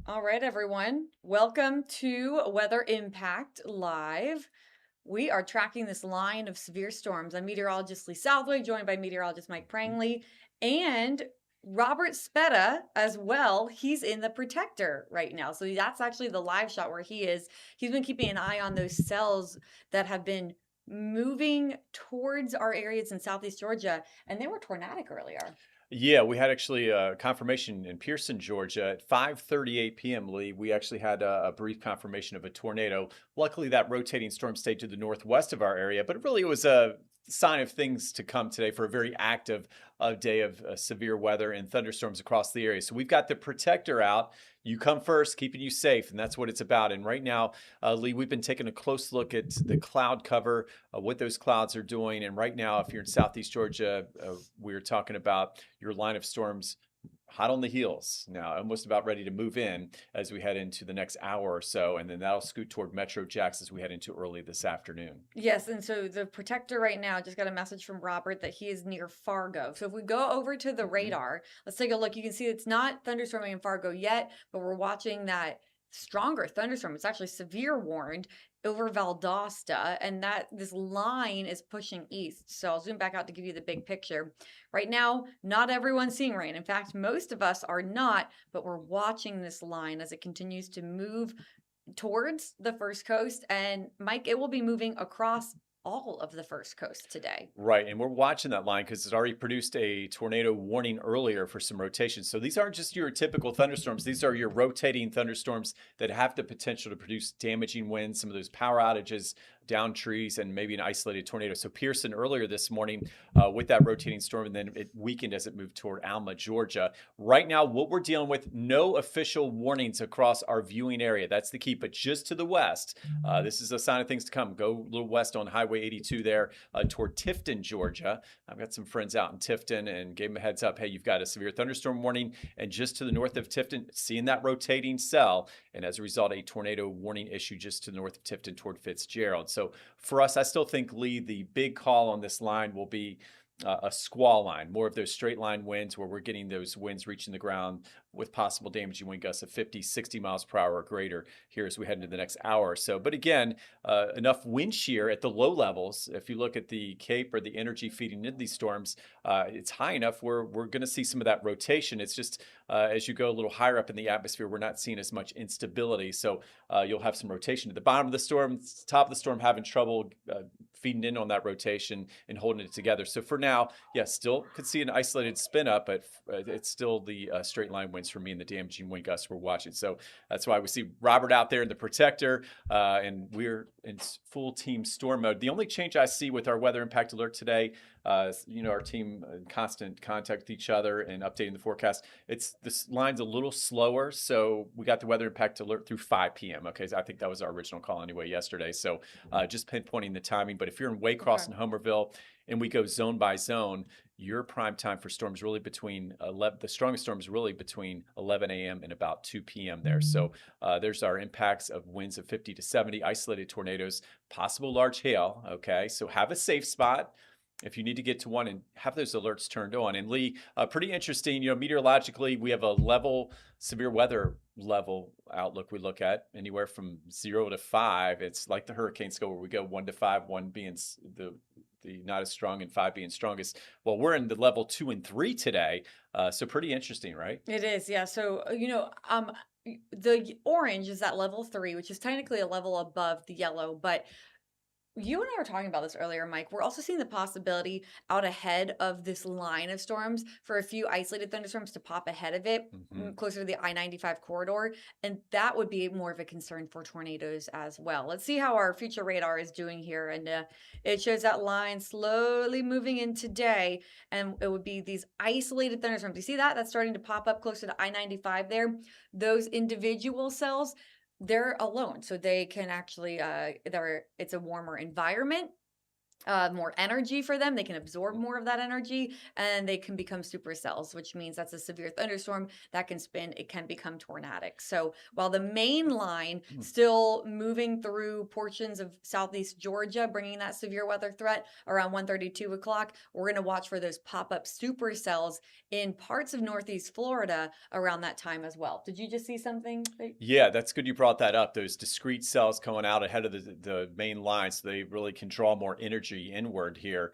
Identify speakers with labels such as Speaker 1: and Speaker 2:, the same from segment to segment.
Speaker 1: All right, everyone. Welcome to Weather Impact Live. We are tracking this line of severe storms. I'm meteorologist Lee Southwick, joined by meteorologist Mike Prangley and Robert Speta as well. He's in the protector right now. So that's actually the live shot where he is. He's been keeping an eye on those cells that have been moving towards our areas in southeast Georgia, and they were tornadic earlier.
Speaker 2: Yeah, we had actually a confirmation in Pearson, Georgia at 5:38 p.m. Lee. We actually had a brief confirmation of a tornado. Luckily, that rotating storm stayed to the northwest of our area, but really it was a sign of things to come today for a very active day of severe weather and thunderstorms across the area. So we've got the protector out. You come first, keeping you safe, and that's what it's about. And right now, Lee, we've been taking a close look at the cloud cover, what those clouds are doing. And right now, if you're in southeast Georgia, we're talking about your line of storms hot on the heels now, almost about ready to move in as we head into the next hour or so. And then that'll scoot toward Metro Jacks as we head into early this afternoon.
Speaker 1: Yes, and so the protector right now just got a message from Robert that he is near Fargo. So if we go over to the
Speaker 2: Mhm.
Speaker 1: radar, let's take a look. You can see it's not thunderstorming in Fargo yet, but we're watching that stronger thunderstorm. It's actually severe warned over Valdosta, and that this line is pushing east. So I'll zoom back out to give you the big picture. Right now, not everyone's seeing rain. In fact, most of us are not, but we're watching this line as it continues to move towards the First Coast. And Mike, it will be moving across all of the First Coast today.
Speaker 2: Right, and we're watching that line because it's already produced a tornado warning earlier for some rotation. So these aren't just your typical thunderstorms. These are your rotating thunderstorms that have the potential to produce damaging winds, some of those power outages, down trees, and maybe an isolated tornado. So Pearson earlier this morning with that rotating storm, and then it weakened as it moved toward Alma, Georgia. Right now, what we're dealing with, no official warnings across our viewing area. That's the key, but just to the west, this is a sign of things to come. Go a little west on Highway 82 there toward Tifton, Georgia. I've got some friends out in Tifton and gave them a heads up. Hey, you've got a severe thunderstorm warning. And just to the north of Tifton, seeing that rotating cell. And as a result, a tornado warning issue just to the north of Tifton toward Fitzgerald. So for us, I still think, Lee, the big call on this line will be a squall line, more of those straight line winds where we're getting those winds reaching the ground with possible damaging wind gusts of 50, 60 miles per hour or greater here as we head into the next hour or so. But again, enough wind shear at the low levels. If you look at the Cape or the energy feeding into these storms, it's high enough where we're going to see some of that rotation. It's just as you go a little higher up in the atmosphere, we're not seeing as much instability. So you'll have some rotation at the bottom of the storm, top of the storm having trouble feeding in on that rotation and holding it together. So for now, yeah, still could see an isolated spin up, but it's still the straight line winds for me and the damaging wind gusts we're watching. So that's why we see Robert out there in the protector, and we're in full team storm mode. The only change I see with our weather impact alert today, our team in constant contact with each other and updating the forecast. This line's a little slower, so we got the weather impact alert through 5 p.m. Okay, so I think that was our original call anyway yesterday. So just pinpointing the timing. But if you're in Waycross
Speaker 1: Okay.
Speaker 2: and Homerville, and we go zone by zone, your prime time for storms really between the strongest storms really between 11 a.m. and about 2 p.m. there. So there's our impacts of winds of 50 to 70, isolated tornadoes, possible large hail. Okay, so have a safe spot if you need to get to one and have those alerts turned on. And Lee, pretty interesting, meteorologically, we have a level severe weather level outlook we look at anywhere from 0 to 5. It's like the hurricane scale where we go 1 to 5, 1 being the not as strong and 5 being strongest. Well, we're in the level 2 and 3 today. So pretty interesting, right?
Speaker 1: It is, yeah. So, the orange is at level 3, which is technically a level above the yellow, but you and I were talking about this earlier, Mike. We're also seeing the possibility out ahead of this line of storms for a few isolated thunderstorms to pop ahead of it,
Speaker 2: Hmm.
Speaker 1: closer to the I-95 corridor. And that would be more of a concern for tornadoes as well. Let's see how our future radar is doing here. And it shows that line slowly moving in today. And it would be these isolated thunderstorms. You see that? That's starting to pop up closer to I-95 there. Those individual cells, they're alone, so they can actually it's a warmer environment, more energy for them. They can absorb more of that energy and they can become supercells, which means that's a severe thunderstorm that can spin. It can become tornadic. So while the main line
Speaker 2: Mm.
Speaker 1: still moving through portions of southeast Georgia, bringing that severe weather threat around 1:32 o'clock, we're going to watch for those pop-up supercells in parts of northeast Florida around that time as well. Did you just see something?
Speaker 2: Yeah, that's good you brought that up. Those discrete cells coming out ahead of the main line, so they really can draw more energy inward here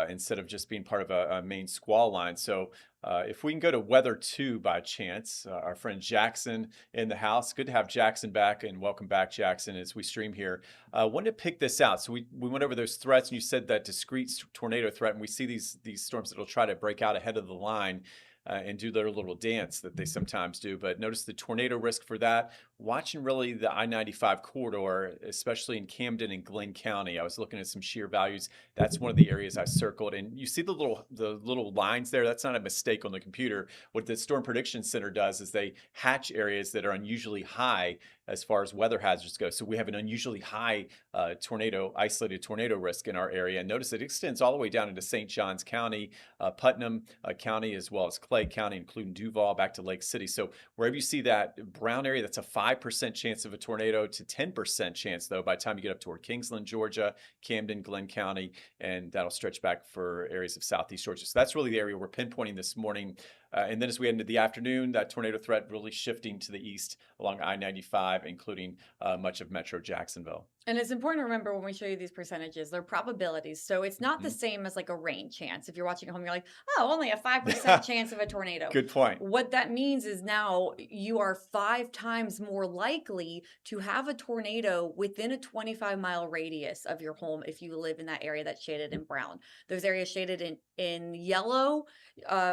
Speaker 2: instead of just being part of a main squall line. So if we can go to weather two by chance, our friend Jackson in the house. Good to have Jackson back, and welcome back, Jackson, as we stream here. Wanted to pick this out. So we went over those threats, and you said that discrete tornado threat, and we see these storms that'll try to break out ahead of the line. And do their little dance that they sometimes do. But notice the tornado risk for that. Watching really the I-95 corridor, especially in Camden and Glenn County. I was looking at some shear values. That's one of the areas I circled. And you see the little lines there. That's not a mistake on the computer. What the Storm Prediction Center does is they hatch areas that are unusually high as far as weather hazards go. So we have an unusually high isolated tornado risk in our area. And notice it extends all the way down into St. Johns County, Putnam County, as well as Clay County, including Duval, back to Lake City. So wherever you see that brown area, that's a 5% chance of a tornado to 10% chance, though, by the time you get up toward Kingsland, Georgia, Camden, Glenn County, and that'll stretch back for areas of southeast Georgia. So that's really the area we're pinpointing this morning. And then as we head into the afternoon, that tornado threat really shifting to the east along I-95, including much of Metro Jacksonville.
Speaker 1: And it's important to remember when we show you these percentages, they're probabilities. So it's not the
Speaker 2: Mhm.
Speaker 1: same as like a rain chance. If you're watching at home, you're like, oh, only a 5% chance of a tornado.
Speaker 2: Good point.
Speaker 1: What that means is now you are 5 times more likely to have a tornado within a 25-mile radius of your home if you live in that area that's shaded in brown. Those areas shaded in yellow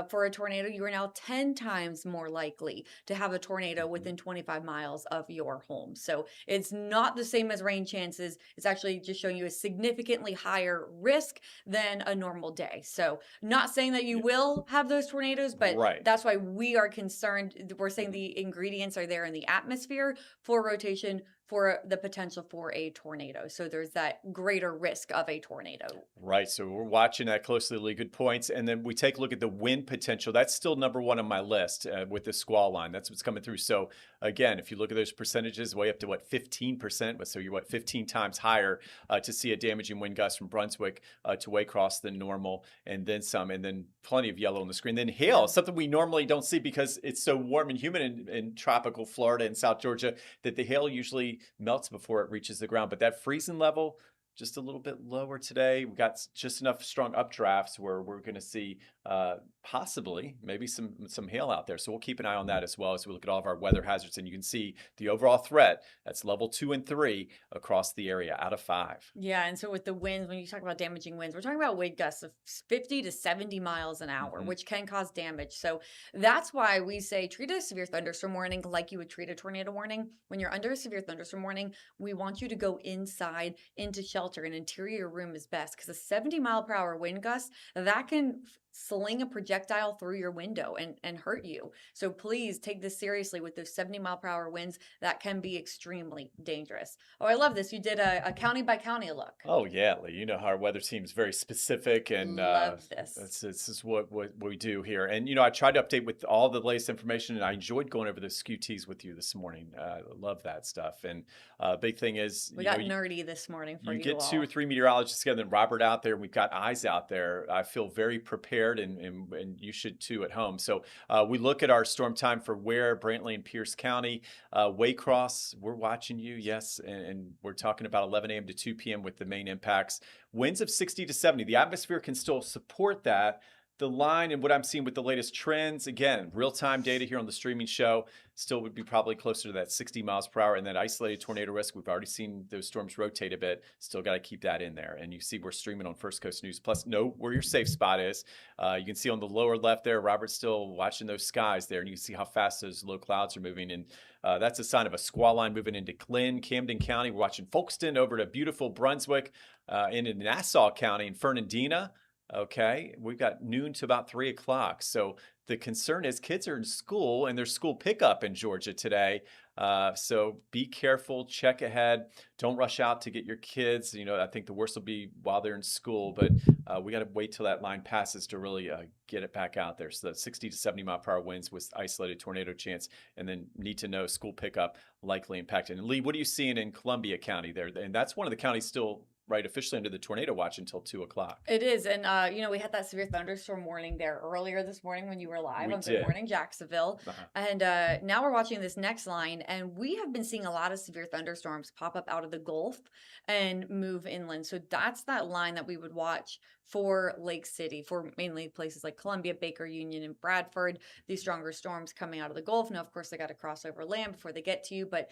Speaker 1: for a tornado, you are now 10 times more likely to have a tornado within 25 miles of your home. So it's not the same as rain chances. It's actually just showing you a significantly higher risk than a normal day. So not saying that you will have those tornadoes, but
Speaker 2: Right.
Speaker 1: that's why we are concerned. We're saying the ingredients are there in the atmosphere for rotation for the potential for a tornado. So there's that greater risk of a tornado.
Speaker 2: Right. So we're watching that closely, Lee. Good points. And then we take a look at the wind potential. That's still number one on my list with the squall line. That's what's coming through. So again, if you look at those percentages, way up to what, 15%. So you're 15 times higher to see a damaging wind gust from Brunswick to Waycross than normal, and then some, and then plenty of yellow on the screen. Then hail, something we normally don't see because it's so warm and humid in tropical Florida and South Georgia that the hail usually melts before it reaches the ground. But that freezing level, just a little bit lower today. We got just enough strong updrafts where we're going to see possibly maybe some hail out there. So we'll keep an eye on that as well as we look at all of our weather hazards. And you can see the overall threat, that's level 2 and 3 across the area out of 5.
Speaker 1: Yeah, and so with the winds, when you talk about damaging winds, we're talking about wind gusts of 50 to 70 miles an hour, which can cause damage. So that's why we say treat a severe thunderstorm warning like you would treat a tornado warning. When you're under a severe thunderstorm warning, we want you to go inside into shelter. An interior room is best because a 70-mile-per-hour wind gust, that can sling a projectile through your window and hurt you. So please take this seriously with those 70-mile-per-hour winds. That can be extremely dangerous. Oh, I love this. You did a county by county look.
Speaker 2: Oh, yeah, Lee. You know how our weather team is very specific, and
Speaker 1: love this.
Speaker 2: This is what we do here. And, I tried to update with all the latest information, and I enjoyed going over the SKUTs with you this morning. I love that stuff. And big thing is,
Speaker 1: we got nerdy this morning for you.
Speaker 2: You get
Speaker 1: all.
Speaker 2: 2 or 3 meteorologists together, and Robert out there. We've got eyes out there. I feel very prepared, and you should too at home. So we look at our storm time for Ware, Brantley, and Pierce County. Waycross, we're watching you, yes, and we're talking about 11 a.m. to 2 p.m. with the main impacts. Winds of 60 to 70. The atmosphere can still support that. The line and what I'm seeing with the latest trends, again, real-time data here on the streaming show, still would be probably closer to that 60 miles per hour. And that isolated tornado risk, we've already seen those storms rotate a bit. Still got to keep that in there. And you see we're streaming on First Coast News. Plus, know where your safe spot is. You can see on the lower left there, Robert's still watching those skies there. And you can see how fast those low clouds are moving. And that's a sign of a squall line moving into Glenn, Camden County. We're watching Folkestone over to beautiful Brunswick, into Nassau County and Fernandina. Okay, we've got noon to about 3 o'clock. So the concern is kids are in school and there's school pickup in Georgia today. So be careful, check ahead. Don't rush out to get your kids. I think the worst will be while they're in school, but we got to wait till that line passes to really get it back out there. So that 60 to 70 mile per hour winds with isolated tornado chance, and then need to know school pickup likely impacted. And Lee, what are you seeing in Columbia County there? And that's one of the counties still right officially under the tornado watch until 2 o'clock.
Speaker 1: It is, and we had that severe thunderstorm warning there earlier this morning when you were live
Speaker 2: We
Speaker 1: on Good
Speaker 2: did.
Speaker 1: Morning Jacksonville,
Speaker 2: Uh-huh.
Speaker 1: and now we're watching this next line, and we have been seeing a lot of severe thunderstorms pop up out of the Gulf and move inland. So that's that line that we would watch for Lake City, for mainly places like Columbia, Baker, Union, and Bradford. These stronger storms coming out of the Gulf. Now, of course, they got to cross over land before they get to you, but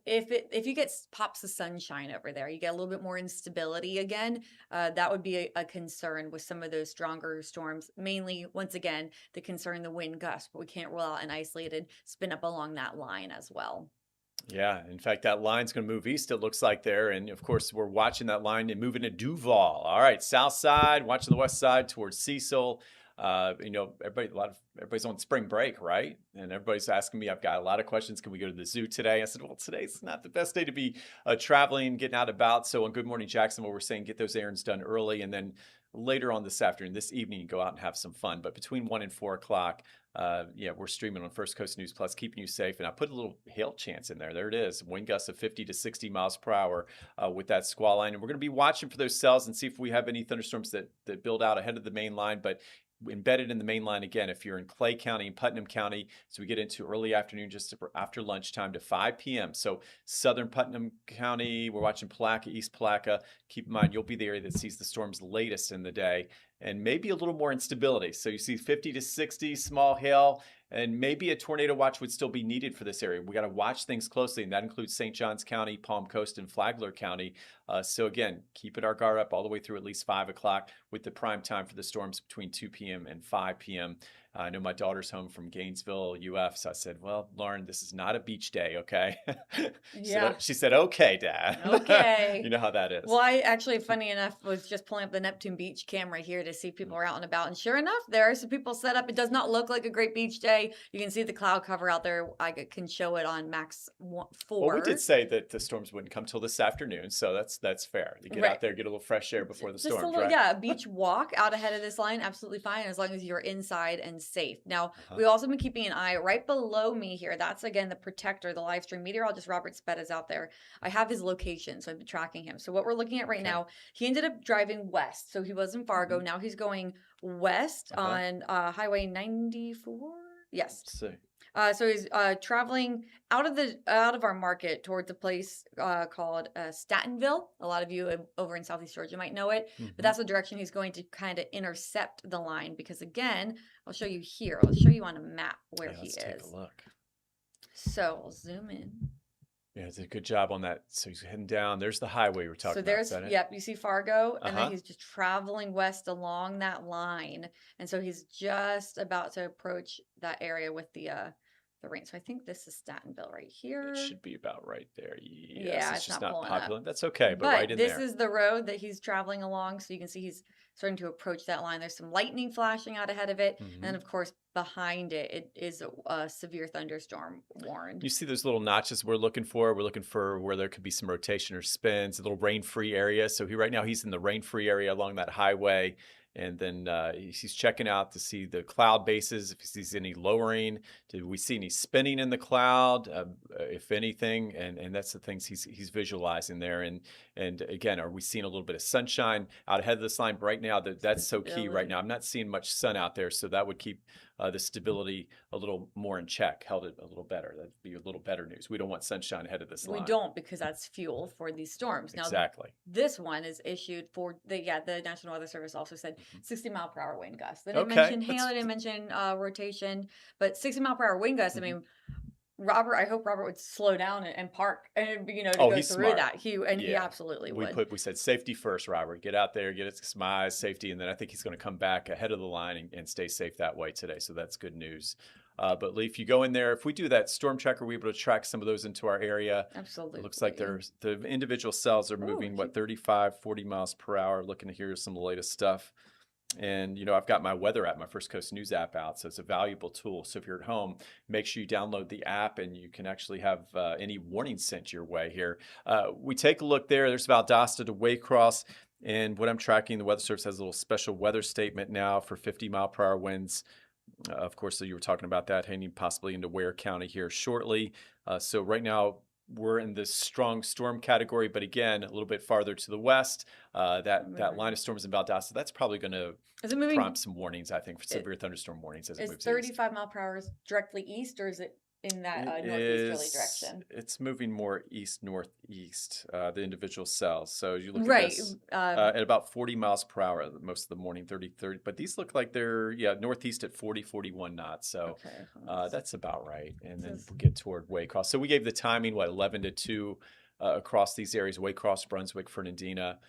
Speaker 1: if you get pops of sunshine over there, you get a little bit more instability again. That would be a concern with some of those stronger storms. Mainly, once again, the concern the wind gusts, but we can't rule out an isolated spin up along that line as well.
Speaker 2: Yeah, in fact, that line's going to move east, it looks like there. And of course, we're watching that line and moving to Duval. All right, south side, watching the west side towards Cecil. Everybody's on spring break, right? And everybody's asking me, I've got a lot of questions. Can we go to the zoo today? I said, well, today's not the best day to be traveling, getting out about. So on Good Morning Jacksonville, we're saying get those errands done early. And then later on this afternoon, this evening, go out and have some fun. But between 1 and 4 o'clock, we're streaming on First Coast News Plus, keeping you safe. And I put a little hail chance in there. There it is. Wind gusts of 50 to 60 miles per hour with that squall line. And we're going to be watching for those cells and see if we have any thunderstorms that build out ahead of the main line. But embedded in the main line again, if you're in Clay County and Putnam County, so we get into early afternoon, just after lunchtime to 5 p.m. So southern Putnam County, we're watching Palaca, East Palaca. Keep in mind, you'll be the area that sees the storms latest in the day, and maybe a little more instability. So you see 50 to 60, small hail, and maybe a tornado watch would still be needed for this area. We got to watch things closely, and that includes St. Johns County, Palm Coast, and Flagler County. So again, keeping our guard up all the way through at least 5 o'clock with the prime time for the storms between 2 p.m. and 5 p.m. I know my daughter's home from Gainesville, UF, so I said, well, Lauren, this is not a beach day, okay?
Speaker 1: Yeah.
Speaker 2: She said, okay, Dad.
Speaker 1: Okay.
Speaker 2: You know how that is.
Speaker 1: Well, I actually, funny enough, was just pulling up the Neptune Beach camera here to see if people are out and about. And sure enough, there are some people set up. It does not look like a great beach day. You can see the cloud cover out there. I can show it on max 4.
Speaker 2: Well, we did say that the storms wouldn't come till this afternoon, so that's fair. You get
Speaker 1: Right.
Speaker 2: out there, get a little fresh air before the
Speaker 1: Just a
Speaker 2: storms,
Speaker 1: little,
Speaker 2: right?
Speaker 1: yeah, a beach walk out ahead of this line, absolutely fine, as long as you're inside and safe. Now,
Speaker 2: Uh-huh.
Speaker 1: we've also been keeping an eye right below me here. That's, again, the protector, the live stream meteorologist, Robert Speta, is out there. I have his location, so I've been tracking him. So what we're looking at right
Speaker 2: Okay.
Speaker 1: now, he ended up driving west. So he was in Fargo.
Speaker 2: Mhm.
Speaker 1: Now he's going west
Speaker 2: Uh-huh.
Speaker 1: on Highway 94. Yes.
Speaker 2: Let's see.
Speaker 1: So he's traveling out of our market towards a place called Statenville. A lot of you over in Southeast Georgia might know it,
Speaker 2: Mhm.
Speaker 1: but that's the direction he's going to kind of intercept the line. Because again, I'll show you here. I'll show you on a map where
Speaker 2: Yeah,
Speaker 1: he
Speaker 2: let's take
Speaker 1: is.
Speaker 2: a look.
Speaker 1: So we'll zoom in.
Speaker 2: Yeah, it's a good job on that. So he's heading down. There's the highway we're talking
Speaker 1: So
Speaker 2: about.
Speaker 1: there's,
Speaker 2: Is that it?
Speaker 1: yep, you see Fargo, and
Speaker 2: Uh-huh.
Speaker 1: then he's just traveling west along that line, and so he's just about to approach that area with the rain. So I think this is Statenville right here.
Speaker 2: It should be about right there. Yes,
Speaker 1: Yeah,
Speaker 2: it's
Speaker 1: it's
Speaker 2: just
Speaker 1: not
Speaker 2: not
Speaker 1: pulling up.
Speaker 2: popular. That's okay, but
Speaker 1: But
Speaker 2: right in
Speaker 1: this
Speaker 2: there.
Speaker 1: is the road that he's traveling along, so you can see he's starting to approach that line. There's some lightning flashing out ahead of it, and then
Speaker 2: Mhm.
Speaker 1: of course behind it, it is a severe thunderstorm warned.
Speaker 2: You see those little notches we're looking for? We're looking for where there could be some rotation or spins, a little rain-free area. So right now he's in the rain-free area along that highway. And then he's checking out to see the cloud bases, if he sees any lowering. Did we see any spinning in the cloud, if anything? And that's the things he's visualizing there. And again, are we seeing a little bit of sunshine out ahead of this line right now? That's so key right now. I'm not seeing much sun out there, so that would keep the stability a little more in check, held it a little better. That'd be a little better news. We don't want sunshine ahead of this
Speaker 1: We
Speaker 2: line.
Speaker 1: don't, because that's fuel for these storms. Now,
Speaker 2: Exactly.
Speaker 1: this one is issued for the National Weather Service also said
Speaker 2: Mhm.
Speaker 1: 60 mile per hour wind gusts. They didn't
Speaker 2: Okay,
Speaker 1: mention hail,
Speaker 2: that's
Speaker 1: they didn't mention rotation, but 60 mile per hour wind gusts.
Speaker 2: Mhm.
Speaker 1: I mean, I hope Robert would slow down and park and to
Speaker 2: Oh,
Speaker 1: go
Speaker 2: he's
Speaker 1: through
Speaker 2: smart.
Speaker 1: that. He
Speaker 2: Yeah.
Speaker 1: absolutely would.
Speaker 2: We said safety first, Robert. Get out there, get some eyes, safety, and then I think he's going to come back ahead of the line and stay safe that way today. So that's good news. But Lee, if you go in there, if we do that storm tracker, we're able to track some of those into our area.
Speaker 1: Absolutely.
Speaker 2: It looks like the individual cells are
Speaker 1: Ooh,
Speaker 2: moving,
Speaker 1: cute.
Speaker 2: 35, 40 miles per hour. Looking to hear some of the latest stuff. And, I've got my weather app, my First Coast News app out. So it's a valuable tool. So if you're at home, make sure you download the app and you can actually have any warnings sent your way here. We take a look there. There's Valdosta to Waycross. And what I'm tracking, the Weather Service has a little special weather statement now for 50-mile-per-hour winds. Of course, so you were talking about that heading possibly into Ware County here shortly. So right now, we're in this strong storm category, but again, a little bit farther to the west, that line of storms in Valdosta, that's probably going to
Speaker 1: Is it moving?
Speaker 2: prompt some warnings, I think, for severe thunderstorm warnings as it
Speaker 1: Is
Speaker 2: moves east.
Speaker 1: 35 mile per hour directly east, or is it in that northeasterly direction?
Speaker 2: It's moving more east-northeast, the individual cells. So you look at
Speaker 1: Right.
Speaker 2: this at about 40 miles per hour most of the morning, 30, but these look like they're, northeast at 40, 41 knots. So
Speaker 1: Okay.
Speaker 2: that's about right. And then we'll get toward Waycross. So we gave the timing, 11 to 2 across these areas, Waycross, Brunswick, Fernandina.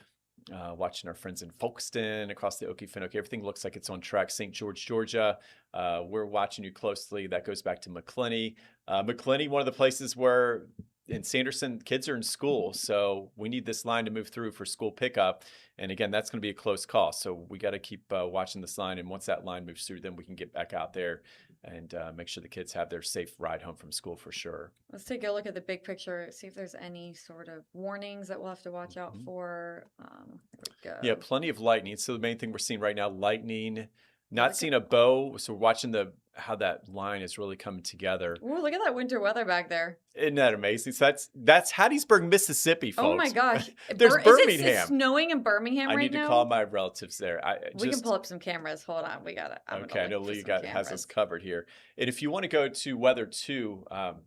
Speaker 2: Watching our friends in Folkestone, across the Okefenokee. Everything looks like it's on track. St. George, Georgia. We're watching you closely. That goes back to McClenny. McClenny, one of the places where in Sanderson, kids are in school. So we need this line to move through for school pickup. And again, that's going to be a close call. So we got to keep watching this line. And once that line moves through, then we can get back out there and make sure the kids have their safe ride home from school for sure.
Speaker 1: Let's take a look at the big picture, see if there's any sort of warnings that we'll have to watch out for. There we go.
Speaker 2: Yeah, plenty of lightning. So the main thing we're seeing right now, lightning. Not seeing a bow, so we're watching how that line is really coming together.
Speaker 1: Ooh, look at that winter weather back there.
Speaker 2: Isn't that amazing? So that's Hattiesburg, Mississippi, folks.
Speaker 1: Oh my gosh.
Speaker 2: There's Birmingham.
Speaker 1: Is it snowing in Birmingham right now?
Speaker 2: I need to call my relatives there.
Speaker 1: We can pull up some cameras. Hold on. We got it.
Speaker 2: Okay, I know Lee has us covered here. And if you want to go to weather too,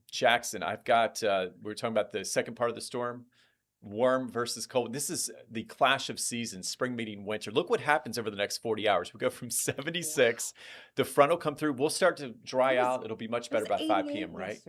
Speaker 2: Jackson, I've got, we were talking about the second part of the storm. Warm versus cold. This is the clash of seasons, spring meeting winter. Look what happens over the next 40 hours. We go from 76, the front will come through. We'll start to dry out. It'll be much better by 5 p.m., right?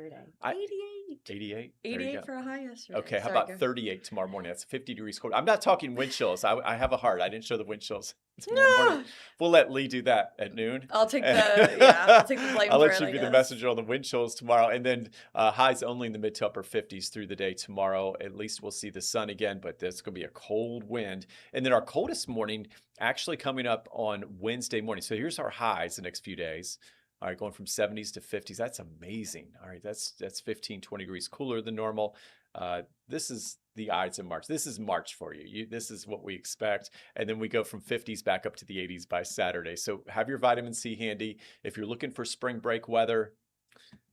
Speaker 2: 88.
Speaker 1: 88 for a high yesterday.
Speaker 2: Okay, how about 38 tomorrow morning? That's 50 degrees cold. I'm not talking wind chills. I have a heart. I didn't show the wind chills tomorrow morning. We'll let Lee do that at noon.
Speaker 1: I'll take the blame.
Speaker 2: I'll let you be the messenger on the wind chills tomorrow. And then highs only in the mid to upper 50s through the day tomorrow. At least we'll see the sun again, but there's going to be a cold wind. And then our coldest morning actually coming up on Wednesday morning. So here's our highs the next few days. All right, going from 70s to 50s. That's amazing. All right, that's 15, 20 degrees cooler than normal. This is the Ides of March. This is March for you. This is what we expect. And then we go from 50s back up to the 80s by Saturday. So have your vitamin C handy. If you're looking for spring break weather,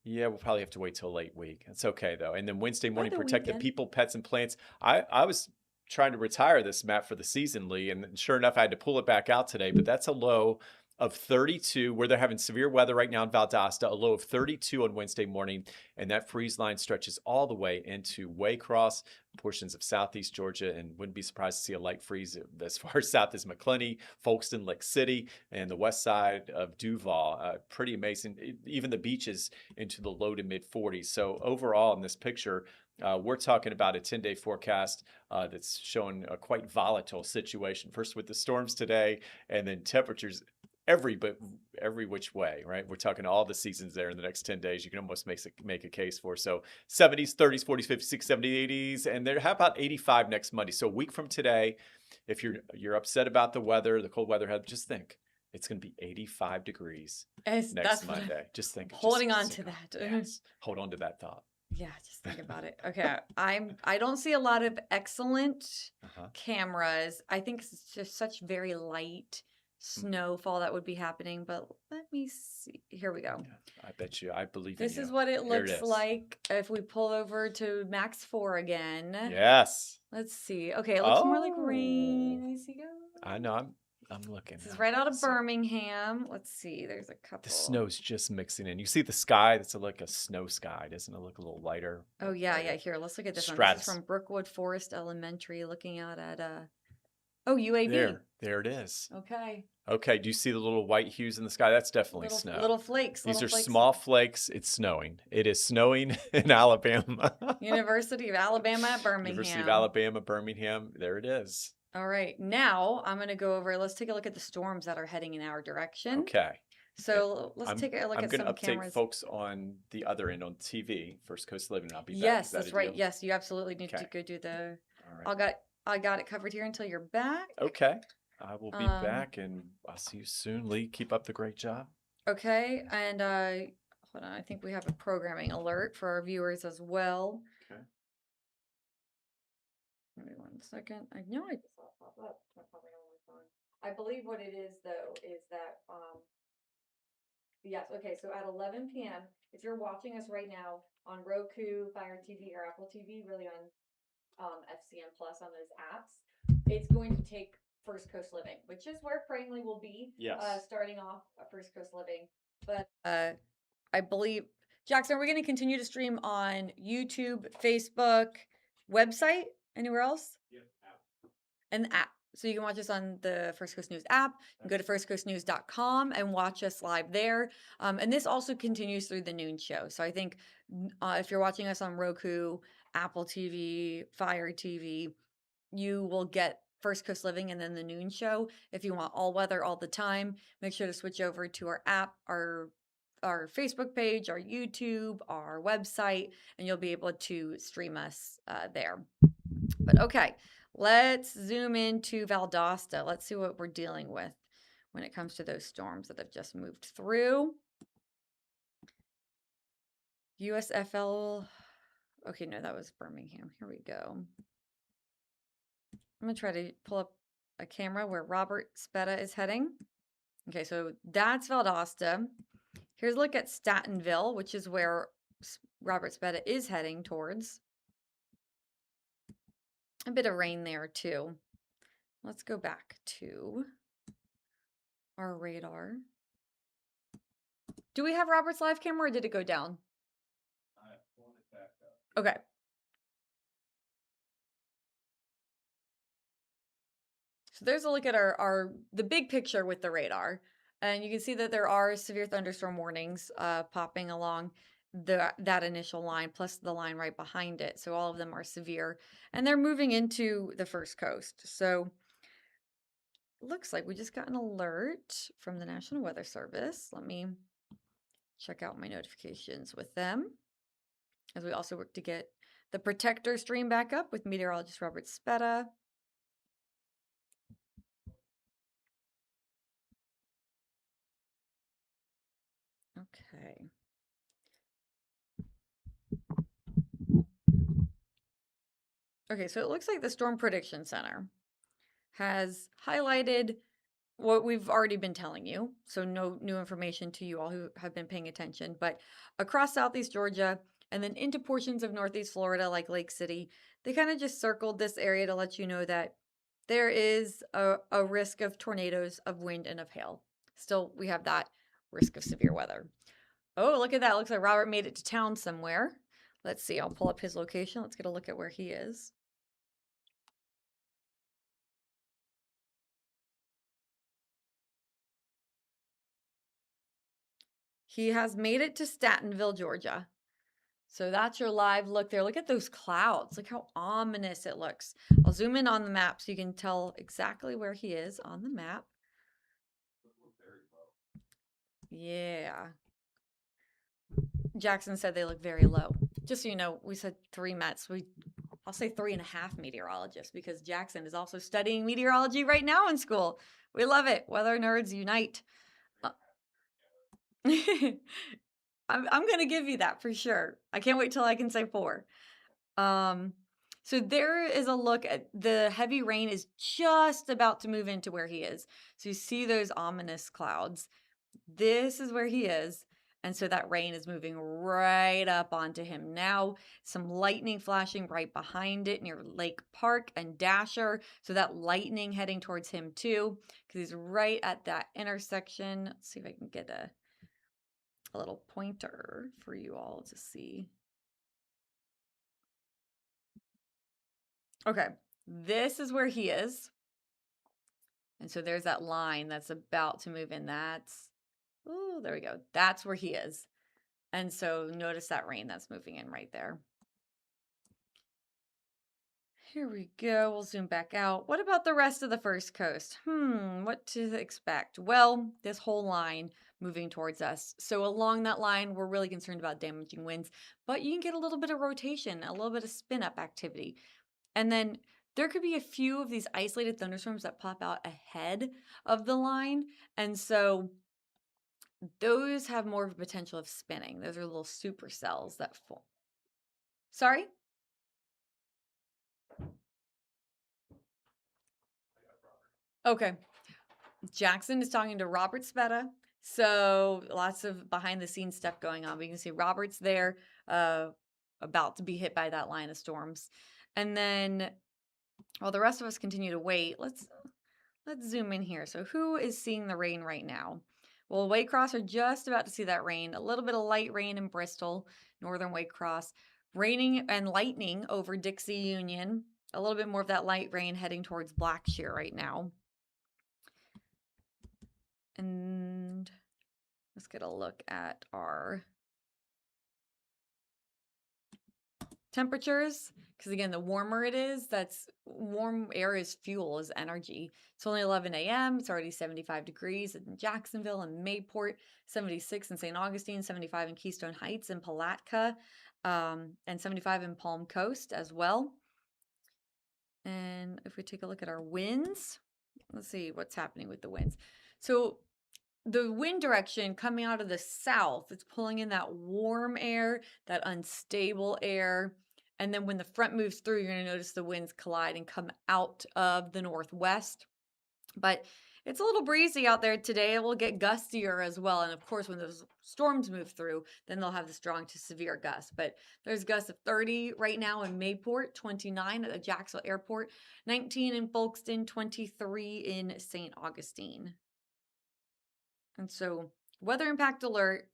Speaker 2: yeah, we'll probably have to wait till late week. It's okay, though. And then Wednesday morning, protect the people, pets, and plants. I was trying to retire this map for the season, Lee, and sure enough, I had to pull it back out today. But that's a low of 32, where they're having severe weather right now in Valdosta, a low of 32 on Wednesday morning. And that freeze line stretches all the way into Waycross, portions of southeast Georgia, and wouldn't be surprised to see a light freeze as far south as McClenny, Folkestone, Lake City, and the west side of Duval. Pretty amazing. Even the beaches into the low to mid 40s. So overall in this picture, we're talking about a 10-day forecast that's showing a quite volatile situation. First with the storms today, and then temperatures every which way, right? We're talking all the seasons there in the next 10 days. You can almost make a case for. So 70s, 30s, 40s, 50s, 60s, 70s, 80s, and there, how about 85 next Monday? So a week from today, if you're upset about the weather, the cold weather, just think it's going to be 85 degrees next Monday. Just think.
Speaker 1: Holding on to that.
Speaker 2: Yes, hold on to that thought.
Speaker 1: Yeah, just think about it. Okay, I don't see a lot of excellent cameras. I think it's just such very light snowfall that would be happening, but let me see. Here we go.
Speaker 2: Yeah, I bet you. I believe
Speaker 1: this
Speaker 2: in you.
Speaker 1: is what it looks like if we pull over to max 4 again.
Speaker 2: Yes.
Speaker 1: Let's see. Okay, it looks more like rain. I see.
Speaker 2: I know. I'm looking.
Speaker 1: This is right out of Birmingham. Let's see. There's a couple.
Speaker 2: The snow's just mixing in. You see the sky? That's like a snow sky. Doesn't it look a little lighter?
Speaker 1: Oh, yeah. Here, let's look at this one. This is from Brookwood Forest Elementary, looking out at UAB.
Speaker 2: There it is.
Speaker 1: Okay.
Speaker 2: Do you see the little white hues in the sky? That's definitely snow.
Speaker 1: Little flakes.
Speaker 2: These are small flakes. It's snowing. It is snowing in Alabama.
Speaker 1: University of Alabama at Birmingham.
Speaker 2: University of Alabama, Birmingham. There it is.
Speaker 1: All right. Now I'm going to go over. Let's take a look at the storms that are heading in our direction.
Speaker 2: Okay.
Speaker 1: So let's take a look at some cameras.
Speaker 2: I'm going to update folks on the other end on TV, First Coast Living. I'll be back.
Speaker 1: Yes, that's right. Yes, you absolutely need to go do the.
Speaker 2: All right.
Speaker 1: I got it covered here until you're back.
Speaker 2: Okay. I will be
Speaker 1: Um,
Speaker 2: back and I'll see you soon, Lee. Keep up the great job.
Speaker 1: okay, and hold on, I think we have a programming alert for our viewers as well.
Speaker 2: Okay.
Speaker 1: Give me 1 second. I know I just saw it pop up. That's probably on my phone. I believe what it is though is that yes, okay, so at 11 p.m., if you're watching us right now on Roku, Fire TV, or Apple TV, really on FCM Plus on those apps, it's going to take First Coast Living, which is where Prangley will be
Speaker 2: Yes.
Speaker 1: starting off First Coast Living. But I believe, Jackson, are we going to continue to stream on YouTube, Facebook, website, anywhere else?
Speaker 2: Yep.
Speaker 1: An app. So you can watch us on the First Coast News app. You can go to firstcoastnews.com and watch us live there. And this also continues through the noon show. So I think if you're watching us on Roku, Apple TV, Fire TV, you will get First Coast Living and then the noon show. If you want all weather all the time, make sure to switch over to our app, our Facebook page, our YouTube, our website, and you'll be able to stream us there. But okay, let's zoom into Valdosta. Let's see what we're dealing with when it comes to those storms that have just moved through. USFL. Okay, no, that was Birmingham. Here we go. I'm going to try to pull up a camera where Robert Speta is heading. Okay, so that's Valdosta. Here's a look at Statenville, which is where Robert Speta is heading towards. A bit of rain there too. Let's go back to our radar. Do we have Robert's live camera or did it go down?
Speaker 2: I pulled it back up.
Speaker 1: Okay. So there's a look at the big picture with the radar. And you can see that there are severe thunderstorm warnings popping along that initial line, plus the line right behind it. So all of them are severe. And they're moving into the First Coast. So looks like we just got an alert from the National Weather Service. Let me check out my notifications with them, as we also work to get the Protector stream back up with meteorologist Robert Speta. Okay. Okay, so it looks like the Storm Prediction Center has highlighted what we've already been telling you. So no new information to you all who have been paying attention, but across Southeast Georgia and then into portions of Northeast Florida like Lake City, they kind of just circled this area to let you know that there is a risk of tornadoes, of wind, and of hail. Still, we have that risk of severe weather. Oh, look at that. Looks like Robert made it to town somewhere. Let's see. I'll pull up his location. Let's get a look at where he is. He has made it to Statenville, Georgia. So that's your live look there. Look at those clouds. Look how ominous it looks. I'll zoom in on the map so you can tell exactly where he is on the map. Yeah. Jackson said they look very low. Just so you know, we said 3 Mets. I'll say 3.5 meteorologists because Jackson is also studying meteorology right now in school. We love it. Weather nerds unite. I'm going to give you that for sure. I can't wait till I can say 4. So there is a look at the heavy rain is just about to move into where he is. So you see those ominous clouds. This is where he is. And so that rain is moving right up onto him now. Some lightning flashing right behind it near Lake Park and Dasher. So that lightning heading towards him too, because he's right at that intersection. Let's see if I can get a little pointer for you all to see. Okay, this is where he is. And so there's that line that's about to move in. Oh, there we go. That's where he is. And so notice that rain that's moving in right there. Here we go. We'll zoom back out. What about the rest of the First Coast? What to expect? Well, this whole line moving towards us. So along that line, we're really concerned about damaging winds, but you can get a little bit of rotation, a little bit of spin up activity. And then there could be a few of these isolated thunderstorms that pop out ahead of the line. And so those have more of a potential of spinning. Those are little supercells that form. Sorry? Okay. Jackson is talking to Robert Speta. So lots of behind the scenes stuff going on. But you can see Robert's there, about to be hit by that line of storms. And then while the rest of us continue to wait, let's zoom in here. So who is seeing the rain right now? Well, Waycross are just about to see that rain. A little bit of light rain in Bristol, northern Waycross. Raining and lightning over Dixie Union. A little bit more of that light rain heading towards Blackshear right now. And let's get a look at our temperatures, because again, the warmer it is, that's warm air is fuel, is energy. It's only 11 a.m. It's already 75 degrees in Jacksonville and Mayport, 76 in St. Augustine, 75 in Keystone Heights and Palatka, and 75 in Palm Coast as well. And if we take a look at our winds, let's see what's happening with the winds. So the wind direction coming out of the south, it's pulling in that warm air, that unstable air. And then when the front moves through, you're going to notice the winds collide and come out of the northwest. But it's a little breezy out there today. It will get gustier as well. And of course, when those storms move through, then they'll have the strong to severe gusts. But there's gusts of 30 right now in Mayport, 29 at the Jacksonville Airport, 19 in Folkston, 23 in St. Augustine. And so, weather impact alert,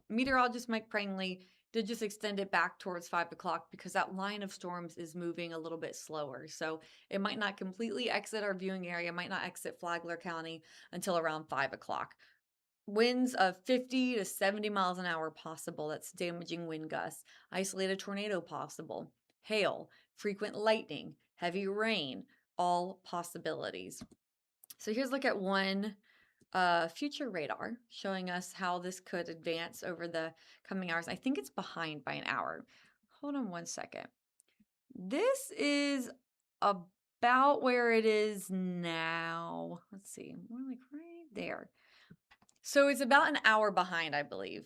Speaker 1: meteorologist Mike Prangley did just extend it back towards 5 o'clock because that line of storms is moving a little bit slower. So it might not completely exit our viewing area, might not exit Flagler County until around 5 o'clock. Winds of 50 to 70 miles an hour possible. That's damaging wind gusts. Isolated tornado possible. Hail, frequent lightning, heavy rain, all possibilities. So here's a look at one future radar showing us how this could advance over the coming hours. I think it's behind by an hour. Hold on one second. This is about where it is now. Let's see. We're like right there. So it's about an hour behind, I believe.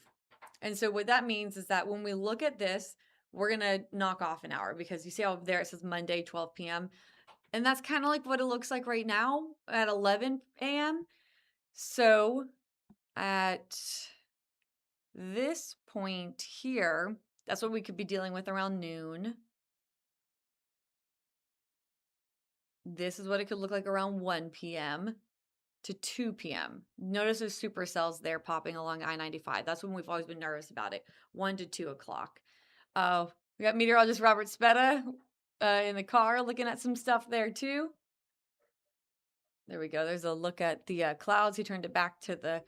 Speaker 1: And so what that means is that when we look at this, we're going to knock off an hour because you see how there it says Monday, 12 p.m. And that's kind of like what it looks like right now at 11 a.m. So at this point here, that's what we could be dealing with around noon. This is what it could look like around 1 p.m. to 2 p.m. Notice those supercells there popping along I-95. That's when we've always been nervous about it, 1 to 2 o'clock. We got meteorologist Robert Speta in the car looking at some stuff there too. There we go. There's a look at the clouds. He turned it back to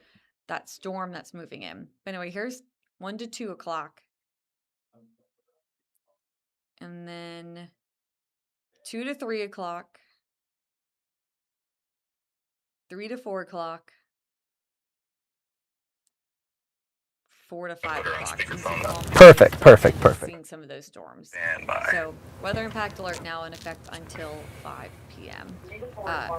Speaker 1: that storm that's moving in. But anyway, here's 1 to 2 o'clock. And then 2 to 3 o'clock. 3 to 4 o'clock. 4 to 5 o'clock. Perfect. Seeing some of those storms. So weather impact alert now in effect until 5 p.m.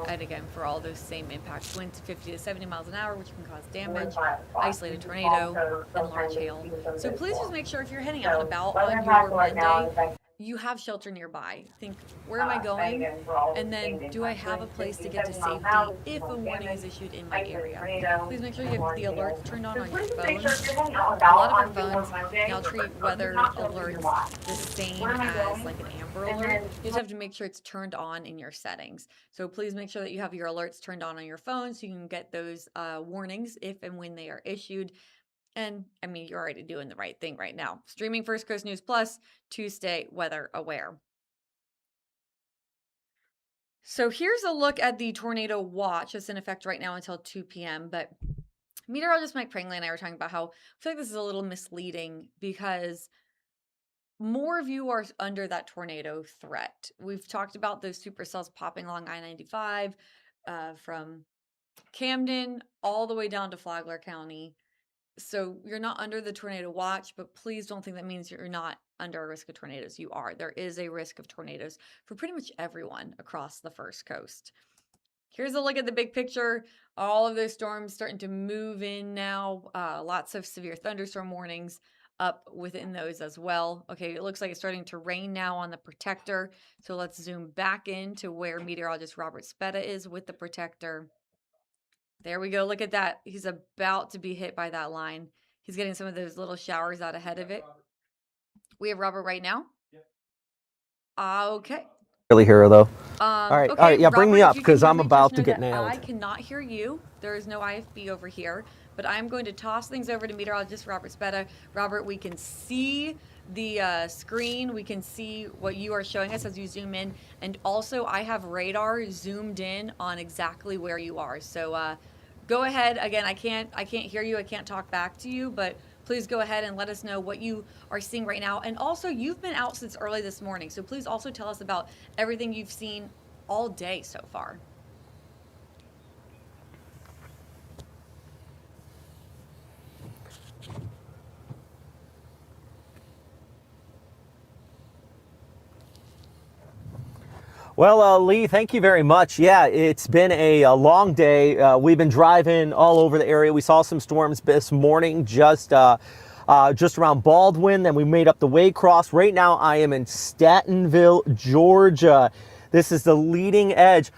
Speaker 1: And again, for all those same impacts, winds 50 to 70 miles an hour, which can cause damage, isolated tornado, and large hail. So please just make sure if you're heading out and about on your Monday, you have shelter nearby. Think, where am I going? And then, do I have a place to get to safety if a warning is issued in my area? Please make sure you have the alerts turned on your phone. A lot of our phones now treat weather alerts the same as like an Amber Alert. You just have to make sure it's turned on in your settings. So please make sure that you have your alerts turned on your phone so you can get those warnings if and when they are issued. And I mean, you're already doing the right thing right now. Streaming First Coast News Plus to stay weather aware. So here's a look at the tornado watch that's in effect right now until 2 p.m. But meteorologist Mike Prangley and I were talking about how I feel like this is a little misleading because more of you are under that tornado threat. We've talked about those supercells popping along I-95 from Camden all the way down to Flagler County. So you're not under the tornado watch, but please don't think that means you're not under a risk of tornadoes. You are. There is a risk of tornadoes for pretty much everyone across the First Coast. Here's a look at the big picture. All of those storms starting to move in now. Lots of severe thunderstorm warnings up within those as well. Okay, it looks like it's starting to rain now on the protector. So let's zoom back into where meteorologist Robert Speta is with the protector. There we go. Look at that. He's about to be hit by that line. He's getting some of those little showers out ahead of it. We have Robert right now. Okay.
Speaker 3: Really hear her though. All right,
Speaker 1: Okay,
Speaker 3: yeah, bring
Speaker 1: Robert,
Speaker 3: me
Speaker 1: if
Speaker 3: up
Speaker 1: you can
Speaker 3: because
Speaker 1: hear
Speaker 3: I'm
Speaker 1: me, just
Speaker 3: about to
Speaker 1: know
Speaker 3: get
Speaker 1: that I
Speaker 3: nailed.
Speaker 1: cannot hear you. There is no IFB over here, but I'm going to toss things over to meteorologist Robert Speta. Robert, we can see the screen. We can see what you are showing us as you zoom in, and also I have radar zoomed in on exactly where you are. So go ahead. Again, I can't hear you. I can't talk back to you, but please go ahead and let us know what you are seeing right now. And also, you've been out since early this morning, so please also tell us about everything you've seen all day so far.
Speaker 3: Well, Lee, thank you very much. Yeah, it's been a long day. We've been driving all over the area. We saw some storms this morning, just around Baldwin. Then we made up the Waycross. Right now, I am in Statenville, Georgia. This is the leading edge,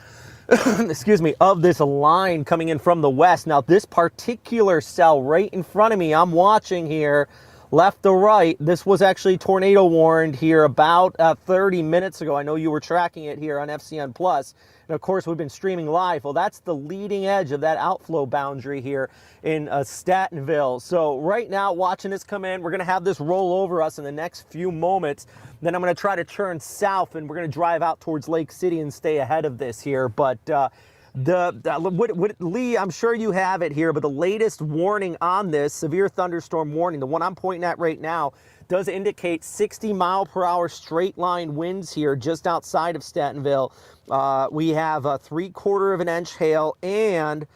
Speaker 3: excuse me, of this line coming in from the west. Now, this particular cell right in front of me, I'm watching here, left to right, this was actually tornado warned here about 30 minutes ago. I know you were tracking it here on FCN Plus. And of course, we've been streaming live. Well, that's the leading edge of that outflow boundary here in Statenville. So right now, watching this come in, we're going to have this roll over us in the next few moments. Then I'm going to try to turn south, and we're going to drive out towards Lake City and stay ahead of this here. But Lee, I'm sure you have it here, but the latest warning on this severe thunderstorm warning, the one I'm pointing at right now, does indicate 60-mile-per-hour straight line winds here just outside of Statenville. We have a 3/4 of an inch hail, and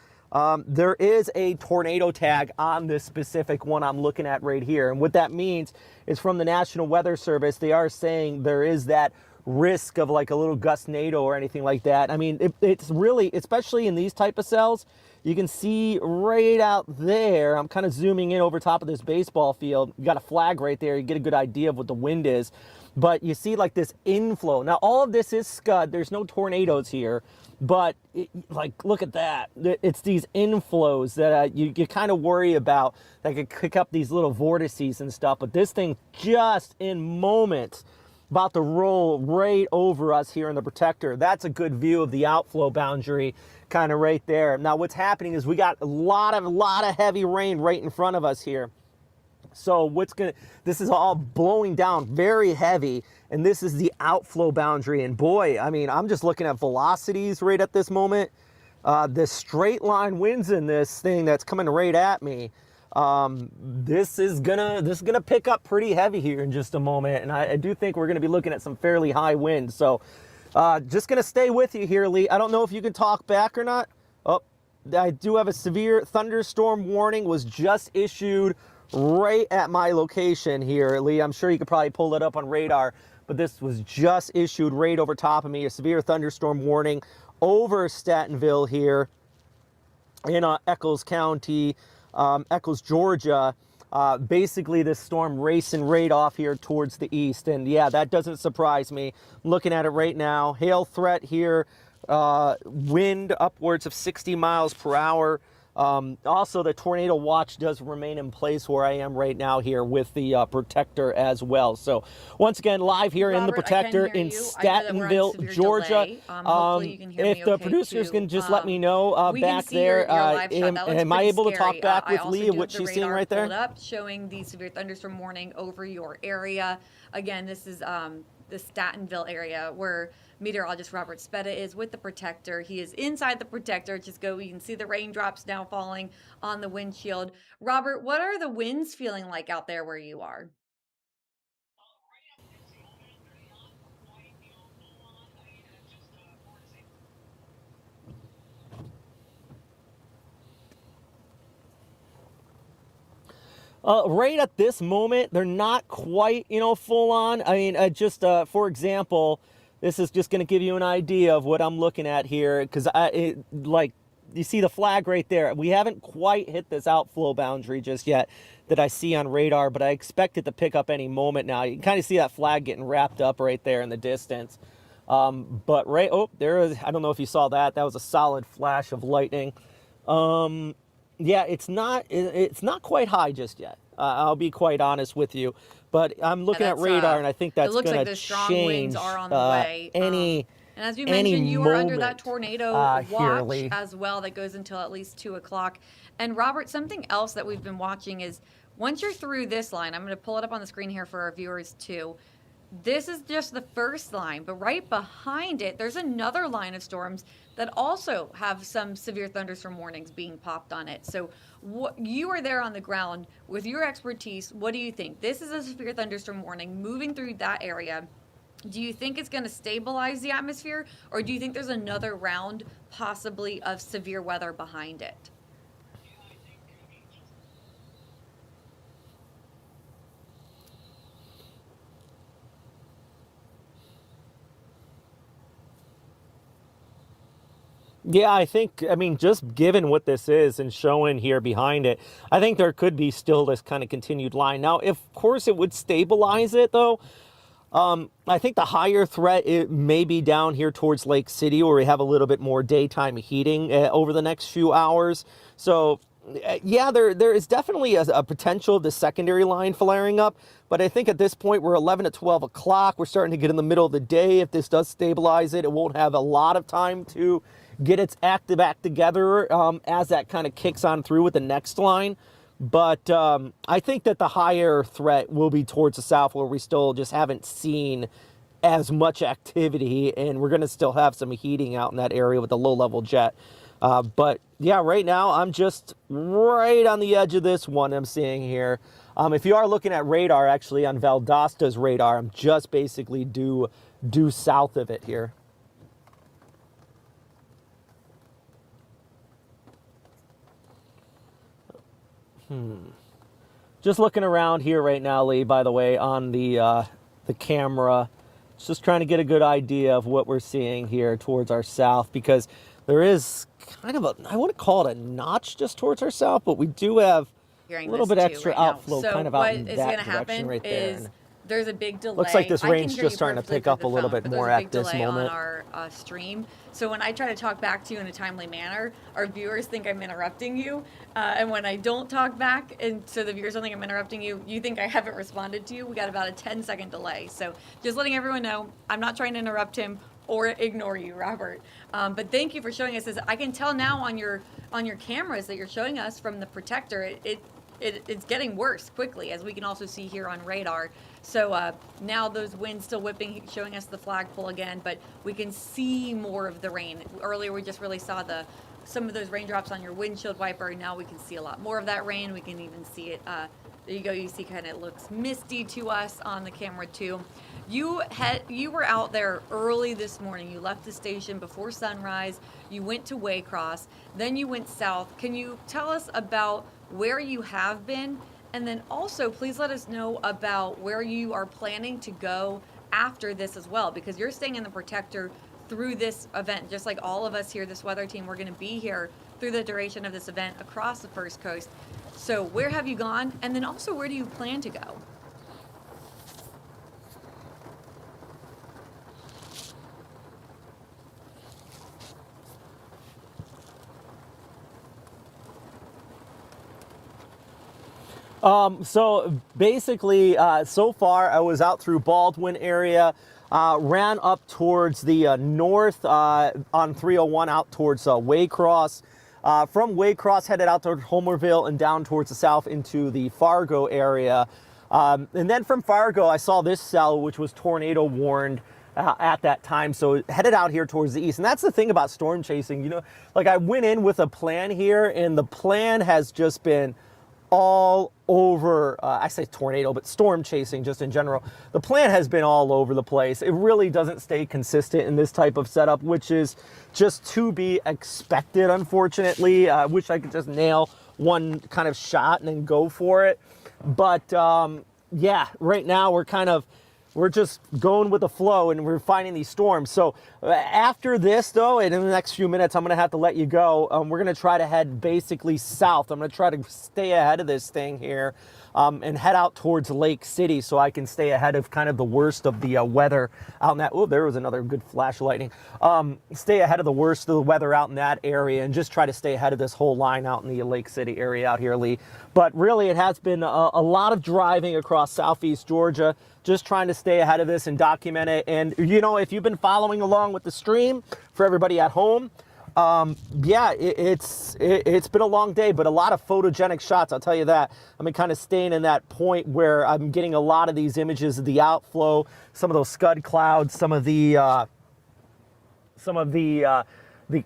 Speaker 3: there is a tornado tag on this specific one I'm looking at right here. And what that means is from the National Weather Service, they are saying there is that risk of like a little gustnado or anything like that. I mean, it's really, especially in these type of cells, you can see right out there, I'm kind of zooming in over top of this baseball field. You got a flag right there. You get a good idea of what the wind is. But you see like this inflow. Now, all of this is scud. There's no tornadoes here. But like, look at that. It's these inflows that you kind of worry about that could kick up these little vortices and stuff. But this thing just in moments about to roll right over us here in the protector. That's a good view of the outflow boundary kind of right there. Now what's happening is we got a lot of heavy rain right in front of us here. So this is all blowing down very heavy, and this is the outflow boundary. And boy, I mean, I'm just looking at velocities right at this moment. The straight line winds in this thing that's coming right at me. This is gonna pick up pretty heavy here in just a moment, and I do think we're gonna be looking at some fairly high winds. So just gonna stay with you here, Lee. I don't know if you can talk back or not. Oh, I do have a severe thunderstorm warning was just issued right at my location here, Lee. I'm sure you could probably pull it up on radar, but this was just issued right over top of me, a severe thunderstorm warning over Statenville here in Eccles County, Eccles, Georgia. Basically this storm racing right off here towards the east. And yeah, that doesn't surprise me. I'm looking at it right now. Hail threat here, wind upwards of 60 miles per hour. Also, the tornado watch does remain in place where I am right now here with the protector as well. So once again, live here in the
Speaker 1: Robert,
Speaker 3: protector in Statenville, Georgia.
Speaker 1: Hopefully you can hear
Speaker 3: If
Speaker 1: me
Speaker 3: the
Speaker 1: okay
Speaker 3: producers
Speaker 1: too.
Speaker 3: can just let me know
Speaker 1: We can
Speaker 3: back
Speaker 1: see
Speaker 3: there,
Speaker 1: your live shot. That looks
Speaker 3: am I
Speaker 1: pretty
Speaker 3: able to talk
Speaker 1: scary.
Speaker 3: back
Speaker 1: I
Speaker 3: with
Speaker 1: also
Speaker 3: Lee
Speaker 1: do
Speaker 3: of
Speaker 1: have
Speaker 3: what
Speaker 1: the
Speaker 3: she's seeing
Speaker 1: radar
Speaker 3: right
Speaker 1: pulled
Speaker 3: there?
Speaker 1: up showing the severe thunderstorm warning over your area. Again, this is the Statenville area where meteorologist Robert Speta is with the protector. He is inside the protector. You can see the raindrops now falling on the windshield. Robert, what are the winds feeling like out there where you are?
Speaker 3: Right at this moment, they're not quite, full on. I mean, just for example, this is just going to give you an idea of what I'm looking at here, because like, you see the flag right there. We haven't quite hit this outflow boundary just yet that I see on radar, but I expect it to pick up any moment now. You can kind of see that flag getting wrapped up right there in the distance. But right, oh, there is, I don't know if you saw that. That was a solid flash of lightning. Yeah, it's not quite high just yet. I'll be quite honest with you, but I'm looking at radar, and I think that's going to change.
Speaker 1: It looks like the strong winds are on the way. And as you
Speaker 3: any
Speaker 1: mentioned, you are under that tornado watch
Speaker 3: here,
Speaker 1: as well that goes until at least 2 o'clock. And Robert, something else that we've been watching is once you're through this line, I'm going to pull it up on the screen here for our viewers too. This is just the first line, but right behind it, there's another line of storms that also have some severe thunderstorm warnings being popped on it. So you are there on the ground with your expertise. What do you think? This is a severe thunderstorm warning moving through that area. Do you think it's going to stabilize the atmosphere, or do you think there's another round possibly of severe weather behind it?
Speaker 3: Yeah, I mean, just given what this is and showing here behind it, I think there could be still this kind of continued line. Now, of course, it would stabilize it, though. I think the higher threat it may be down here towards Lake City, where we have a little bit more daytime heating over the next few hours. So, yeah, there is definitely a potential of the secondary line flaring up. But I think at this point, we're 11 to 12 o'clock. We're starting to get in the middle of the day. If this does stabilize it, it won't have a lot of time to get its act back together as that kind of kicks on through with the next line. But I think that the higher threat will be towards the south, where we still just haven't seen as much activity, and we're going to still have some heating out in that area with the low-level jet. But yeah, right now I'm just right on the edge of this one I'm seeing here. If you are looking at radar, actually on Valdosta's radar, I'm just basically due south of it here. Just looking around here right now, Lee, by the way, on the camera, just trying to get a good idea of what we're seeing here towards our south, because there is kind of I wouldn't call it a notch just towards our south, but we do have a little bit extra outflow kind of out in that direction right there.
Speaker 1: There's a big delay.
Speaker 3: Looks like this rain's just starting to pick up a little bit more at this moment.
Speaker 1: On our stream. So when I try to talk back to you in a timely manner, our viewers think I'm interrupting you. And when I don't talk back, and so the viewers don't think I'm interrupting you, you think I haven't responded to you. We got about a 10-second delay. So just letting everyone know, I'm not trying to interrupt him or ignore you, Robert. But thank you for showing us this. I can tell now on your cameras that you're showing us from the protector, it's getting worse quickly, as we can also see here on radar. So now those winds still whipping, showing us the flagpole again, but we can see more of the rain. Earlier we just really saw some of those raindrops on your windshield wiper. Now we can see a lot more of that rain. We can even see it. There you go. You see kind of looks misty to us on the camera too. You were out there early this morning. You left the station before sunrise. You went to Waycross. Then you went south. Can you tell us about where you have been? And then also, please let us know about where you are planning to go after this as well, because you're staying in the protector through this event, just like all of us here, this weather team. We're going to be here through the duration of this event across the First Coast. So where have you gone? And then also, where do you plan to go?
Speaker 3: So basically, so far I was out through Baldwin area, ran up towards the north on 301 out towards Waycross. From Waycross, headed out towards Homerville and down towards the south into the Fargo area. And then from Fargo, I saw this cell, which was tornado warned at that time. So headed out here towards the east. And that's the thing about storm chasing. You know, like I went in with a plan here, and the plan has just been all over, I say tornado, but storm chasing just in general. The plan has been all over the place. It really doesn't stay consistent in this type of setup, which is just to be expected, unfortunately. I wish I could just nail one kind of shot and then go for it. But yeah, right now we're just going with the flow and we're finding these storms. So after this though, and in the next few minutes, I'm going to have to let you go. We're going to try to head basically south. I'm going to try to stay ahead of this thing here and head out towards Lake City so I can stay ahead of kind of the worst of the weather out in that. Oh, there was another good flash of lightning. Stay ahead of the worst of the weather out in that area and just try to stay ahead of this whole line out in the Lake City area out here, Lee. But really, it has been a lot of driving across southeast Georgia, just trying to stay ahead of this and document it. And, you know, if you've been following along with the stream, for everybody at home, yeah, it's been a long day, but a lot of photogenic shots, I'll tell you that. I've been kind of staying in that point where I'm getting a lot of these images of the outflow, some of those scud clouds, some of the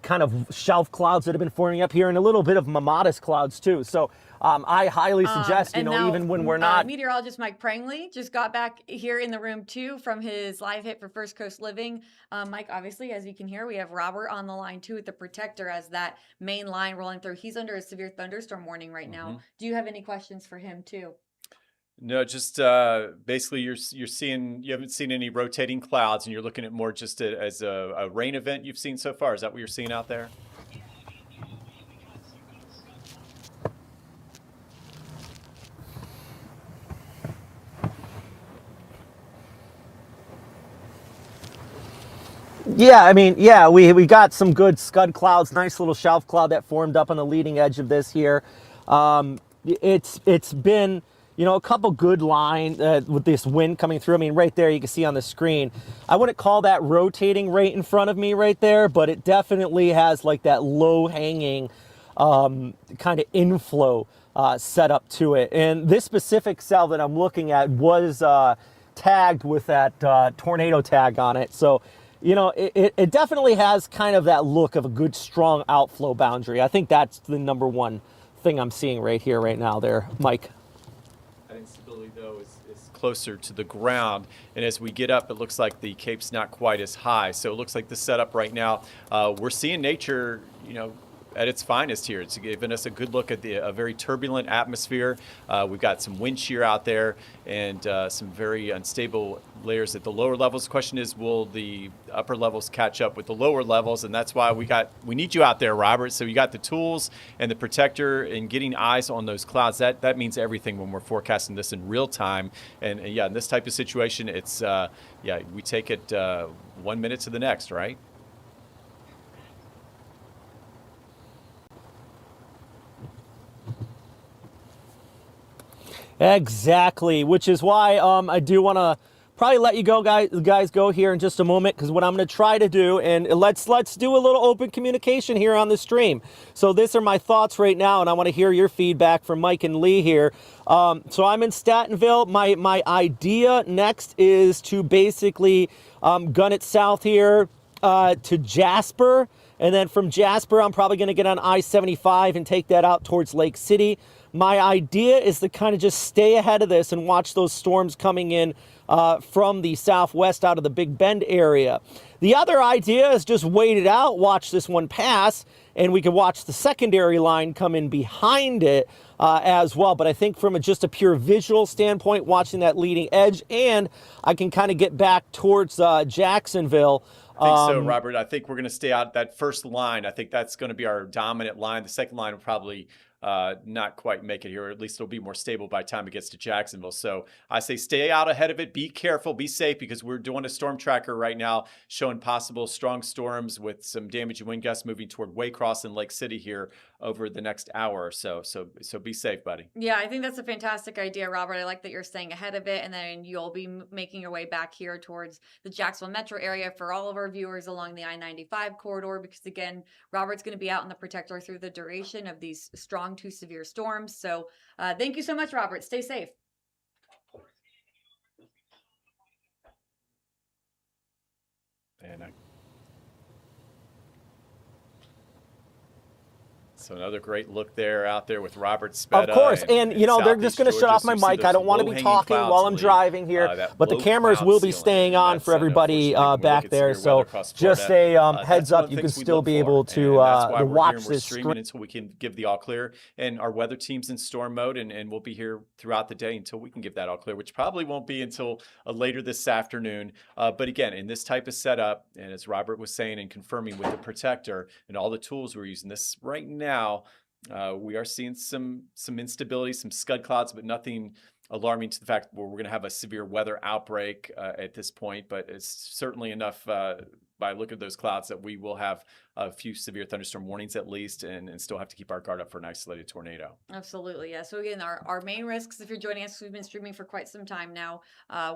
Speaker 3: kind of shelf clouds that have been forming up here, and a little bit of mammatus clouds too. So I highly suggest, you know,
Speaker 1: now,
Speaker 3: even when we're not.
Speaker 1: Meteorologist Mike Prangley just got back here in the room too from his live hit for First Coast Living. Mike, obviously, as you can hear, we have Robert on the line too with the Protector as that main line rolling through. He's under a severe thunderstorm warning right now. Do you have any questions for him too?
Speaker 2: No, just basically you haven't seen any rotating clouds, and you're looking at more just as a rain event you've seen so far. Is that what you're seeing out there?
Speaker 3: Yeah, I mean, yeah, we got some good scud clouds, nice little shelf cloud that formed up on the leading edge of this here. It's been, you know, a couple good lines with this wind coming through. I mean, right there you can see on the screen. I wouldn't call that rotating right in front of me right there, but it definitely has like that low hanging kind of inflow set up to it. And this specific cell that I'm looking at was tagged with that tornado tag on it. So, you know, it definitely has kind of that look of a good, strong outflow boundary. I think that's the number one thing I'm seeing right here, right now there, Mike.
Speaker 2: I think stability, though, is closer to the ground. And as we get up, it looks like the Cape's not quite as high. So it looks like the setup right now, we're seeing nature, you know, at its finest here. It's given us a good look at a very turbulent atmosphere. We've got some wind shear out there and some very unstable layers at the lower levels. The question is, will the upper levels catch up with the lower levels? And that's why we need you out there, Robert. So you got the tools and the Protector and getting eyes on those clouds. That means everything when we're forecasting this in real time. And yeah, in this type of situation, it's yeah, we take it 1 minute to the next, right?
Speaker 3: Exactly, which is why I do want to probably let you go, guys go here in just a moment, because what I'm going to try to do, and let's do a little open communication here on the stream. So these are my thoughts right now, and I want to hear your feedback from Mike and Lee here. So I'm in Statenville. My idea next is to basically gun it south here to Jasper. And then from Jasper, I'm probably going to get on I-75 and take that out towards Lake City. My idea is to kind of just stay ahead of this and watch those storms coming in from the southwest out of the Big Bend area. The other idea is just wait it out, watch this one pass, and we can watch the secondary line come in behind it as well. But I think from just a pure visual standpoint, watching that leading edge, and I can kind of get back towards Jacksonville.
Speaker 2: I think so, Robert. I think we're going to stay out that first line. I think that's going to be our dominant line. The second line will probably not quite make it here, or at least it'll be more stable by the time it gets to Jacksonville. So I say stay out ahead of it. Be careful, be safe, because we're doing a storm tracker right now showing possible strong storms with some damaging wind gusts moving toward Waycross and Lake City here over the next hour or so. So be safe, buddy.
Speaker 1: Yeah, I think that's a fantastic idea, Robert. I like that you're staying ahead of it, and then you'll be making your way back here towards the Jacksonville metro area for all of our viewers along the I-95 corridor, because again, Robert's going to be out in the Protector through the duration of these strong to severe storms. So thank you so much, Robert. Stay safe.
Speaker 2: And So another great look there out there with Robert
Speaker 3: Of
Speaker 2: Speta.
Speaker 3: course, and you know, they're just
Speaker 2: Southeast
Speaker 3: going to shut
Speaker 2: Georgia.
Speaker 3: off
Speaker 2: So
Speaker 3: my
Speaker 2: you see
Speaker 3: mic. I
Speaker 2: those
Speaker 3: don't want to be
Speaker 2: low-hanging
Speaker 3: talking
Speaker 2: clouds,
Speaker 3: while I'm
Speaker 2: Lee,
Speaker 3: driving here,
Speaker 2: that
Speaker 3: but the
Speaker 2: low
Speaker 3: cameras
Speaker 2: cloud
Speaker 3: will be
Speaker 2: ceiling,
Speaker 3: staying
Speaker 2: and
Speaker 3: on
Speaker 2: that's
Speaker 3: for everybody
Speaker 2: unfortunately when we look
Speaker 3: back
Speaker 2: at
Speaker 3: there.
Speaker 2: severe weather
Speaker 3: So
Speaker 2: across
Speaker 3: just
Speaker 2: Florida,
Speaker 3: a heads
Speaker 2: that's one
Speaker 3: up,
Speaker 2: of the
Speaker 3: you can
Speaker 2: things we
Speaker 3: still
Speaker 2: look
Speaker 3: be
Speaker 2: for,
Speaker 3: able to
Speaker 2: and that's why we're here
Speaker 3: watch
Speaker 2: and we're
Speaker 3: this
Speaker 2: streaming until we can give the all clear. And our weather team's in storm mode, and we'll be here throughout the day until we can give that all clear, which probably won't be until later this afternoon. But again, in this type of setup, and as Robert was saying and confirming with the protector and all the tools we're using, this right now, we are seeing some instability, some scud clouds, but nothing alarming to the fact where we're going to have a severe weather outbreak at this point. But it's certainly enough by looking at those clouds that we will have a few severe thunderstorm warnings at least, and still have to keep our guard up for an isolated tornado.
Speaker 1: Absolutely. Yeah. So again, our main risks, if you're joining us, we've been streaming for quite some time now.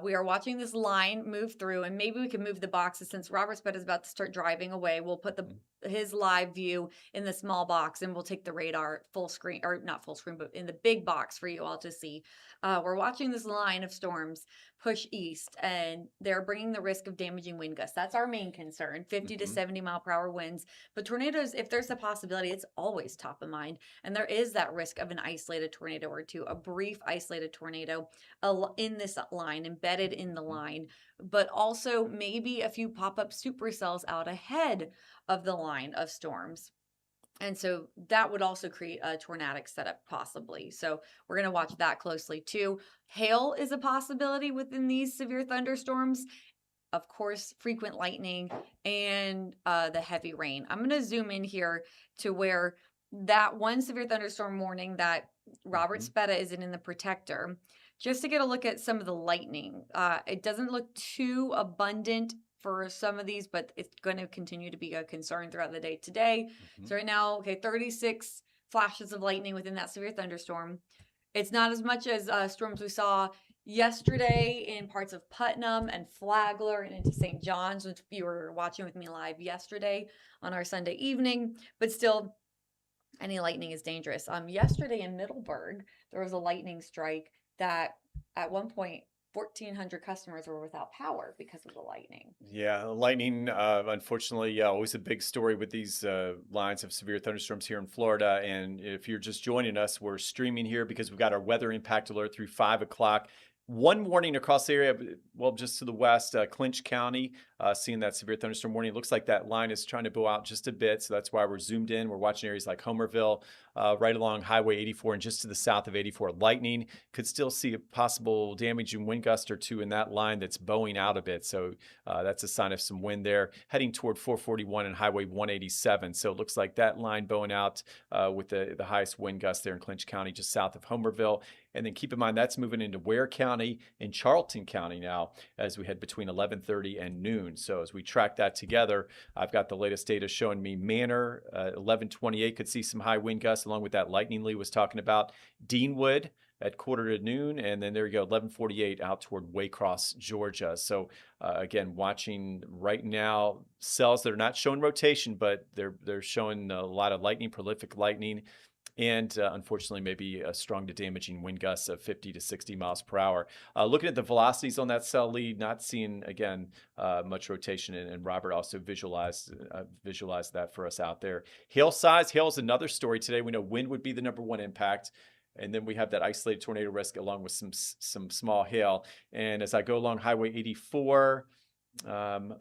Speaker 1: We are watching this line move through, and maybe we can move the boxes since Robert Spett is about to start driving away. We'll put his live view in the small box, and we'll take the radar full screen, or not full screen, but in the big box for you all to see. We're watching this line of storms push east, and they're bringing the risk of damaging wind gusts. That's our main concern, 50 to 70 mile per hour winds. But tornadoes, if there's a possibility, it's always top of mind. And there is that risk of an isolated tornado or two, a brief isolated tornado in this line, embedded in the line, but also maybe a few pop-up supercells out ahead of the line of storms. And so that would also create a tornadic setup possibly. So we're going to watch that closely too. Hail is a possibility within these severe thunderstorms. Of course, frequent lightning and the heavy rain. I'm going to zoom in here to where that one severe thunderstorm warning that Robert Speta is in the protector, just to get a look at some of the lightning. It doesn't look too abundant for some of these, but it's going to continue to be a concern throughout the day today. So right now, okay, 36 flashes of lightning within that severe thunderstorm. It's not as much as storms we saw yesterday in parts of Putnam and Flagler and into St. John's, which you were watching with me live yesterday on our Sunday evening, but still any lightning is dangerous. Yesterday in Middleburg, there was a lightning strike that at one point 1,400 customers were without power because of the lightning.
Speaker 2: Yeah, lightning, unfortunately, always a big story with these lines of severe thunderstorms here in Florida. And if you're just joining us, we're streaming here because we've got our weather impact alert through 5 o'clock. One warning across the area, well, just to the west, Clinch County, seeing that severe thunderstorm warning. It looks like that line is trying to bow out just a bit, so that's why we're zoomed in. We're watching areas like Homerville, right along Highway 84 and just to the south of 84. Lightning could still see a possible damaging wind gust or two in that line that's bowing out a bit, so that's a sign of some wind there. Heading toward 441 and Highway 187, so it looks like that line bowing out with the highest wind gust there in Clinch County, just south of Homerville. And then keep in mind that's moving into Ware County and Charlton County now as we head between 11:30 and noon. So as we track that together, I've got the latest data showing me Manor, 11:28 could see some high wind gusts along with that lightning Lee was talking about. Deanwood at quarter to noon, and then there you go, 11:48 out toward Waycross, Georgia. So again, watching right now cells that are not showing rotation, but they're showing a lot of lightning, prolific lightning. And unfortunately, maybe a strong to damaging wind gusts of 50 to 60 miles per hour. Looking at the velocities on that cell lead, not seeing, again, much rotation. And Robert also visualized that for us out there. Hail size. Hail is another story today. We know wind would be the number one impact. And then we have that isolated tornado risk along with some small hail. And as I go along Highway 84,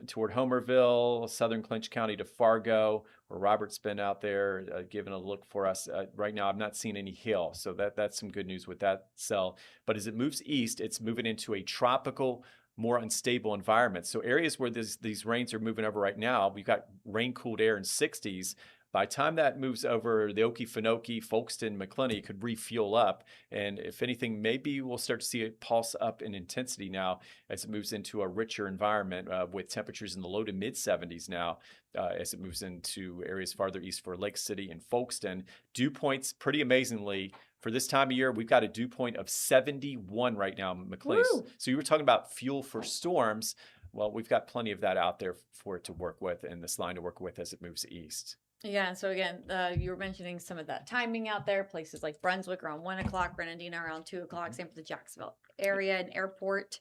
Speaker 2: toward Homerville, southern Clinch County to Fargo, where Robert's been out there giving a look for us. Right now, I'm not seeing any hail, so that's some good news with that cell. But as it moves east, it's moving into a tropical, more unstable environment. So areas where these rains are moving over right now, we've got rain-cooled air in 60s. By the time that moves over the Okefenokee, Folkestone, McClenny, could refuel up. And if anything, maybe we'll start to see it pulse up in intensity now as it moves into a richer environment with temperatures in the low to mid 70s now as it moves into areas farther east for Lake City and Folkestone. Dew points, pretty amazingly, for this time of year, we've got a dew point of 71 right now, McClenny. So you were talking about fuel for storms. Well, we've got plenty of that out there for it to work with and this line to work with as it moves east.
Speaker 1: Yeah, so again, you were mentioning some of that timing out there. Places like Brunswick around 1 o'clock, Grenadina around 2 o'clock, same for the Jacksonville area and airport.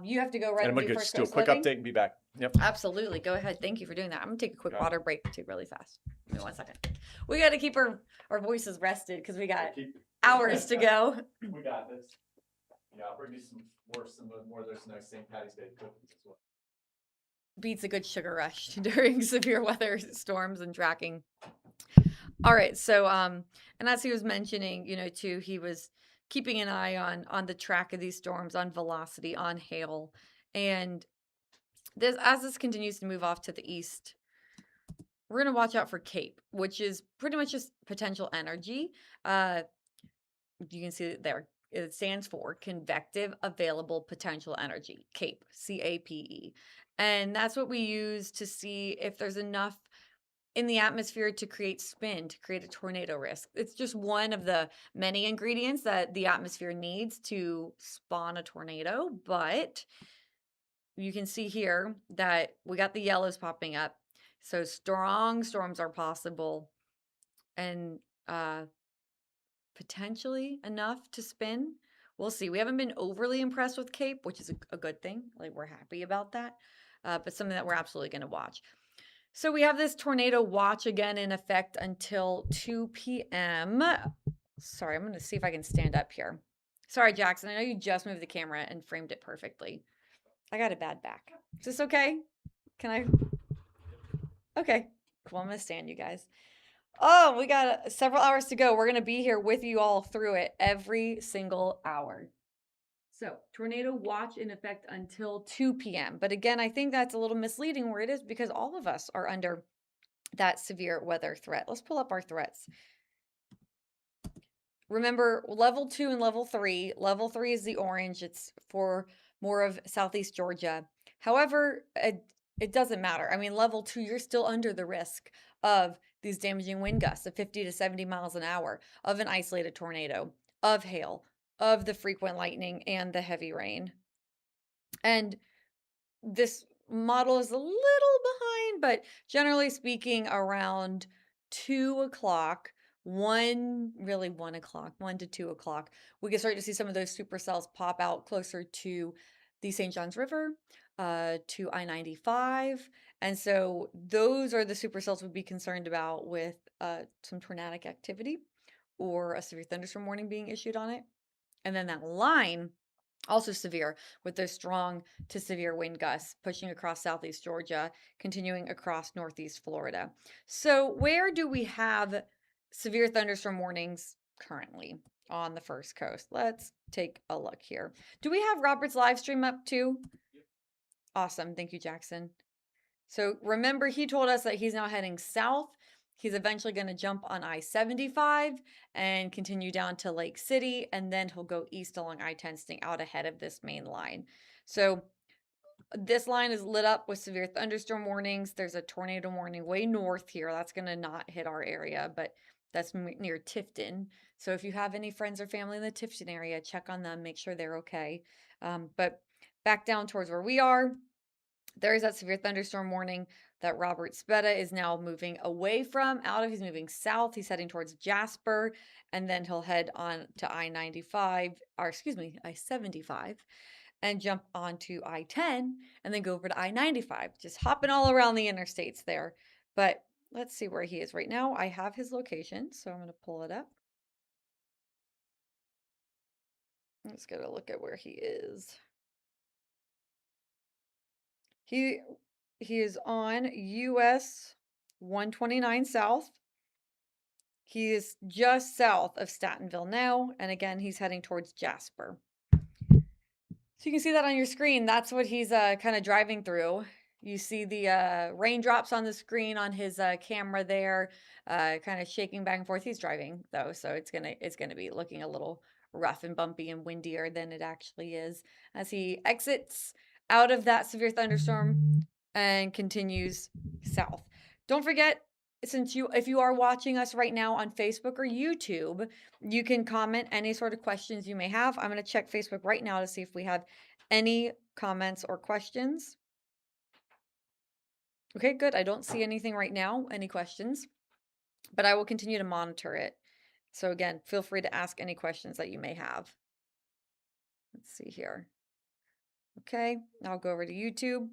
Speaker 1: You have to go right
Speaker 2: And I'm
Speaker 1: and
Speaker 2: gonna
Speaker 1: do
Speaker 2: go
Speaker 1: first
Speaker 2: just do a
Speaker 1: coast
Speaker 2: quick
Speaker 1: living.
Speaker 2: update and be back. Yep.
Speaker 1: Absolutely. Go ahead. Thank you for doing that. I'm gonna take a quick
Speaker 2: Got it.
Speaker 1: water break too, really fast. Give me 1 second. We got to keep our voices rested because we got hours to go.
Speaker 2: We got this. Yeah, I'll bring you some more of those nice St. Patty's Day cookies as well.
Speaker 1: Beats a good sugar rush during severe weather storms and tracking. All right, so and as he was mentioning, too, he was keeping an eye on the track of these storms, on velocity, on hail, and this continues to move off to the east, we're gonna watch out for CAPE, which is pretty much just potential energy. Uh, you can see it there. It stands for convective available potential energy, CAPE, CAPE. And that's what we use to see if there's enough in the atmosphere to create spin, to create a tornado risk. It's just one of the many ingredients that the atmosphere needs to spawn a tornado. But you can see here that we got the yellows popping up. So strong storms are possible and potentially enough to spin. We'll see. We haven't been overly impressed with CAPE, which is a good thing. Like, we're happy about that. But something that we're absolutely going to watch. So we have this tornado watch again in effect until 2 p.m. Sorry, I'm going to see if I can stand up here. Sorry, Jackson. I know you just moved the camera and framed it perfectly. I got a bad back. Is this okay? Can I? Okay. Cool. I'm going to stand, you guys. Oh, we got several hours to go. We're going to be here with you all through it every single hour. So, tornado watch in effect until 2 p.m. But again, I think that's a little misleading where it is because all of us are under that severe weather threat. Let's pull up our threats. Remember, level 2 and level 3. Level 3 is the orange. It's for more of southeast Georgia. However, it doesn't matter. I mean, level 2, you're still under the risk of these damaging wind gusts of 50 to 70 miles an hour, of an isolated tornado, of hail, of the frequent lightning and the heavy rain. And this model is a little behind, but generally speaking, around 2 o'clock, 1 o'clock, 1 to 2 o'clock, we can start to see some of those supercells pop out closer to the St. Johns River, to I-95. And so those are the supercells we'd be concerned about with some tornadic activity or a severe thunderstorm warning being issued on it. And then that line, also severe, with those strong to severe wind gusts pushing across southeast Georgia, continuing across northeast Florida. So where do we have severe thunderstorm warnings currently on the first coast? Let's take a look here. Do we have Robert's live stream up too? Awesome. Thank you, Jackson. So remember, he told us that he's now heading south. He's eventually going to jump on I-75 and continue down to Lake City, and then he'll go east along I-10, staying out ahead of this main line. So this line is lit up with severe thunderstorm warnings. There's a tornado warning way north here. That's going to not hit our area, but that's near Tifton. So if you have any friends or family in the Tifton area, check on them, make sure they're okay. But back down towards where we are, there is that severe thunderstorm warning that Robert Speta is now moving away from, out of. He's moving south. He's heading towards Jasper, and then he'll head on to I-95, or excuse me, I-75, and jump onto I-10, and then go over to I-95, just hopping all around the interstates there. But let's see where he is right now. I have his location, so I'm going to pull it up. Let's get a look at where he is. He is on US 129 South. He is just south of Statenville now, and again, he's heading towards Jasper. So you can see that on your screen. That's what he's kind of driving through. You see the raindrops on the screen on his camera there, kind of shaking back and forth. He's driving though, so it's gonna be looking a little rough and bumpy and windier than it actually is as he exits out of that severe thunderstorm and continues south. Don't forget, if you are watching us right now on Facebook or YouTube, you can comment any sort of questions you may have. I'm going to check Facebook right now to see if we have any comments or questions. Okay, good. I don't see anything right now, any questions, but I will continue to monitor it. So again, feel free to ask any questions that you may have. Let's see here. Okay, I'll go over to YouTube.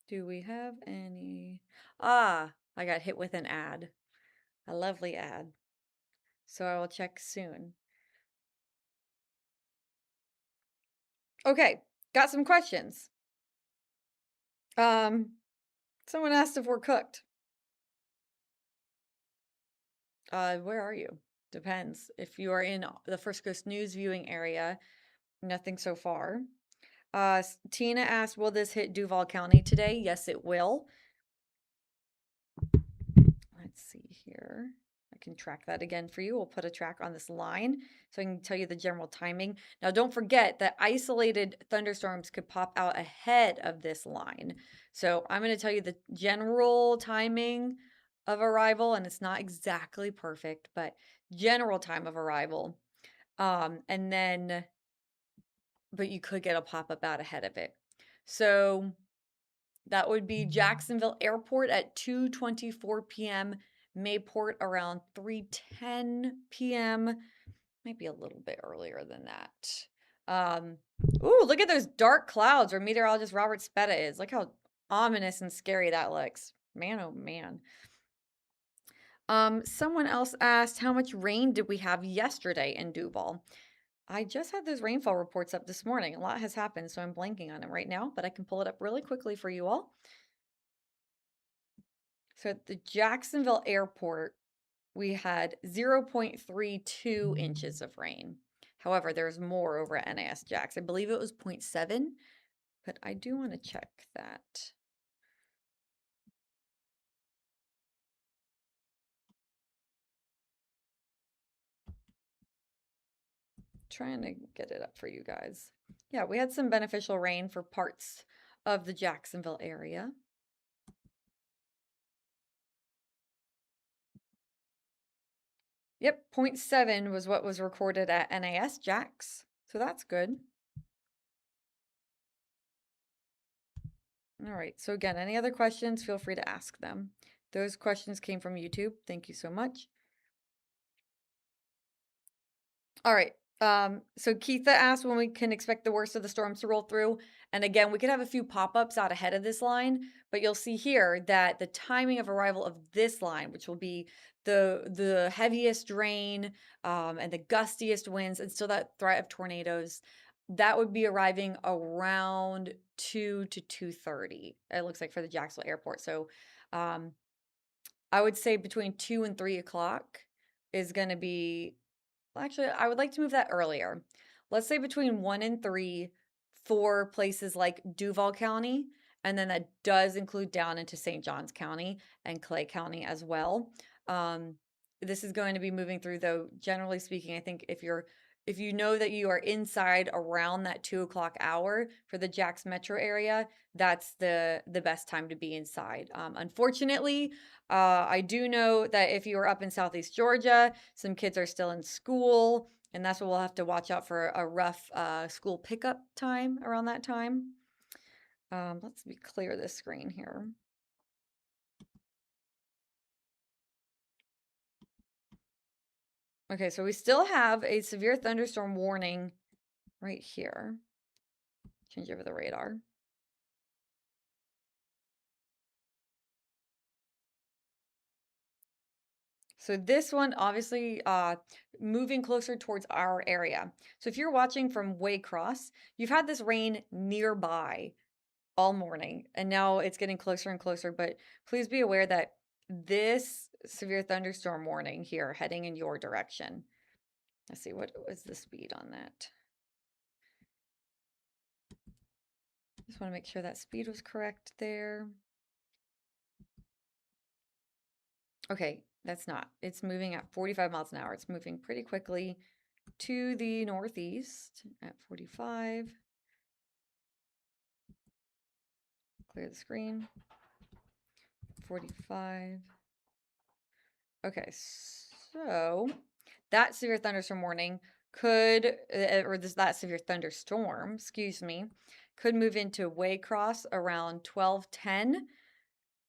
Speaker 1: Do we have any? Ah, I got hit with an ad, a lovely ad. So I will check soon. Okay, got some questions. Someone asked if we're cooked. Where are you? Depends. If you are in the First Coast News viewing area, nothing so far. Tina asked, will this hit Duval County today? Yes, it will. Let's see here. I can track that again for you. We'll put a track on this line so I can tell you the general timing. Now, don't forget that isolated thunderstorms could pop out ahead of this line. So I'm going to tell you the general timing of arrival, and it's not exactly perfect, but general time of arrival. And then, but you could get a pop-up out ahead of it. So that would be Jacksonville Airport at 2:24 p.m., Mayport around 3:10 p.m., maybe a little bit earlier than that. Ooh, look at those dark clouds where meteorologist Robert Speta is. Look how ominous and scary that looks. Man, oh man. Someone else asked, how much rain did we have yesterday in Duval? I just had those rainfall reports up this morning. A lot has happened, so I'm blanking on them right now, but I can pull it up really quickly for you all. So at the Jacksonville Airport, we had 0.32 inches of rain. However, there's more over at NAS Jax. I believe it was 0.7, but I do want to check that. Trying to get it up for you guys. Yeah, we had some beneficial rain for parts of the Jacksonville area. Yep, 0.7 was what was recorded at NAS Jax. So that's good. All right. So again, any other questions, feel free to ask them. Those questions came from YouTube. Thank you so much. All right. So Keitha asked when we can expect the worst of the storms to roll through. And again, we could have a few pop-ups out ahead of this line, but you'll see here that the timing of arrival of this line, which will be the heaviest rain and the gustiest winds and still that threat of tornadoes, that would be arriving around 2 to 2:30. It looks like for the Jacksonville Airport. So I would say between 2 and 3 o'clock is going to be. Well, actually, I would like to move that earlier. Let's say between 1 and 3 for places like Duval County, and then that does include down into St. Johns County and Clay County as well. This is going to be moving through, though, generally speaking, I think if you know that you are inside around that 2 o'clock hour for the Jax metro area, that's the best time to be inside. Unfortunately, I do know that if you are up in Southeast Georgia, some kids are still in school, and that's what we'll have to watch out for, a rough school pickup time around that time. Let's clear this screen here. Okay, so we still have a severe thunderstorm warning right here. Change over the radar. So this one obviously moving closer towards our area. So if you're watching from Waycross, you've had this rain nearby all morning, and now it's getting closer and closer, but please be aware that this severe thunderstorm warning here heading in your direction. Let's see, what was the speed on that? Just want to make sure that speed was correct there. Okay, that's not. It's moving at 45 miles an hour. It's moving pretty quickly to the northeast at 45. Clear the screen. 45. Okay, so that severe thunderstorm warning could, that severe thunderstorm, excuse me, could move into Waycross around 12:10.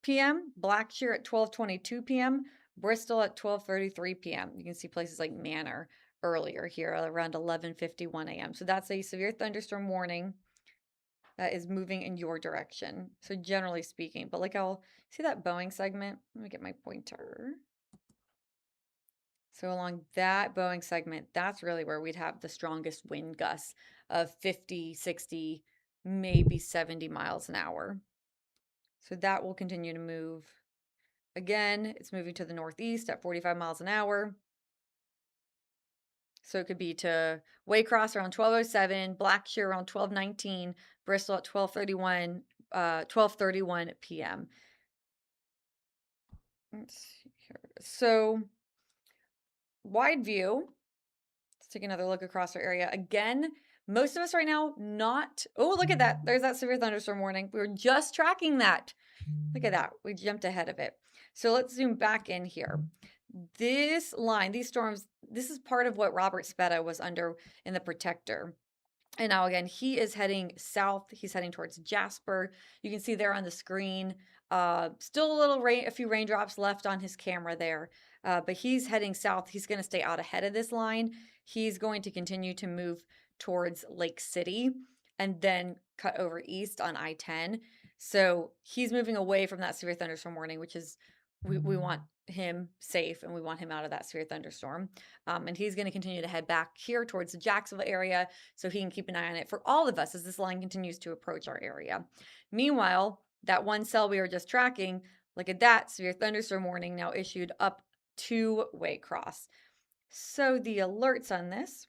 Speaker 1: p.m., Blackshear at 12:22 p.m., Bristol at 12:33 p.m. You can see places like Manor earlier here around 11:51 a.m. So that's a severe thunderstorm warning that is moving in your direction. So generally speaking, but like I'll see that Boeing segment. Let me get my pointer. So along that Boeing segment, that's really where we'd have the strongest wind gusts of 50, 60, maybe 70 miles an hour. So that will continue to move. Again, it's moving to the northeast at 45 miles an hour. So it could be to Waycross around 12:07, Blackshear around 12:19, Bristol at 12:31 p.m. Let's see here. So wide view. Let's take another look across our area. Again, most of us right now not. Oh, look at that. There's that severe thunderstorm warning. We were just tracking that. Look at that. We jumped ahead of it. So let's zoom back in here. This line, these storms, this is part of what Robert Speta was under in the Protector. And now again, he is heading south. He's heading towards Jasper. You can see there on the screen, still a little rain, a few raindrops left on his camera there. But he's heading south. He's going to stay out ahead of this line. He's going to continue to move towards Lake City and then cut over east on I-10. So he's moving away from that severe thunderstorm warning, which is we want him safe and we want him out of that severe thunderstorm. And he's going to continue to head back here towards the Jacksonville area so he can keep an eye on it for all of us as this line continues to approach our area. Meanwhile, that one cell we were just tracking, look at that, severe thunderstorm warning now issued up to Waycross. So the alerts on this: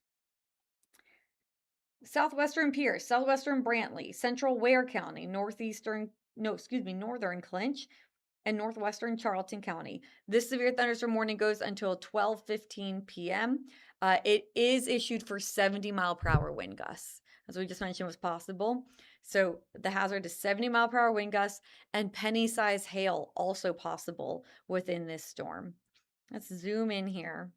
Speaker 1: southwestern Pierce, southwestern Brantley, central Ware County, northern Clinch, and northwestern Charlton County. This severe thunderstorm warning goes until 12:15 p.m. It is issued for 70-mile-per-hour wind gusts, as we just mentioned was possible. So the hazard is 70-mile-per-hour wind gusts and penny-size hail also possible within this storm. Let's zoom in here.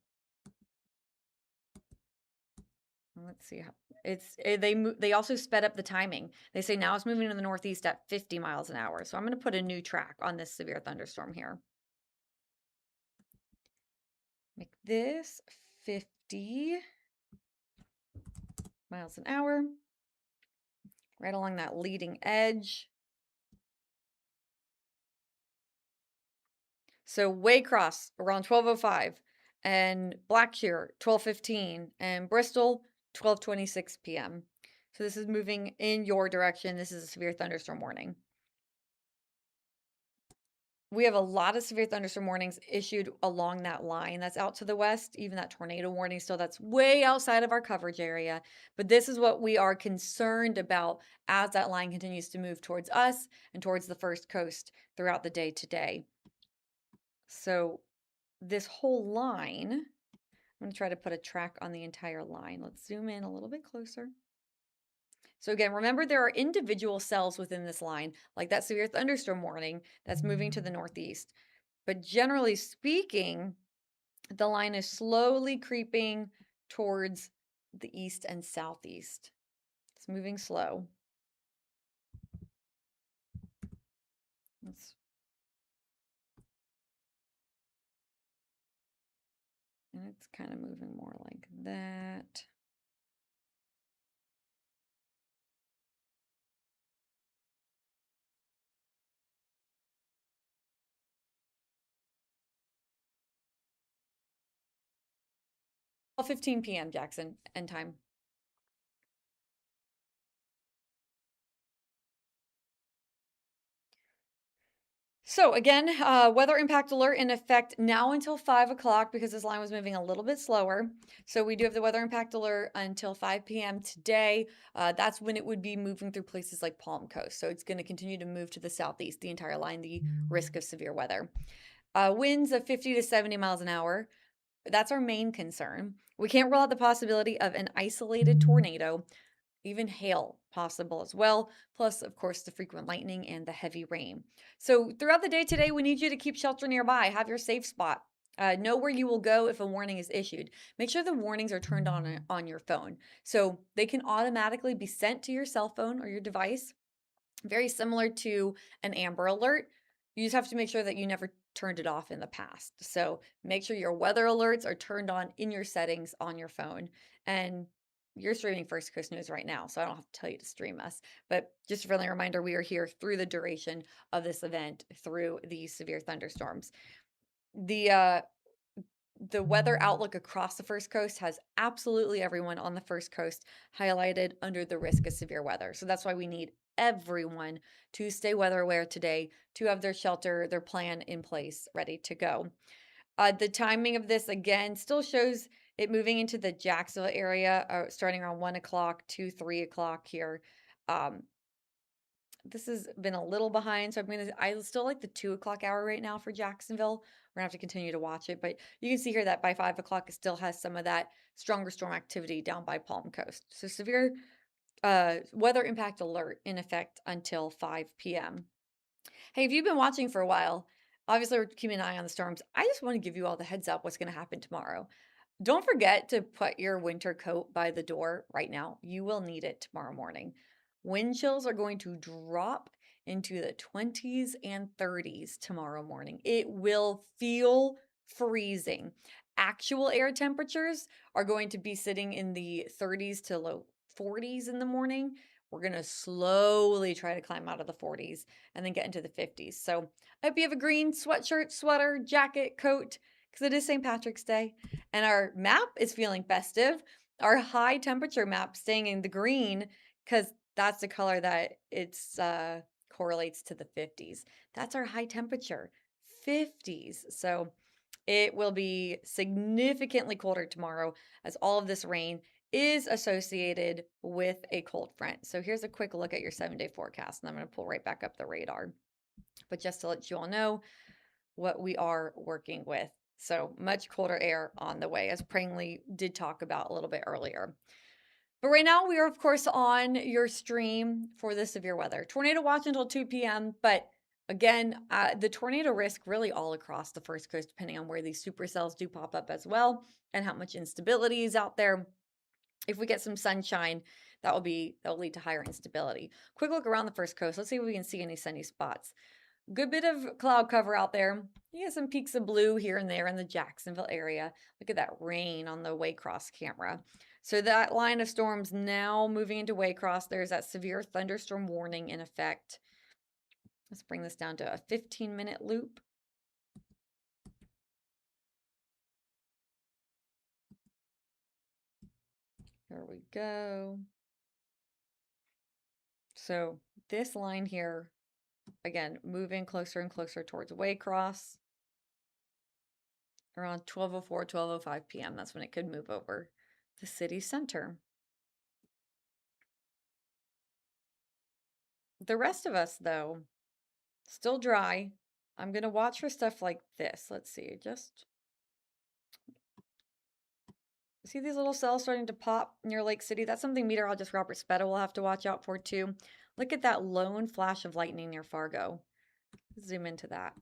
Speaker 1: Let's see how they also sped up the timing. They say now it's moving to the northeast at 50 miles an hour. So I'm going to put a new track on this severe thunderstorm here. Make this 50 miles an hour, right along that leading edge. So Waycross around 12:05 and Blackshear 12:15 and Bristol 12:26 p.m. So this is moving in your direction. This is a severe thunderstorm warning. We have a lot of severe thunderstorm warnings issued along that line that's out to the west, even that tornado warning still that's way outside of our coverage area. But this is what we are concerned about as that line continues to move towards us and towards the first coast throughout the day today. So this whole line, I'm going to try to put a track on the entire line. Let's zoom in a little bit closer. So again, remember there are individual cells within this line, like that severe thunderstorm warning that's moving to the northeast. But generally speaking, the line is slowly creeping towards the east and southeast. It's moving slow. And it's kind of moving more like that. Well, 15 p.m. Jackson end time. So again, weather impact alert in effect now until 5 o'clock because this line was moving a little bit slower. So we do have the weather impact alert until 5 p.m. today. That's when it would be moving through places like Palm Coast. So it's going to continue to move to the southeast, the entire line, the risk of severe weather. Winds of 50 to 70 miles an hour. That's our main concern. We can't rule out the possibility of an isolated tornado, even hail possible as well, plus of course the frequent lightning and the heavy rain. So throughout the day today, we need you to keep shelter nearby, have your safe spot, know where you will go if a warning is issued. Make sure the warnings are turned on your phone so they can automatically be sent to your cell phone or your device, very similar to an Amber Alert. You just have to make sure that you never turned it off in the past. So make sure your weather alerts are turned on in your settings on your phone. And you're streaming First Coast News right now, so I don't have to tell you to stream us. But just a friendly reminder, we are here through the duration of this event, through these severe thunderstorms. The weather outlook across the First Coast has absolutely everyone on the First Coast highlighted under the risk of severe weather. So that's why we need everyone to stay weather aware today, to have their shelter, their plan in place, ready to go. The timing of this, again, still shows it moving into the Jacksonville area, starting around 1 o'clock to 3 o'clock here. Um, this has been a little behind, so I still like the 2 o'clock hour right now for Jacksonville. We're gonna have to continue to watch it, but you can see here that by 5 o'clock, it still has some of that stronger storm activity down by Palm Coast. So severe weather impact alert in effect until 5 p.m. Hey, if you've been watching for a while, obviously we're keeping an eye on the storms. I just want to give you all the heads up what's going to happen tomorrow. Don't forget to put your winter coat by the door right now. You will need it tomorrow morning. Wind chills are going to drop into the 20s and 30s tomorrow morning. It will feel freezing. Actual air temperatures are going to be sitting in the 30s to low 40s in the morning. We're going to slowly try to climb out of the 40s and then get into the 50s. So I hope you have a green sweatshirt, sweater, jacket, coat, because it is St. Patrick's Day. And our map is feeling festive. Our high temperature map staying in the green because that's the color that it's correlates to the 50s. That's our high temperature, 50s. So it will be significantly colder tomorrow as all of this rain is associated with a cold front. So here's a quick look at your 7-day forecast, and I'm going to pull right back up the radar. But just to let you all know what we are working with. So much colder air on the way, as Prangley did talk about a little bit earlier. But right now, we are, of course, on your stream for the severe weather. Tornado watch until 2 p.m. But again, the tornado risk really all across the First Coast, depending on where these supercells do pop up as well and how much instability is out there. If we get some sunshine, that will lead to higher instability. Quick look around the First Coast. Let's see if we can see any sunny spots. Good bit of cloud cover out there. You get some peaks of blue here and there in the Jacksonville area. Look at that rain on the Waycross camera. So that line of storms now moving into Waycross. There's that severe thunderstorm warning in effect. Let's bring this down to a 15-minute loop. There we go. So this line here, again, moving closer and closer towards Waycross. Around 12:04, 12:05 p.m. That's when it could move over the city center. The rest of us, though, still dry. I'm going to watch for stuff like this. Let's see. Just see these little cells starting to pop near Lake City. That's something meteorologist Robert Speta will have to watch out for, too. Look at that lone flash of lightning near Fargo. Zoom into that.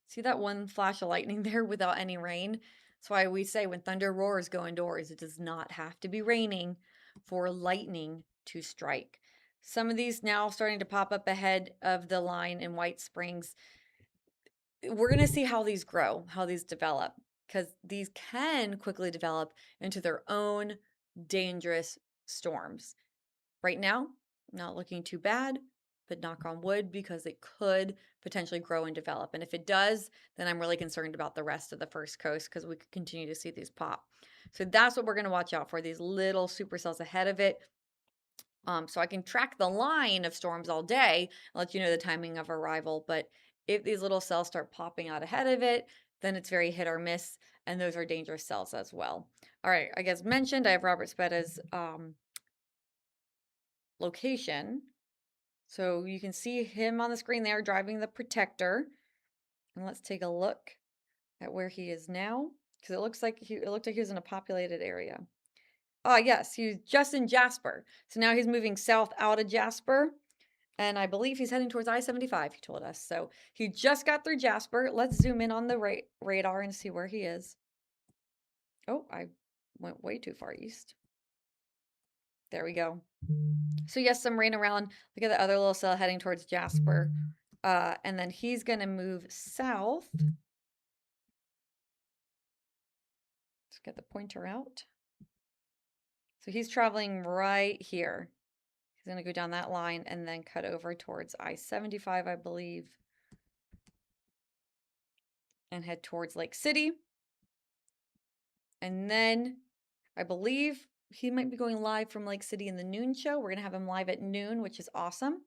Speaker 1: See that one flash of lightning there without any rain? That's why we say when thunder roars, go indoors. It does not have to be raining for lightning to strike. Some of these now starting to pop up ahead of the line in White Springs. We're going to see how these grow, how these develop, because these can quickly develop into their own dangerous storms. Right now, not looking too bad, but knock on wood, because it could potentially grow and develop. And if it does, then I'm really concerned about the rest of the First Coast, because we could continue to see these pop. So that's what we're going to watch out for, these little supercells ahead of it. So I can track the line of storms all day and let you know the timing of arrival. But if these little cells start popping out ahead of it, then it's very hit or miss. And those are dangerous cells as well. All right, I guess mentioned, I have Robert Speta's location. So you can see him on the screen there driving the Protector. And let's take a look at where he is now, because it looked like he was in a populated area. Oh, yes, he's just in Jasper. So now he's moving south out of Jasper. And I believe he's heading towards I-75, he told us. So he just got through Jasper. Let's zoom in on the radar and see where he is. Oh, I went way too far east. There we go. So yes, some rain around. Look at the other little cell heading towards Jasper. And then he's going to move south. Let's get the pointer out. So he's traveling right here. He's going to go down that line and then cut over towards I-75, I believe, and head towards Lake City. And then I believe he might be going live from Lake City in the noon show. We're going to have him live at noon, which is awesome.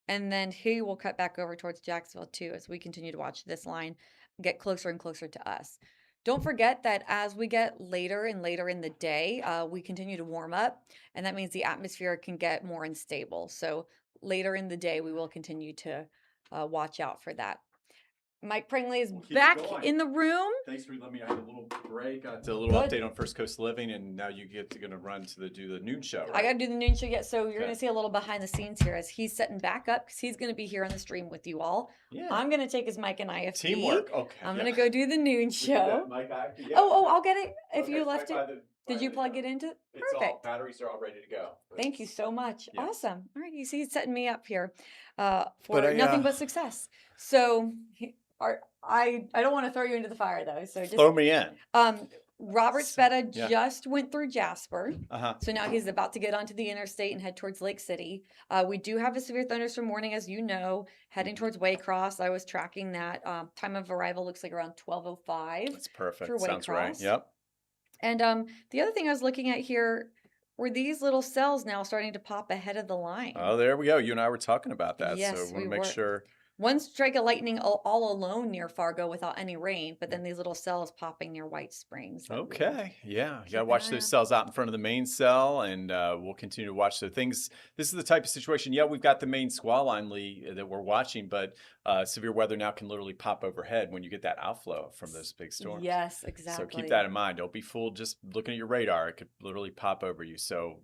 Speaker 1: And then he will cut back over towards Jacksonville too as we continue to watch this line get closer and closer to us. Don't forget that as we get later and later in the day, we continue to warm up, and that means the atmosphere can get more unstable. So later in the day, we will continue to watch out for that. Mike Pringley is back in the room.
Speaker 2: Thanks for letting me. I had a little break. Got a little update on First Coast Living, and now you get to gonna run to do the noon show. Right?
Speaker 1: I got to do the noon show yet, so you're gonna see a little behind the scenes here as he's setting back up because he's gonna be here on the stream with you all. Yeah. I'm gonna take his mic and IFB.
Speaker 2: Teamwork. Okay.
Speaker 1: I'm gonna go do the noon show.
Speaker 2: Yeah.
Speaker 1: Oh, I'll get it if you left it. Did you plug it into? Perfect.
Speaker 2: Batteries are all ready to go.
Speaker 1: Thank you so much. Yeah. Awesome. All right, you see, he's setting me up here for nothing but success. So. I don't want to throw you into the fire though, so just
Speaker 2: throw me in.
Speaker 1: Robert Speta just went through Jasper, so now he's about to get onto the interstate and head towards Lake City. We do have a severe thunderstorm warning, as you know, heading towards Waycross. I was tracking that. Time of arrival looks like around 12:05.
Speaker 2: That's perfect.
Speaker 1: For Waycross.
Speaker 2: Sounds right. Yep.
Speaker 1: And the other thing I was looking at here were these little cells now starting to pop ahead of the line.
Speaker 2: Oh, there we go. You and I were talking about that,
Speaker 1: yes,
Speaker 2: so we want to make sure.
Speaker 1: One strike of lightning all alone near Fargo without any rain, but then these little cells popping near White Springs.
Speaker 2: Okay, yeah. You got to watch those cells out in front of the main cell, and we'll continue to watch the things. This is the type of situation, we've got the main squall line, Lee, that we're watching, but severe weather now can literally pop overhead when you get that outflow from those big storms.
Speaker 1: Yes, exactly.
Speaker 2: So keep that in mind. Don't be fooled just looking at your radar. It could literally pop over you. So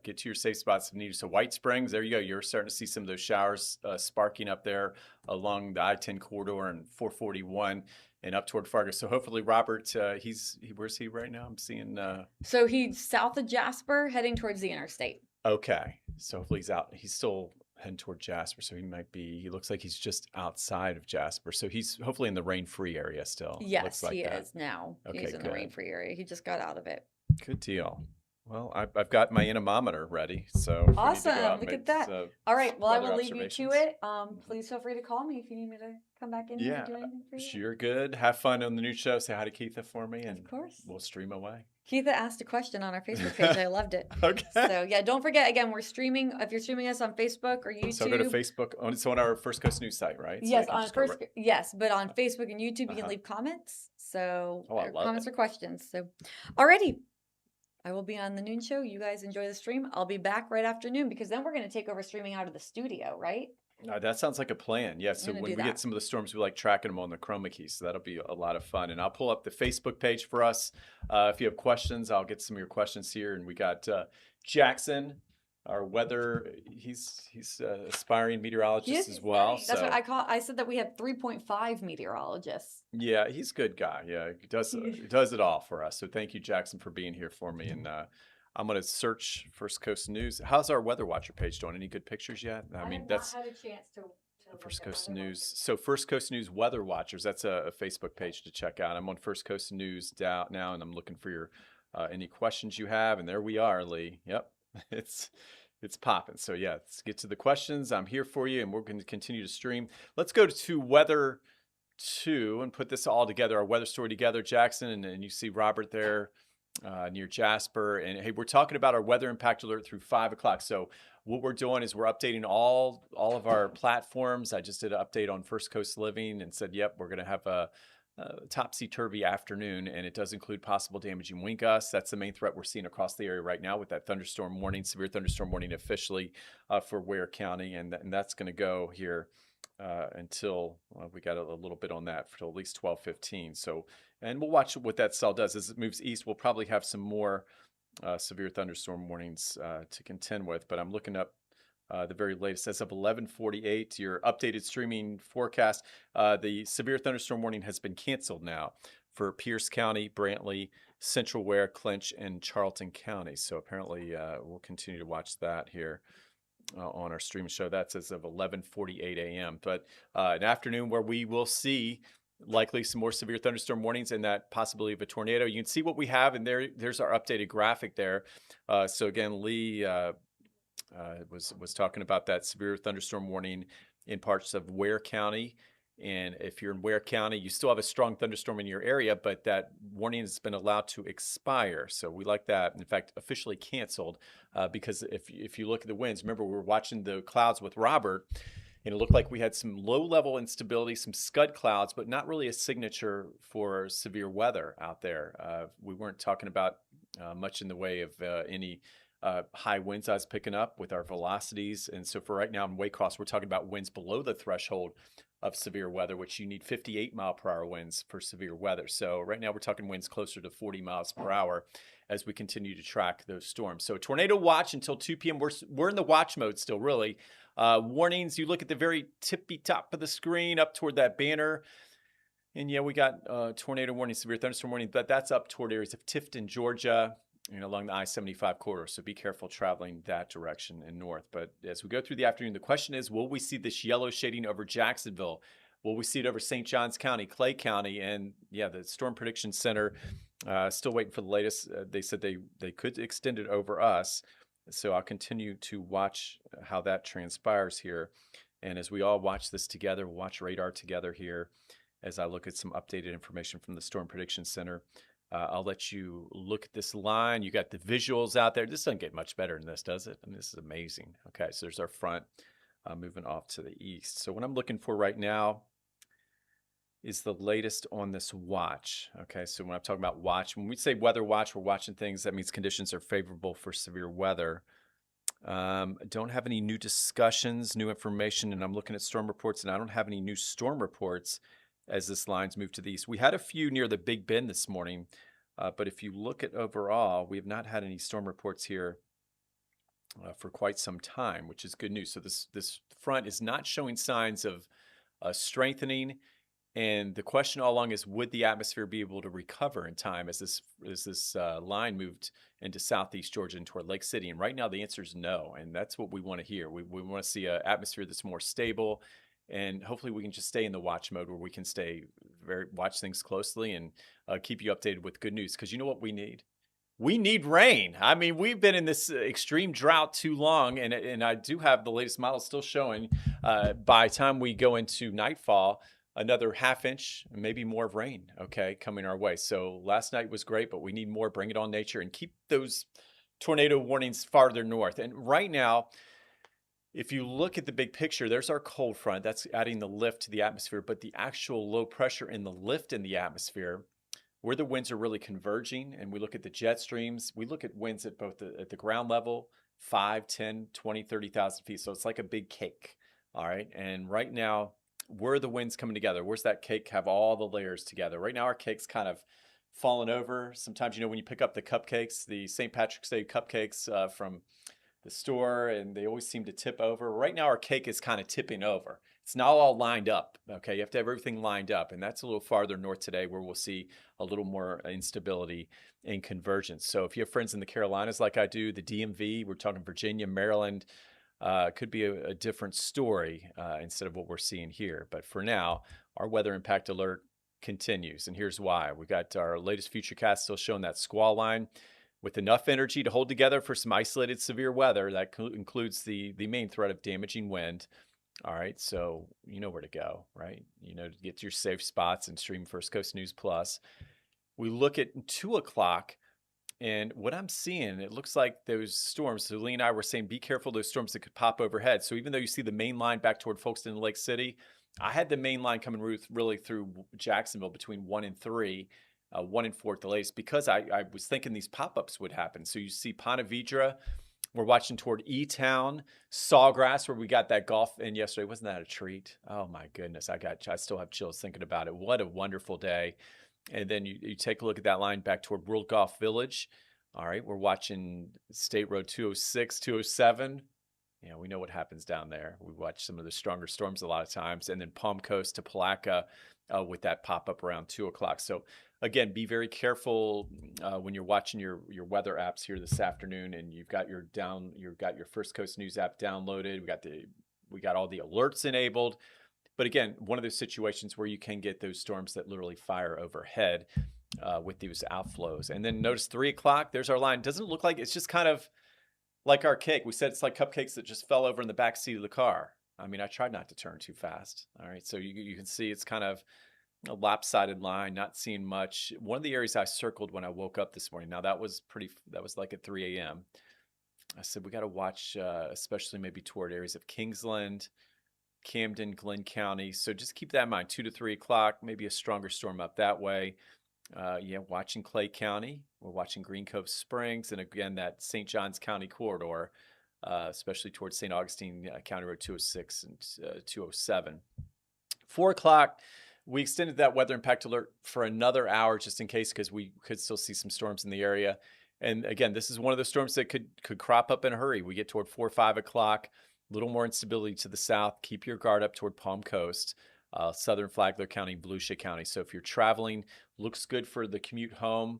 Speaker 2: get to your safe spots if needed. So White Springs, there you go. You're starting to see some of those showers sparking up there along the I-10 corridor and 441 and up toward Fargo. So hopefully, Robert, where's he right now? I'm seeing.
Speaker 1: So he's south of Jasper, heading towards the interstate.
Speaker 2: Okay. So hopefully he's out. He's still heading toward Jasper. So he looks like he's just outside of Jasper. So he's hopefully in the rain-free area still.
Speaker 1: Yes, he is now. Okay, he's in the rain-free area. He just got out of it.
Speaker 2: Good deal. Well, I've got my anemometer ready, so
Speaker 1: awesome. Look at that. All right. Well, I will leave you to it. Please feel free to call me if you need me to come back in here and do anything for you.
Speaker 2: You're good. Have fun on the new show. Say hi to Keitha for me, and
Speaker 1: of course,
Speaker 2: we'll stream away.
Speaker 1: Keitha asked a question on our Facebook page. I loved it.
Speaker 2: Okay.
Speaker 1: So don't forget. Again, we're streaming. If you're streaming us on Facebook or YouTube,
Speaker 2: so go to Facebook. It's on our First Coast News site, right?
Speaker 1: Yes, but on Facebook and YouTube, you can leave comments. So comments or questions. So, alrighty. I will be on the noon show. You guys enjoy the stream. I'll be back right after noon because then we're going to take over streaming out of the studio, right?
Speaker 2: That sounds like a plan. Yeah. So when we get some of the storms, we like tracking them on the chroma key. So that'll be a lot of fun. And I'll pull up the Facebook page for us. If you have questions, I'll get some of your questions here. And we got Jackson, our weather. He's aspiring meteorologist as well.
Speaker 1: That's what I said that we have 3.5 meteorologists.
Speaker 2: Yeah, he's a good guy. Yeah, he does it all for us. So thank you, Jackson, for being here for me. And I'm going to search First Coast News. How's our Weather Watcher page doing? Any good pictures yet?
Speaker 1: I mean, that's not had a chance to
Speaker 2: First Coast News. So First Coast News Weather Watchers. That's a Facebook page to check out. I'm on First Coast News now, and I'm looking for your any questions you have. And there we are, Lee. Yep, it's popping. So let's get to the questions. I'm here for you, and we're going to continue to stream. Let's go to Weather 2 and put this all together, our weather story together, Jackson, and you see Robert there near Jasper. And hey, we're talking about our weather impact alert through 5 o'clock. So what we're doing is we're updating all of our platforms. I just did an update on First Coast Living and said, yep, we're going to have a topsy-turvy afternoon, and it does include possible damaging wind gusts. That's the main threat we're seeing across the area right now with that thunderstorm warning, severe thunderstorm warning officially for Ware County, and that's going to go here until we got a little bit on that for at least 12:15. So, and we'll watch what that cell does as it moves east. We'll probably have some more severe thunderstorm warnings to contend with. But I'm looking up the very latest as of 11:48. Your updated streaming forecast. The severe thunderstorm warning has been canceled now for Pierce County, Brantley, Central Ware, Clinch, and Charlton County. So apparently we'll continue to watch that here. on our stream show. That's as of 11:48 a.m. But an afternoon where we will see likely some more severe thunderstorm warnings and that possibility of a tornado. You can see what we have, and there's our updated graphic there. So again, Lee was talking about that severe thunderstorm warning in parts of Ware County. And if you're in Ware County, you still have a strong thunderstorm in your area, but that warning has been allowed to expire. So we like that. In fact, officially canceled because if you look at the winds, remember we were watching the clouds with Robert, and it looked like we had some low-level instability, some scud clouds, but not really a signature for severe weather out there. We weren't talking about much in the way of any high winds I was picking up with our velocities. And so for right now in Waycross, we're talking about winds below the threshold of severe weather, which you need 58-mile-per-hour winds for severe weather. So right now we're talking winds closer to 40 miles per hour as we continue to track those storms. So tornado watch until 2 p.m. We're in the watch mode still, really. Warnings, you look at the very tippy top of the screen up toward that banner. And yeah, we got tornado warning, severe thunderstorm warning, but that's up toward areas of Tifton, Georgia, along the I-75 corridor. So be careful traveling that direction and north. But as we go through the afternoon, the question is, will we see this yellow shading over Jacksonville? Will we see it over St. Johns County, Clay County? And yeah, the Storm Prediction Center, still waiting for the latest. They said they could extend it over us. So I'll continue to watch how that transpires here. And as we all watch this together, we'll watch radar together here as I look at some updated information from the Storm Prediction Center. I'll let you look at this line. You got the visuals out there. This doesn't get much better than this, does it? I mean, this is amazing. Okay, so there's our front moving off to the east. So what I'm looking for right now is the latest on this watch. Okay, so when I'm talking about watch, when we say weather watch, we're watching things. That means conditions are favorable for severe weather. Don't have any new discussions, new information, and I'm looking at storm reports, and I don't have any new storm reports as this line's moved to the east. We had a few near the Big Bend this morning, but if you look at overall, we have not had any storm reports here for quite some time, which is good news. So this front is not showing signs of strengthening, and the question all along is, would the atmosphere be able to recover in time as this line moved into southeast Georgia and toward Lake City? And right now the answer is no, and that's what we want to hear. We want to see an atmosphere that's more stable. And hopefully we can just stay in the watch mode where we can watch things closely and keep you updated with good news. Because you know what we need? We need rain. I mean, we've been in this extreme drought too long, and I do have the latest model still showing by the time we go into nightfall, another half inch, maybe more of rain, okay, coming our way. So last night was great, but we need more. Bring it on, nature, and keep those tornado warnings farther north. And right now, if you look at the big picture, there's our cold front. That's adding the lift to the atmosphere, but the actual low pressure and the lift in the atmosphere, where the winds are really converging, and we look at the jet streams, we look at winds at both at the ground level, 5, 10, 20, 30,000 feet. So it's like a big cake, all right? And right now, where are the winds coming together? Where's that cake have all the layers together? Right now, our cake's kind of fallen over. Sometimes, when you pick up the cupcakes, the St. Patrick's Day cupcakes from the store, and they always seem to tip over. Right now, our cake is kind of tipping over. It's not all lined up, okay? You have to have everything lined up, and that's a little farther north today where we'll see a little more instability and convergence. So if you have friends in the Carolinas like I do, the DMV, we're talking Virginia, Maryland, could be a different story instead of what we're seeing here. But for now, our weather impact alert continues, and here's why. We got our latest futurecast still showing that squall line with enough energy to hold together for some isolated severe weather. That includes the main threat of damaging wind. All right, so you know where to go, right? To get to your safe spots and stream First Coast News Plus. We look at 2 o'clock, and what I'm seeing, it looks like those storms. So Lee and I were saying, be careful those storms that could pop overhead. So even though you see the main line back toward Folkestone and Lake City, I had the main line coming really through Jacksonville between 1 and 3. 1 and 4 at the latest, because I was thinking these pop-ups would happen. So you see Ponte Vedra, we're watching toward E-Town, Sawgrass, where we got that golf in yesterday. Wasn't that a treat? Oh my goodness, I still have chills thinking about it. What a wonderful day. And then you take a look at that line back toward World Golf Village. All right, we're watching State Road 206, 207. We know what happens down there. We watch some of the stronger storms a lot of times. And then Palm Coast to Palatka with that pop up around 2 o'clock. So again, be very careful when you're watching your weather apps here this afternoon, and you've got your First Coast News app downloaded. We got all the alerts enabled. But again, one of those situations where you can get those storms that literally fire overhead with these outflows. And then notice 3 o'clock, there's our line. Doesn't look like, it's just kind of like our cake. We said it's like cupcakes that just fell over in the back seat of the car. I mean, I tried not to turn too fast. All right. So you can see it's kind of a lopsided line, not seeing much. One of the areas I circled when I woke up this morning, now that was like at 3 a.m. I said, we got to watch, especially maybe toward areas of Kingsland, Camden, Glenn County. So just keep that in mind, 2 to 3 o'clock, maybe a stronger storm up that way. Watching Clay County. We're watching Green Cove Springs. And again, that St. Johns County corridor, especially towards St. Augustine, County Road 206 and 207. 4 o'clock, we extended that weather impact alert for another hour just in case, because we could still see some storms in the area. And again, this is one of the storms that could crop up in a hurry. We get toward 4 or 5 o'clock. A little more instability to the south. Keep your guard up toward Palm Coast, Southern Flagler County, Volusia County. So if you're traveling, looks good for the commute home.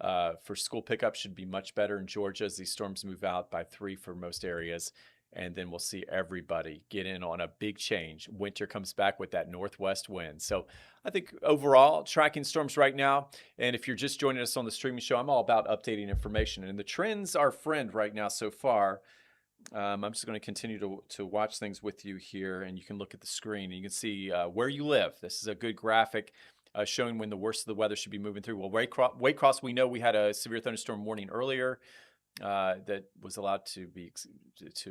Speaker 2: For school pickup should be much better in Georgia as these storms move out by 3 for most areas. And then we'll see everybody get in on a big change. Winter comes back with that northwest wind. So I think overall, tracking storms right now. And if you're just joining us on the streaming show, I'm all about updating information. And the trends are friend right now so far. I'm just going to continue to watch things with you here, and you can look at the screen and you can see where you live. This is a good graphic showing when the worst of the weather should be moving through. Well, Waycross, we know we had a severe thunderstorm warning earlier that was allowed to be it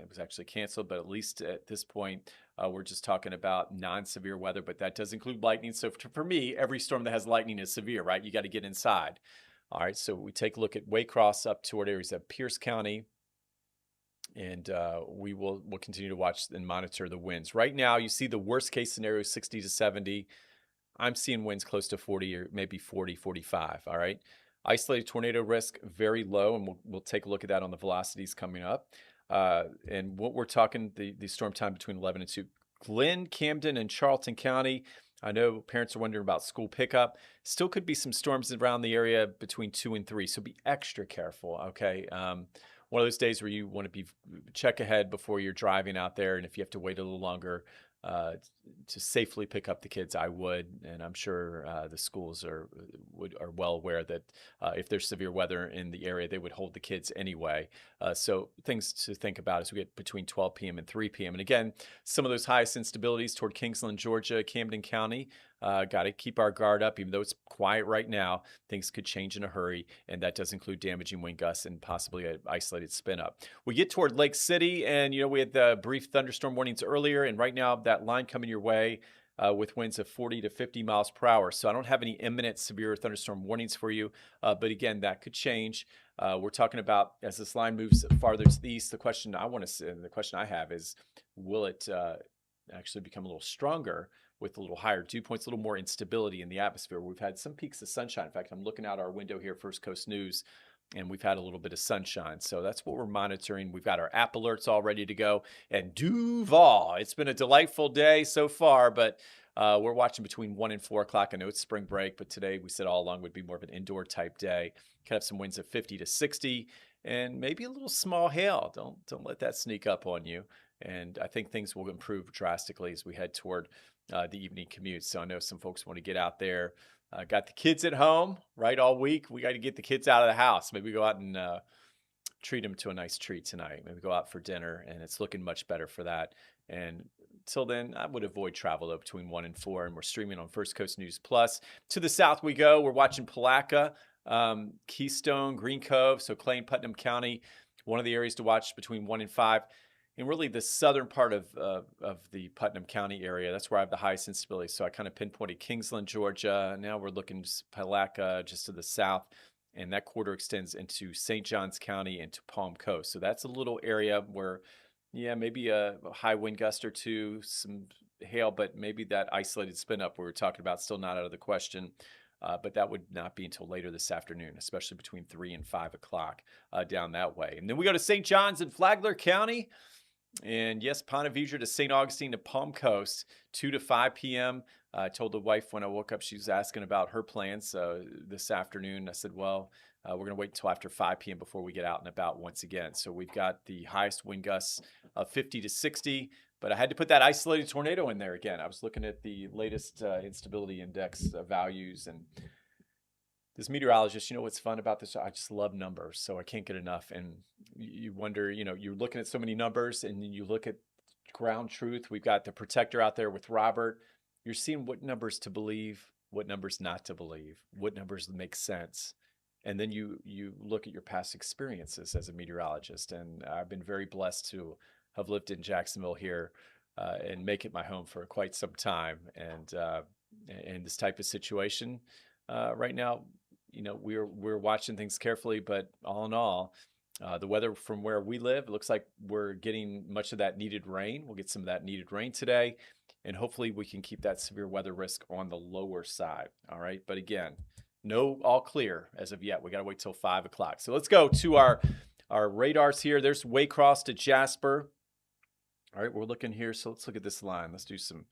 Speaker 2: was actually canceled, but at least at this point we're just talking about non-severe weather, but that does include lightning. So for me, every storm that has lightning is severe, right? You got to get inside. All right, so we take a look at Waycross up toward areas of Pierce County. And we'll continue to watch and monitor the winds. Right now, you see the worst case scenario, 60 to 70. I'm seeing winds close to 40 or maybe 40, 45. All right. Isolated tornado risk, very low. And we'll take a look at that on the velocities coming up. And what we're talking, the storm time between 11 and 2. Glenn, Camden, and Charlton County. I know parents are wondering about school pickup. Still could be some storms around the area between 2 and 3. So be extra careful. Okay. One of those days where you want to check ahead before you're driving out there. And if you have to wait a little longer to safely pick up the kids, I would. And I'm sure the schools are well aware that if there's severe weather in the area, they would hold the kids anyway. So things to think about as we get between 12 p.m. and 3 p.m. And again, some of those highest instabilities toward Kingsland, Georgia, Camden County. Got to keep our guard up, even though it's quiet right now. Things could change in a hurry, and that does include damaging wind gusts and possibly an isolated spin up. We get toward Lake City, and we had the brief thunderstorm warnings earlier, and right now that line coming your way with winds of 40 to 50 miles per hour. So I don't have any imminent severe thunderstorm warnings for you, but again, that could change. We're talking about as this line moves farther to the east. The question I have is, will it actually become a little stronger with a little higher dew points, a little more instability in the atmosphere? We've had some peaks of sunshine. In fact, I'm looking out our window here, First Coast News, and we've had a little bit of sunshine. So that's what we're monitoring. We've got our app alerts all ready to go. And Duval, it's been a delightful day so far, but we're watching between 1 and 4 o'clock. I know it's spring break, but today we said all along would be more of an indoor type day. Could have some winds of 50 to 60 and maybe a little small hail. Don't let that sneak up on you. And I think things will improve drastically as we head toward the evening commute. So I know some folks want to get out there. Got the kids at home, right, all week. We got to get the kids out of the house. Maybe go out and treat them to a nice treat tonight. Maybe go out for dinner, and it's looking much better for that. And until then, I would avoid travel though between 1 and 4, and we're streaming on First Coast News Plus. To the south we go. We're watching Palatka, Keystone, Green Cove, so Clay and Putnam County. One of the areas to watch between 1 and 5. And really the southern part of the Putnam County area, that's where I have the highest instability. So I kind of pinpointed Kingsland, Georgia. Now we're looking Palatka just to the south. And that quarter extends into St. Johns County and to Palm Coast. So that's a little area where, maybe a high wind gust or two, some hail, but maybe that isolated spin up we were talking about still not out of the question. But that would not be until later this afternoon, especially between 3 and 5 o'clock down that way. And then we go to St. Johns and Flagler County. And yes, Ponte Vedra to St. Augustine to Palm Coast, 2 to 5 p.m. I told the wife when I woke up, she was asking about her plans this afternoon. I said, well, we're going to wait until after 5 p.m. before we get out and about once again. So we've got the highest wind gusts of 50 to 60, but I had to put that isolated tornado in there again. I was looking at the latest instability index values, and this meteorologist, you know what's fun about this? I just love numbers, so I can't get enough. And you wonder, you're looking at so many numbers, and then you look at ground truth. We've got the protector out there with Robert. You're seeing what numbers to believe, what numbers not to believe, what numbers make sense. And then you look at your past experiences as a meteorologist. And I've been very blessed to have lived in Jacksonville here and make it my home for quite some time. And in this type of situation right now, we're watching things carefully, but all in all, the weather from where we live, it looks like we're getting much of that needed rain. We'll get some of that needed rain today, and hopefully we can keep that severe weather risk on the lower side. All right. But again, no all clear as of yet. We got to wait till 5 o'clock. So let's go to our radars here. There's Waycross to Jasper. All right. We're looking here. So let's look at this line. Let's do some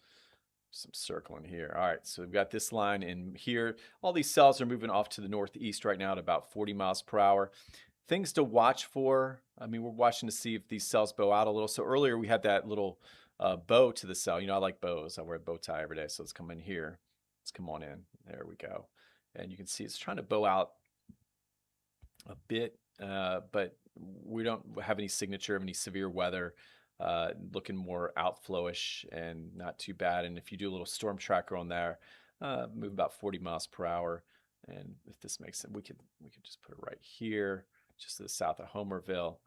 Speaker 2: circling here. All right, so we've got this line in here. All these cells are moving off to the northeast right now at about 40 miles per hour. Things to watch for. I mean, we're watching to see if these cells bow out a little. So earlier we had that little bow to the cell. I like bows. I wear a bow tie every day. So let's come in here. Let's come on in. There we go. And you can see it's trying to bow out a bit, but we don't have any signature of any severe weather. Looking more outflowish and not too bad. And if you do a little storm tracker on there, move about 40 miles per hour. And if this makes sense, we could just put it right here, just to the south of Homerville.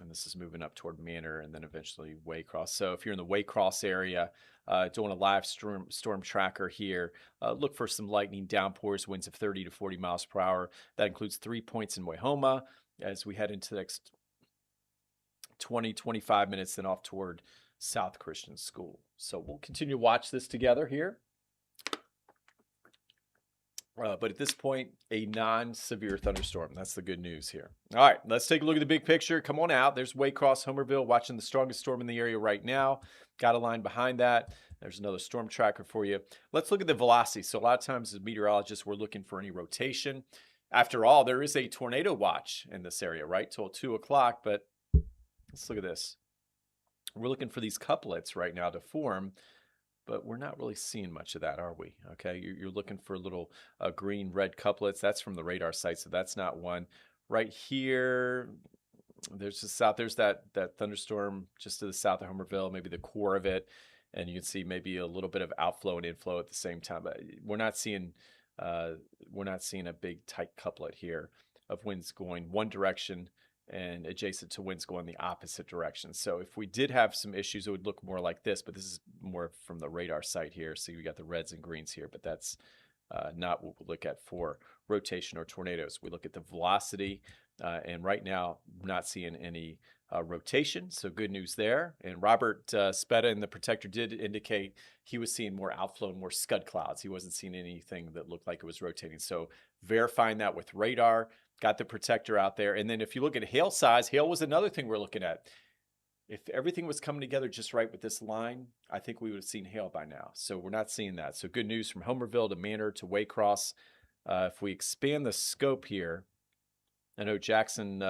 Speaker 2: And this is moving up toward Manor and then eventually Waycross. So if you're in the Waycross area, doing a live storm tracker here, look for some lightning downpours, winds of 30 to 40 miles per hour. That includes 3 points in Wahoma as we head into the next 20-25 minutes, then off toward South Christian School. So we'll continue to watch this together here. But at this point, a non-severe thunderstorm. That's the good news here. All right, let's take a look at the big picture. Come on out. There's Waycross, Homerville, watching the strongest storm in the area right now. Got a line behind that. There's another storm tracker for you. Let's look at the velocity. So a lot of times as meteorologists, we're looking for any rotation. After all, there is a tornado watch in this area, right, till 2 o'clock. But let's look at this. We're looking for these couplets right now to form, but we're not really seeing much of that, are we? Okay, you're looking for little green-red couplets. That's from the radar site, so that's not one. Right here, there's the south. There's that thunderstorm just to the south of Homerville, maybe the core of it, and you can see maybe a little bit of outflow and inflow at the same time. But we're not seeing a big tight couplet here of winds going one direction and adjacent to winds going the opposite direction. So if we did have some issues, it would look more like this, but this is more from the radar site here. So we got the reds and greens here, but that's not what we look at for rotation or tornadoes. We look at the velocity, and right now, not seeing any rotation, so good news there. And Robert Speta in the Protector did indicate he was seeing more outflow and more scud clouds. He wasn't seeing anything that looked like it was rotating. So verifying that with radar, got the Protector out there. And then if you look at hail size, hail was another thing we're looking at. If everything was coming together just right with this line, I think we would have seen hail by now. So we're not seeing that. So good news from Homerville to Manor to Waycross. If we expand the scope here, I know Jackson,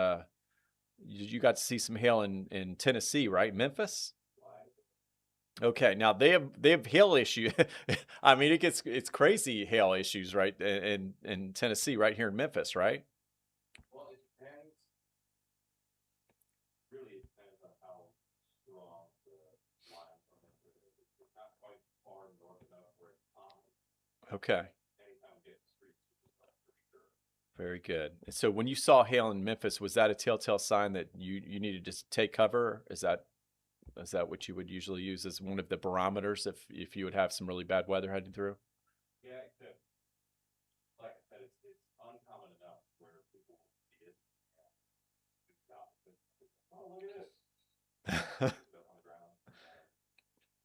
Speaker 2: you got to see some hail in Tennessee, right? Memphis? Okay, now they have hail issue. I mean, it's crazy hail issues, right? In Tennessee, right here in Memphis, right?
Speaker 4: Well, it depends. Really, it depends on how strong the line from it is. It's not quite far north enough where it's common.
Speaker 2: Okay.
Speaker 4: Anytime you get street stuff for sure.
Speaker 2: Very good. So when you saw hail in Memphis, was that a telltale sign that you needed to take cover? Is that what you would usually use as one of the barometers if you would have some really bad weather heading through?
Speaker 4: Yeah, except, like I said, it's uncommon enough where people see it. Oh, look at this.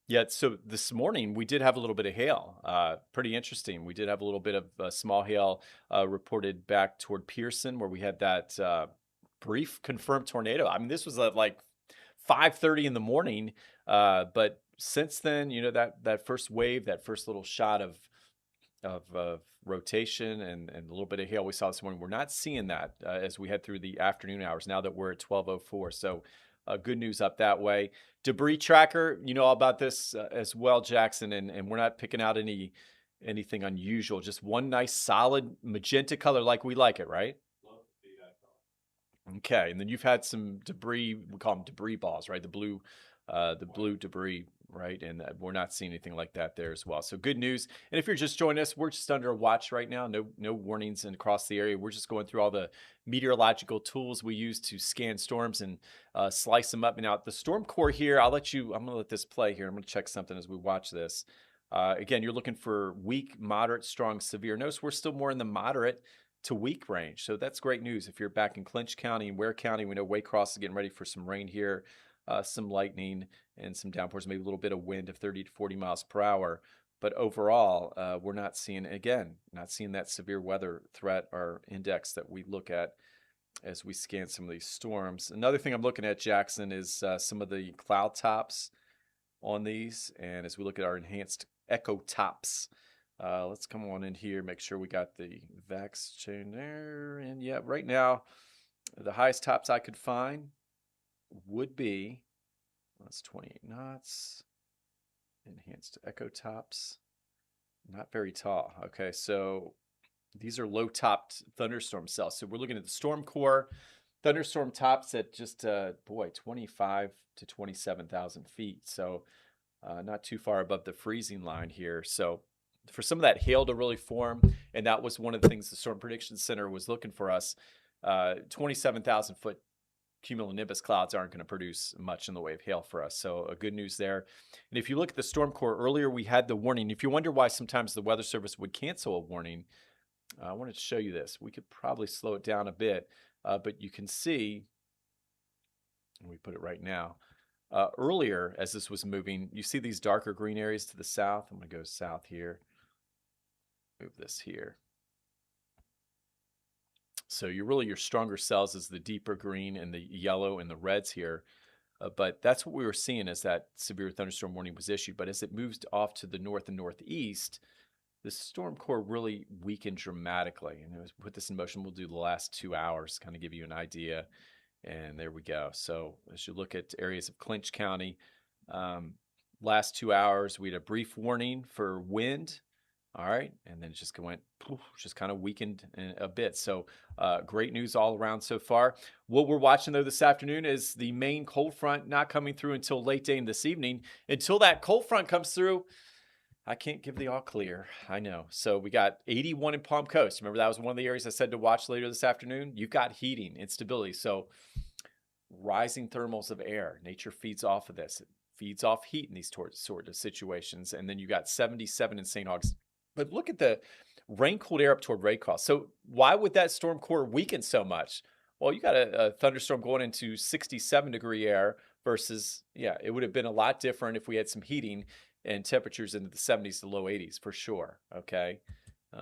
Speaker 2: Yeah, so this morning we did have a little bit of hail. Pretty interesting. We did have a little bit of small hail reported back toward Pearson, where we had that brief confirmed tornado. I mean, this was like 5:30 in the morning. But since then, that first wave, that first little shot of rotation and a little bit of hail we saw this morning, we're not seeing that as we head through the afternoon hours now that we're at 12:04. So good news up that way. Debris tracker, you know all about this as well, Jackson, and we're not picking out anything unusual. Just one nice solid magenta color like we like it, right?
Speaker 4: Love to see that color.
Speaker 2: Okay, and then you've had some debris. We call them debris balls, right? The blue debris, right? And we're not seeing anything like that there as well. So good news. And if you're just joining us, we're just under a watch right now. No warnings across the area. We're just going through all the meteorological tools we use to scan storms and slice them up. And now the storm core here, I'm going to let this play here. I'm going to check something as we watch this. Again, you're looking for weak, moderate, strong, severe. Notice we're still more in the moderate to weak range. So that's great news. If you're back in Clinch County and Ware County, we know Waycross is getting ready for some rain here, some lightning and some downpours, maybe a little bit of wind of 30 to 40 miles per hour. But overall, we're not seeing that severe weather threat or index that we look at as we scan some of these storms. Another thing I'm looking at, Jackson, is some of the cloud tops on these. And as we look at our enhanced echo tops, let's come on in here, make sure we got the VAX chain there. And yeah, right now, the highest tops I could find would be, that's 28 knots, enhanced echo tops, not very tall. Okay, so these are low-topped thunderstorm cells. So we're looking at the storm core, thunderstorm tops at just, 25 to 27,000 feet. So not too far above the freezing line here. So for some of that hail to really form, and that was one of the things the Storm Prediction Center was looking for us, 27,000 foot cumulonimbus clouds aren't going to produce much in the way of hail for us. So good news there. And if you look at the storm core earlier, we had the warning. If you wonder why sometimes the Weather Service would cancel a warning, I wanted to show you this. We could probably slow it down a bit, but you can see, we put it right now, earlier as this was moving, you see these darker green areas to the south. I'm going to go south here, move this here. So your stronger cells is the deeper green and the yellow and the reds here. But that's what we were seeing as that severe thunderstorm warning was issued. But as it moves off to the north and northeast, the storm core really weakened dramatically. And as we put this in motion, we'll do the last 2 hours, kind of give you an idea. And there we go. So as you look at areas of Clinch County, last 2 hours, we had a brief warning for wind. All right. And then it just went, poof, just kind of weakened a bit. So great news all around so far. What we're watching, though, this afternoon is the main cold front not coming through until late day in this evening. Until that cold front comes through, I can't give the all clear. I know. So we got 81 in Palm Coast. Remember, that was one of the areas I said to watch later this afternoon. You've got heating, instability. So rising thermals of air. Nature feeds off of this. It feeds off heat in these sort of situations. And then you got 77 in St. Augustine. But look at the rain-cooled air up toward Waycross. So why would that storm core weaken so much? Well, you got a thunderstorm going into 67-degree air versus, it would have been a lot different if we had some heating and temperatures into the 70s to low 80s for sure, okay?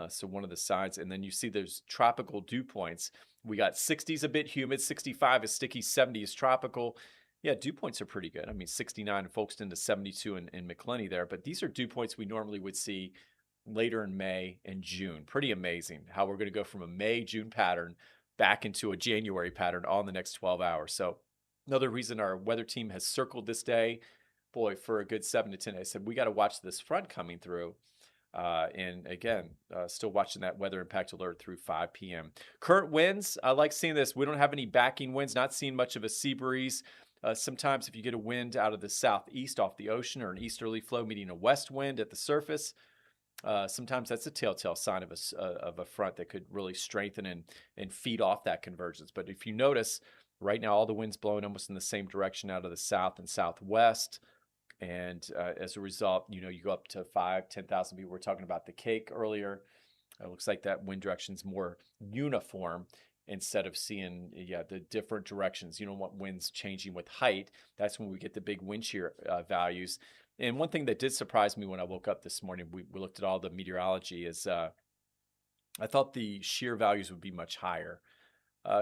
Speaker 2: So one of the sides, and then you see those tropical dew points. We got 60s a bit humid, 65 is sticky, 70 is tropical. Yeah, dew points are pretty good. I mean, 69 in Folkestone to 72 in McClenny there, but these are dew points we normally would see later in May and June. Pretty amazing how we're going to go from a May-June pattern back into a January pattern all in the next 12 hours. So another reason our weather team has circled this day, boy, for a good 7 to 10 days. I said, we got to watch this front coming through. And again, still watching that weather impact alert through 5 p.m. Current winds, I like seeing this. We don't have any backing winds, not seeing much of a sea breeze. Sometimes if you get a wind out of the southeast off the ocean or an easterly flow meeting a west wind at the surface, sometimes that's a telltale sign of a front that could really strengthen and feed off that convergence. But if you notice, right now all the winds blowing almost in the same direction out of the south and southwest. And as a result, you go up to 5,000-10,000 people. We're talking about the Cake earlier. It looks like that wind direction is more uniform instead of seeing the different directions. You don't want winds changing with height. That's when we get the big wind shear values. And one thing that did surprise me when I woke up this morning, we looked at all the meteorology, is I thought the shear values would be much higher.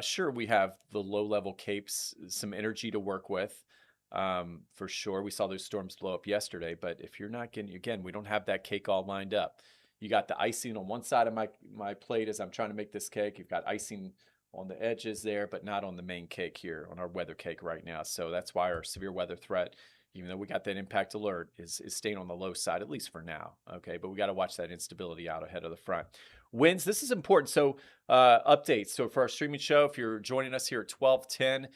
Speaker 2: Sure, we have the low-level capes, some energy to work with, for sure. We saw those storms blow up yesterday, but if you're not getting, again, we don't have that cake all lined up. You got the icing on one side of my plate as I'm trying to make this cake. You've got icing on the edges there, but not on the main cake here, on our weather cake right now. So that's why our severe weather threat, even though we got that impact alert, is staying on the low side, at least for now. Okay, but we got to watch that instability out ahead of the front. Winds, this is important. So updates. So for our streaming show, if you're joining us here at 12:10,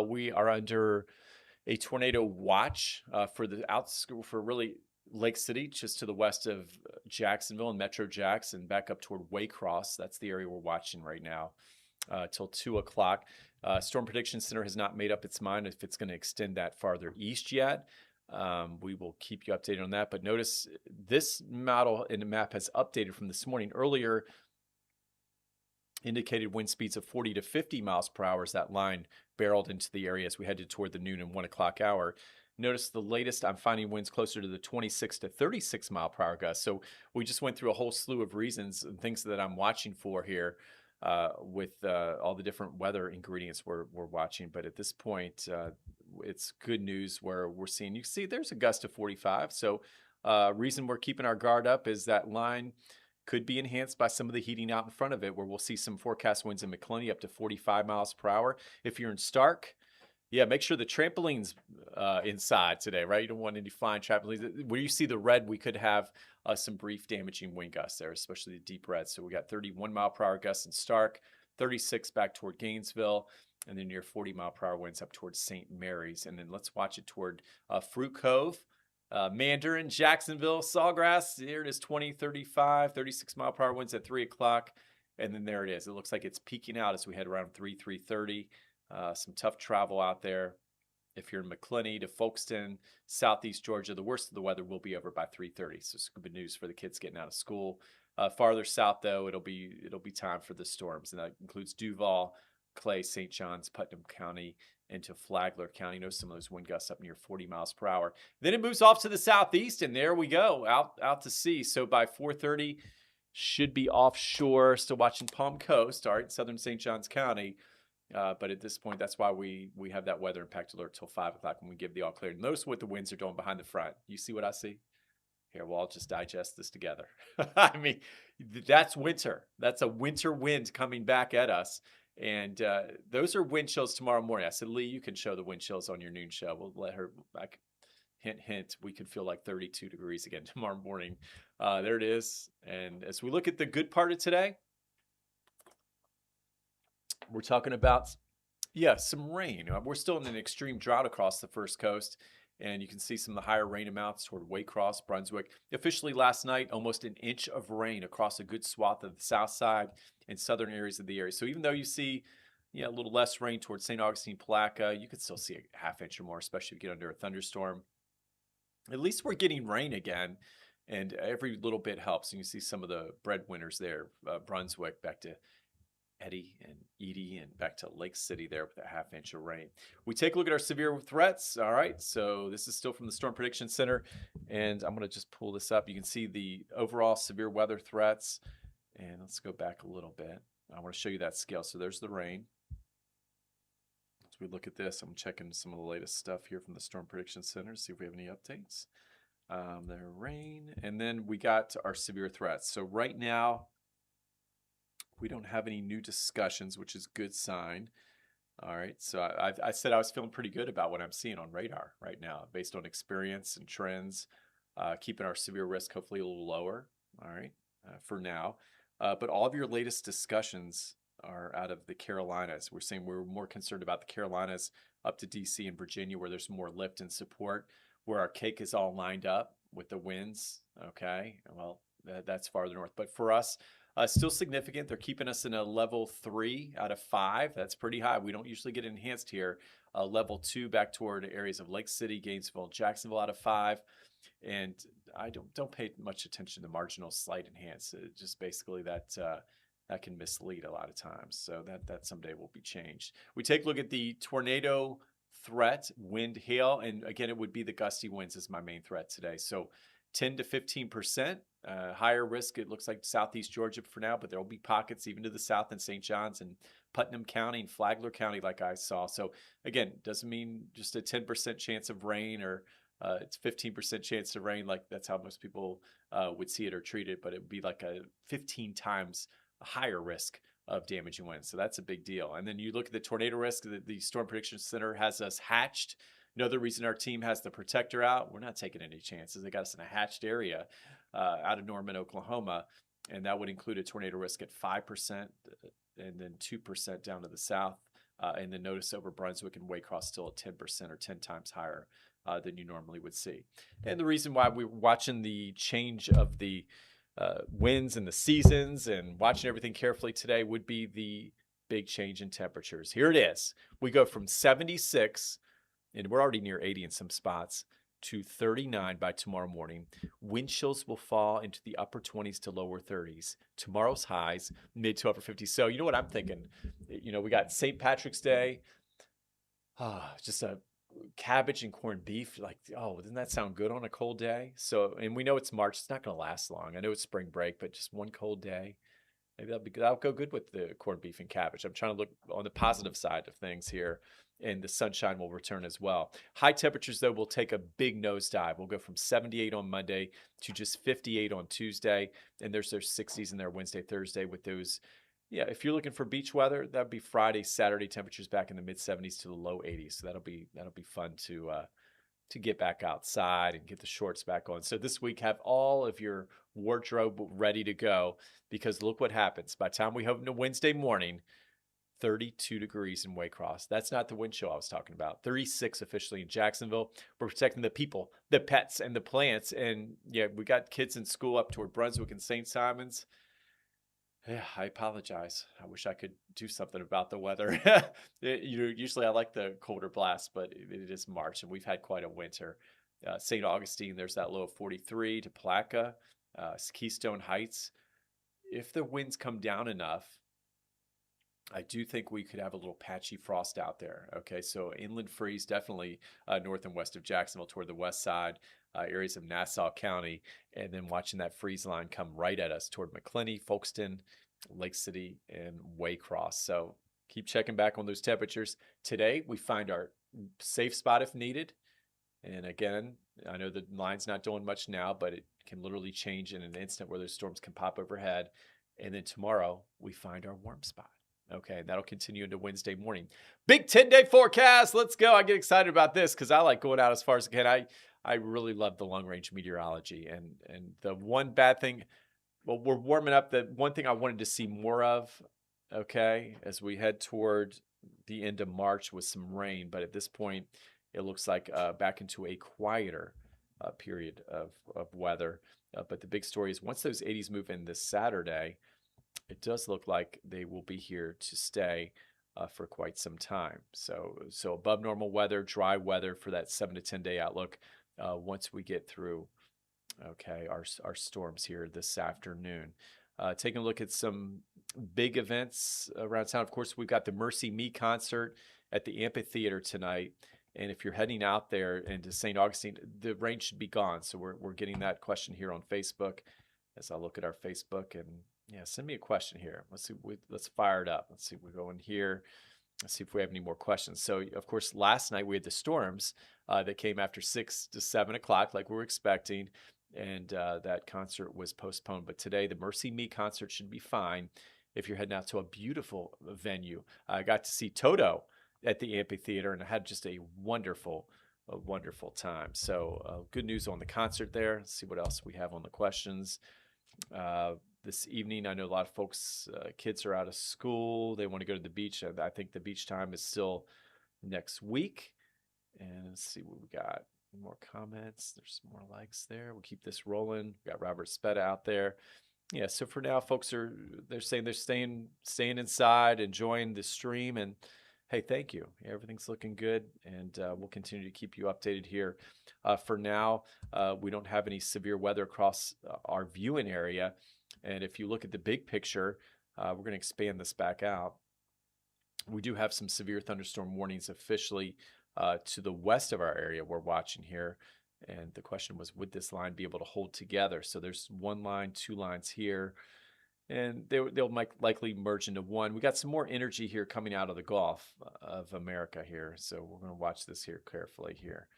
Speaker 2: we are under a tornado watch for really Lake City, just to the west of Jacksonville and Metro Jackson, back up toward Waycross. That's the area we're watching right now till 2 o'clock. Storm Prediction Center has not made up its mind if it's going to extend that farther east yet. We will keep you updated on that. But notice this model in the map has updated from this morning. Earlier, indicated wind speeds of 40 to 50 miles per hour as that line barreled into the area as we headed toward the noon and 1 o'clock hour. Notice the latest, I'm finding winds closer to the 26 to 36 mile per hour gusts. So we just went through a whole slew of reasons and things that I'm watching for here with all the different weather ingredients we're watching. But at this point, it's good news where we're seeing, you see there's a gust of 45. So reason we're keeping our guard up is that line could be enhanced by some of the heating out in front of it, where we'll see some forecast winds in McClenny up to 45 miles per hour. If you're in Stark, yeah, make sure the trampoline's inside today, right? You don't want any flying trampolines. Where you see the red, we could have some brief damaging wind gusts there, especially the deep red. So we got 31 mile per hour gusts in Stark, 36 back toward Gainesville, and then near 40 mile per hour winds up towards St. Mary's. And then let's watch it toward Fruit Cove. Mandarin, Jacksonville, Sawgrass, here it is 20, 35, 36 mile per hour winds at 3 o'clock. And then there it is. It looks like it's peaking out as we head around 3:30. Some tough travel out there. If you're in McClenny to Folkestone, Southeast Georgia, the worst of the weather will be over by 3:30. So it's good news for the kids getting out of school. Farther south, though, it'll be time for the storms, and that includes Duval, Clay, St. Johns, Putnam County, into Flagler County. You know, some of those wind gusts up near 40 miles per hour. Then it moves off to the southeast, and there we go, out to sea. So by 4:30, should be offshore. Still watching Palm Coast, all right, southern St. Johns County. But at this point, that's why we have that weather impact alert till 5 o'clock when we give the all clear. Notice what the winds are doing behind the front. You see what I see? Here, we'll all just digest this together. I mean, that's winter. That's a winter wind coming back at us. And those are wind chills tomorrow morning. I said, Lee, you can show the wind chills on your noon show. We'll let her back. Hint, hint, we could feel like 32 degrees again tomorrow morning. There it is. And as we look at the good part of today, we're talking about, some rain. We're still in an extreme drought across the First Coast, and you can see some of the higher rain amounts toward Waycross, Brunswick. Officially last night, almost an inch of rain across a good swath of the south side and southern areas of the area. So even though you see a little less rain towards St. Augustine, Palaca, you could still see a half inch or more, especially if you get under a thunderstorm. At least we're getting rain again, and every little bit helps. And you see some of the breadwinners there, Brunswick back to Eddy and Edie and back to Lake City there with a half inch of rain. We take a look at our severe threats. All right, so this is still from the Storm Prediction Center, and I'm going to just pull this up. You can see the overall severe weather threats, and let's go back a little bit. I want to show you that scale. So there's the rain. As we look at this, I'm checking some of the latest stuff here from the Storm Prediction Center, see if we have any updates. There, rain, and then we got our severe threats. So right now, we don't have any new discussions, which is a good sign. All right, so I said I was feeling pretty good about what I'm seeing on radar right now, based on experience and trends, keeping our severe risk hopefully a little lower, all right, for now. But all of your latest discussions are out of the Carolinas. We're saying we're more concerned about the Carolinas up to D.C. and Virginia, where there's more lift and support, where our cake is all lined up with the winds, okay? Well, that's farther north. But for us, still significant. They're keeping us in a level 3 out of 5. That's pretty high. We don't usually get enhanced here. Level 2 back toward areas of Lake City, Gainesville, Jacksonville out of 5. And I don't pay much attention to marginal slight enhance. Just basically that can mislead a lot of times. So that someday will be changed. We take a look at the tornado threat, wind, hail, and again, it would be the gusty winds is my main threat today. So 10 to 15%. Higher risk, it looks like Southeast Georgia for now, but there will be pockets even to the south in St. John's and Putnam County and Flagler County, like I saw. So again, doesn't mean just a 10% chance of rain or it's 15% chance of rain. Like that's how most people would see it or treat it, but it would be like a 15 times higher risk of damaging winds. So that's a big deal. And then you look at the tornado risk that the Storm Prediction Center has us hatched. Another reason our team has the protector out, we're not taking any chances. They got us in a hatched area out of Norman, Oklahoma, and that would include a tornado risk at 5% and then 2% down to the south. And then notice over Brunswick and Waycross still at 10% or 10 times higher than you normally would see. And the reason why we're watching the change of the winds and the seasons and watching everything carefully today would be the big change in temperatures. Here it is. We go from 76, and we're already near 80 in some spots, to 39 by tomorrow morning. Wind chills will fall into the upper 20s to lower 30s. Tomorrow's highs, mid to upper 50s. So you know what I'm thinking? You know, we got St. Patrick's Day. Just a cabbage and corned beef. Like, oh, doesn't that sound good on a cold day? So, and we know it's March. It's not going to last long. I know it's spring break, but just one cold day. Maybe that'll go good with the corned beef and cabbage. I'm trying to look on the positive side of things here, and the sunshine will return as well. High temperatures, though, will take a big nosedive. We'll go from 78 on Monday to just 58 on Tuesday, and there's 60s in there Wednesday, Thursday with those. Yeah, if you're looking for beach weather, that'd be Friday, Saturday. Temperatures back in the mid 70s to the low 80s. So that'll be fun to get back outside and get the shorts back on. So this week, have all of your wardrobe ready to go, because look what happens. By the time we open to Wednesday morning, 32 degrees in Waycross. That's not the wind chill I was talking about. 36 officially in Jacksonville. We're protecting the people, the pets, and the plants. And yeah, we got kids in school up toward Brunswick and St. Simons. Yeah, I apologize. I wish I could do something about the weather. Usually I like the colder blast, but it is March and we've had quite a winter. St. Augustine, there's that low of 43 to Placa, Keystone Heights. If the winds come down enough, I do think we could have a little patchy frost out there. Okay, so inland freeze, definitely north and west of Jacksonville toward the west side, areas of Nassau County, and then watching that freeze line come right at us toward McClenny, Folkestone, Lake City, and Waycross. So keep checking back on those temperatures. Today, we find our safe spot if needed. And again, I know the line's not doing much now, but it can literally change in an instant where those storms can pop overhead. And then tomorrow, we find our warm spot. Okay, that'll continue into Wednesday morning. Big 10-day forecast. Let's go. I get excited about this because I like going out as far as I can. I really love the long-range meteorology. And the one bad thing, well, we're warming up. The one thing I wanted to see more of, okay, as we head toward the end of March was some rain. But at this point, it looks like back into a quieter period of weather. But the big story is once those 80s move in this Saturday, it does look like they will be here to stay for quite some time. So above normal weather, dry weather for that 7 to 10 day outlook once we get through, okay, our storms here this afternoon. Taking a look at some big events around town. Of course, we've got the Mercy Me concert at the amphitheater tonight. And if you're heading out there into St. Augustine, the rain should be gone. So we're getting that question here on Facebook as I look at our Facebook. And yeah, send me a question here. Let's fire it up. Let's see if we go in here. Let's see if we have any more questions. So, of course, last night we had the storms that came after 6 to 7 o'clock like we were expecting. And that concert was postponed. But today, the Mercy Me concert should be fine if you're heading out to a beautiful venue. I got to see Toto at the amphitheater, and I had just a wonderful time. So good news on the concert there. Let's see what else we have on the questions. This evening, I know a lot of folks, kids are out of school. They want to go to the beach. I think the beach time is still next week. And let's see what we got. More comments. There's some more likes there. We'll keep this rolling. We got Robert Speta out there. Yeah, so for now, folks they're saying they're staying inside, enjoying the stream, and hey, thank you. Everything's looking good, and we'll continue to keep you updated here. For now, we don't have any severe weather across our viewing area. And if you look at the big picture, we're going to expand this back out. We do have some severe thunderstorm warnings officially to the west of our area we're watching here. And the question was, would this line be able to hold together? So there's one line, two lines here, and they'll likely merge into one. We got some more energy here coming out of the Gulf of America here. So we're going to watch this here carefully here.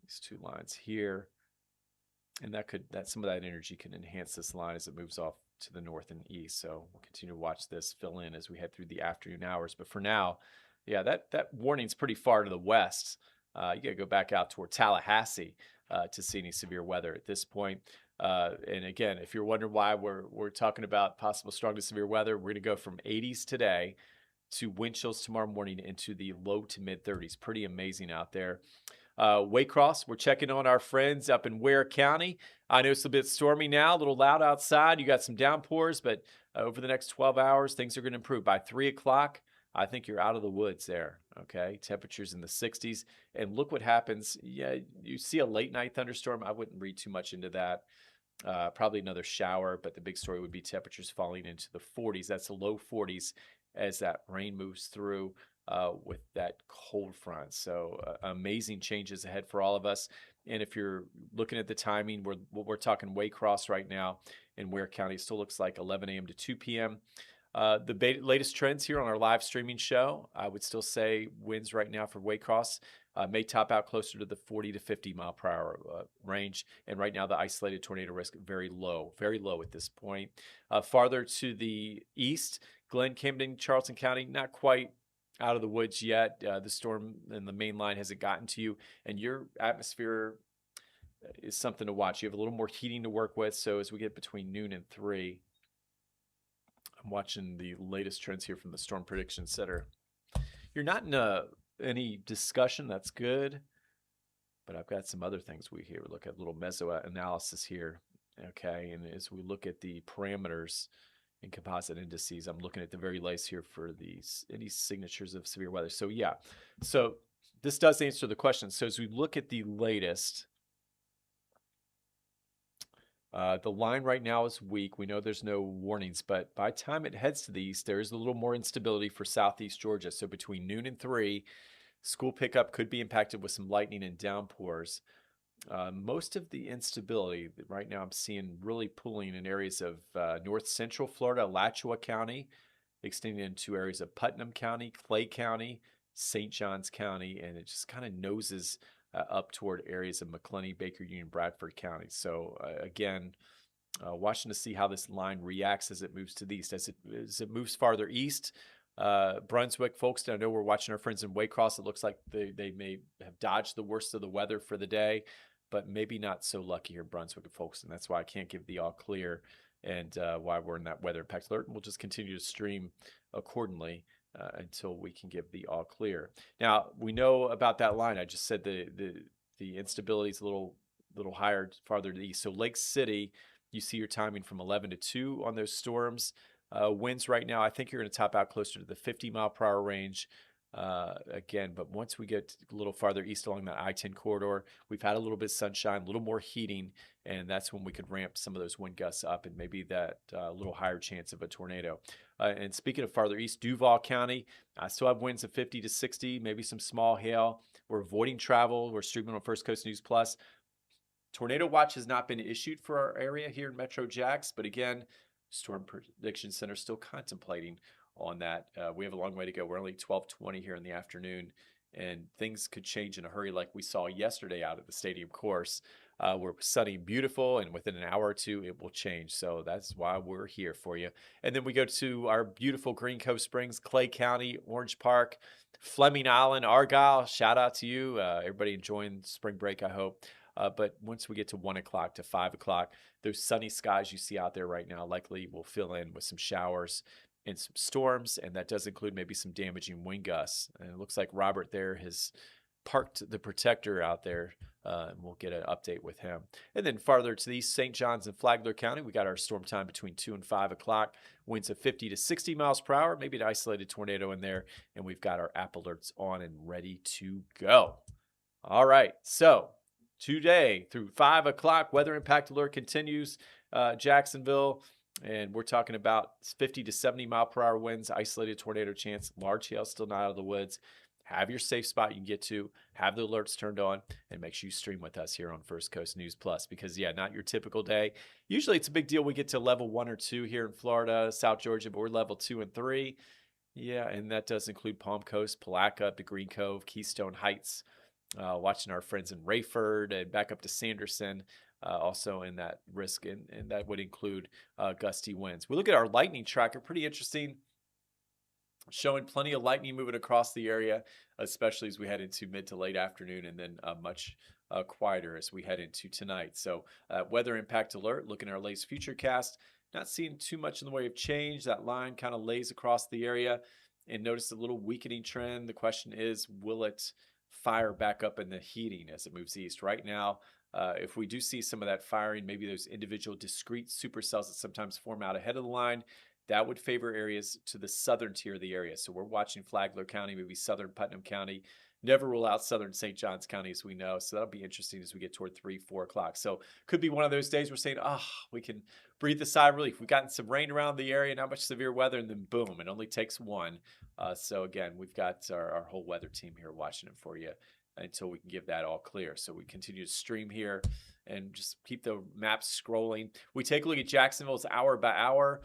Speaker 2: These two lines here. And that some of that energy can enhance this line as it moves off to the north and east. So we'll continue to watch this fill in as we head through the afternoon hours. But for now, yeah, that warning's pretty far to the west. You got to go back out toward Tallahassee to see any severe weather at this point. And again, if you're wondering why we're talking about possible strong to severe weather, we're going to go from 80s today to wind chills tomorrow morning into the low to mid 30s. Pretty amazing out there. Waycross, we're checking on our friends up in Ware County. I know it's a bit stormy now, a little loud outside. You got some downpours, but over the next 12 hours, things are going to improve. By 3 o'clock, I think you're out of the woods there, okay? Temperatures in the 60s. And look what happens. Yeah, you see a late night thunderstorm. I wouldn't read too much into that. Probably another shower, but the big story would be temperatures falling into the 40s. That's the low 40s as that rain moves through. With that cold front. So amazing changes ahead for all of us. And if you're looking at the timing, we're talking Waycross right now in Ware County. It still looks like 11 a.m. to 2 p.m. The latest trends here on our live streaming show, I would still say winds right now for Waycross may top out closer to the 40 to 50 mile per hour range. And right now the isolated tornado risk very low at this point. Farther to the east, Glen, Camden, Charleston County, not quite out of the woods yet. The storm and the main line hasn't gotten to you, and your atmosphere is something to watch. You have a little more heating to work with. So as we get between noon and 3, I'm watching the latest trends here from the Storm Prediction Center. You're not in any discussion. That's good. But I've got some other things we here. Look at a little meso analysis here. Okay. And as we look at the parameters and composite indices, I'm looking at the very latest here for any signatures of severe weather. So yeah, so this does answer the question. So as we look at the latest, the line right now is weak. We know there's no warnings, but by the time it heads to the east, there is a little more instability for southeast Georgia. So between noon and 3, school pickup could be impacted with some lightning and downpours. Most of the instability right now I'm seeing really pulling in areas of north central Florida, Alachua County, extending into areas of Putnam County, Clay County, St. Johns County, and it just kind of noses up toward areas of McClenny, Baker Union, Bradford County. So again, watching to see how this line reacts as it moves to the east. As it moves farther east, Brunswick, Folkestone, I know we're watching our friends in Waycross. It looks like they may have dodged the worst of the weather for the day, but maybe not so lucky here in Brunswick and Folkestone. That's why I can't give the all clear and why we're in that weather impact alert. And we'll just continue to stream accordingly until we can give the all clear. Now, we know about that line. I just said the instability is a little higher farther to the east. So Lake City, you see your timing from 11 to 2 on those storms. Winds right now, I think you're going to top out closer to the 50 mile per hour range. Again, but once we get a little farther east along that I-10 corridor, we've had a little bit of sunshine, a little more heating, and that's when we could ramp some of those wind gusts up and maybe that little higher chance of a tornado. And speaking of farther east, Duval County, I still have winds of 50 to 60, maybe some small hail. We're avoiding travel. We're streaming on First Coast News Plus. Tornado watch has not been issued for our area here in Metro Jax, but again, Storm Prediction Center still contemplating on that. We have a long way to go. We're only 12:20 here in the afternoon, and things could change in a hurry like we saw yesterday out at the stadium course. We're sunny and beautiful, and within an hour or two, it will change. So that's why we're here for you. And then we go to our beautiful Green Cove Springs, Clay County, Orange Park, Fleming Island, Argyle. Shout out to you. Everybody enjoying spring break, I hope. But once we get to 1 o'clock to 5 o'clock, those sunny skies you see out there right now likely will fill in with some showers and some storms, and that does include maybe some damaging wind gusts. And it looks like Robert there has parked the Protector out there, and we'll get an update with him. And then farther to the east, St. Johns and Flagler County, we got our storm time between 2 and 5 o'clock, winds of 50 to 60 miles per hour, maybe an isolated tornado in there, and we've got our app alerts on and ready to go. All right, so today through 5 o'clock, weather impact alert continues, Jacksonville. And we're talking about 50 to 70 mile per hour winds, isolated tornado chance, large hail still not out of the woods. have your safe spot you can get to, have the alerts turned on, and make sure you stream with us here on First Coast News Plus, because yeah, not your typical day. Usually it's a big deal. We get to level 1 or 2 here in Florida, South Georgia, but we're level 2 and 3. Yeah, and that does include Palm Coast, Palatka, up to Green Cove, Keystone Heights, watching our friends in Rayford and back up to Sanderson, also in that risk, and that would include gusty winds. We look at our lightning tracker, pretty interesting, showing plenty of lightning moving across the area, especially as we head into mid to late afternoon, and then much quieter as we head into tonight. So weather impact alert, looking at our latest future cast, not seeing too much in the way of change. That line kind of lays across the area, and notice a little weakening trend. The question is, will it fire back up in the heating as it moves east? Right now, if we do see some of that firing, maybe those individual discrete supercells that sometimes form out ahead of the line, that would favor areas to the southern tier of the area. So we're watching Flagler County, maybe southern Putnam County. Never rule out southern St. Johns County, as we know. So that'll be interesting as we get toward 3, 4 o'clock. So could be one of those days we're saying, we can breathe a sigh of relief. We've gotten some rain around the area, not much severe weather, and then boom, it only takes one. So again, we've got our whole weather team here watching it for you until we can give that all clear. So we continue to stream here and just keep the maps scrolling. We take a look at Jacksonville's hour by hour.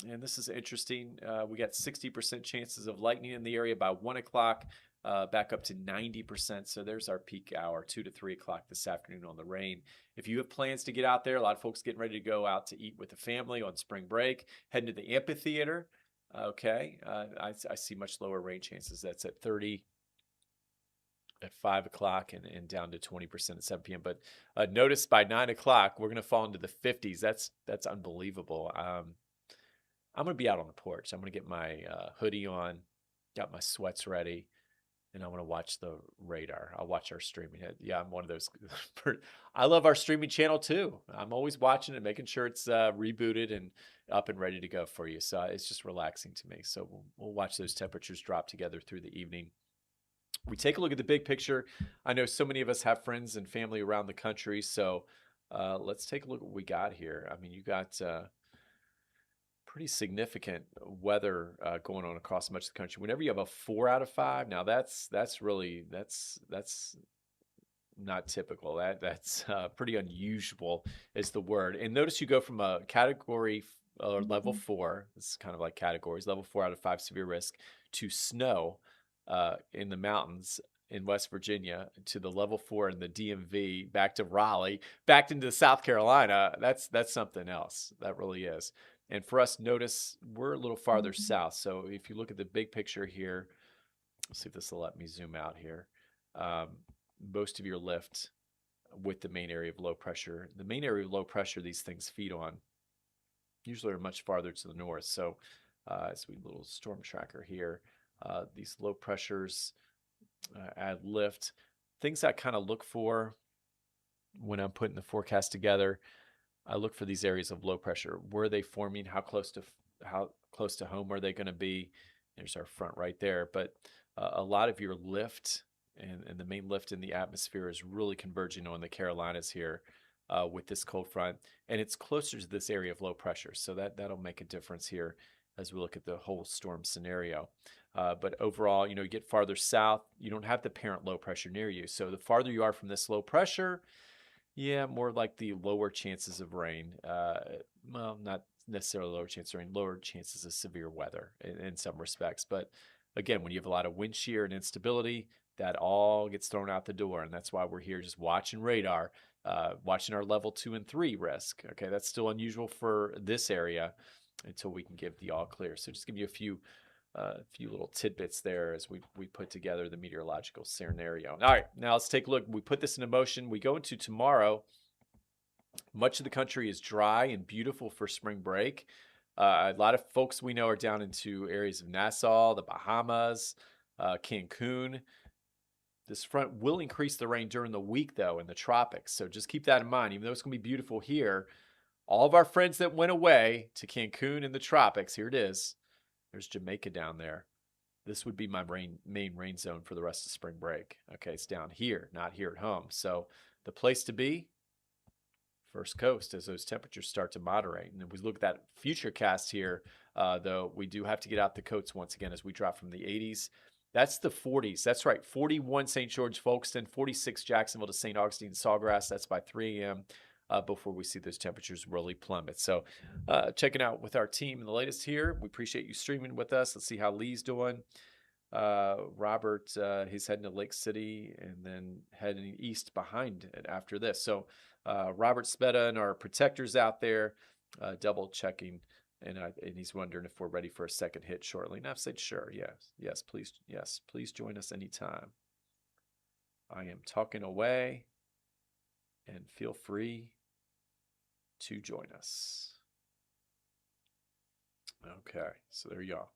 Speaker 2: And this is interesting. We got 60% chances of lightning in the area by 1 o'clock, back up to 90%. So there's our peak hour, 2 to 3 o'clock this afternoon on the rain. If you have plans to get out there, a lot of folks getting ready to go out to eat with the family on spring break, heading to the amphitheater. Okay, I see much lower rain chances. That's at 30 at 5 o'clock and down to 20% at 7 p.m. But notice by 9 o'clock, we're going to fall into the 50s. That's unbelievable. I'm going to be out on the porch. I'm going to get my hoodie on, got my sweats ready, and I'm going to watch the radar. I'll watch our streaming. Yeah, I'm one of those. I love our streaming channel too. I'm always watching it, making sure it's rebooted and up and ready to go for you. So it's just relaxing to me. So we'll watch those temperatures drop together through the evening. We take a look at the big picture. I know so many of us have friends and family around the country. So let's take a look at what we got here. I mean, you got pretty significant weather going on across much of the country. Whenever you have a 4 out of 5, now that's not typical. That's pretty unusual is the word. And notice you go from a category or level 4. This is kind of like categories. Level 4 out of 5 severe risk to snow in the mountains in West Virginia, to the level 4 in the DMV, back to Raleigh, back into South Carolina. That's something else. That really is. And for us, notice we're a little farther south. So if you look at the big picture here, let's see if this will let me zoom out here. Most of your lift with the main area of low pressure. The main area of low pressure these things feed on usually are much farther to the north. So as we little storm tracker here, these low pressures add lift. Things I kind of look for when I'm putting the forecast together, I look for these areas of low pressure. Where are they forming? How close to home are they going to be? There's our front right there. But a lot of your lift and the main lift in the atmosphere is really converging on the Carolinas here with this cold front. And it's closer to this area of low pressure. So that'll make a difference here as we look at the whole storm scenario. But overall, you get farther south, you don't have the parent low pressure near you. So the farther you are from this low pressure, yeah, more like the lower chances of rain. Well, not necessarily lower chances of rain, lower chances of severe weather in some respects. But again, when you have a lot of wind shear and instability, that all gets thrown out the door. And that's why we're here just watching radar, watching our level 2 and 3 risk. Okay, that's still unusual for this area until we can give the all clear. So just give you a few little tidbits there as we put together the meteorological scenario. All right, now let's take a look. We put this into motion. We go into tomorrow. Much of the country is dry and beautiful for spring break. A lot of folks we know are down into areas of Nassau, the Bahamas, Cancun. This front will increase the rain during the week, though, in the tropics. So just keep that in mind. Even though it's going to be beautiful here, all of our friends that went away to Cancun in the tropics, here it is. There's Jamaica down there. This would be my main rain zone for the rest of spring break. Okay, it's down here, not here at home. So the place to be, First Coast, as those temperatures start to moderate. And if we look at that future cast here, though, we do have to get out the coats once again as we drop from the 80s That's the 40s. That's right. 41 St. George, Folkestone, 46 Jacksonville to St. Augustine, Sawgrass. That's by 3 a.m. Before we see those temperatures really plummet. So checking out with our team in the latest here. We appreciate you streaming with us. Let's see how Lee's doing. Robert, he's heading to Lake City and then heading east behind it after this. So Robert Speta and our protectors out there double checking. And he's wondering if we're ready for a second hit shortly. And I've said, sure, yes, please join us anytime. I am talking away, and feel free to join us. Okay, so there you are.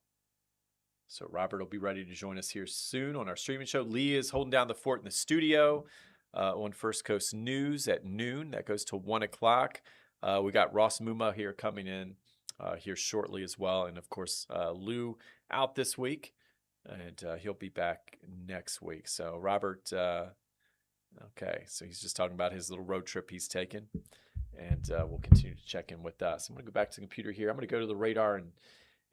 Speaker 2: So Robert will be ready to join us here soon on our streaming show. Lee is holding down the fort in the studio on First Coast News at noon. That goes to 1 o'clock. We got Ross Muma here coming in here shortly as well. And of course, Lou out this week, and he'll be back next week. So Robert, okay, so he's just talking about his little road trip he's taken, and we'll continue to check in with us. I'm going to go back to the computer here. I'm going to go to the radar and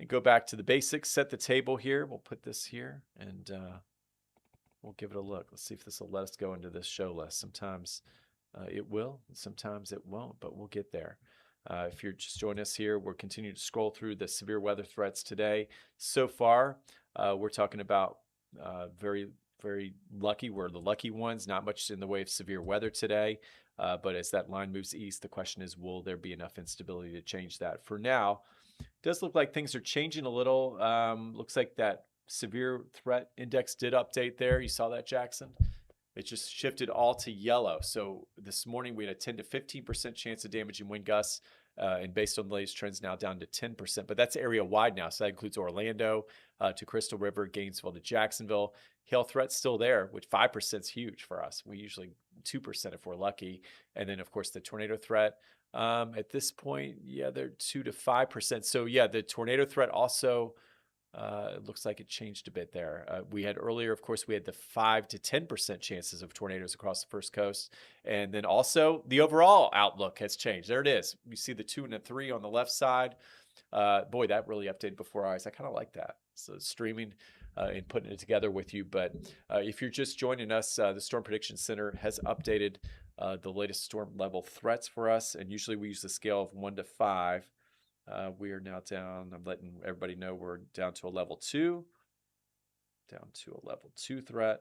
Speaker 2: go back to the basics, set the table here. We'll put this here, and we'll give it a look. Let's see if this will let us go into this show list. Sometimes it will, and sometimes it won't, but we'll get there. If you're just joining us here, we're continuing to scroll through the severe weather threats today. So far, we're talking about very, very lucky. We're the lucky ones, not much in the way of severe weather today. But as that line moves east, the question is, will there be enough instability to change that? For now, it does look like things are changing a little. Looks like that severe threat index did update there. You saw that, Jackson? It just shifted all to yellow. So this morning we had a 10 to 15% chance of damaging wind gusts. And based on the latest trends, now down to 10%. But that's area wide now. So that includes Orlando to Crystal River, Gainesville to Jacksonville. Hail threat's still there, which 5% is huge for us. We usually 2% if we're lucky. And then, of course, the tornado threat. At this point, yeah, they're 2 to 5%. So, yeah, the tornado threat also it looks like it changed a bit there. We had earlier, of course, we had the 5 to 10% chances of tornadoes across the first coast. And then also the overall outlook has changed. There it is. You see the 2 and the 3 on the left side. Boy, that really updated before our eyes. I kind of like that. So streaming and putting it together with you. But if you're just joining us, the Storm Prediction Center has updated the latest storm level threats for us. And usually we use the scale of 1 to 5. We are now down. I'm letting everybody know we're down to a level 2. Down to a level 2 threat.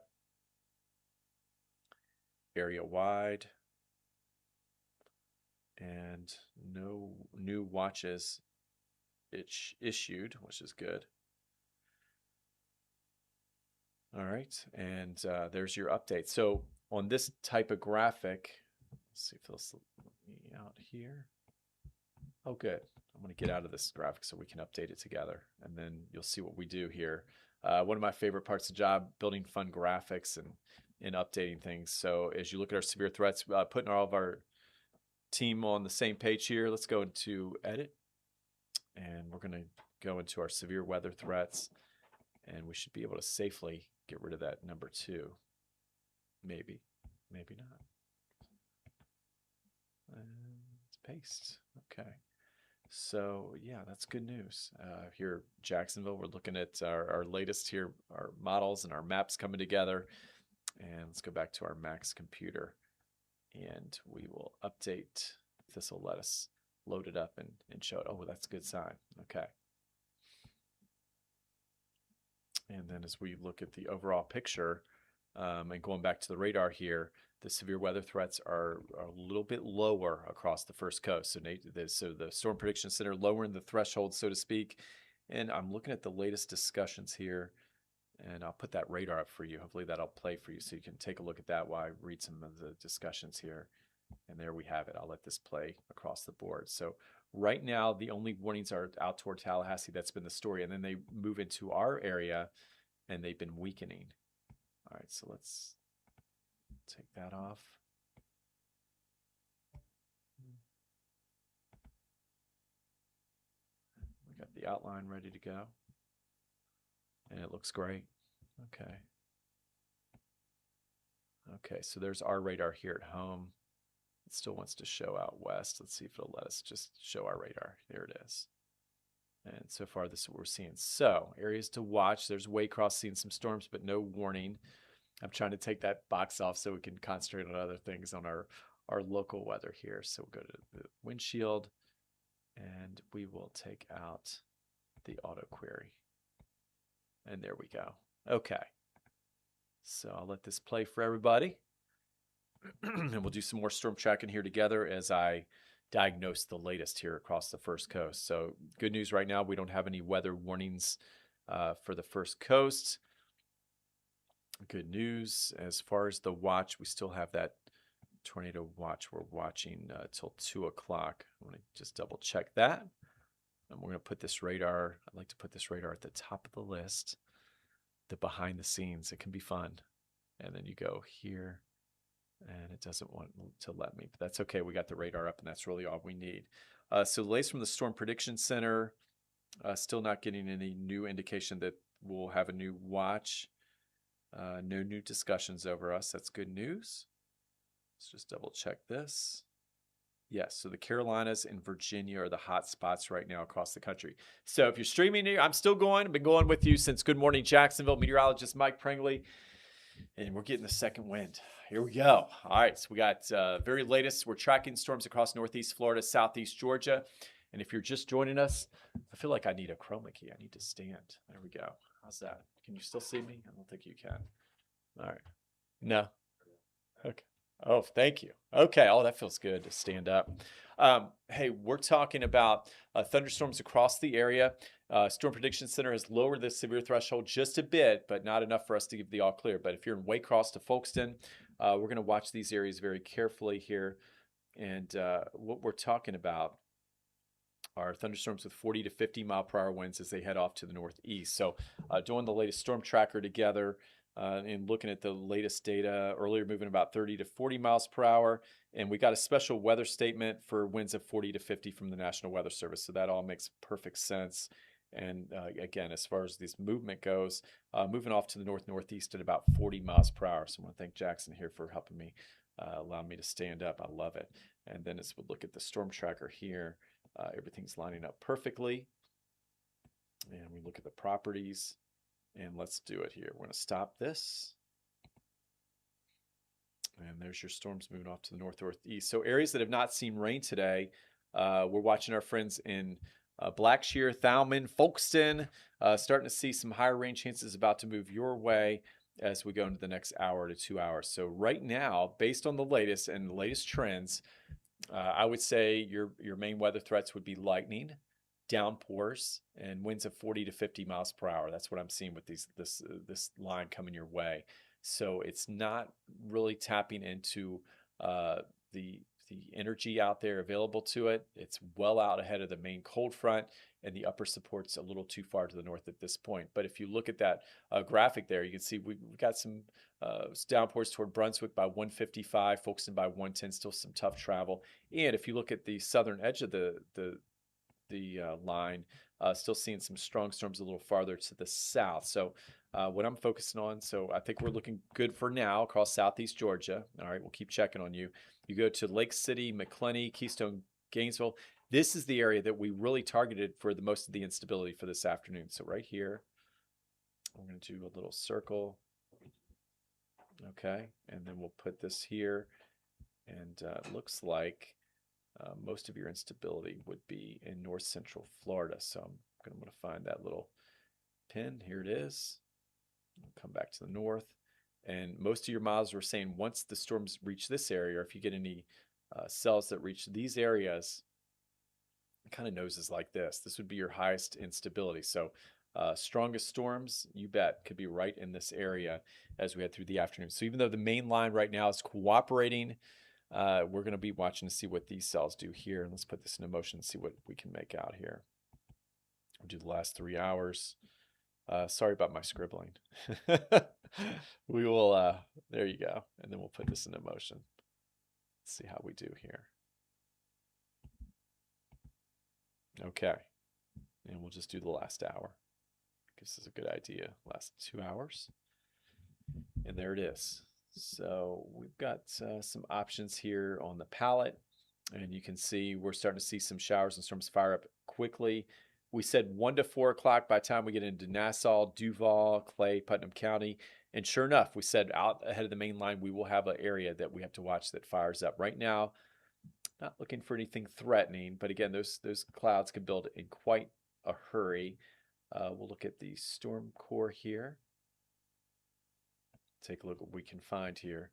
Speaker 2: Area wide. And no new watches issued, which is good. All right. And there's your update. So on this type of graphic, let's see if this will let me out here. Oh, good. I'm going to get out of this graphic so we can update it together, and then you'll see what we do here. One of my favorite parts of the job, building fun graphics and updating things. So as you look at our severe threats, putting all of our team on the same page here, let's go into edit, and we're going to go into our severe weather threats, and we should be able to safely get rid of that number 2. Maybe not. And paste. Okay. So yeah, that's good news. Here, Jacksonville, we're looking at our latest here, our models and our maps coming together. And let's go back to our Max computer, and we will update. This will let us load it up and show it. Oh, that's a good sign. Okay. And then as we look at the overall picture, and going back to the radar here, the severe weather threats are a little bit lower across the first coast. So the Storm Prediction Center lowering the threshold, so to speak. And I'm looking at the latest discussions here, and I'll put that radar up for you. Hopefully that'll play for you so you can take a look at that while I read some of the discussions here. And there we have it. I'll let this play across the board. So right now, the only warnings are out toward Tallahassee. That's been the story. And then they move into our area, and they've been weakening. All right, so let's take that off. We got the outline ready to go. And it looks great. Okay. Okay, so there's our radar here at home. It still wants to show out west. Let's see if it'll let us just show our radar. There it is. And so far, this is what we're seeing. So areas to watch. There's Waycross seeing some storms, but no warning. I'm trying to take that box off so we can concentrate on other things on our local weather here. So we'll go to the windshield and we will take out the auto query. And there we go. Okay. So I'll let this play for everybody. And we'll do some more storm tracking here together as I diagnose the latest here across the first coast. So good news right now, we don't have any weather warnings for the first coast. Good news as far as the watch, we still have that tornado watch we're watching till 2 o'clock. I want to just double check that. And we're going to put this radar, I'd like to put this radar at the top of the list, the behind the scenes. It can be fun. And then you go here and it doesn't want to let me, but that's okay. We got the radar up and that's really all we need. So the latest from the Storm Prediction Center, still not getting any new indication that we'll have a new watch. No new discussions over us. That's good news. Let's just double check this. Yes, so the Carolinas and Virginia are the hot spots right now across the country. So if you're streaming here, I'm still going. I've been going with you since Good Morning Jacksonville. Meteorologist Mike Pringley. And we're getting the second wind. Here we go. All right, so we got very latest. We're tracking storms across Northeast Florida, Southeast Georgia. And if you're just joining us, I feel like I need a chroma key. I need to stand. There we go. How's that? Can you still see me? I don't think you can. All right. No. Okay. Oh, thank you. Okay. Oh, that feels good to stand up. Hey, we're talking about thunderstorms across the area. Storm Prediction Center has lowered the severe threshold just a bit, but not enough for us to give the all clear. But if you're in Waycross to Folkestone, we're going to watch these areas very carefully here. And what we're talking about are thunderstorms with 40 to 50 mile per hour winds as they head off to the northeast. So doing the latest storm tracker together and looking at the latest data, earlier moving about 30 to 40 miles per hour. And we got a special weather statement for winds of 40 to 50 from the National Weather Service. So that all makes perfect sense. And again, as far as this movement goes, moving off to the northeast at about 40 miles per hour. So I want to thank Jackson here for helping me, allowing me to stand up. I love it. And then as we look at the storm tracker here, everything's lining up perfectly. And we look at the properties and let's do it here. We're going to stop this. And there's your storms moving off to the northeast. So areas that have not seen rain today, we're watching our friends in Blackshear, Thowman, Folkestone, starting to see some higher rain chances about to move your way as we go into the next hour to 2 hours. So right now, based on the latest and the latest trends, I would say your main weather threats would be lightning, downpours, and winds of 40 to 50 miles per hour. That's what I'm seeing with this line coming your way. So it's not really tapping into the energy out there available to it. It's well out ahead of the main cold front, and the upper support's a little too far to the north at this point. But if you look at that graphic there, you can see we've got some downpours toward Brunswick by 155, Folkestone by 110, still some tough travel. And if you look at the southern edge of the line, still seeing some strong storms a little farther to the south. So what I'm focusing on, so I think we're looking good for now across southeast Georgia. All right, we'll keep checking on you. You go to Lake City, McClenny, Keystone, Gainesville. This is the area that we really targeted for the most of the instability for this afternoon. So right here, we're going to do a little circle. Okay, and then we'll put this here. And it looks like most of your instability would be in north central Florida. So I'm going to find that little pin. Here it is. We'll come back to the north. And most of your models were saying once the storms reach this area, or if you get any cells that reach these areas, it kind of noses like this. This would be your highest instability. So strongest storms, you bet, could be right in this area as we head through the afternoon. So even though the main line right now is cooperating, we're going to be watching to see what these cells do here. And let's put this into motion and see what we can make out here. We'll do the last 3 hours. Sorry about my scribbling. We will, there you go. And then we'll put this into motion. Let's see how we do here. Okay. And we'll just do the last hour. This is a good idea. Last 2 hours. And there it is. So we've got some options here on the palette. And you can see we're starting to see some showers and storms fire up quickly. We said 1 to 4 o'clock by the time we get into Nassau, Duval, Clay, Putnam County. And sure enough, we said out ahead of the main line, we will have an area that we have to watch that fires up. Right now, not looking for anything threatening, but again, those clouds can build in quite a hurry. We'll look at the storm core here. Take a look at what we can find here.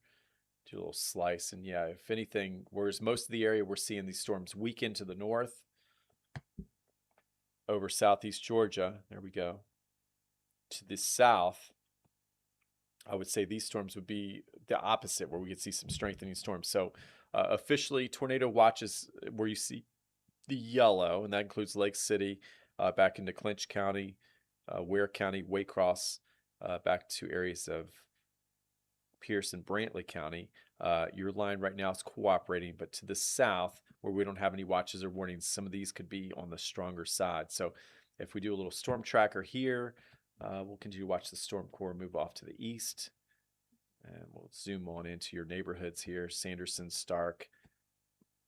Speaker 2: Do a little slice, and yeah, if anything, whereas most of the area we're seeing these storms weaken to the north over southeast Georgia, there we go, to the south, I would say these storms would be the opposite, where we could see some strengthening storms. So officially, tornado watches where you see the yellow, and that includes Lake City, back into Clinch County, Ware County, Waycross, back to areas of Pierce and Brantley County. Your line right now is cooperating, but to the south, where we don't have any watches or warnings, some of these could be on the stronger side. So if we do a little storm tracker here, we'll continue to watch the storm core move off to the east. And we'll zoom on into your neighborhoods here, Sanderson, Stark,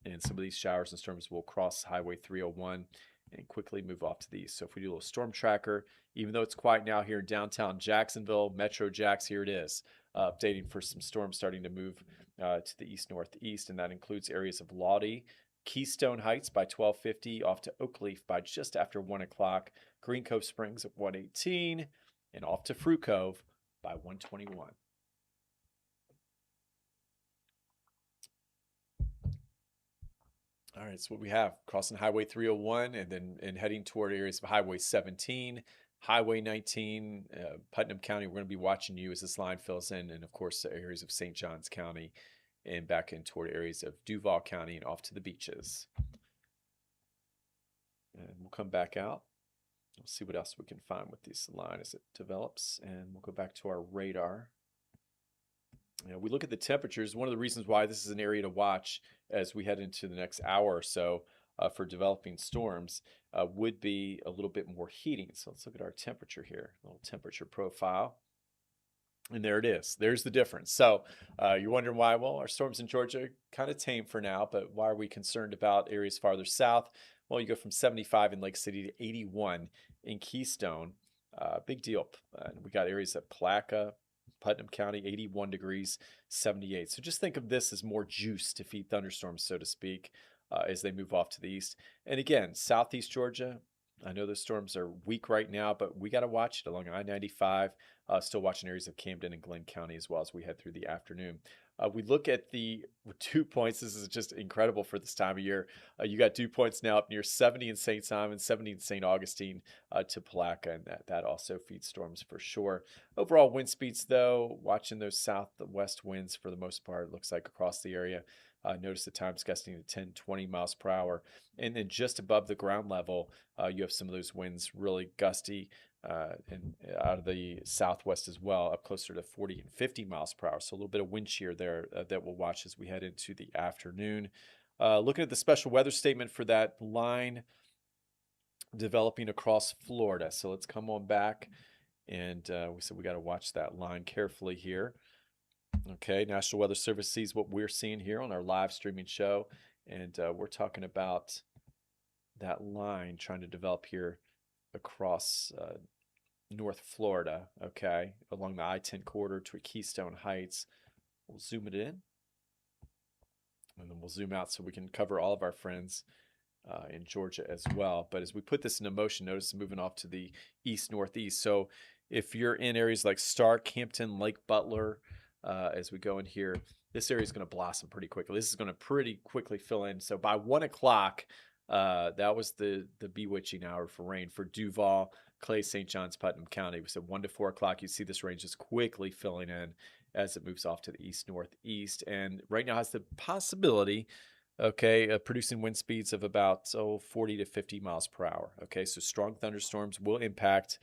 Speaker 2: and some of these showers and storms will cross Highway 301 and quickly move off to the east. So if we do a little storm tracker, even though it's quiet now here in downtown Jacksonville, Metro Jacks, here it is, updating for some storms starting to move to the east-northeast, and that includes areas of Lottie, Keystone Heights by 1250, off to Oakleaf by just after 1 o'clock, Green Cove Springs at 118, and off to Fruit Cove by 121. All right, that's what we have. Crossing Highway 301 and heading toward areas of Highway 17, Highway 19, Putnam County. We're going to be watching you as this line fills in, and of course, the areas of St. Johns County and back in toward areas of Duval County and off to the beaches. And we'll come back out. We'll see what else we can find with this line as it develops, and we'll go back to our radar. You know, we look at the temperatures. One of the reasons why this is an area to watch as we head into the next hour or so for developing storms would be a little bit more heating. So let's look at our temperature here, a little temperature profile. And there it is. There's the difference. So you're wondering why? Well, our storms in Georgia kind of tame for now, but why are we concerned about areas farther south? Well, you go from 75 in Lake City to 81 in Keystone. Big deal. We got areas at Palaca, Putnam County, 81 degrees, 78. So just think of this as more juice to feed thunderstorms, so to speak, as they move off to the east. And again, southeast Georgia, I know those storms are weak right now, but we got to watch it along I-95. Still watching areas of Camden and Glenn County as well as we head through the afternoon. We look at the dew points. This is just incredible for this time of year. You got dew points now up near 70 in St. Simon, 70 in St. Augustine to Palaca, and that also feeds storms for sure. Overall wind speeds, though, watching those southwest winds for the most part, it looks like across the area. Notice the times gusting to 10, 20 miles per hour. And then just above the ground level, you have some of those winds really gusty and out of the southwest as well, up closer to 40 and 50 miles per hour. So a little bit of wind shear there that we'll watch as we head into the afternoon. Looking at the special weather statement for that line developing across Florida. So let's come on back. And we said we got to watch that line carefully here. Okay, National Weather Service sees what we're seeing here on our live streaming show. And we're talking about that line trying to develop here across North Florida, okay, along the I-10 corridor to Keystone Heights. We'll zoom it in, and then we'll zoom out so we can cover all of our friends in Georgia as well. But as we put this into motion, notice moving off to the east-northeast. So if you're in areas like Stark, Hampton, Lake Butler, as we go in here, this area is going to blossom pretty quickly. This is going to pretty quickly fill in. So by 1 o'clock, that was the bewitching hour for rain for Duval, Clay, St. Johns, Putnam County. We said 1 to 4 o'clock. You see this range just quickly filling in as it moves off to the east-northeast. And right now has the possibility, okay, of producing wind speeds of about 40 to 50 miles per hour. Okay, so strong thunderstorms will impact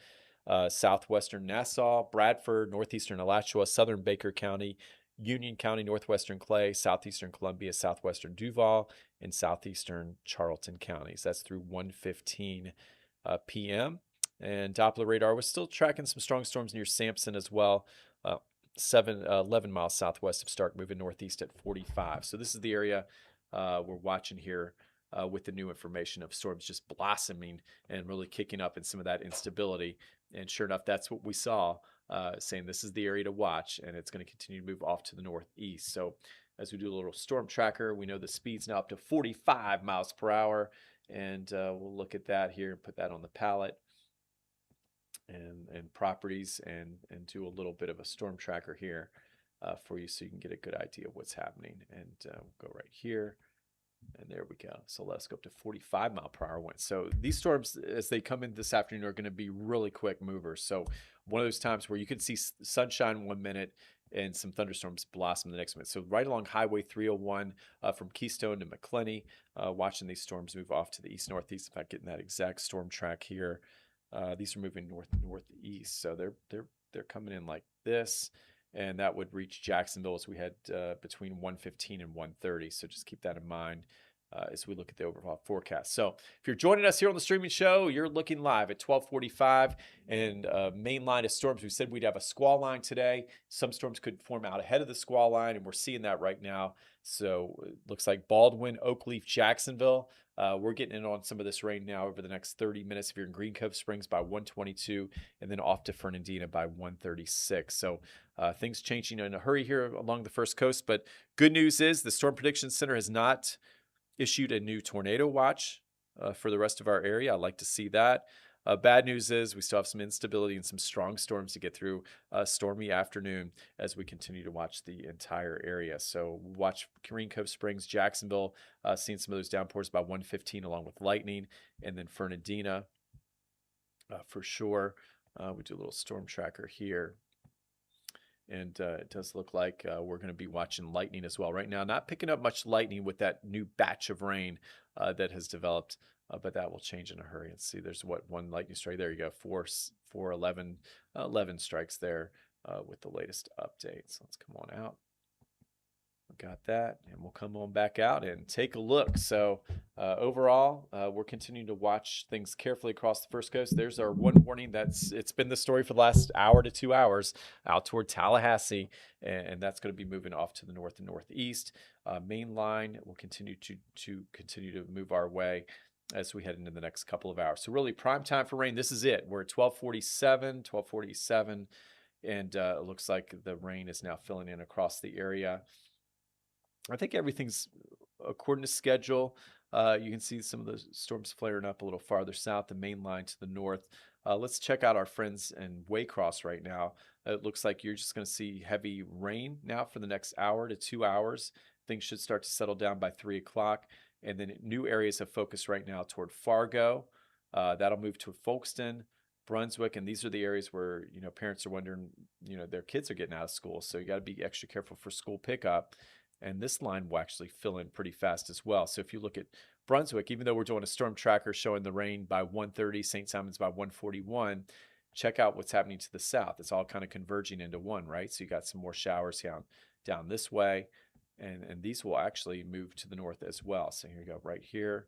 Speaker 2: southwestern Nassau, Bradford, northeastern Alachua, southern Baker County, Union County, northwestern Clay, southeastern Columbia, southwestern Duval, and southeastern Charlton counties. That's through 1:15 p.m. And Doppler radar was still tracking some strong storms near Sampson as well. 11 miles southwest of Stark, moving northeast at 45. So this is the area we're watching here with the new information of storms just blossoming and really kicking up in some of that instability. And sure enough, that's what we saw, saying this is the area to watch, and it's going to continue to move off to the northeast. So as we do a little storm tracker, we know the speed's now up to 45 miles per hour. And we'll look at that here and put that on the palette and properties and do a little bit of a storm tracker here for you so you can get a good idea of what's happening. And we'll go right here. And there we go. So let's go up to 45 mile per hour winds. So these storms, as they come in this afternoon, are going to be really quick movers. So one of those times where you could see sunshine 1 minute and some thunderstorms blossom the next minute. So right along Highway 301 from Keystone to McClenny, watching these storms move off to the east-northeast. In fact, getting that exact storm track here. These are moving north-northeast. So they're coming in like this. And that would reach Jacksonville as we had between 1:15 and 1:30. So just keep that in mind as we look at the overall forecast. So if you're joining us here on the streaming show, you're looking live at 12:45. And main line of storms, we said we'd have a squall line today. Some storms could form out ahead of the squall line, and we're seeing that right now. So it looks like Baldwin, Oakleaf, Jacksonville. We're getting in on some of this rain now over the next 30 minutes. If you're in Green Cove Springs by 1:22, and then off to Fernandina by 1:36. So things changing in a hurry here along the first coast. But good news is the Storm Prediction Center has not issued a new tornado watch for the rest of our area. I like to see that. Bad news is we still have some instability and some strong storms to get through a stormy afternoon as we continue to watch the entire area. So watch Green Cove Springs, Jacksonville, seeing some of those downpours by 1:15 along with lightning, and then Fernandina for sure. We do a little storm tracker here. And it does look like we're going to be watching lightning as well. Right now, not picking up much lightning with that new batch of rain that has developed, but that will change in a hurry. And see, there's one lightning strike. There you go, 11 strikes there with the latest update. So let's come on out. We got that, and we'll come on back out and take a look. So overall, we're continuing to watch things carefully across the first coast. There's our one warning. It's been the story for the last hour to 2 hours out toward Tallahassee, and that's going to be moving off to the north and northeast. Main line will continue to move our way as we head into the next couple of hours. So really, prime time for rain. This is it. We're at 12:47, and it looks like the rain is now filling in across the area. I think everything's according to schedule. You can see some of the storms flaring up a little farther south, the main line to the north. Let's check out our friends in Waycross right now. It looks like you're just going to see heavy rain now for the next hour to 2 hours. Things should start to settle down by 3 o'clock. And then new areas of focus right now toward Fargo. That'll move to Folkestone, Brunswick, and these are the areas where parents are wondering, their kids are getting out of school. So you got to be extra careful for school pickup. And this line will actually fill in pretty fast as well. So if you look at Brunswick, even though we're doing a storm tracker showing the rain by 1:30, St. Simons by 1:41, check out what's happening to the south. It's all kind of converging into one, right? So you got some more showers down this way, and these will actually move to the north as well. So here you go, right here,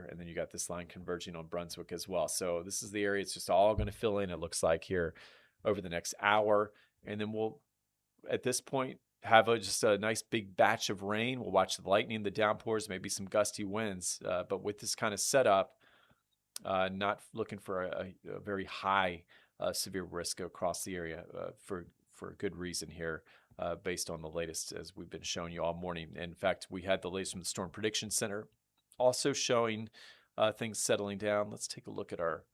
Speaker 2: and then you got this line converging on Brunswick as well. So this is the area it's just all going to fill in, it looks like, here over the next hour. And then we'll, at this point, have just a nice big batch of rain. We'll watch the lightning, the downpours, maybe some gusty winds. But with this kind of setup, not looking for a very high severe risk across the area for a good reason here, based on the latest as we've been showing you all morning. In fact, we had the latest from the Storm Prediction Center also showing things settling down. Let's take a look at our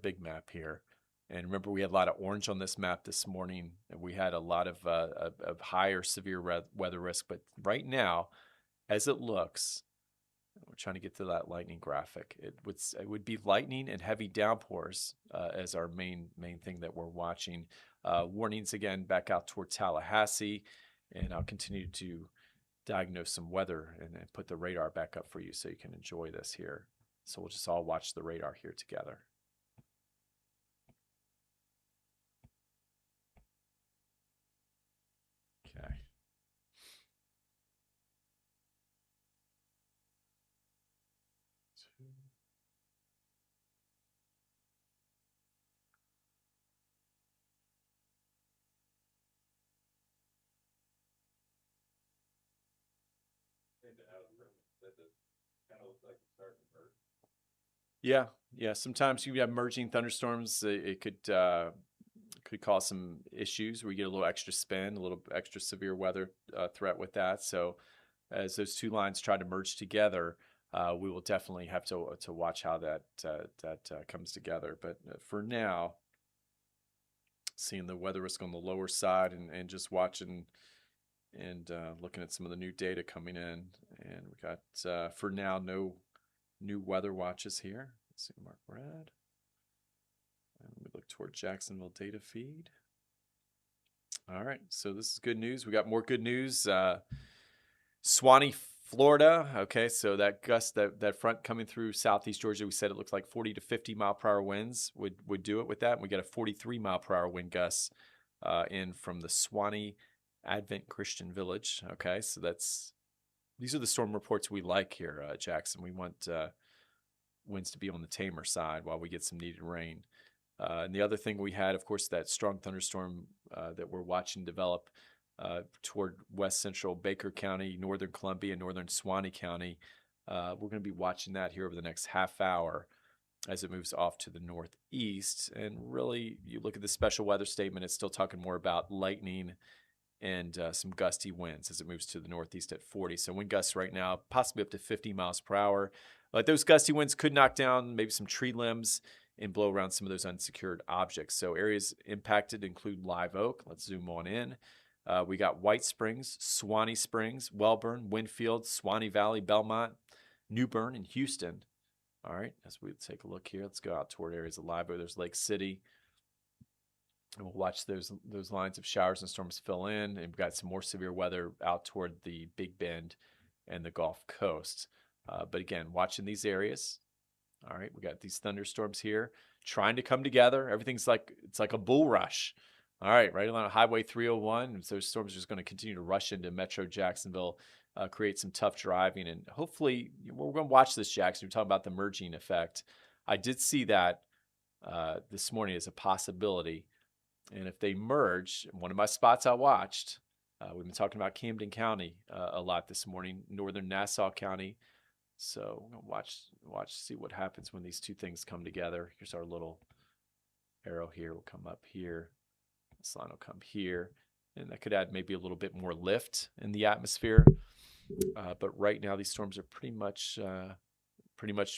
Speaker 2: big map here. And remember, we had a lot of orange on this map this morning. And we had a lot of higher severe weather risk. But right now, as it looks, we're trying to get to that lightning graphic. It would be lightning and heavy downpours as our main thing that we're watching. Warnings again back out toward Tallahassee, and I'll continue to diagnose some weather and put the radar back up for you so you can enjoy this here. So we'll just all watch the radar here together. Okay.
Speaker 4: said that kind of looks like it's starting to merge.
Speaker 2: Yeah. Sometimes you have merging thunderstorms. It could cause some issues where you get a little extra spin, a little extra severe weather threat with that. So as those two lines try to merge together, we will definitely have to watch how that comes together. But for now, seeing the weather risk on the lower side and just watching and looking at some of the new data coming in, and we got for now no new weather watches here. Let's see, mark red. And we look toward Jacksonville data feed. All right, so this is good news. We got more good news. Swanee, Florida. Okay, so that gust, that front coming through southeast Georgia, we said it looks like 40 to 50 mile per hour winds would do it with that. And we got a 43 mile per hour wind gust in from the Swanee Advent Christian Village. Okay, so these are the storm reports we like here, Jackson. We want winds to be on the tamer side while we get some needed rain. And the other thing we had, of course, that strong thunderstorm that we're watching develop toward west central Baker County, northern Columbia, northern Suwannee County. We're going to be watching that here over the next half hour as it moves off to the northeast. And really, you look at the special weather statement, it's still talking more about lightning and some gusty winds as it moves to the northeast at 40. So wind gusts right now, possibly up to 50 miles per hour. But those gusty winds could knock down maybe some tree limbs and blow around some of those unsecured objects. So areas impacted include Live Oak. Let's zoom on in. We got White Springs, Suwannee Springs, Wellborn, Winfield, Suwannee Valley, Belmont, New Bern, and Houston. All right, as we take a look here, let's go out toward areas of Live Oak. There's Lake City. And we'll watch those lines of showers and storms fill in. And we've got some more severe weather out toward the Big Bend and the Gulf Coast. But again, watching these areas. All right, we got these thunderstorms here trying to come together. Everything's it's like a bull rush. All right, right along Highway 301. So those storms are just going to continue to rush into Metro Jacksonville, create some tough driving. And hopefully, we're going to watch this, Jackson. We're talking about the merging effect. I did see that this morning as a possibility. And if they merge, one of my spots I watched, we've been talking about Camden County a lot this morning, northern Nassau County. So we're gonna watch, see what happens when these two things come together. Here's our little arrow here. Will come up here. This line will come here, and that could add maybe a little bit more lift in the atmosphere. But right now, these storms are pretty much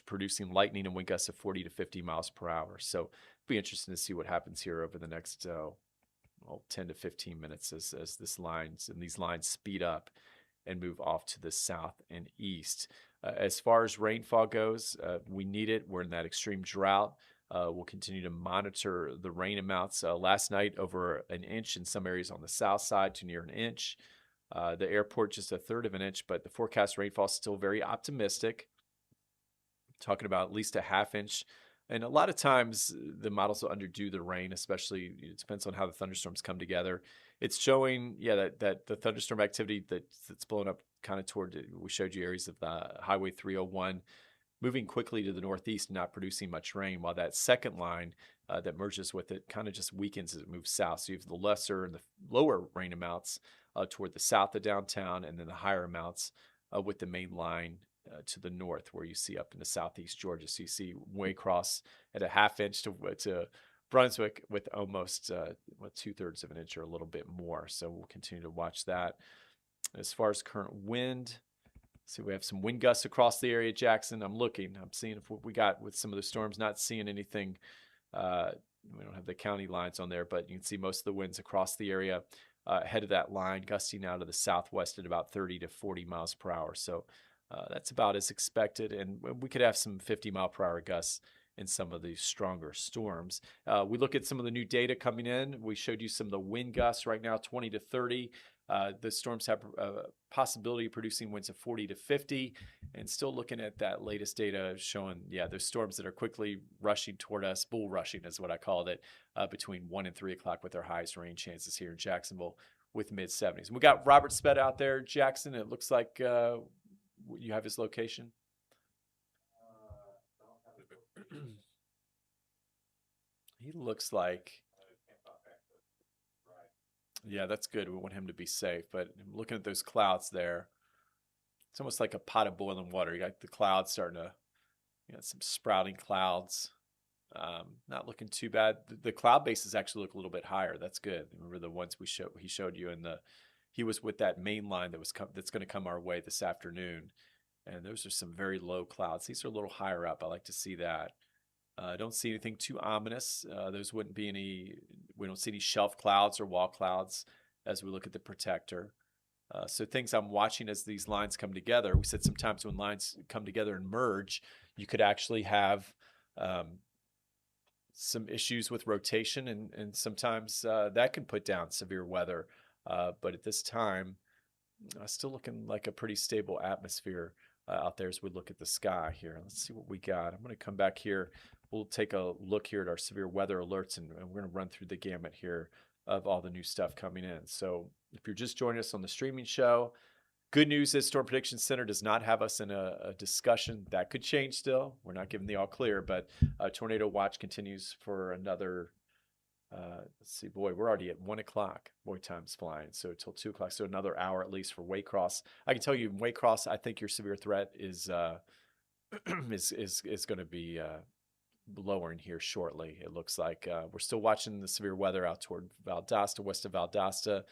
Speaker 2: producing lightning and wind gusts of 40 to 50 miles per hour. So it'll be interesting to see what happens here over the next 10 to 15 minutes as these lines speed up and move off to the south and east. As far as rainfall goes, we need it. We're in that extreme drought. We'll continue to monitor the rain amounts. Last night, over an inch in some areas on the south side to near an inch. The airport, just a third of an inch, but the forecast rainfall is still very optimistic. Talking about at least a half inch. And a lot of times the models will underdo the rain, especially it depends on how the thunderstorms come together. It's showing, that the thunderstorm activity that's blowing up kind of toward, we showed you areas of the Highway 301, moving quickly to the northeast and not producing much rain, while that second line that merges with it kind of just weakens as it moves south. So you have the lesser and the lower rain amounts toward the south of downtown, and then the higher amounts with the main line to the north, where you see up into southeast Georgia. So you see way across at a half inch to Brunswick with almost 2/3 of an inch or a little bit more. So we'll continue to watch that. As far as current wind, see, we have some wind gusts across the area, Jackson. I'm seeing if what we got with some of the storms, not seeing anything. We don't have the county lines on there, but you can see most of the winds across the area ahead of that line, gusting out of the southwest at about 30 to 40 miles per hour. So that's about as expected. And we could have some 50 mile per hour gusts in some of these stronger storms. We look at some of the new data coming in. We showed you some of the wind gusts right now, 20 to 30. The storms have a possibility of producing winds of 40 to 50, and still looking at that latest data showing, those storms that are quickly rushing toward us, bull rushing is what I called it, between 1 and 3 o'clock with their highest rain chances here in Jacksonville with mid-70s. We got Robert Speta out there, Jackson. It looks like you have his location. He looks like... Yeah, that's good. We want him to be safe. But looking at those clouds there, It's almost like a pot of boiling water. You got the clouds starting to, some sprouting clouds. Not looking too bad. The cloud bases actually look a little bit higher. That's good. Remember the ones he showed you in he was with that main line that's going to come our way this afternoon. And those are some very low clouds. These are a little higher up. I like to see that. I don't see anything too ominous. Those wouldn't be we don't see any shelf clouds or wall clouds as we look at the protector. So things I'm watching as these lines come together. We said sometimes when lines come together and merge, you could actually have some issues with rotation, and sometimes that can put down severe weather. But at this time, still looking like a pretty stable atmosphere out there as we look at the sky here. Let's see what we got. I'm going to come back here. We'll take a look here at our severe weather alerts, and we're going to run through the gamut here of all the new stuff coming in. So if you're just joining us on the streaming show, good news is Storm Prediction Center does not have us in a discussion. That could change still. We're not giving the all clear, but Tornado Watch continues for another, let's see, boy, we're already at 1 o'clock. Boy, time's flying. So till 2 o'clock, so another hour at least for Waycross. I can tell you in Waycross, I think your severe threat is is going to be lowering here shortly. It looks like we're still watching the severe weather out toward Valdosta, west of Valdosta.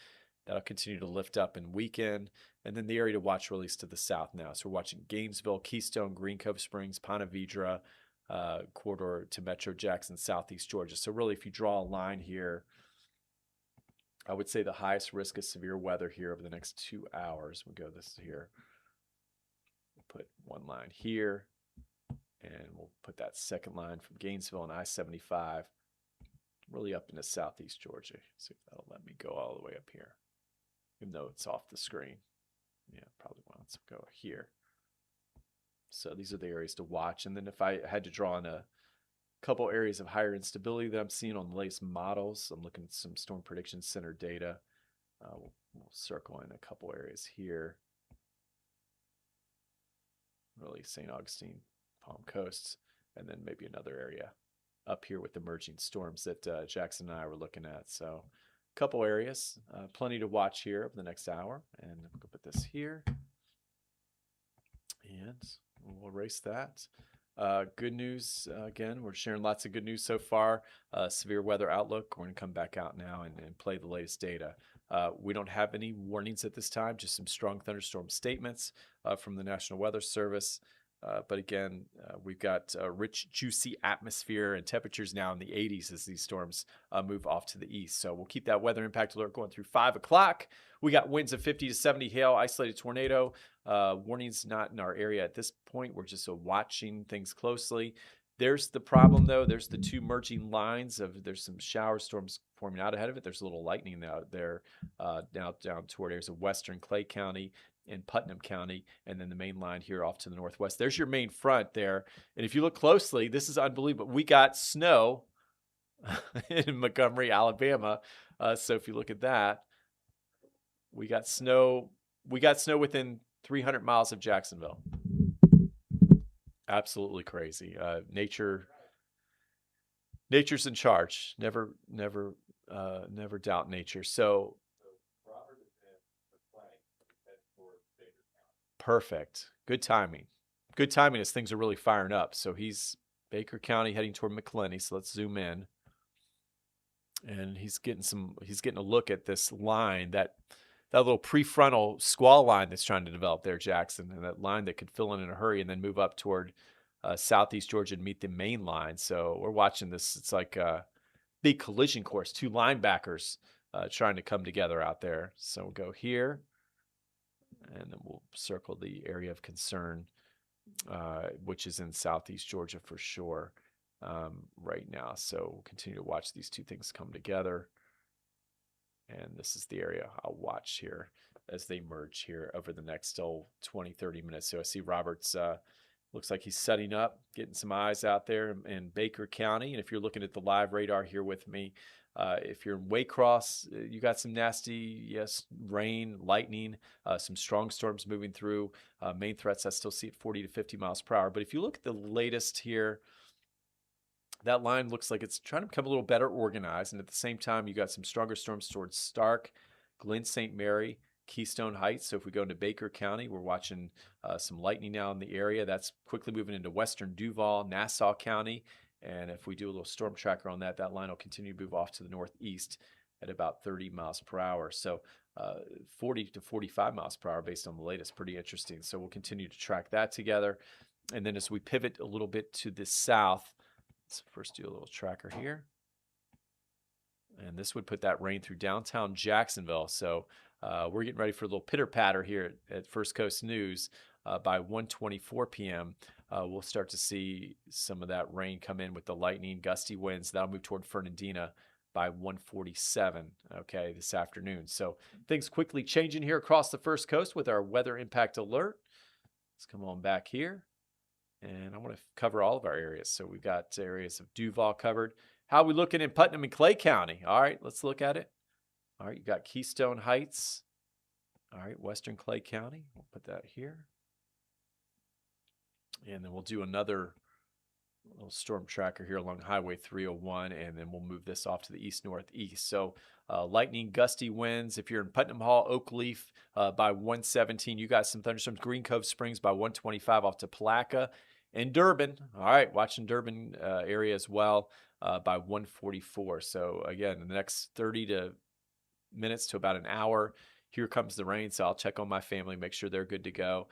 Speaker 2: That'll continue to lift up and weaken. And then the area to watch really is to the south now. So we're watching Gainesville, Keystone, Green Cove Springs, Ponte Vedra, corridor to Metro Jackson, Southeast Georgia. So really, if you draw a line here, I would say the highest risk of severe weather here over the next 2 hours. We'll go this here. We'll put one line here, and we'll put that second line from Gainesville and I-75 really up into Southeast Georgia. See if that'll let me go all the way up here, even though it's off the screen. Yeah, probably won't. Let's go here. So these are the areas to watch. And then if I had to draw in a couple areas of higher instability that I'm seeing on the latest models, I'm looking at some Storm Prediction Center data. We'll circle in a couple areas here. Really St. Augustine, Palm Coast, and then maybe another area up here with emerging storms that Jackson and I were looking at. So a couple areas, plenty to watch here over the next hour. And we'll put this here. And we'll erase that. Good news, again, we're sharing lots of good news so far. Severe weather outlook, we're going to come back out now and play the latest data. We don't have any warnings at this time, just some strong thunderstorm statements from the National Weather Service. But again, we've got a rich, juicy atmosphere and temperatures now in the 80s as these storms move off to the east. So we'll keep that weather impact alert going through 5 o'clock. We got winds of 50 to 70, hail, isolated tornado. Warnings not in our area at this point. We're just watching things closely. There's the problem, though. There's the two merging lines there's some shower storms forming out ahead of it. There's a little lightning out there now down toward areas of western Clay County in Putnam County, and then the main line here off to the northwest. There's your main front there. And if you look closely, this is unbelievable. We got snow in Montgomery, Alabama. So if you look at that, we got snow within 300 miles of Jacksonville. Absolutely crazy. Nature's in charge. Never doubt nature. So
Speaker 4: Robert is in the flank, head towards Baker County.
Speaker 2: perfect. Good timing. Good timing as things are really firing up. So he's Baker County heading toward McClenny. So let's zoom in. And he's getting a look at this line, that little prefrontal squall line that's trying to develop there, Jackson, and that line that could fill in a hurry and then move up toward Southeast Georgia and meet the main line. So we're watching this. It's like a big collision course, two linebackers trying to come together out there. So we'll go here, and then we'll circle the area of concern, which is in Southeast Georgia for sure right now. So we'll continue to watch these two things come together. And this is the area I'll watch here as they merge here over the next 20, 30 minutes. So I see Robert's, looks like he's setting up, getting some eyes out there in Baker County. And if you're looking at the live radar here with me, if you're in Waycross, you got some nasty, rain, lightning, some strong storms moving through. Main threats I still see at 40 to 50 miles per hour. But if you look at the latest here, that line looks like it's trying to become a little better organized. And at the same time, you got some stronger storms towards Stark, Glen St. Mary, Keystone Heights. So if we go into Baker County, we're watching some lightning now in the area. That's quickly moving into western Duval, Nassau County. And if we do a little storm tracker on that, that line will continue to move off to the northeast at about 30 miles per hour. So 40 to 45 miles per hour based on the latest. Pretty interesting. So we'll continue to track that together. And then as we pivot a little bit to the south, let's first do a little tracker here. And this would put that rain through downtown Jacksonville. So we're getting ready for a little pitter patter here at First Coast News. By 1:24 p.m., we'll start to see some of that rain come in with the lightning, gusty winds. That'll move toward Fernandina by 1:47, okay, this afternoon. So things quickly changing here across the First Coast with our weather impact alert. Let's come on back here. And I want to cover all of our areas. So we've got areas of Duval covered. How are we looking in Putnam and Clay County? All right, let's look at it. All right, you got Keystone Heights. All right, Western Clay County. We'll put that here. And then we'll do another little storm tracker here along Highway 301, and then we'll move this off to the east-northeast. So lightning, gusty winds. If you're in Putnam Hall, Oakleaf by 117. You got some thunderstorms. Green Cove Springs by 125 off to Palaca. And Durban, all right, watching Durban area as well by 144. So again, in the next 30 minutes to about an hour, here comes the rain. So I'll check on my family, make sure they're good to go.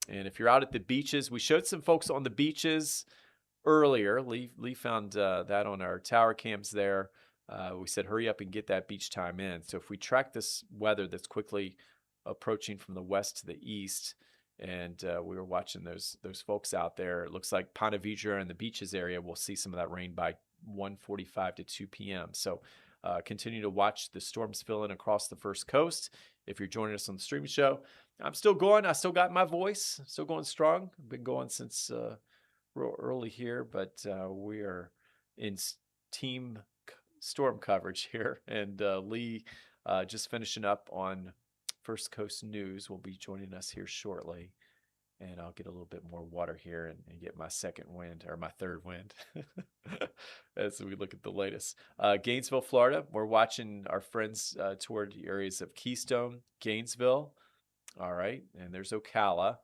Speaker 2: And if you're out at the beaches, we showed some folks on the beaches earlier. Lee found that on our tower cams there. We said, hurry up and get that beach time in. So if we track this weather that's quickly approaching from the west to the east, and we were watching those folks out there, it looks like Ponte Vedra and the beaches area, we'll see some of that rain by 1:45 to 2 p.m. So continue to watch the storms fill in across the First Coast. If you're joining us on the streaming show, I'm still going. I still got my voice. Still going strong. I've been going since real early here, but we are in team storm coverage here. And Lee just finishing up on First Coast News will be joining us here shortly. And I'll get a little bit more water here and get my second wind, or my third wind, as we look at the latest. Gainesville, Florida, we're watching our friends toward the areas of Keystone, Gainesville. All right, and there's Ocala.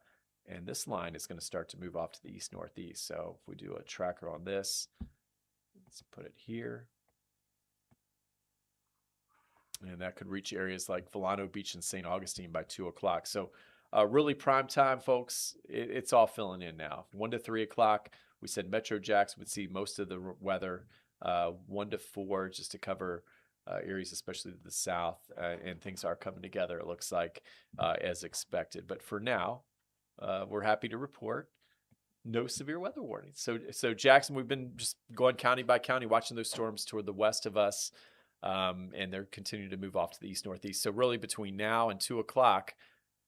Speaker 2: And this line is going to start to move off to the east-northeast. So if we do a tracker on this, let's put it here. And that could reach areas like Volano Beach and St. Augustine by 2 o'clock. So really prime time, folks. It's all filling in now. 1 to 3 o'clock, we said Metro Jacks would see most of the weather. 1 to 4 just to cover areas, especially to the south. And things are coming together, it looks like, as expected. But for now, we're happy to report no severe weather warnings. So Jackson, we've been just going county by county, watching those storms toward the west of us. And they're continuing to move off to the east-northeast. So really between now and 2 o'clock,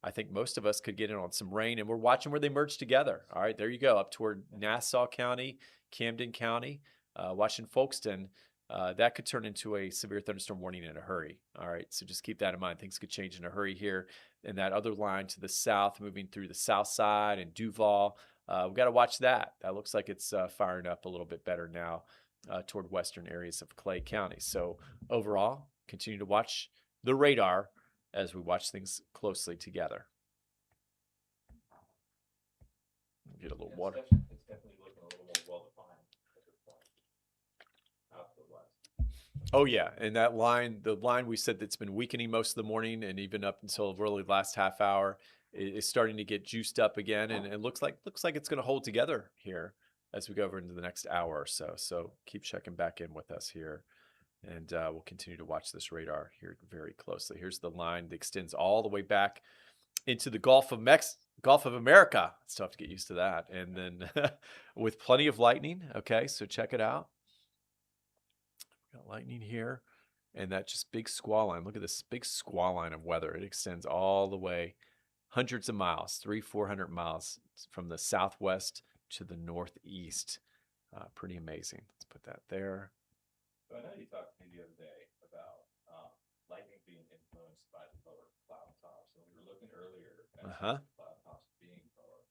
Speaker 2: I think most of us could get in on some rain, and we're watching where they merge together. All right, there you go, up toward Nassau County, Camden County, watching Folkston. That could turn into a severe thunderstorm warning in a hurry. All right, so just keep that in mind. Things could change in a hurry here. And that other line to the south, moving through the south side and Duval, we've got to watch that. That looks like it's firing up a little bit better now toward western areas of Clay County. So overall, continue to watch the radar as we watch things closely together. Get a little water.
Speaker 4: It's definitely looking a little more well-defined at this point. Out to the west.
Speaker 2: Oh, yeah. And that line, the line we said that's been weakening most of the morning and even up until really last half hour is starting to get juiced up again. And it looks like it's going to hold together here as we go over into the next hour or so. So keep checking back in with us here. And we'll continue to watch this radar here very closely. Here's the line that extends all the way back into the Gulf of America. It's tough to get used to that. And then with plenty of lightning. Okay, so check it out. We've got lightning here. And that just big squall line. Look at this big squall line of weather. It extends all the way hundreds of miles, 300-400 miles from the southwest to the northeast. Pretty amazing. Let's put that there.
Speaker 4: So I know you talked to me the other day about lightning being influenced by the lower cloud tops. And we were looking earlier at cloud tops being lower.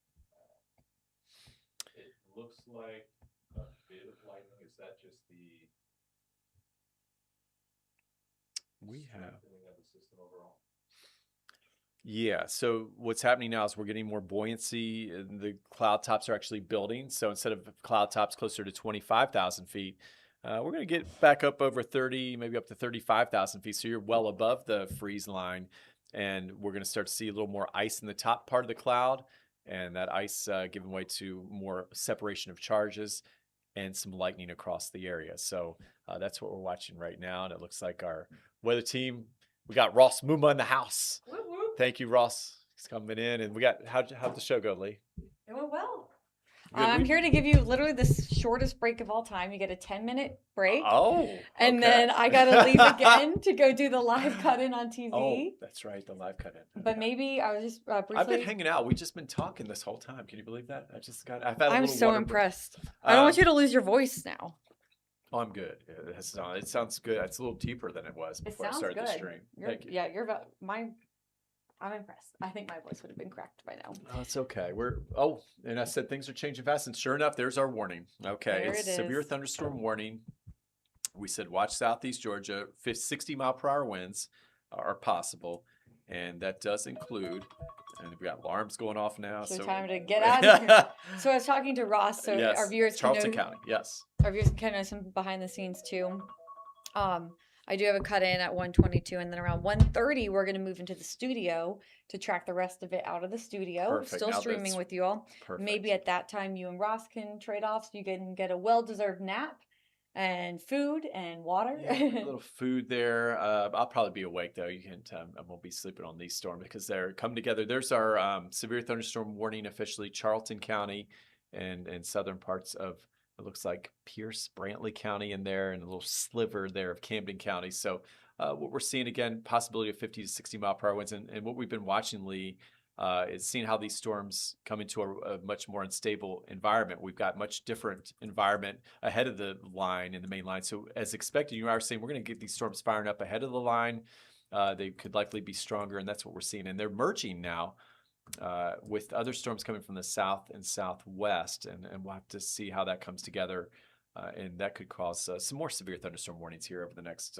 Speaker 4: It looks like a bit of lightning. Is that just the
Speaker 2: we have
Speaker 4: strengthening of the system overall?
Speaker 2: Yeah. So what's happening now is we're getting more buoyancy, and the cloud tops are actually building. So instead of cloud tops closer to 25,000 feet, we're going to get back up over 30, maybe up to 35,000 feet. So you're well above the freeze line, and we're going to start to see a little more ice in the top part of the cloud, and that ice giving way to more separation of charges and some lightning across the area. So that's what we're watching right now, and it looks like our weather team. We got Ross Muma in the house.
Speaker 1: Whoop, whoop.
Speaker 2: Thank you, Ross. He's coming in, and we got how'd the show go, Lee?
Speaker 1: It went well.
Speaker 2: Good.
Speaker 1: I'm here to give you literally the shortest break of all time. You get a 10-minute break.
Speaker 2: Oh,
Speaker 1: And
Speaker 2: okay.
Speaker 1: then I got to leave again to go do the live cut-in on TV.
Speaker 2: Oh, that's right, the live cut-in.
Speaker 1: But maybe I was just briefly...
Speaker 2: I've been hanging out. We've just been talking this whole time. Can you believe that? I've had a
Speaker 1: I'm
Speaker 2: little
Speaker 1: so
Speaker 2: water break.
Speaker 1: impressed. I don't want you to lose your voice now.
Speaker 2: Oh, I'm good. It sounds good. It's a little deeper than it was
Speaker 1: It
Speaker 2: before I
Speaker 1: sounds
Speaker 2: started
Speaker 1: good.
Speaker 2: the stream. Thank you.
Speaker 1: Yeah, I'm impressed. I think my voice would have been cracked by now.
Speaker 2: Oh, it's okay. And I said things are changing fast, and sure enough, there's our warning. Okay,
Speaker 1: There
Speaker 2: it's
Speaker 1: it
Speaker 2: severe
Speaker 1: is.
Speaker 2: thunderstorm warning. We said watch southeast Georgia. 60-mile-per-hour winds are possible, and that does include. And we got alarms going off now.
Speaker 1: So
Speaker 2: So
Speaker 1: time to get out of here. So I was talking to Ross, so
Speaker 2: yes,
Speaker 1: our viewers
Speaker 2: Charleston
Speaker 1: can know,
Speaker 2: County. Yes.
Speaker 1: our viewers can know some behind the scenes too. I do have a cut in at 1:22, and then around 1:30 we're going to move into the studio to track the rest of it out of the studio.
Speaker 2: Perfect.
Speaker 1: Still
Speaker 2: Now
Speaker 1: streaming
Speaker 2: that's
Speaker 1: with you all.
Speaker 2: Perfect.
Speaker 1: Maybe at that time you and Ross can trade off, so you can get a well-deserved nap and food and water.
Speaker 2: Yeah, a little food there. I'll probably be awake though. I won't be sleeping on these storms because they're coming together. There's our severe thunderstorm warning officially, Charleston County, and southern parts of it looks like Pierce, Brantley County in there, and a little sliver there of Camden County. So what we're seeing again, possibility of 50 to 60 mile per hour winds, and what we've been watching, Lee, is seeing how these storms come into a much more unstable environment. We've got much different environment ahead of the line in the main line. So as expected, you are saying we're going to get these storms firing up ahead of the line. They could likely be stronger, and that's what we're seeing. And they're merging now with other storms coming from the south and southwest, and we'll have to see how that comes together. And that could cause some more severe thunderstorm warnings here over the next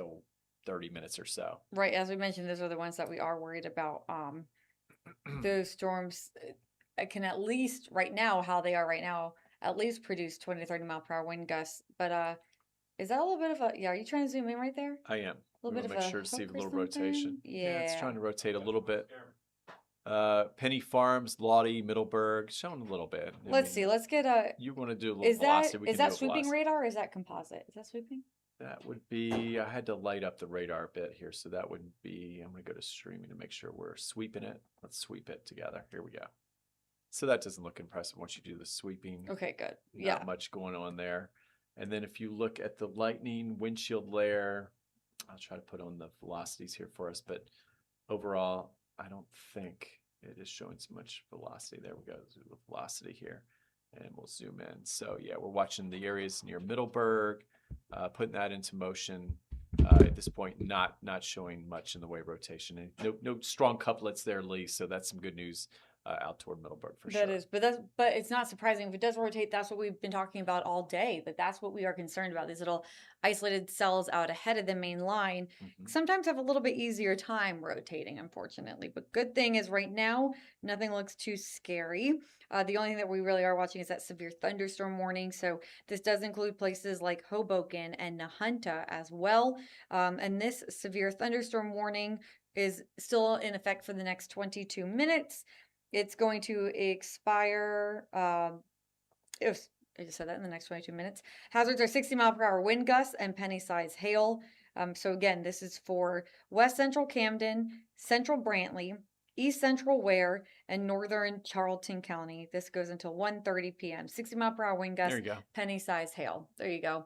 Speaker 2: 30 minutes or so.
Speaker 1: Right, as we mentioned, those are the ones that we are worried about. Those storms can at least right now, how they are right now, at least produce 20 to 30 mile per hour wind gusts. But is that a little bit of a, are you trying to zoom in right there?
Speaker 2: I am.
Speaker 1: A little bit of
Speaker 2: make
Speaker 1: a
Speaker 2: sure to see a
Speaker 1: hook or
Speaker 2: little rotation.
Speaker 1: something?
Speaker 2: It's
Speaker 1: Yeah.
Speaker 2: trying to rotate a little bit. Penny Farms, Lottie, Middleburg, showing a little bit.
Speaker 1: Let's see. Let's get a.
Speaker 2: You want to do a little
Speaker 1: Is
Speaker 2: velocity?
Speaker 1: that
Speaker 2: We
Speaker 1: is
Speaker 2: can
Speaker 1: that
Speaker 2: do a
Speaker 1: sweeping
Speaker 2: velocity.
Speaker 1: radar or is that composite? Is that sweeping?
Speaker 2: That would be, I had to light up the radar a bit here. So that would be, I'm going to go to streaming to make sure we're sweeping it. Let's sweep it together. Here we go. So that doesn't look impressive once you do the sweeping.
Speaker 1: Okay, good.
Speaker 2: Not
Speaker 1: Yeah.
Speaker 2: much going on there. And then if you look at the lightning windshield layer, I'll try to put on the velocities here for us. But overall, I don't think it is showing so much velocity. There we go. The velocity here. And we'll zoom in. So yeah, we're watching the areas near Middleburg, putting that into motion. At this point, not showing much in the way of rotation. And no strong couplets there, Lee. So that's some good news out toward Middleburg for sure.
Speaker 1: That is, but it's not surprising if it does rotate. That's what we've been talking about all day. That's what we are concerned about. These little isolated cells out ahead of the main line sometimes have a little bit easier time rotating, unfortunately. But good thing is right now nothing looks too scary. The only thing that we really are watching is that severe thunderstorm warning. So this does include places like Hoboken and Nahunta as well. And this severe thunderstorm warning is still in effect for the next 22 minutes. It's going to expire, if I just said that, in the next 22 minutes. Hazards are 60 mile per hour wind gusts and penny size hail. So again, this is for West Central Camden, Central Brantley, East Central Ware, and Northern Charlton County. This goes until 1:30 p.m. 60 mile per hour wind gusts,
Speaker 2: There you go.
Speaker 1: penny size hail. There you go.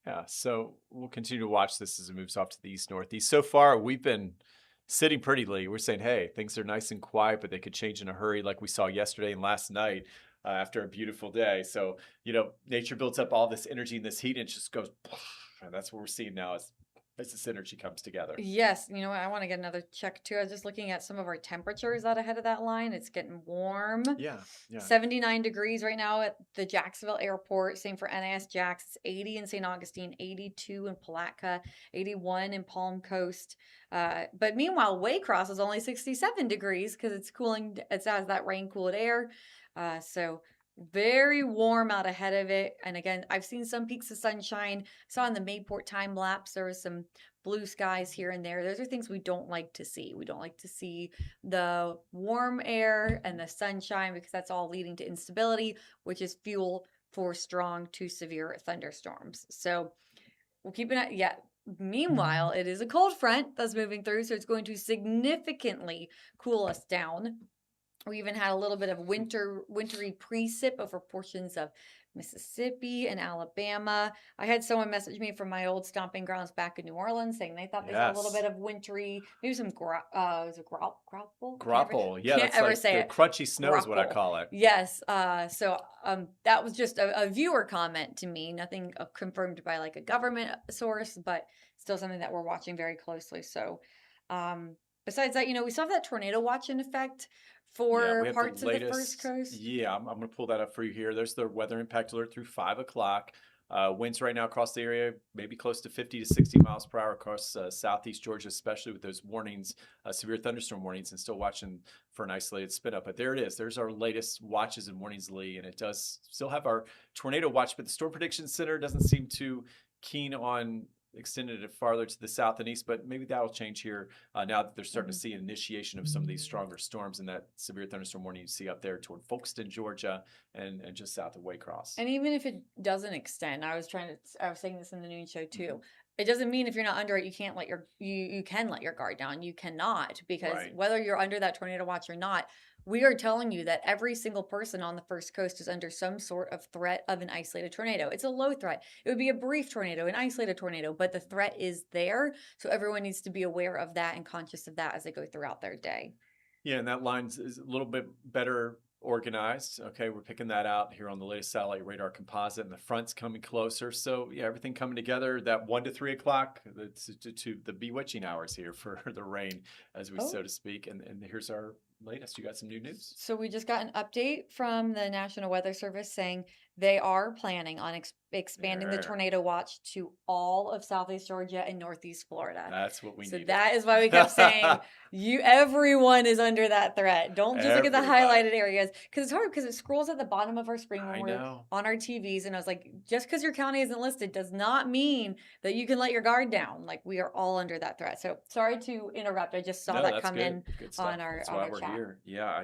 Speaker 2: Yeah, so we'll continue to watch this as it moves off to the east-northeast. So far, we've been sitting prettily. We're saying, hey, things are nice and quiet, but they could change in a hurry like we saw yesterday and last night after a beautiful day. So, nature builds up all this energy and this heat and it just goes, and that's what we're seeing now is as this energy comes together.
Speaker 1: Yes, you know what? I want to get another check too. I was just looking at some of our temperatures out ahead of that line. It's getting warm.
Speaker 2: Yeah, yeah.
Speaker 1: 79 degrees right now at the Jacksonville airport. Same for NAS Jax. It's 80 in St. Augustine, 82 in Palatka, 81 in Palm Coast. But meanwhile, Waycross is only 67 degrees because it's cooling. It has that rain cooled air. So very warm out ahead of it. And again, I've seen some peaks of sunshine. I saw in the Mayport time lapse there was some blue skies here and there. Those are things we don't like to see. We don't like to see the warm air and the sunshine because that's all leading to instability, which is fuel for strong to severe thunderstorms. So we'll keep it. Yeah. Meanwhile, it is a cold front that's moving through, so it's going to significantly cool us down. We even had a little bit of wintry precip over portions of Mississippi and Alabama. I had someone message me from my old stomping grounds back in New Orleans saying they thought they saw a little bit of wintry, maybe some is it grapple?
Speaker 2: Grapple. Yeah,
Speaker 1: Can't
Speaker 2: that's
Speaker 1: ever
Speaker 2: like
Speaker 1: say
Speaker 2: the
Speaker 1: it.
Speaker 2: crunchy snow is what I
Speaker 1: Grapple.
Speaker 2: call it.
Speaker 1: Yes. So that was just a viewer comment to me. Nothing confirmed by like a government source, but still something that we're watching very closely. So besides that, we still have that tornado watch in effect for
Speaker 2: we have
Speaker 1: parts
Speaker 2: the
Speaker 1: of the First Coast.
Speaker 2: Yeah, I'm going to pull that up for you here. There's the weather impact alert through 5 o'clock. Winds right now across the area, maybe close to 50 to 60 miles per hour across southeast Georgia, especially with those warnings, severe thunderstorm warnings, and still watching for an isolated spit up. But there it is. There's our latest watches and warnings, Lee, and it does still have our tornado watch, but the Storm Prediction Center doesn't seem too keen on extended it farther to the south and east, but maybe that'll change here now that they're starting to see an initiation of some of these stronger storms and that severe thunderstorm warning you see up there toward Folkestone, Georgia, and just south of Waycross.
Speaker 1: And even if it doesn't extend, I was saying this in the noon show too. It doesn't mean if you're not under it, you can't let you can let your guard down. You cannot, because whether you're under that tornado watch or not, we are telling you that every single person on the First Coast is under some sort of threat of an isolated tornado. It's a low threat. It would be a brief tornado, an isolated tornado, but the threat is there. So everyone needs to be aware of that and conscious of that as they go throughout their day.
Speaker 2: Yeah, and that line is a little bit better organized. Okay, we're picking that out here on the latest satellite radar composite, and the front's coming closer. So yeah, everything coming together. That 1 to 3 o'clock to the bewitching hours here for the rain, as we so to speak. And here's our latest. You got some new news?
Speaker 1: So we just got an update from the National Weather Service saying they are planning on expanding the tornado watch to all of Southeast Georgia and Northeast Florida.
Speaker 2: That's what we need.
Speaker 1: So that is why we kept saying everyone is under that threat. Don't just look at the highlighted areas, because it's hard because it scrolls at the bottom of our screen when we're on our TVs. And I was like, just because your county isn't listed does not mean that you can let your guard down. Like, we are all under that threat. So sorry to interrupt. I just saw that come in on our
Speaker 2: That's why we're
Speaker 1: chat.
Speaker 2: here. Yeah,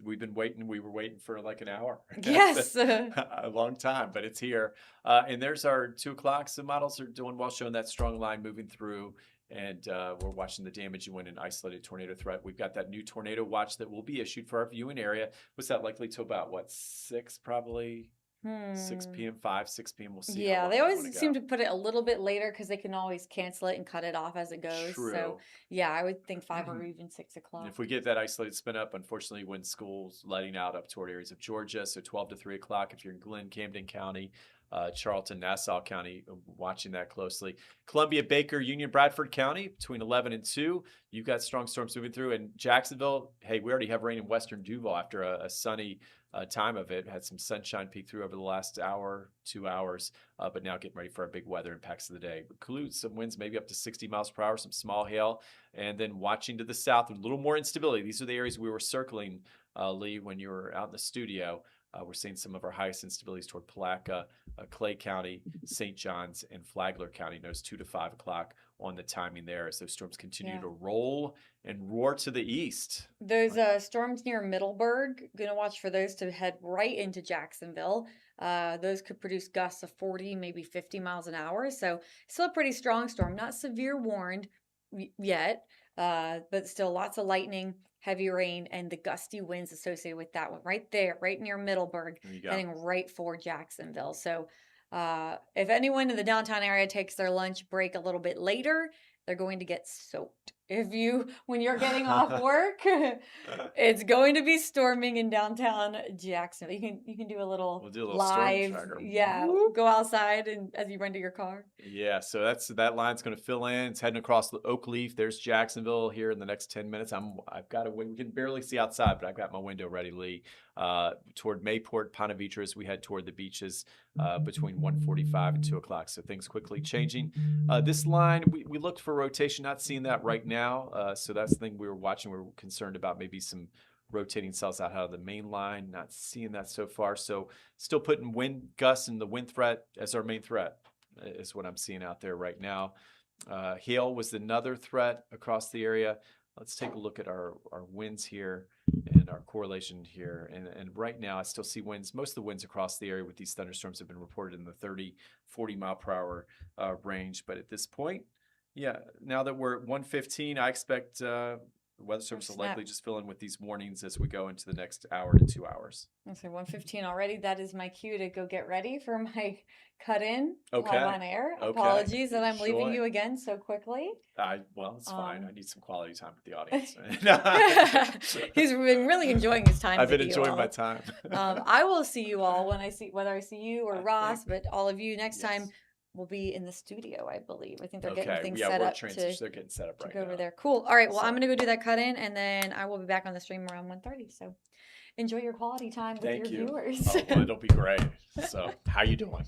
Speaker 2: we've been waiting. We were waiting for like an hour.
Speaker 1: Yes.
Speaker 2: A long time, but it's here. And there's our 2 o'clock. Some models are doing well, showing that strong line moving through. And we're watching the damage you win an isolated tornado threat. We've got that new tornado watch that will be issued for our viewing area. What's that likely to about, 6 probably? 6 p.m., 6 p.m. We'll see.
Speaker 1: Yeah, they always seem to put it a little bit later because they can always cancel it and cut it off as it goes.
Speaker 2: True.
Speaker 1: So yeah, I would think 5 or even 6 o'clock.
Speaker 2: And if we get that isolated spin up, unfortunately, when schools letting out up toward areas of Georgia, so 12 to 3 o'clock if you're in Glenn, Camden County, Charlton, Nassau County, watching that closely. Columbia, Baker, Union, Bradford County, between 11 and 2. You've got strong storms moving through. And Jacksonville, hey, we already have rain in western Duval after a sunny time of it. Had some sunshine peek through over the last hour, 2 hours, but now getting ready for our big weather impacts of the day. Include some winds maybe up to 60 miles per hour, some small hail, and then watching to the south, a little more instability. These are the areas we were circling, Lee, when you were out in the studio. We're seeing some of our highest instabilities toward Palatka, Clay County, St. John's, and Flagler County. Notice 2 to 5 o'clock on the timing there as those storms continue to roll and roar to the east.
Speaker 1: Those storms near Middleburg, gonna watch for those to head right into Jacksonville. Those could produce gusts of 40, maybe 50 miles an hour. So still a pretty strong storm, not severe warned yet, but still lots of lightning, heavy rain, and the gusty winds associated with that one right there, right near Middleburg, heading right for Jacksonville. So if anyone in the downtown area takes their lunch break a little bit later, they're going to get soaked. when you're getting off work, it's going to be storming in downtown Jacksonville. You can do a little
Speaker 2: We'll do a little storm
Speaker 1: live,
Speaker 2: tracker.
Speaker 1: yeah,
Speaker 2: Whoop.
Speaker 1: go outside and as you run to your car.
Speaker 2: Yeah, so that line's going to fill in. It's heading across the Oak Leaf. There's Jacksonville here in the next 10 minutes. I've got we can barely see outside, but I've got my window ready, Lee. Toward Mayport, Ponte Vedra, we head toward the beaches between 1:45 and 2 o'clock. So things quickly changing. This line, we looked for rotation, not seeing that right now. So that's the thing we were watching. We were concerned about maybe some rotating cells out of the main line. Not seeing that so far. So still putting wind gusts and the wind threat as our main threat is what I'm seeing out there right now. Hail was another threat across the area. Let's take a look at our winds here and our correlation here. And right now I still see winds. Most of the winds across the area with these thunderstorms have been reported in the 30, 40 mile per hour range. But at this point, yeah, now that we're at 1:15, I expect the Weather Service will likely just fill in with these warnings as we go into the next hour to 2 hours.
Speaker 1: Okay, 1:15 already. That is my cue to go get ready for my cut-in
Speaker 2: Okay.
Speaker 1: live on air.
Speaker 2: Okay.
Speaker 1: Apologies that I'm leaving
Speaker 2: Sure.
Speaker 1: you again so quickly.
Speaker 2: Well, it's fine. I need some quality time with the audience.
Speaker 1: He's been really enjoying his time.
Speaker 2: I've been
Speaker 1: with you
Speaker 2: enjoying
Speaker 1: all.
Speaker 2: my time.
Speaker 1: I will see you all whether I see you or
Speaker 2: I
Speaker 1: Ross, but all of you next time
Speaker 2: Yes.
Speaker 1: will be in the studio, I believe. I think they're
Speaker 2: Okay.
Speaker 1: getting things
Speaker 2: Yeah,
Speaker 1: set
Speaker 2: we're
Speaker 1: up
Speaker 2: transitioning.
Speaker 1: to
Speaker 2: They're getting set up right
Speaker 1: go over
Speaker 2: now.
Speaker 1: there. Cool. All right. Well, I'm
Speaker 2: So-
Speaker 1: going to go do that cut in, and then I will be back on the stream around 1:30. So enjoy your quality time with
Speaker 2: Thank
Speaker 1: your
Speaker 2: you.
Speaker 1: viewers.
Speaker 2: Oh, well, it'll be great. So, how you doing?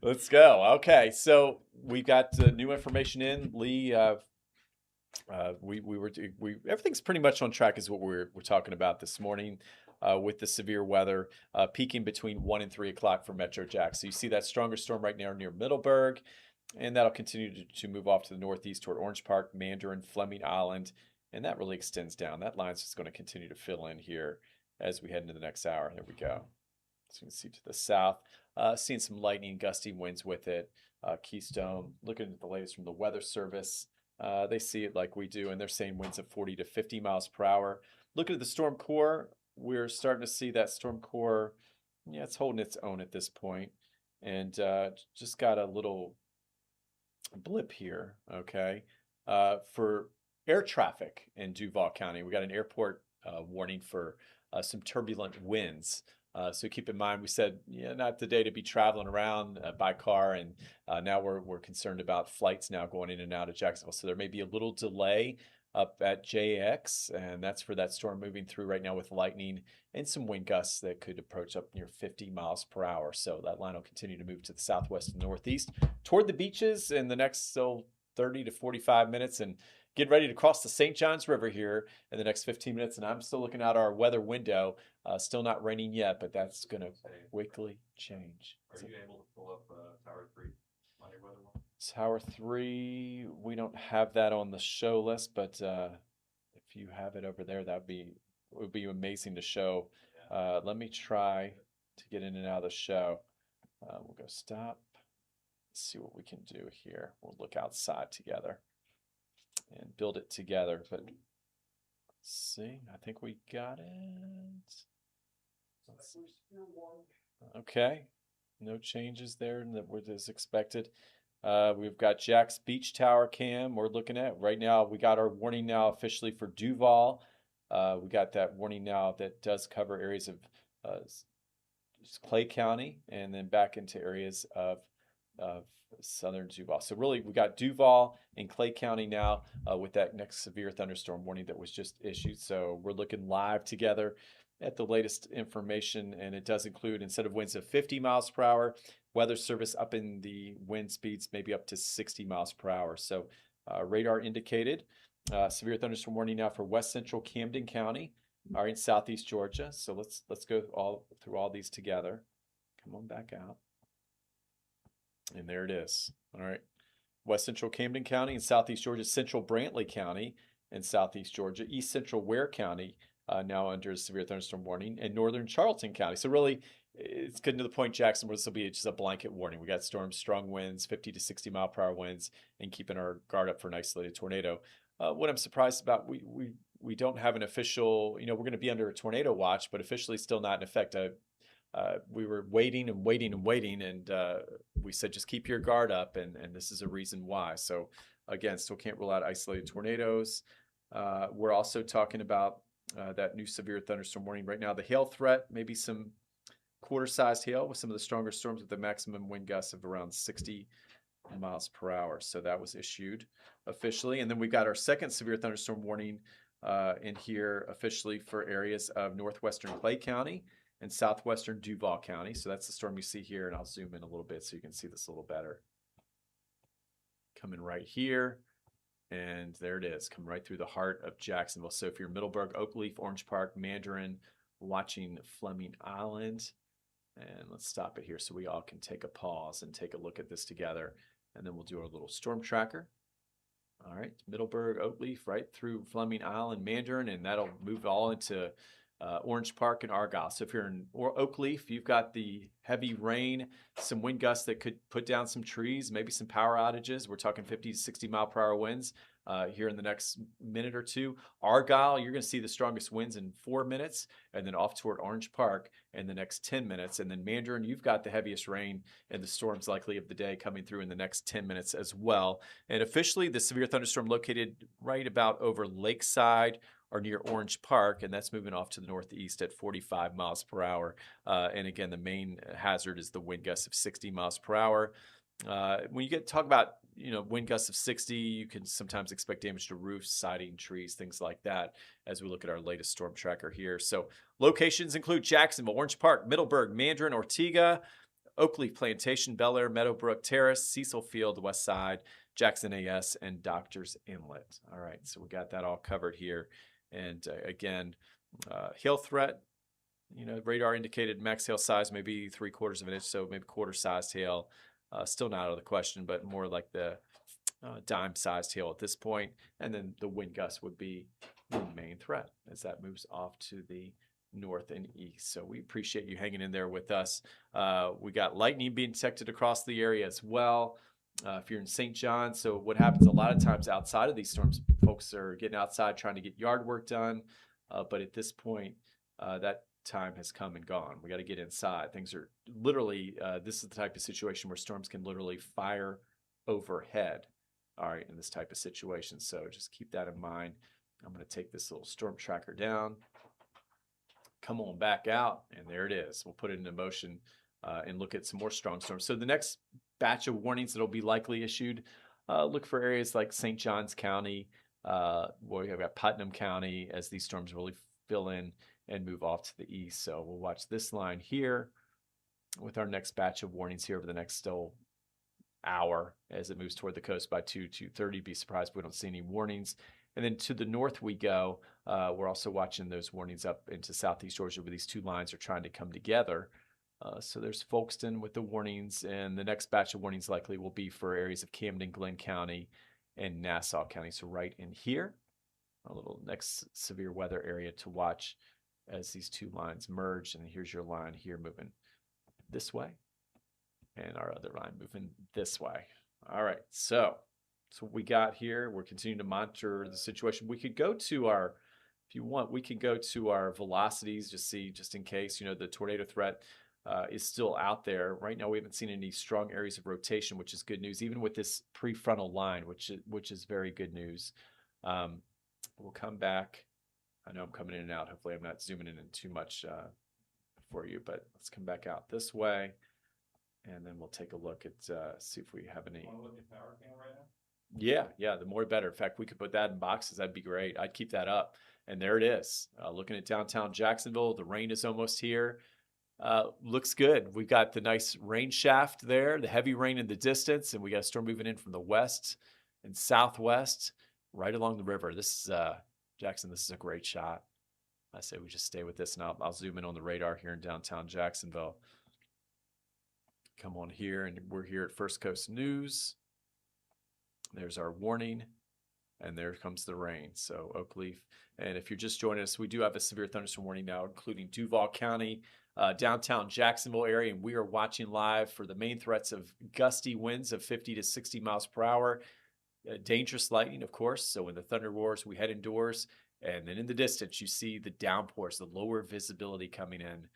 Speaker 2: Let's go. Okay, so we got new information in. Lee, everything's pretty much on track, is what we're talking about this morning. With the severe weather peaking between 1 and 3 o'clock for Metro Jack. So you see that stronger storm right now near Middleburg, and that'll continue to move off to the northeast toward Orange Park, Mandarin, Fleming Island, and that really extends down. That line's just going to continue to fill in here as we head into the next hour. There we go. So you can see to the south, seeing some lightning, gusty winds with it. Keystone, looking at the latest from the Weather Service, they see it like we do, and they're saying winds of 40 to 50 miles per hour. Looking at the storm core, we're starting to see that storm core, yeah, it's holding its own at this point. And just got a little blip here, okay? For air traffic in Duval County, we got an airport warning for some turbulent winds. So keep in mind, we said, yeah, not the day to be traveling around by car, and now we're concerned about flights now going in and out of Jacksonville. So there may be a little delay up at JX, and that's for that storm moving through right now with lightning and some wind gusts that could approach up near 50 miles per hour. So that line will continue to move to the southwest and northeast toward the beaches in the next 30 to 45 minutes, and get ready to cross the St. Johns River here in the next 15 minutes. And I'm still looking out our weather window. Still not raining yet, but that's going to quickly change.
Speaker 4: Are you able to pull up Tower 3 on your weather one?
Speaker 2: Tower 3, we don't have that on the show list, but if you have it over there, it would be amazing to show. Let me try to get in and out of the show. We'll go stop. Let's see what we can do here. We'll look outside together and build it together. But let's see. I think we got it. Okay. No changes there that were as expected. We've got Jack's Beach Tower cam we're looking at. Right now, we got our warning now officially for Duval. We got that warning now that does cover areas of Clay County and then back into areas of southern Duval. So really, we got Duval and Clay County now with that next severe thunderstorm warning that was just issued. So we're looking live together at the latest information, and it does include, instead of winds of 50 miles per hour, Weather Service up in the wind speeds maybe up to 60 miles per hour. So radar indicated severe thunderstorm warning now for west central Camden County, all right, southeast Georgia. So let's go through all these together. Come on back out. And there it is. All right. West central Camden County and southeast Georgia, central Brantley County and southeast Georgia, east central Ware County, now under a severe thunderstorm warning, and northern Charlton County. So really, it's getting to the point, Jackson, where this will be just a blanket warning. We got storms, strong winds, 50 to 60 mile per hour winds, and keeping our guard up for an isolated tornado. What I'm surprised about, we don't have an official, we're going to be under a tornado watch, but officially still not in effect. We were waiting, and we said just keep your guard up, and this is a reason why. So Again, still can't rule out isolated tornadoes. We're also talking about that new severe thunderstorm warning right now. The hail threat, maybe some quarter-sized hail with some of the stronger storms with the maximum wind gusts of around 60 miles per hour. So that was issued officially. And then we've got our second severe thunderstorm warning in here officially for areas of northwestern Clay County and southwestern Duval County. So that's the storm you see here, and I'll zoom in a little bit so you can see this a little better. Coming right here, and there it is, coming right through the heart of Jacksonville. So if you're Middleburg, Oakleaf, Orange Park, Mandarin, watching Fleming Island, and let's stop it here so we all can take a pause and take a look at this together, and then we'll do our little storm tracker. All right, Middleburg, Oakleaf, right through Fleming Island, Mandarin, and that'll move all into Orange Park and Argyle. So if you're in Oakleaf, you've got the heavy rain, some wind gusts that could put down some trees, maybe some power outages. We're talking 50 to 60 mile per hour winds here in the next minute or two. Argyle, you're going to see the strongest winds in 4 minutes, and then off toward Orange Park in the next 10 minutes. And then Mandarin, you've got the heaviest rain and the storms likely of the day coming through in the next 10 minutes as well. And officially, the severe thunderstorm located right about over Lakeside or near Orange Park, and that's moving off to the northeast at 45 miles per hour. And again, the main hazard is the wind gusts of 60 miles per hour. When you talk about wind gusts of 60, you can sometimes expect damage to roofs, siding, trees, things like that, as we look at our latest storm tracker here. So locations include Jacksonville, Orange Park, Middleburg, Mandarin, Ortega, Oakleaf Plantation, Bel Air, Meadowbrook Terrace, Cecil Field, West Side, Jackson AS, and Doctors Inlet. All right, so we got that all covered here. And again, hail threat, radar indicated max hail size maybe 3/4 of an inch, so maybe quarter-sized hail. Still not out of the question, but more like the dime-sized hail at this point. And then the wind gust would be the main threat as that moves off to the north and east. So we appreciate you hanging in there with us. We got lightning being detected across the area as well. If you're in St. John, so what happens a lot of times outside of these storms, folks are getting outside trying to get yard work done. But at this point, that time has come and gone. We got to get inside. Things are literally, this is the type of situation where storms can literally fire overhead. All right, in this type of situation. So just keep that in mind. I'm going to take this little storm tracker down. Come on back out, and there it is. We'll put it into motion and look at some more strong storms. So the next batch of warnings that will be likely issued, look for areas like St. Johns County, where we have got Putnam County as these storms really fill in and move off to the east. So we'll watch this line here with our next batch of warnings here over the next still hour as it moves toward the coast by 2:30. Be surprised if we don't see any warnings. And then to the north we go. We're also watching those warnings up into southeast Georgia where these two lines are trying to come together. So there's Folkston with the warnings, and the next batch of warnings likely will be for areas of Camden, Glenn County, and Nassau County. So right in here, a little next severe weather area to watch as these two lines merge. And here's your line here moving this way, and our other line moving this way. All right, so what we got here. We're continuing to monitor the situation. We could go to our, if you want, we can go to our velocities, just in case, the tornado threat is still out there. Right now, we haven't seen any strong areas of rotation, which is good news, even with this prefrontal line, which is very good news. We'll come back. I know I'm coming in and out. Hopefully, I'm not zooming in too much for you, but let's come back out this way, and then we'll take a look at see if we have any.
Speaker 4: Want to look at power cam right now?
Speaker 2: Yeah, the more better. In fact, we could put that in boxes. That'd be great. I'd keep that up. And there it is. Looking at downtown Jacksonville, the rain is almost here. Looks good. We've got the nice rain shaft there, the heavy rain in the distance, and we got a storm moving in from the west and southwest right along the river. This is Jackson. This is a great shot. I say we just stay with this, and I'll zoom in on the radar here in downtown Jacksonville. Come on here, and we're here at First Coast News. There's our warning, and there comes the rain. So Oakleaf, and if you're just joining us, we do have a severe thunderstorm warning now, including Duval County, downtown Jacksonville area, and we are watching live for the main threats of gusty winds of 50 to 60 miles per hour, dangerous lightning, of course. So when the thunder roars, we head indoors, and then in the distance, you see the downpours, the lower visibility coming in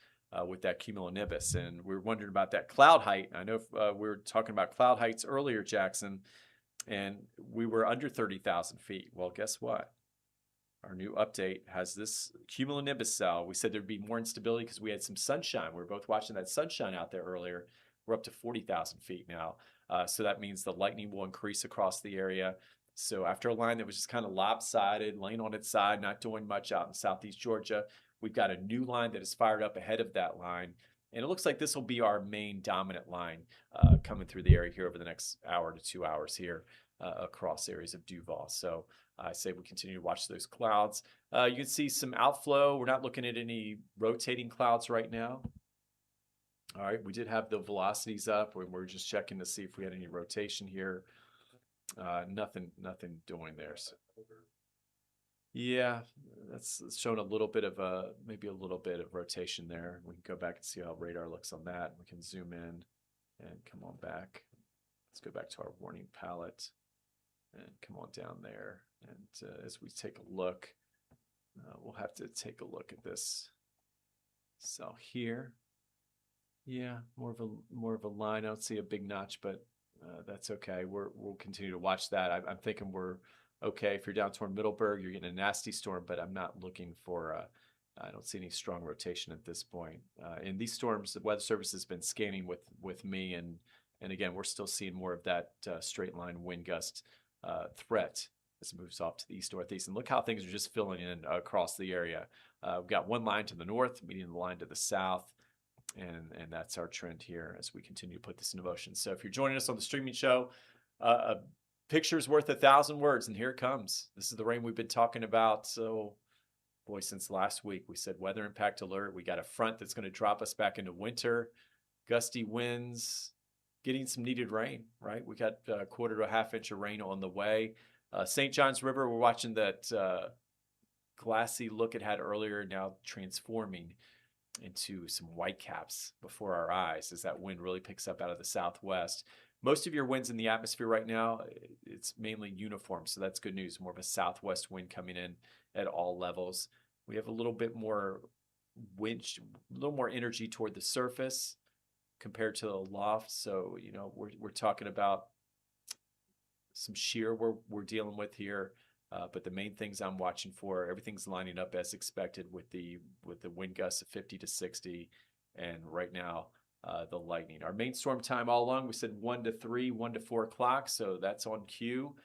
Speaker 2: with that cumulonimbus. And we're wondering about that cloud height. I know we were talking about cloud heights earlier, Jackson. and we were under 30,000 feet. Well, guess what? Our new update has this cumulonimbus cell. We said there'd be more instability because we had some sunshine. We were both watching that sunshine out there earlier. We're up to 40,000 feet now. So that means the lightning will increase across the area. So after a line that was just kind of lopsided, laying on its side, not doing much out in southeast Georgia, we've got a new line that is fired up ahead of that line. And it looks like this will be our main dominant line coming through the area here over the next hour to 2 hours here across areas of Duval. So I say we continue to watch those clouds. You can see some outflow. We're not looking at any rotating clouds right now. All right, we did have the velocities up. We're just checking to see if we had any rotation here. Nothing doing there. So, yeah, that's showing a little bit of maybe a little bit of rotation there. We can go back and see how radar looks on that. We can zoom in and come on back. Let's go back to our warning palette and come on down there. And as we take a look, we'll have to take a look at this cell here. Yeah, more of a line. I don't see a big notch, but that's okay. We'll continue to watch that. I'm thinking we're okay. If you're down toward Middleburg, you're getting a nasty storm, but I'm not looking for. I don't see any strong rotation at this point. In these storms, the Weather Service has been scanning with me, and again, we're still seeing more of that straight line wind gust threat as it moves off to the east northeast. And look how things are just filling in across the area. We've got one line to the north, meeting the line to the south. And that's our trend here as we continue to put this into motion. So if you're joining us on the streaming show, a picture's worth 1,000 words, and here it comes. This is the rain we've been talking about. So, boy, since last week, we said weather impact alert. We got a front that's going to drop us back into winter, gusty winds, getting some needed rain, right? We got a quarter to a half inch of rain on the way. St. Johns River, we're watching that glassy look it had earlier, now transforming into some white caps before our eyes as that wind really picks up out of the southwest. Most of your winds in the atmosphere right now, it's mainly uniform, so that's good news. More of a southwest wind coming in at all levels. We have a little bit more wind, a little more energy toward the surface compared to the loft. So, you know, we're talking about some shear we're dealing with here. But the main things I'm watching for, everything's lining up as expected with the wind gusts of 50 to 60, and right now the lightning. Our main storm time all along, we said 1 to 3, 1 to 4 o'clock, so that's on cue,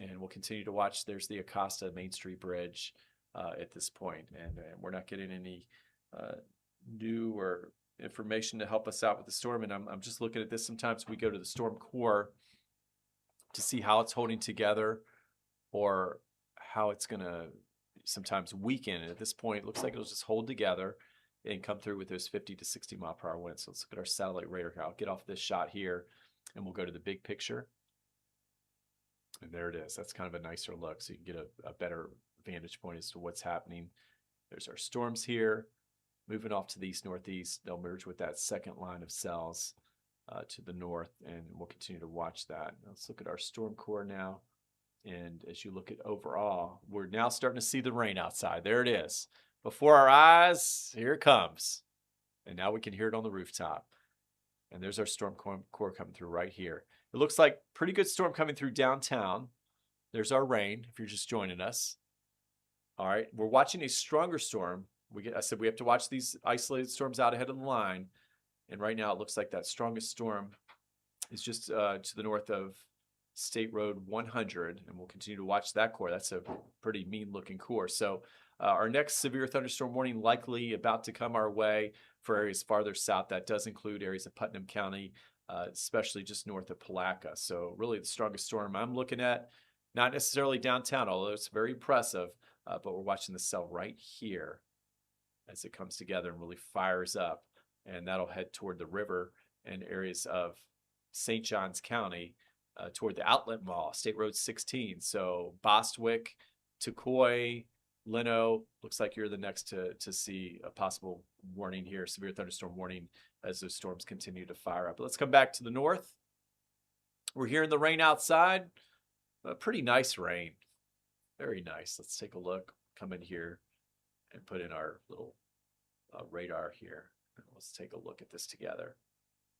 Speaker 2: and we'll continue to watch. There's the Acosta Main Street Bridge at this point, and we're not getting any new or information to help us out with the storm. And I'm just looking at this. Sometimes we go to the storm core to see how it's holding together, or how it's going to sometimes weaken. And at this point, it looks like it'll just hold together and come through with those 50 to 60 mile per hour winds. So let's look at our satellite radar. I'll get off this shot here, and we'll go to the big picture. And there it is. That's kind of a nicer look, so you can get a better vantage point as to what's happening. There's our storms here, moving off to the east-northeast. They'll merge with that second line of cells to the north, and we'll continue to watch that. Let's look at our storm core now. And as you look at overall, we're now starting to see the rain outside. There it is. Before our eyes, here it comes. And now we can hear it on the rooftop. And there's our storm core coming through right here. It looks like pretty good storm coming through downtown. There's our rain, if you're just joining us. All right, we're watching a stronger storm. I said we have to watch these isolated storms out ahead of the line. And right now it looks like that strongest storm is just to the north of State Road 100, and we'll continue to watch that core. That's a pretty mean-looking core. So our next severe thunderstorm warning likely about to come our way for areas farther south. That does include areas of Putnam County, especially just north of Palatka. So really the strongest storm I'm looking at, not necessarily downtown, although it's very impressive, but we're watching the cell right here as it comes together and really fires up, and that'll head toward the river and areas of St. Johns County, toward the outlet mall, State Road 16. So Bostwick, Tucoy, Leno, looks like you're the next to see a possible warning here, severe thunderstorm warning, as those storms continue to fire up. But let's come back to the north. We're hearing the rain outside. Pretty nice rain. Very nice. Let's take a look. Come in here and put in our little radar here. Let's take a look at this together.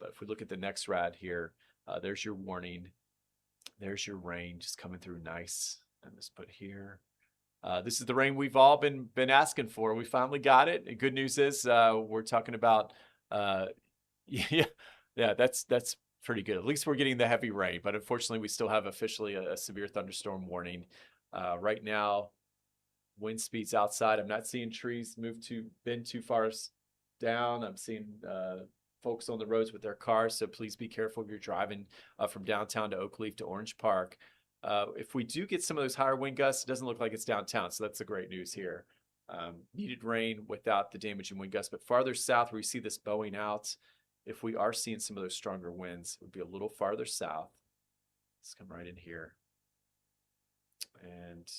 Speaker 2: But if we look at the next rad here, there's your warning. There's your rain just coming through nice. And let's put here. This is the rain we've all been asking for. We finally got it. And good news is we're talking about yeah, that's pretty good. At least we're getting the heavy rain, but unfortunately we still have officially a severe thunderstorm warning. Right now, wind speeds outside. I'm not seeing trees bend too far down. I'm seeing folks on the roads with their cars, so please be careful if you're driving from downtown to Oakleaf to Orange Park. If we do get some of those higher wind gusts, it doesn't look like it's downtown, so that's the great news here. Needed rain without the damaging wind gusts, but farther south where you see this bowing out, if we are seeing some of those stronger winds, it would be a little farther south. Let's come right in here. And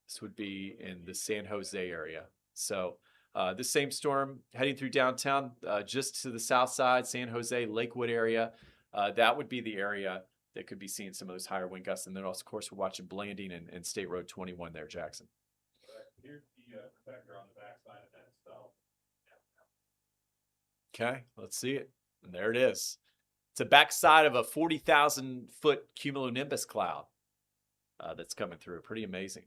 Speaker 2: this would be in the San Jose area. So the same storm heading through downtown, just to the south side, San Jose, Lakewood area. That would be the area that could be seeing some of those higher wind gusts. And then, of course, we're watching Blanding and State Road 21 there, Jackson.
Speaker 4: Here's the protector on the backside of that. So,
Speaker 2: okay, let's see it. And there it is. It's a backside of a 40,000 foot cumulonimbus cloud that's coming through. Pretty amazing.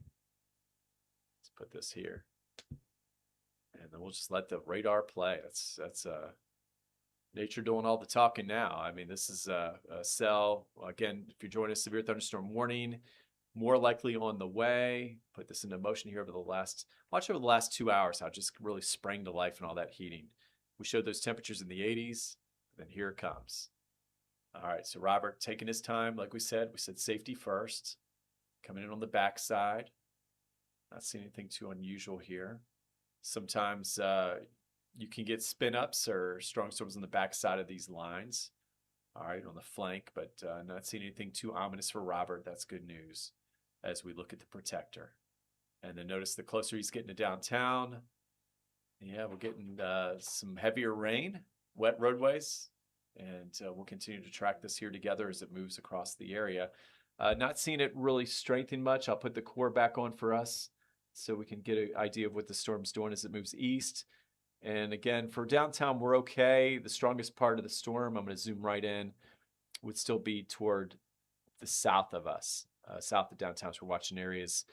Speaker 2: Let's put this here. And then we'll just let the radar play. That's nature doing all the talking now. I mean, this is a cell. Again, if you're joining us, severe thunderstorm warning, more likely on the way. Put this into motion here over the last 2 hours, how it just really sprang to life and all that heating. We showed those temperatures in the 80s, and then here it comes. All right, so Robert taking his time, like we said safety first. Coming in on the backside. Not seeing anything too unusual here. Sometimes you can get spin ups or strong storms on the backside of these lines. All right, on the flank, but not seeing anything too ominous for Robert. That's good news as we look at the protector. And then notice the closer he's getting to downtown. Yeah, we're getting some heavier rain, wet roadways, and we'll continue to track this here together as it moves across the area. Not seeing it really strengthen much. I'll put the core back on for us so we can get an idea of what the storm's doing as it moves east. And again, for downtown, we're okay. The strongest part of the storm, I'm going to zoom right in, would still be toward the south of us, south of downtown. So we're watching areas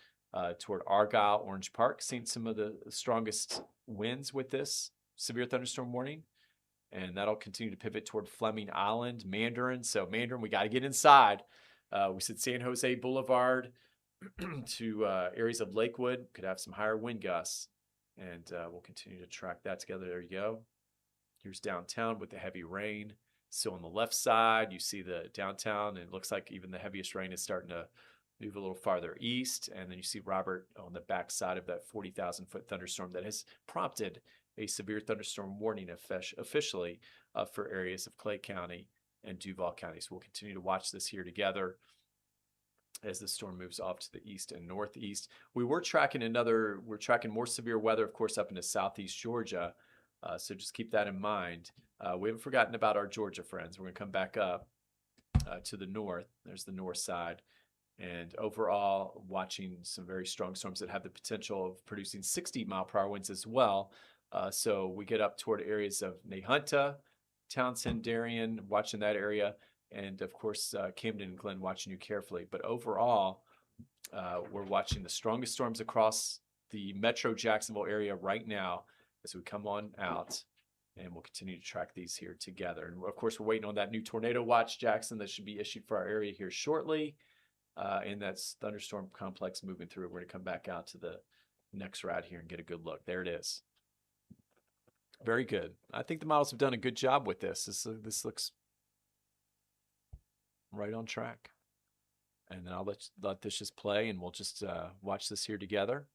Speaker 2: toward Argyle, Orange Park, seeing some of the strongest winds with this severe thunderstorm warning. And that'll continue to pivot toward Fleming Island, Mandarin. So Mandarin, we got to get inside. We said San Jose Boulevard to areas of Lakewood could have some higher wind gusts. And we'll continue to track that together. There you go. Here's downtown with the heavy rain. So on the left side, you see the downtown, and it looks like even the heaviest rain is starting to move a little farther east. And then you see Robert on the backside of that 40,000 foot thunderstorm that has prompted a severe thunderstorm warning officially for areas of Clay County and Duval County. So we'll continue to watch this here together as the storm moves off to the east and northeast. We're tracking more severe weather, of course, up into southeast Georgia. So just keep that in mind. We haven't forgotten about our Georgia friends. We're going to come back up to the north. There's the north side. And overall, watching some very strong storms that have the potential of producing 60-mile-per-hour winds as well. So we get up toward areas of Nahunta, Townsend, Darien, watching that area. And of course, Camden and Glen watching you carefully. But overall, we're watching the strongest storms across the metro Jacksonville area right now as we come on out. And we'll continue to track these here together. And of course, we're waiting on that new tornado watch, Jackson, that should be issued for our area here shortly. And that's thunderstorm complex moving through. We're going to come back out to the next route here and get a good look. There it is. Very good. I think the models have done a good job with this. This looks right on track. And then I'll let this just play, and we'll just watch this here together.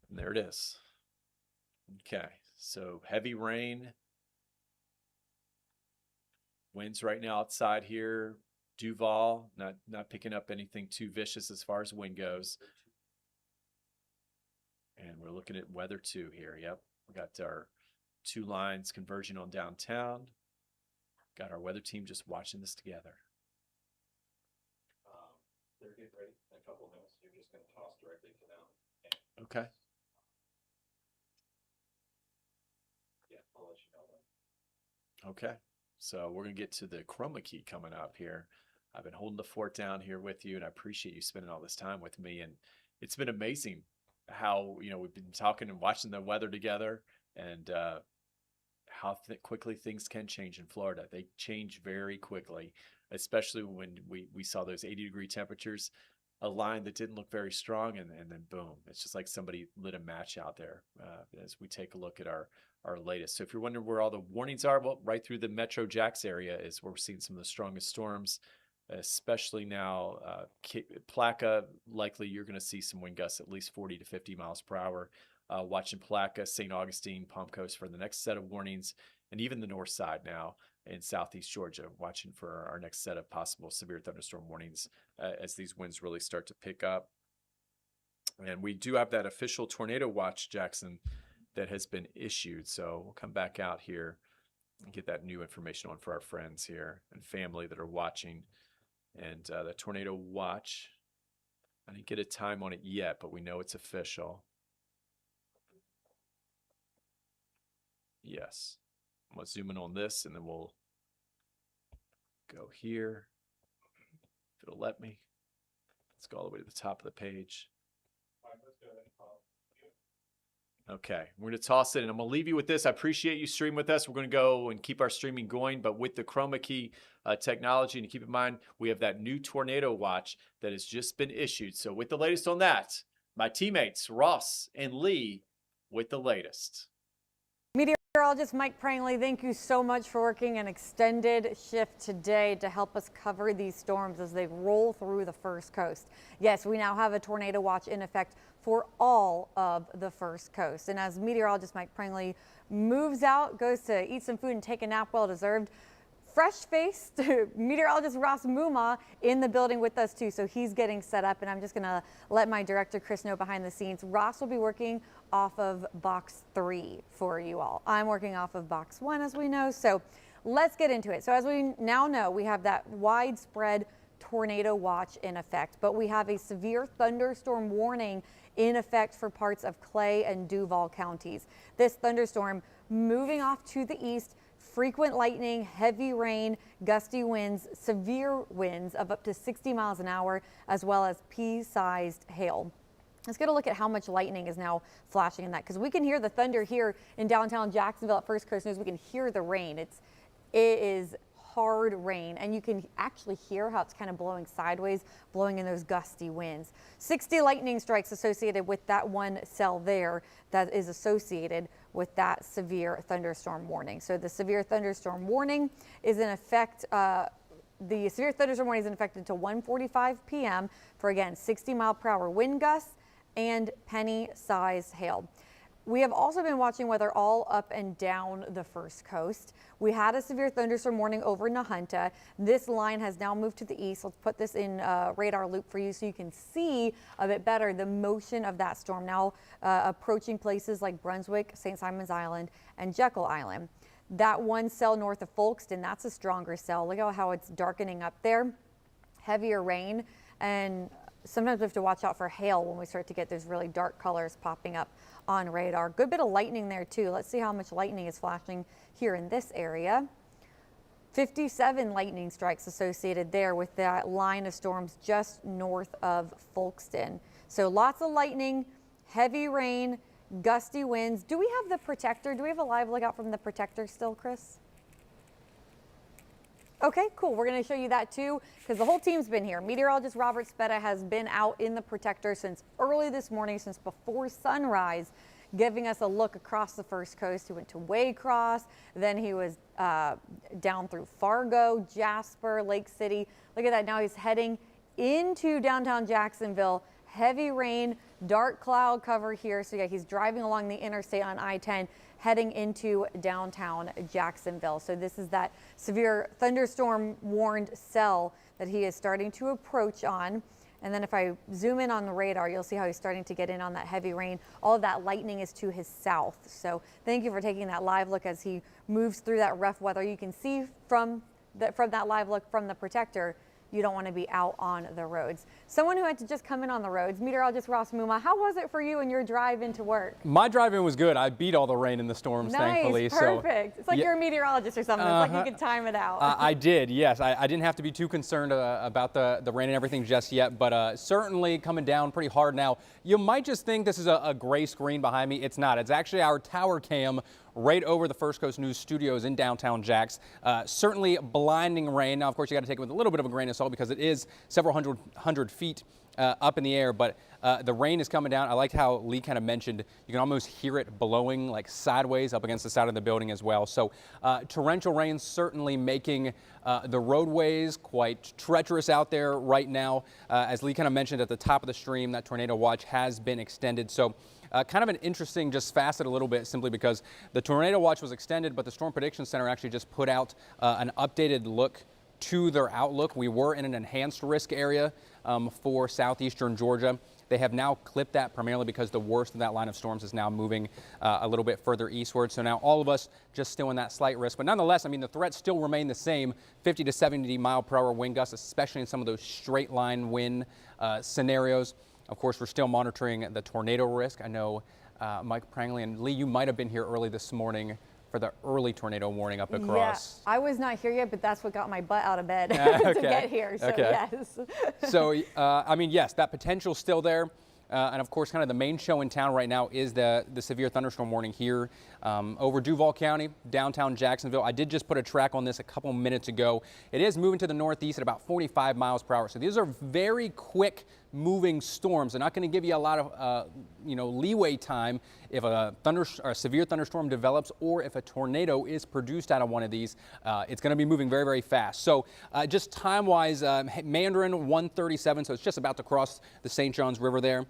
Speaker 2: And there it is. Okay, so heavy rain. Winds right now outside here. Duval, not picking up anything too vicious as far as wind goes. And we're looking at weather too here. Yep, we got our 2 lines converging on downtown. Got our weather team just watching this together.
Speaker 4: They're getting ready in a couple of minutes. You're just going to toss directly to them.
Speaker 2: Okay.
Speaker 4: Yeah, I'll let you know that.
Speaker 2: Okay. So we're going to get to the chroma key coming up here. I've been holding the fort down here with you, and I appreciate you spending all this time with me. And it's been amazing how, we've been talking and watching the weather together, and how quickly things can change in Florida. They change very quickly, especially when we saw those 80-degree temperatures, a line that didn't look very strong, and then boom, it's just like somebody lit a match out there as we take a look at our latest. So if you're wondering where all the warnings are, well, right through the Metro Jax area is where we're seeing some of the strongest storms, especially now. Placa, likely you're going to see some wind gusts at least 40 to 50 miles per hour. Watching Placa, St. Augustine, Palm Coast for the next set of warnings, and even the north side now in southeast Georgia, watching for our next set of possible severe thunderstorm warnings as these winds really start to pick up. And we do have that official tornado watch, Jackson, that has been issued. So we'll come back out here and get that new information on for our friends here and family that are watching. And the tornado watch, I didn't get a time on it yet, but we know it's official. Yes. I'm going to zoom in on this, and then we'll go here. If it'll let me. Let's go all the way to the top of the page. Okay, we're going to toss it, and I'm going to leave you with this. I appreciate you streaming with us. We're going to go and keep our streaming going, but with the chroma key technology, and keep in mind, we have that new tornado watch that has just been issued. So with the latest on that, my teammates, Ross and Lee, with the latest.
Speaker 1: Meteorologist Mike Prangley, thank you so much for working an extended shift today to help us cover these storms as they roll through the First Coast. Yes, we now have a tornado watch in effect for all of the First Coast. And as meteorologist Mike Prangley moves out, goes to eat some food and take a nap well deserved, fresh-faced meteorologist Ross Muma in the building with us too. So he's getting set up, and I'm just gonna let my director Chris know behind the scenes. Ross will be working off of box 3 for you all. I'm working off of box 1, as we know. So let's get into it. So as we now know, we have that widespread tornado watch in effect, but we have a severe thunderstorm warning in effect for parts of Clay and Duval counties. This thunderstorm moving off to the east, frequent lightning, heavy rain, gusty winds, severe winds of up to 60 miles an hour, as well as pea-sized hail. Let's get a look at how much lightning is now flashing in that, because we can hear the thunder here in downtown Jacksonville at First Coast News. We can hear the rain. It is hard rain, and you can actually hear how it's kind of blowing sideways, blowing in those gusty winds. 60 lightning strikes associated with that one cell there that is associated with that severe thunderstorm warning. So the severe thunderstorm warning is in effect. The severe thunderstorm warning is in effect until 1:45 p.m. for, again, 60-mile-per-hour wind gusts and penny-sized hail. We have also been watching weather all up and down the First Coast. We had a severe thunderstorm warning over Nahunta. This line has now moved to the east. Let's put this in radar loop for you so you can see a bit better the motion of that storm now approaching places like Brunswick, St. Simon's Island, and Jekyll Island. That one cell north of Folkestone, that's a stronger cell. Look at how it's darkening up there. Heavier rain, and sometimes we have to watch out for hail when we start to get those really dark colors popping up on radar. Good bit of lightning there too. Let's see how much lightning is flashing here in this area. 57 lightning strikes associated there with that line of storms just north of Folkestone. So lots of lightning, heavy rain, gusty winds. Do we have the protector? Do we have a live lookout from the protector still, Chris? Okay, cool. We're going to show you that too, because the whole team's been here. Meteorologist Robert Speta has been out in the protector since early this morning, since before sunrise, giving us a look across the First Coast. He went to Waycross, then he was down through Fargo, Jasper, Lake City. Look at that. Now he's heading into downtown Jacksonville. Heavy rain, dark cloud cover here. So yeah, he's driving along the interstate on I-10, heading into downtown Jacksonville. So this is that severe thunderstorm warned cell that he is starting to approach on. And then if I zoom in on the radar, you'll see how he's starting to get in on that heavy rain. All of that lightning is to his south. So thank you for taking that live look as he moves through that rough weather. You can see from that live look from the protector, you don't want to be out on the roads. Someone who had to just come in on the roads, meteorologist Ross Muma, how was it for you in your drive into work?
Speaker 5: My drive-in was good. I beat all the rain and the storms, thankfully.
Speaker 1: Perfect. It's like you're a meteorologist or something. It's like you could time it out.
Speaker 5: I did, yes. I didn't have to be too concerned about the rain and everything just yet, but certainly coming down pretty hard now. You might just think this is a gray screen behind me. It's not. It's actually our tower cam right over the First Coast News studios in downtown Jax. Certainly blinding rain. Now, of course, you got to take it with a little bit of a grain of salt because it is several hundred feet up in the air, but the rain is coming down. I liked how Lee kind of mentioned you can almost hear it blowing like sideways up against the side of the building as well. So torrential rain certainly making the roadways quite treacherous out there right now. As Lee kind of mentioned at the top of the stream, that tornado watch has been extended. So kind of an interesting just facet a little bit simply because the tornado watch was extended, but the Storm Prediction Center actually just put out an updated look to their outlook. We were in an enhanced risk area for southeastern Georgia. They have now clipped that primarily because the worst of that line of storms is now moving a little bit further eastward. So now all of us just still in that slight risk. But nonetheless, I mean, the threats still remain the same, 50 to 70 mile per hour wind gusts, especially in some of those straight line wind scenarios. Of course, we're still monitoring the tornado risk. I know Mike Prangley and Lee, you might have been here early this morning for the early tornado warning up across.
Speaker 1: Yeah, I was not here yet, but that's what got my butt out of bed to get here. So yes.
Speaker 5: So, I mean, yes, that potential's still there. And of course, kind of the main show in town right now is the severe thunderstorm warning here over Duval County, downtown Jacksonville. I did just put a track on this a couple minutes ago. It is moving to the northeast at about 45 miles per hour. So these are very quick moving storms. They're not going to give you a lot of leeway time if a severe thunderstorm develops or if a tornado is produced out of one of these. It's going to be moving very, very fast. So just time-wise, Mandarin 137, so it's just about to cross the St. Johns River there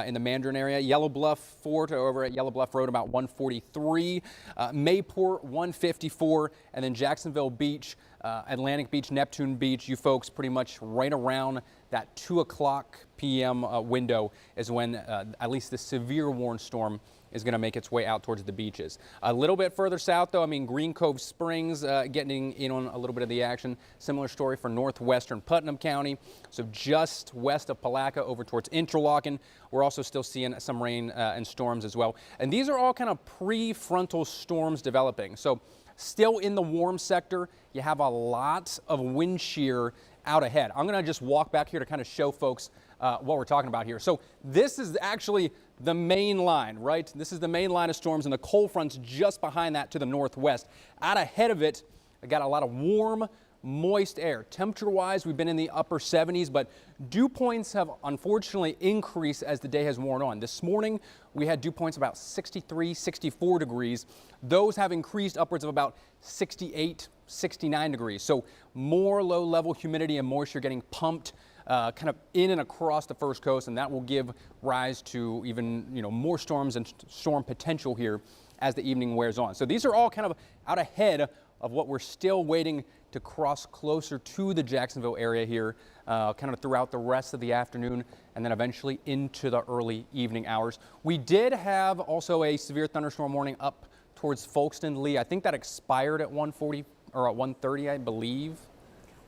Speaker 5: in the Mandarin area. Yellow Bluff Fort over at Yellow Bluff Road about 143. Mayport 154, and then Jacksonville Beach, Atlantic Beach, Neptune Beach, you folks pretty much right around that 2 o'clock p.m. Window is when at least the severe warned storm is going to make its way out towards the beaches. A little bit further south, though, I mean, Green Cove Springs getting in on a little bit of the action. Similar story for northwestern Putnam County. So just west of Palatka over towards Interlochen. We're also still seeing some rain and storms as well. And these are all kind of prefrontal storms developing. So still in the warm sector, you have a lot of wind shear out ahead. I'm going to just walk back here to kind of show folks what we're talking about here. So this is actually the main line, right? This is the main line of storms, and the cold front's just behind that to the northwest. Out ahead of it, I got a lot of warm, moist air. Temperature-wise, we've been in the upper 70s, but dew points have unfortunately increased as the day has worn on. This morning, we had dew points about 63, 64 degrees. Those have increased upwards of about 68, 69 degrees. So more low-level humidity and moisture getting pumped kind of in and across the First Coast, and that will give rise to even more storms and storm potential here as the evening wears on. So these are all kind of out ahead of what we're still waiting to cross closer to the Jacksonville area here, kind of throughout the rest of the afternoon and then eventually into the early evening hours. We did have also a severe thunderstorm warning up towards Folkston, Lee. I think that expired at 1:40 or at 1:30, I believe.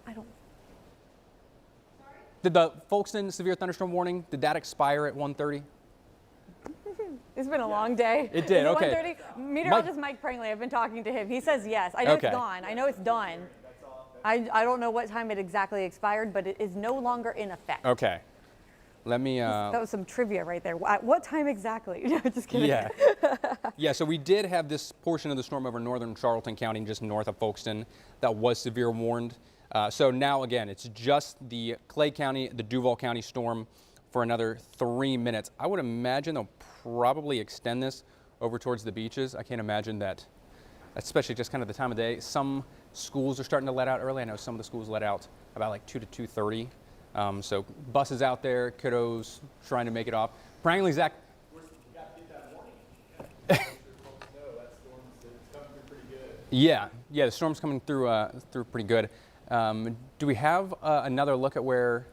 Speaker 1: I don't.
Speaker 5: Did the Folkston severe thunderstorm warning, did that expire at 1:30?
Speaker 1: It's been a long day.
Speaker 5: It did, okay.
Speaker 1: 1:30. Meteorologist Mike Prangley, I've been talking to him. He says yes. I know
Speaker 5: Okay.
Speaker 1: it's gone. I know it's done. I don't know what time it exactly expired, but it is no longer in effect.
Speaker 5: Okay. Let me...
Speaker 1: That was some trivia right there. At what time exactly? Just kidding.
Speaker 5: Yeah. Yeah, so we did have this portion of the storm over northern Charlton County, just north of Folkston, that was severe warned. So now, again, it's just the Clay County, the Duval County storm for another 3 minutes. I would imagine they'll probably extend this over towards the beaches. I can't imagine that, especially just kind of the time of day. Some schools are starting to let out early. I know some of the schools let out about like 2 to 2:30. So buses out there, kiddos trying to make it off. Prangley, Zach.
Speaker 4: We got to get that warning. That storm's coming through pretty good.
Speaker 5: Yeah, the storm's coming through pretty good. Do we have another look at where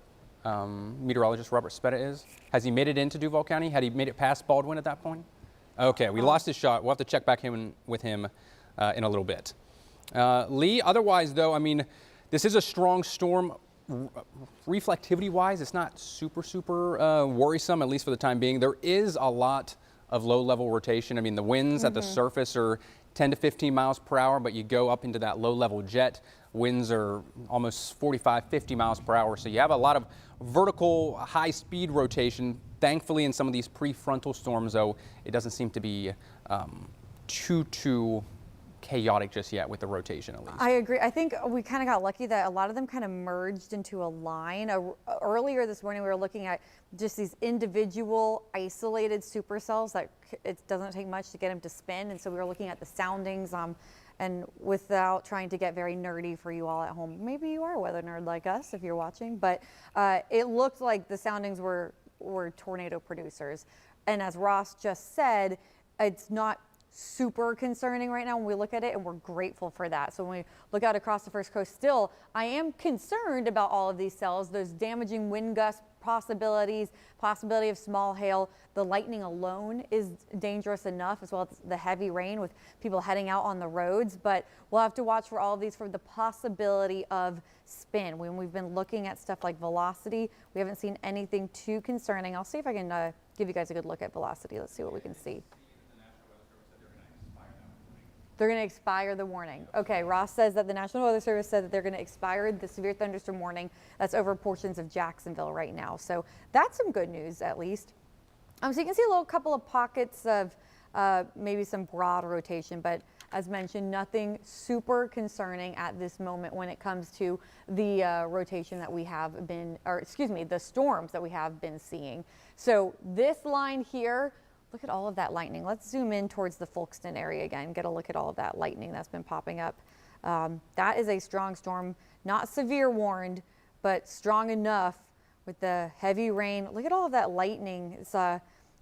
Speaker 5: meteorologist Robert Speta is? Has he made it into Duval County? Had he made it past Baldwin at that point? Okay, we lost his shot. We'll have to check back with him in a little bit. Lee, otherwise though, I mean, this is a strong storm. reflectivity wise, it's not super worrisome, at least for the time being. There is a lot of low level rotation. I mean, the winds at the surface are 10 to 15 miles per hour, but you go up into that low level jet, winds are almost 45, 50 miles per hour. So you have a lot of vertical high speed rotation. Thankfully, in some of these prefrontal storms, though, it doesn't seem to be too chaotic just yet with the rotation, at least.
Speaker 1: I agree. I think we kind of got lucky that a lot of them kind of merged into a line. Earlier this morning, we were looking at just these individual isolated supercells that it doesn't take much to get them to spin. And so we were looking at the soundings and without trying to get very nerdy for you all at home. Maybe you are a weather nerd like us if you're watching, but it looked like the soundings were tornado producers. And as Ross just said, it's not super concerning right now when we look at it, and we're grateful for that. So when we look out across the First Coast, still, I am concerned about all of these cells, those damaging wind gust possibility of small hail. The lightning alone is dangerous enough, as well as the heavy rain with people heading out on the roads. But we'll have to watch for all of these for the possibility of spin. When we've been looking at stuff like velocity, we haven't seen anything too concerning. I'll see if I can give you guys a good look at velocity. Let's see what we can see. They're going to expire the warning. Okay, Ross says that the National Weather Service said that they're going to expire the severe thunderstorm warning that's over portions of Jacksonville right now. So that's some good news, at least. So you can see a little couple of pockets of maybe some broad rotation, but as mentioned, nothing super concerning at this moment when it comes to the rotation that we have been, or excuse me, the storms that we have been seeing. So this line here, look at all of that lightning. Let's zoom in towards the Folkston area again, get a look at all of that lightning that's been popping up. That is a strong storm, not severe warned, but strong enough with the heavy rain. Look at all of that lightning. It's,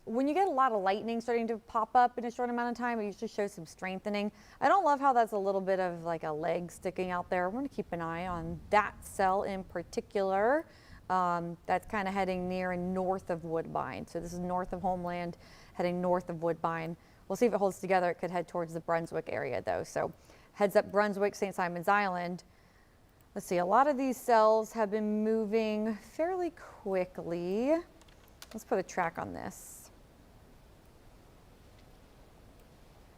Speaker 1: when you get a lot of lightning starting to pop up in a short amount of time, it usually shows some strengthening. I don't love how that's a little bit of like a leg sticking out there. I'm going to keep an eye on that cell in particular. That's kind of heading near and north of Woodbine. So this is north of Homeland, heading north of Woodbine. We'll see if it holds together. It could head towards the Brunswick area though. So heads up Brunswick, St. Simons Island. Let's see, a lot of these cells have been moving fairly quickly. Let's put a track on this.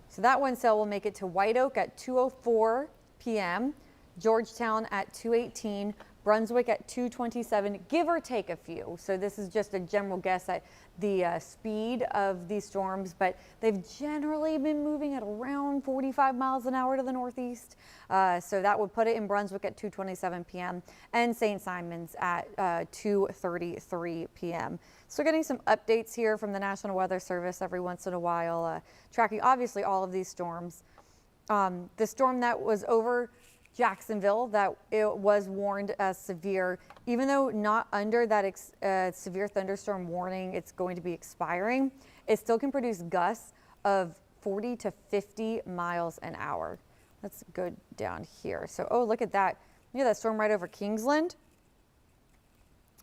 Speaker 1: So that one cell will make it to White Oak at 2:04 p.m., Georgetown at 2:18, Brunswick at 2:27, give or take a few. So this is just a general guess at the speed of these storms, but they've generally been moving at around 45 miles an hour to the northeast. So that would put it in Brunswick at 2:27 p.m. and St. Simons at 2:33 p.m. So getting some updates here from the National Weather Service every once in a while, tracking obviously all of these storms. The storm that was over Jacksonville, that it was warned as severe, even though not under that severe thunderstorm warning, it's going to be expiring, it still can produce gusts of 40 to 50 miles an hour. Let's go down here. So, oh, look at that. Look at that storm right over Kingsland.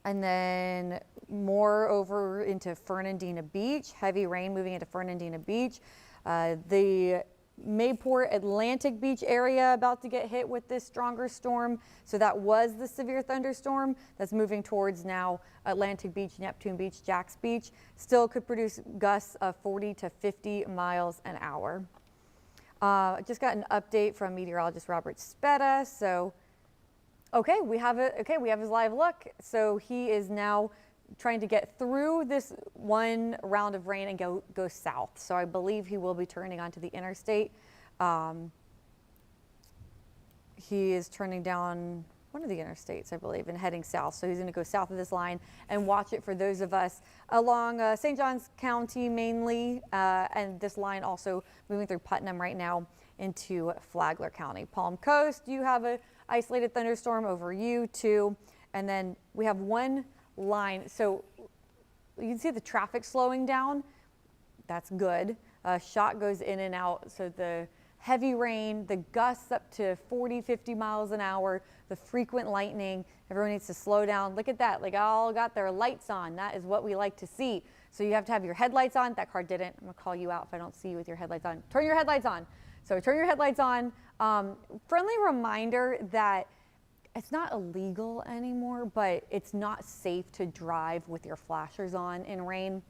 Speaker 1: And then more over into Fernandina Beach, heavy rain moving into Fernandina Beach. The Mayport Atlantic Beach area about to get hit with this stronger storm. So that was the severe thunderstorm that's moving towards now Atlantic Beach, Neptune Beach, Jax Beach. Still could produce gusts of 40 to 50 miles an hour. Just got an update from meteorologist Robert Speta. So, okay, we have his live look. So he is now trying to get through this one round of rain and go south. So I believe he will be turning onto the interstate. He is turning down one of the interstates, I believe, and heading south. So he's going to go south of this line and watch it for those of us along St. Johns County mainly, and this line also moving through Putnam right now into Flagler County. Palm Coast, you have an isolated thunderstorm over you too. And then we have one line. So you can see the traffic slowing down. That's good. Shot goes in and out. So the heavy rain, the gusts up to 40, 50 miles an hour, the frequent lightning, everyone needs to slow down. Look at that. Like all got their lights on. That is what we like to see. So you have to have your headlights on. That car didn't. I'm going to call you out if I don't see you with your headlights on. Turn your headlights on. So turn your headlights on. Friendly reminder that it's not illegal anymore, but it's not safe to drive with your flashers on in rain.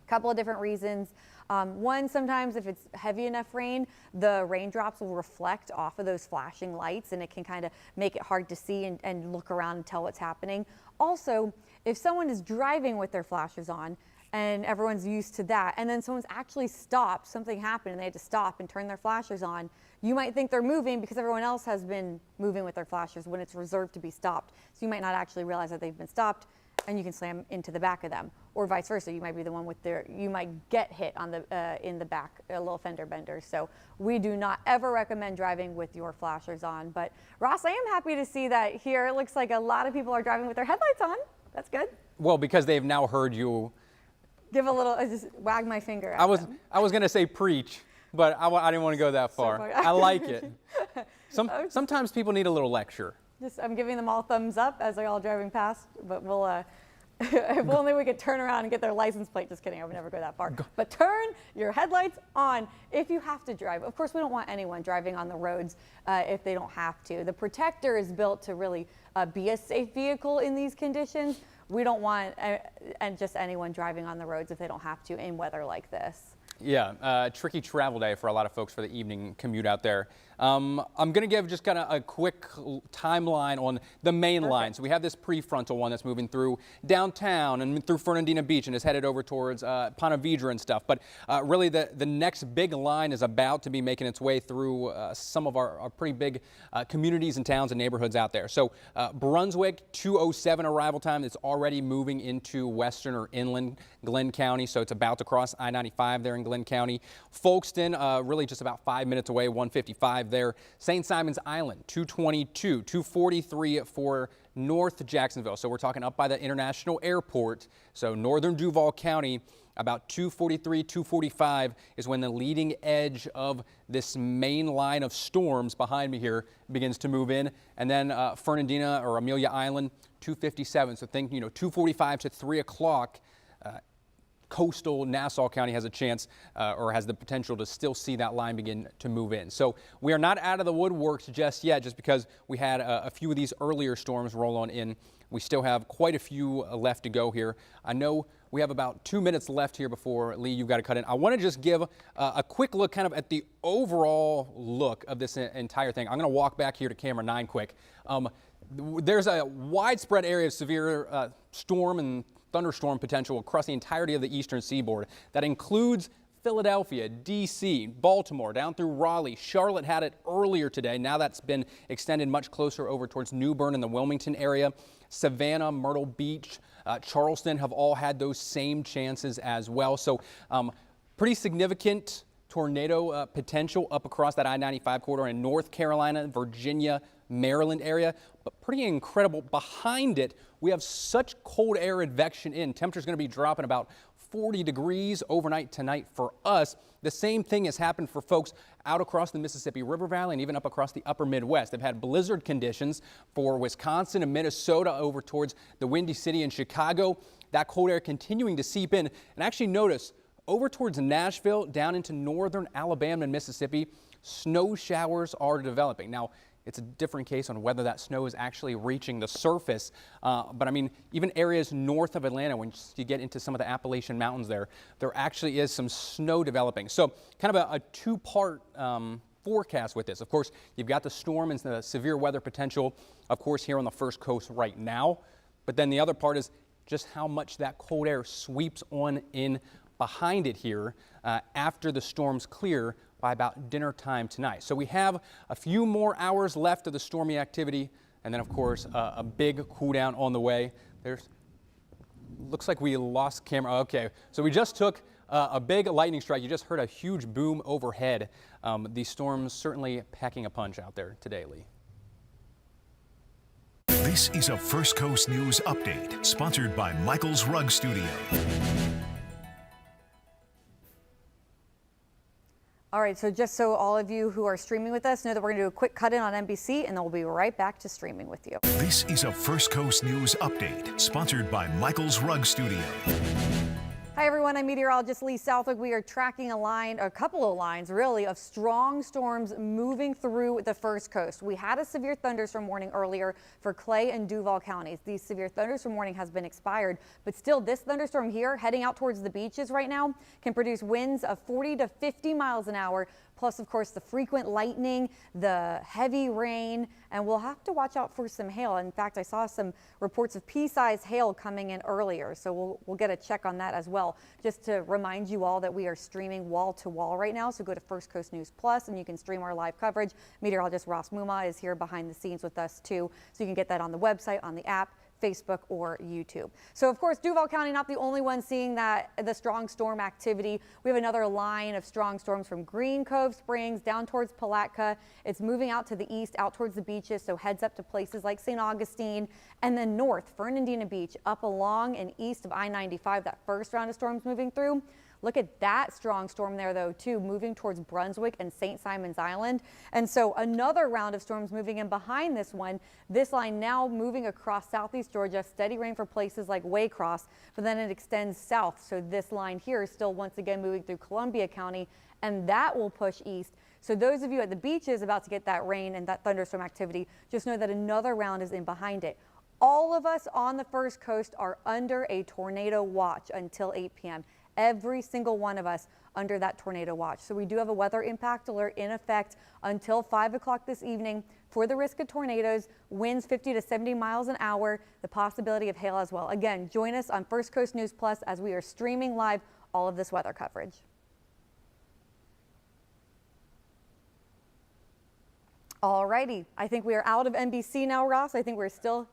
Speaker 1: A couple of different reasons. One, sometimes if it's heavy enough rain, the raindrops will reflect off of those flashing lights and it can kind of make it hard to see and look around and tell what's happening. Also, if someone is driving with their flashers on and everyone's used to that, and then someone's actually stopped, something happened and they had to stop and turn their flashers on, you might think they're moving because everyone else has been moving with their flashers when it's reserved to be stopped. So you might not actually realize that they've been stopped and you can slam into the back of them, or vice versa. You might be the one with you might get hit on the in the back, a little fender bender. So we do not ever recommend driving with your flashers on. But Ross, I am happy to see that here. It looks like a lot of people are driving with their headlights on. That's good.
Speaker 5: Well, because they've now heard you
Speaker 1: give a little, just wag my finger at
Speaker 5: I was
Speaker 1: them.
Speaker 5: going to say preach, but I didn't want to go that far. I like it. Sometimes people need a little lecture.
Speaker 1: I'm giving them all thumbs up as they're all driving past, but we'll, if only we could turn around and get their license plate. Just kidding, I would never go that far. But turn your headlights on if you have to drive. Of course, we don't want anyone driving on the roads if they don't have to. The Protector is built to really be a safe vehicle in these conditions. We don't want and just anyone driving on the roads if they don't have to in weather like this.
Speaker 5: Yeah, tricky travel day for a lot of folks for the evening commute out there. I'm going to give just kind of a quick timeline on the main line. So we have this prefrontal one that's moving through downtown and through Fernandina Beach and is headed over towards Ponte Vedra and stuff. But really the next big line is about to be making its way through some of our pretty big communities and towns and neighborhoods out there. So Brunswick, 2:07 arrival time. It's already moving into western or inland Glenn County. So it's about to cross I-95 there in Glenn County. Folkestone, really just about 5 minutes away, 155 there. St. Simon's Island, 222, 243 for North Jacksonville. So we're talking up by the International Airport. So northern Duval County, about 243, 245 is when the leading edge of this main line of storms behind me here begins to move in. And then Fernandina or Amelia Island, 257. So think, 245 to 3 o'clock. Coastal Nassau County has a chance or has the potential to still see that line begin to move in. So we are not out of the woodworks just yet, just because we had a few of these earlier storms roll on in. We still have quite a few left to go here. I know we have about 2 minutes left here before, Lee, you've got to cut in. I want to just give a quick look kind of at the overall look of this entire thing. I'm going to walk back here to camera 9 quick. There's a widespread area of severe storm and thunderstorm potential across the entirety of the eastern seaboard. That includes Philadelphia, D.C., Baltimore, down through Raleigh. Charlotte had it earlier today. Now that's been extended much closer over towards New Bern and the Wilmington area. Savannah, Myrtle Beach, Charleston have all had those same chances as well. So pretty significant tornado potential up across that I-95 corridor in North Carolina, Virginia, Maryland area, but pretty incredible. Behind it, we have such cold air advection in. Temperature's going to be dropping about 40 degrees overnight tonight for us. The same thing has happened for folks out across the Mississippi River Valley and even up across the upper Midwest. They've had blizzard conditions for Wisconsin and Minnesota over towards the Windy City and Chicago. That cold air continuing to seep in. And actually notice over towards Nashville, down into northern Alabama and Mississippi, snow showers are developing. Now, it's a different case on whether that snow is actually reaching the surface. But I mean, even areas north of Atlanta, when you get into some of the Appalachian Mountains there actually is some snow developing. So kind of a two-part forecast with this. Of course, you've got the storm and the severe weather potential, of course, here on the First Coast right now. But then the other part is just how much that cold air sweeps on in behind it here after the storms clear by about dinner time tonight. So we have a few more hours left of the stormy activity, and then of course a big cool down on the way. Looks like we lost camera. Okay, so we just took a big lightning strike. You just heard a huge boom overhead. These storms certainly packing a punch out there today, Lee.
Speaker 6: This is a First Coast News Update, sponsored by Michael's Rug Studio.
Speaker 1: All right, so just so all of you who are streaming with us know that we're going to do a quick cut in on NBC, and then we'll be right back to streaming with you.
Speaker 6: This is a First Coast News Update, sponsored by Michael's Rug Studio.
Speaker 7: Hi everyone, I'm meteorologist Lee Southwick. We are tracking a couple of lines really, of strong storms moving through the first coast. We had a severe thunderstorm warning earlier for Clay and Duval counties. The severe thunderstorm warning has been expired, but still this thunderstorm here heading out towards the beaches right now can produce winds of 40 to 50 miles an hour. Plus, of course, the frequent lightning, the heavy rain, and we'll have to watch out for some hail. In fact, I saw some reports of pea-sized hail coming in earlier, so we'll get a check on that as well. Just to remind you all that we are streaming wall to wall right now, so go to First Coast News Plus and you can stream our live coverage. Meteorologist Ross Muma is here behind the scenes with us too, so you can get that on the website, on the app, Facebook, or YouTube. So of course, Duval County not the only one seeing the strong storm activity. We have another line of strong storms from Green Cove Springs down towards Palatka. It's moving out to the east, out towards the beaches, so heads up to places like St. Augustine, and then north, Fernandina Beach, up along and east of I-95, that first round of storms moving through. Look at that strong storm there, though, too, moving towards Brunswick and St. Simon's Island. And so another round of storms moving in behind this one. This line now moving across southeast Georgia. Steady rain for places like Waycross, but then it extends south. So this line here is still once again moving through Columbia County, and that will push east. So those of you at the beaches about to get that rain and that thunderstorm activity, just know that another round is in behind it. All of us on the first coast are under a tornado watch until 8 p.m. Every single one of us under that tornado watch. So we do have a weather impact alert in effect until 5 o'clock this evening for the risk of tornadoes, winds 50 to 70 miles an hour, the possibility of hail as well. Again, join us on First Coast News Plus as we are streaming live all of this weather coverage. All righty, I think we are out of NBC now, Ross. I think we're still...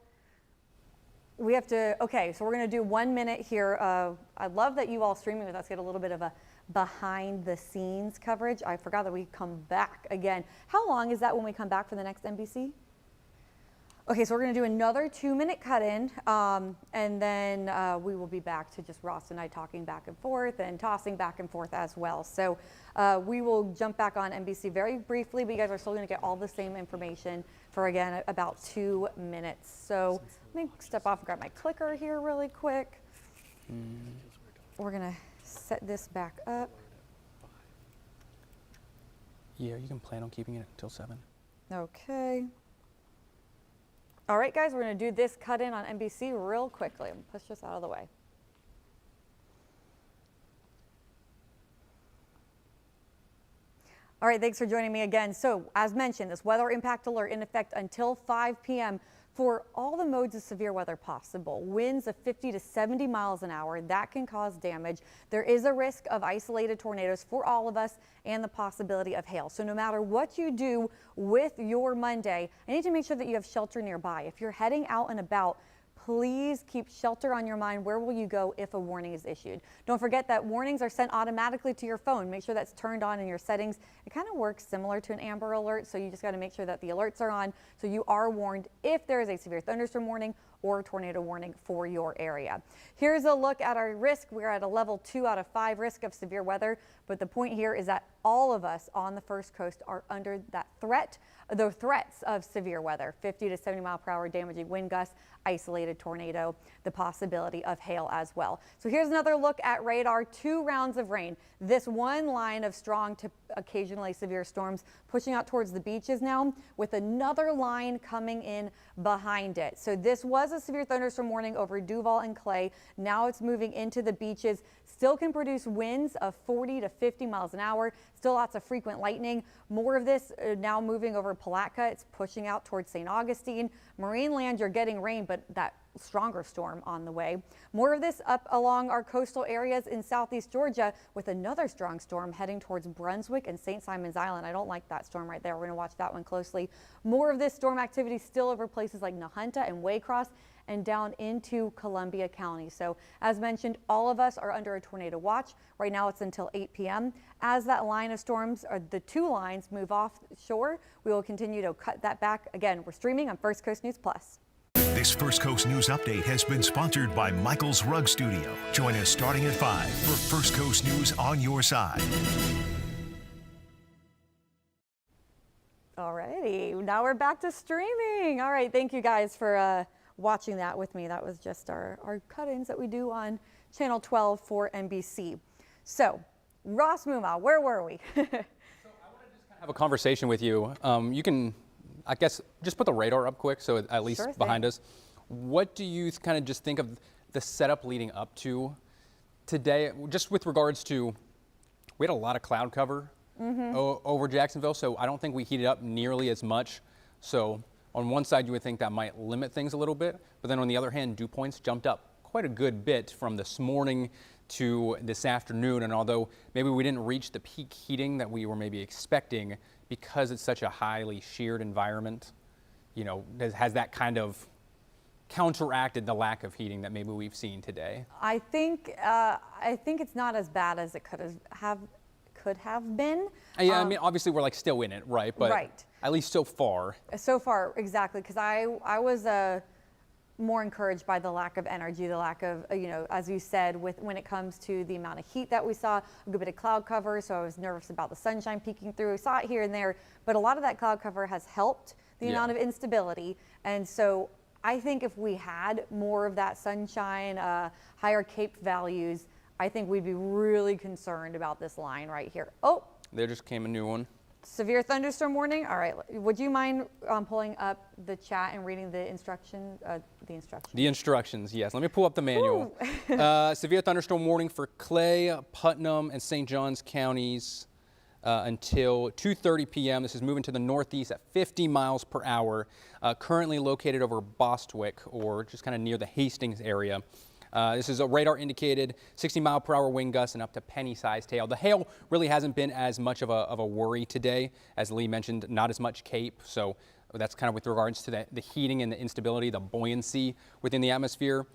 Speaker 7: We have to, okay, so we're going to do 1 minute here. I love that you all streaming with us get a little bit of a behind the scenes coverage. I forgot that we come back again. How long is that when we come back for the next NBC? Okay, so we're going to do another 2 minute cut in, and then we will be back to just Ross and I talking back and forth and tossing back and forth as well. So we will jump back on NBC very briefly, but you guys are still going to get all the same information for, again, about 2 minutes. So let me step off and grab my clicker here really quick. We're going to set this back up.
Speaker 5: Yeah, you can plan on keeping it until 7.
Speaker 7: Okay. All right, guys, we're going to do this cut in on NBC real quickly. I'm going to push this out of the way. All right, thanks for joining me again. So, as mentioned, this weather impact alert in effect until 5 p.m. for all the modes of severe weather possible. Winds of 50 to 70 miles an hour, that can cause damage. There is a risk of isolated tornadoes for all of us and the possibility of hail. So no matter what you do with your Monday, I need to make sure that you have shelter nearby. If you're heading out and about, please keep shelter on your mind. Where will you go if a warning is issued? Don't forget that warnings are sent automatically to your phone. Make sure that's turned on in your settings. It kind of works similar to an Amber Alert, so you just got to make sure that the alerts are on so you are warned if there is a severe thunderstorm warning or tornado warning for your area. Here's a look at our risk. We're at a level 2 out of 5 risk of severe weather, but the point here is that all of us on the first coast are under that threat, the threats of severe weather, 50 to 70 mile per hour damaging wind gusts, isolated tornado, the possibility of hail as well. So here's another look at radar, 2 rounds of rain. This one line of strong to occasionally severe storms pushing out towards the beaches now with another line coming in behind it. So this was a severe thunderstorm warning over Duval and Clay. Now it's moving into the beaches. Still can produce winds of 40 to 50 miles an hour. Still lots of frequent lightning. More of this now moving over Palatka. It's pushing out towards St. Augustine. Marineland, you're getting rain, but that stronger storm on the way. More of this up along our coastal areas in southeast Georgia with another strong storm heading towards Brunswick and St. Simon's Island. I don't like that storm right there. We're going to watch that one closely. More of this storm activity still over places like Nahunta and Waycross and down into Columbia County. So as mentioned, all of us are under a tornado watch. Right now it's until 8 p.m. As that line of storms, or the 2 lines, move off shore, we will continue to cut that back. Again, we're streaming on First Coast News Plus.
Speaker 6: This First Coast News Update has been sponsored by Michael's Rug Studio. Join us starting at 5 for First Coast News on your side.
Speaker 7: All righty, now we're back to streaming. All right, thank you guys for watching that with me. That was just our cut-ins that we do on Channel 12 for NBC. So, Ross Muma, where were we?
Speaker 5: Have a conversation with you. You can, I guess, just put the radar up quick so at least
Speaker 7: Sure
Speaker 5: behind
Speaker 7: thing.
Speaker 5: us. What do you kind of just think of the setup leading up to today, just with regards to, we had a lot of cloud cover over Jacksonville, so I don't think we heated up nearly as much. So on one side, you would think that might limit things a little bit, but then on the other hand, dew points jumped up quite a good bit from this morning to this afternoon. And although maybe we didn't reach the peak heating that we were maybe expecting because it's such a highly sheared environment, you know, has that kind of counteracted the lack of heating that maybe we've seen today?
Speaker 7: I think it's not as bad as it could have been.
Speaker 5: Yeah, I mean, obviously we're like still in it, right? But
Speaker 7: Right.
Speaker 5: at least so far.
Speaker 7: So far, exactly, because I was more encouraged by the lack of energy, the lack of, you know, as you said, when it comes to the amount of heat that we saw, a good bit of cloud cover, so I was nervous about the sunshine peeking through. We saw it here and there, but a lot of that cloud cover has helped the amount of instability. And so I think if we had more of that sunshine, higher CAPE values, I think we'd be really concerned about this line right here. Oh,
Speaker 5: There just came a new one.
Speaker 7: severe thunderstorm warning. All right, would you mind pulling up the chat and reading the instructions?
Speaker 5: The instructions, yes. Let me pull up the manual. Severe thunderstorm warning for Clay, Putnam, and St. Johns counties until 2:30 p.m. This is moving to the northeast at 50 miles per hour. Currently located over Bostwick, or just kind of near the Hastings area. This is a radar indicated 60-mile-per-hour wind gusts and up to penny-sized hail. The hail really hasn't been as much of a worry today. As Lee mentioned, not as much CAPE. So that's kind of with regards to the heating and the instability, the buoyancy within the atmosphere.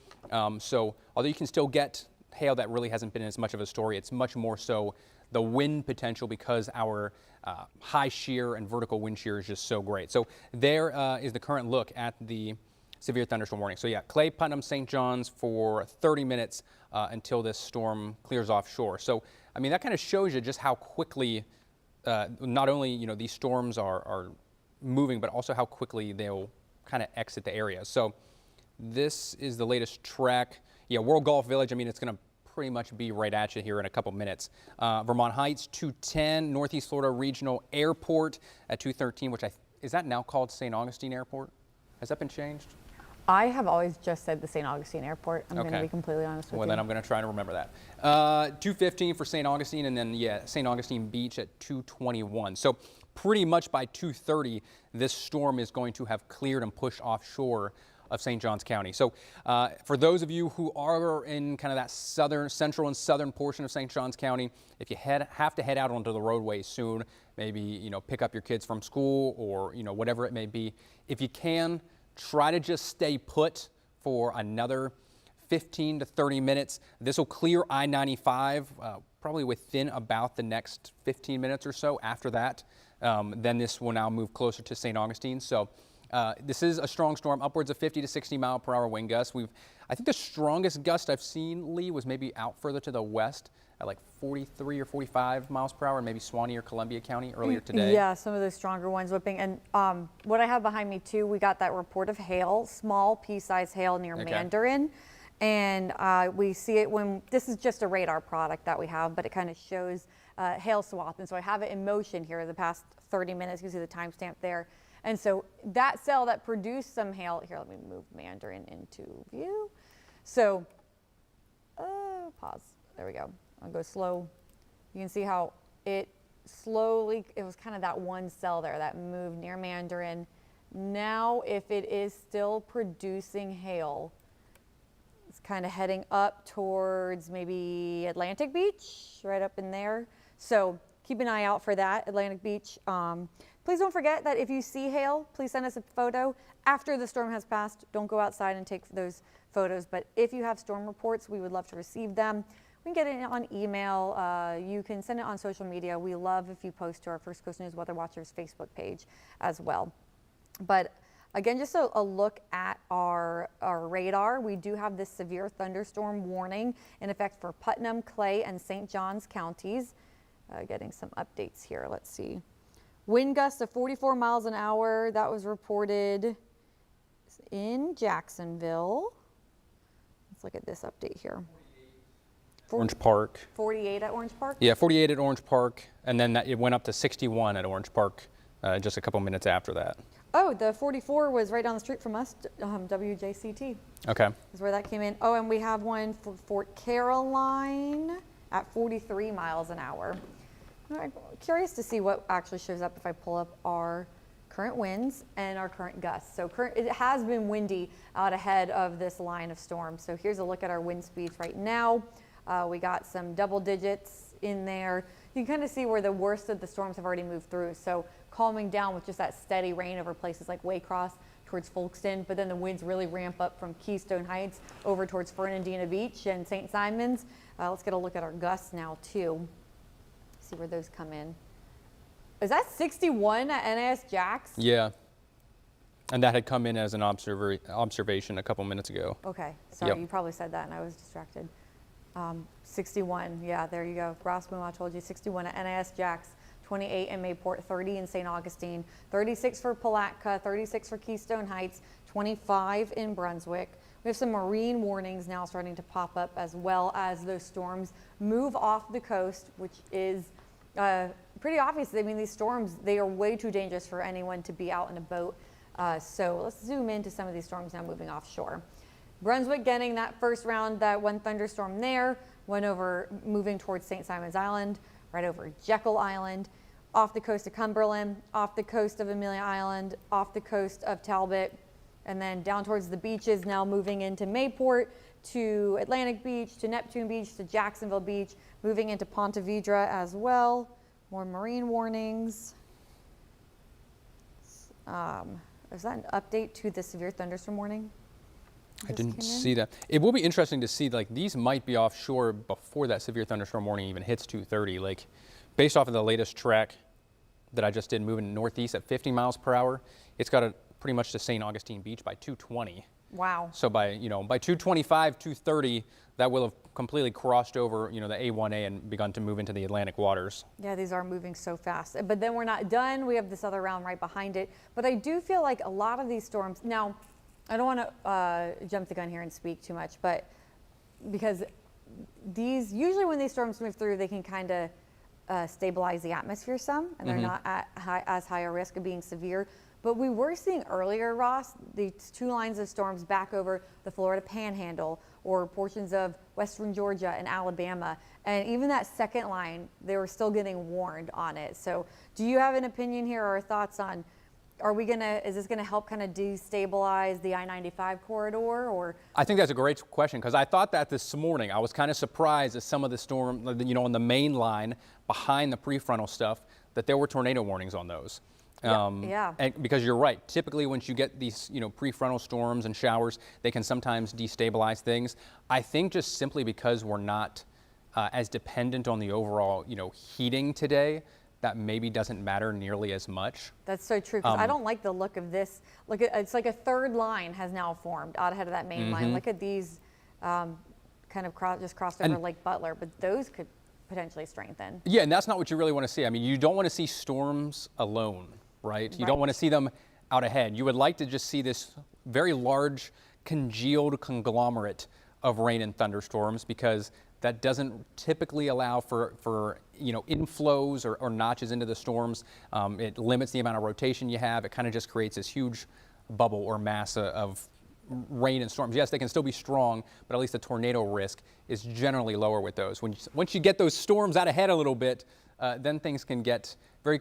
Speaker 5: So although you can still get hail, that really hasn't been as much of a story. It's much more so the wind potential because our high shear and vertical wind shear is just so great. So there is the current look at the severe thunderstorm warning. So yeah, Clay, Putnam, St. Johns for 30 minutes until this storm clears offshore. So, I mean, that kind of shows you just how quickly, not only, you know, these storms are moving, but also how quickly they'll kind of exit the area. So this is the latest track. Yeah, World Golf Village, I mean, it's going to pretty much be right at you here in a couple minutes. Vermont Heights, 210, Northeast Florida Regional Airport at 213, which is that now called St. Augustine Airport? Has that been changed?
Speaker 7: I have always just said the St. Augustine Airport. I'm going to
Speaker 5: Okay.
Speaker 7: be completely honest with
Speaker 5: Well,
Speaker 7: you.
Speaker 5: then I'm going to try to remember that. 215 for St. Augustine, and then, yeah, St. Augustine Beach at 221. So pretty much by 2:30, this storm is going to have cleared and pushed offshore of St. Johns County. So for those of you who are in kind of that central and southern portion of St. Johns County, if you have to head out onto the roadway soon, maybe, you know, pick up your kids from school or, you know, whatever it may be, if you can, try to just stay put for another 15 to 30 minutes. This will clear I-95 probably within about the next 15 minutes or so. After that, then this will now move closer to St. Augustine. So this is a strong storm, upwards of 50 to 60 mile per hour wind gusts. I think the strongest gust I've seen, Lee, was maybe out further to the west at like 43 or 45 miles per hour, maybe Suwannee or Columbia County earlier today.
Speaker 7: Yeah, some of those stronger ones whipping. And what I have behind me too, we got that report of hail, small pea-sized hail near
Speaker 5: Okay.
Speaker 7: Mandarin. And we see it when, this is just a radar product that we have, but it kind of shows hail swath. And so I have it in motion here the past 30 minutes. You can see the timestamp there. And so that cell that produced some hail, here, let me move Mandarin into view. So, pause, there we go. I'll go slow. You can see how it slowly, it was kind of that one cell there that moved near Mandarin. Now, if it is still producing hail, it's kind of heading up towards maybe Atlantic Beach, right up in there. So keep an eye out for that, Atlantic Beach. Please don't forget that if you see hail, please send us a photo. After the storm has passed, don't go outside and take those photos. But if you have storm reports, we would love to receive them. We can get it on email. You can send it on social media. We love if you post to our First Coast News Weather Watchers Facebook page as well. But again, just a look at our radar. We do have this severe thunderstorm warning in effect for Putnam, Clay, and St. Johns counties. Getting some updates here. Let's see. Wind gusts of 44 miles an hour. That was reported in Jacksonville. Let's look at this update here.
Speaker 5: Orange Park.
Speaker 7: 48 at Orange Park?
Speaker 5: Yeah, 48 at Orange Park, and then it went up to 61 at Orange Park just a couple minutes after that.
Speaker 7: Oh, the 44 was right down the street from us, WJCT.
Speaker 5: Okay.
Speaker 7: Is where that came in. Oh, and we have one for Fort Caroline at 43 miles an hour. I'm curious to see what actually shows up if I pull up our current winds and our current gusts. So it has been windy out ahead of this line of storms. So here's a look at our wind speeds right now. We got some double digits in there. You can kind of see where the worst of the storms have already moved through. So calming down with just that steady rain over places like Waycross towards Folkston, but then the winds really ramp up from Keystone Heights over towards Fernandina Beach and St. Simons. Let's get a look at our gusts now too. See where those come in. Is that 61 at NAS Jax?
Speaker 5: Yeah. And that had come in as an observation a couple minutes ago.
Speaker 7: Okay, sorry,
Speaker 5: Yep.
Speaker 7: You probably said that and I was distracted. 61, yeah, there you go. Ross Boom, I told you, 61 at NAS Jax, 28 in Mayport, 30 in St. Augustine, 36 for Palatka, 36 for Keystone Heights, 25 in Brunswick. We have some marine warnings now starting to pop up as well as those storms move off the coast, which is pretty obvious. I mean, these storms, they are way too dangerous for anyone to be out in a boat. So let's zoom into some of these storms now moving offshore. Brunswick getting that first round, that one thunderstorm there, went over, moving towards St. Simons Island, right over Jekyll Island, off the coast of Cumberland, off the coast of Amelia Island, off the coast of Talbot, and then down towards the beaches, now moving into Mayport, to Atlantic Beach, to Neptune Beach, to Jacksonville Beach, moving into Ponte Vedra as well. More marine warnings. Is that an update to the severe thunderstorm warning?
Speaker 5: I didn't see that. It will be interesting to see, like, these might be offshore before that severe thunderstorm warning even hits 2:30. Like, based off of the latest track that I just did, moving northeast at 50 miles per hour, it's got pretty much to St. Augustine Beach by 2:20.
Speaker 7: Wow.
Speaker 5: So by 2:25, 2:30, that will have completely crossed over, the A1A and begun to move into the Atlantic waters.
Speaker 7: Yeah, these are moving so fast. But then we're not done. We have this other round right behind it. But I do feel like a lot of these storms, now, I don't want to jump the gun here and speak too much, but because usually when these storms move through, they can kind of stabilize the atmosphere some, and they're not at as high a risk of being severe. But we were seeing earlier, Ross, these two lines of storms back over the Florida Panhandle or portions of western Georgia and Alabama. And even that second line, they were still getting warned on it. So do you have an opinion here or thoughts on, is this gonna help kind of destabilize the I-95 corridor, or?
Speaker 5: I think that's a great question, because I thought that this morning. I was kind of surprised at some of the storm, on the main line behind the prefrontal stuff, that there were tornado warnings on those.
Speaker 7: Yeah.
Speaker 5: And because you're right, typically once you get these, prefrontal storms and showers, they can sometimes destabilize things. I think just simply because we're not as dependent on the overall, heating today, that maybe doesn't matter nearly as much.
Speaker 7: That's so true, because I don't like the look of this. Look, it's like a third line has now formed out ahead of that main line. Look at these kind of just crossed over Lake Butler, but those could potentially strengthen.
Speaker 5: Yeah, and that's not what you really want to see. I mean, you don't want to see storms alone, right? You don't want to see them out ahead. You would like to just see this very large congealed conglomerate of rain and thunderstorms, because that doesn't typically allow for inflows or notches into the storms. It limits the amount of rotation you have. It kind of just creates this huge bubble or mass of rain and storms. Yes, they can still be strong, but at least the tornado risk is generally lower with those. Once you get those storms out ahead a little bit, then things can get very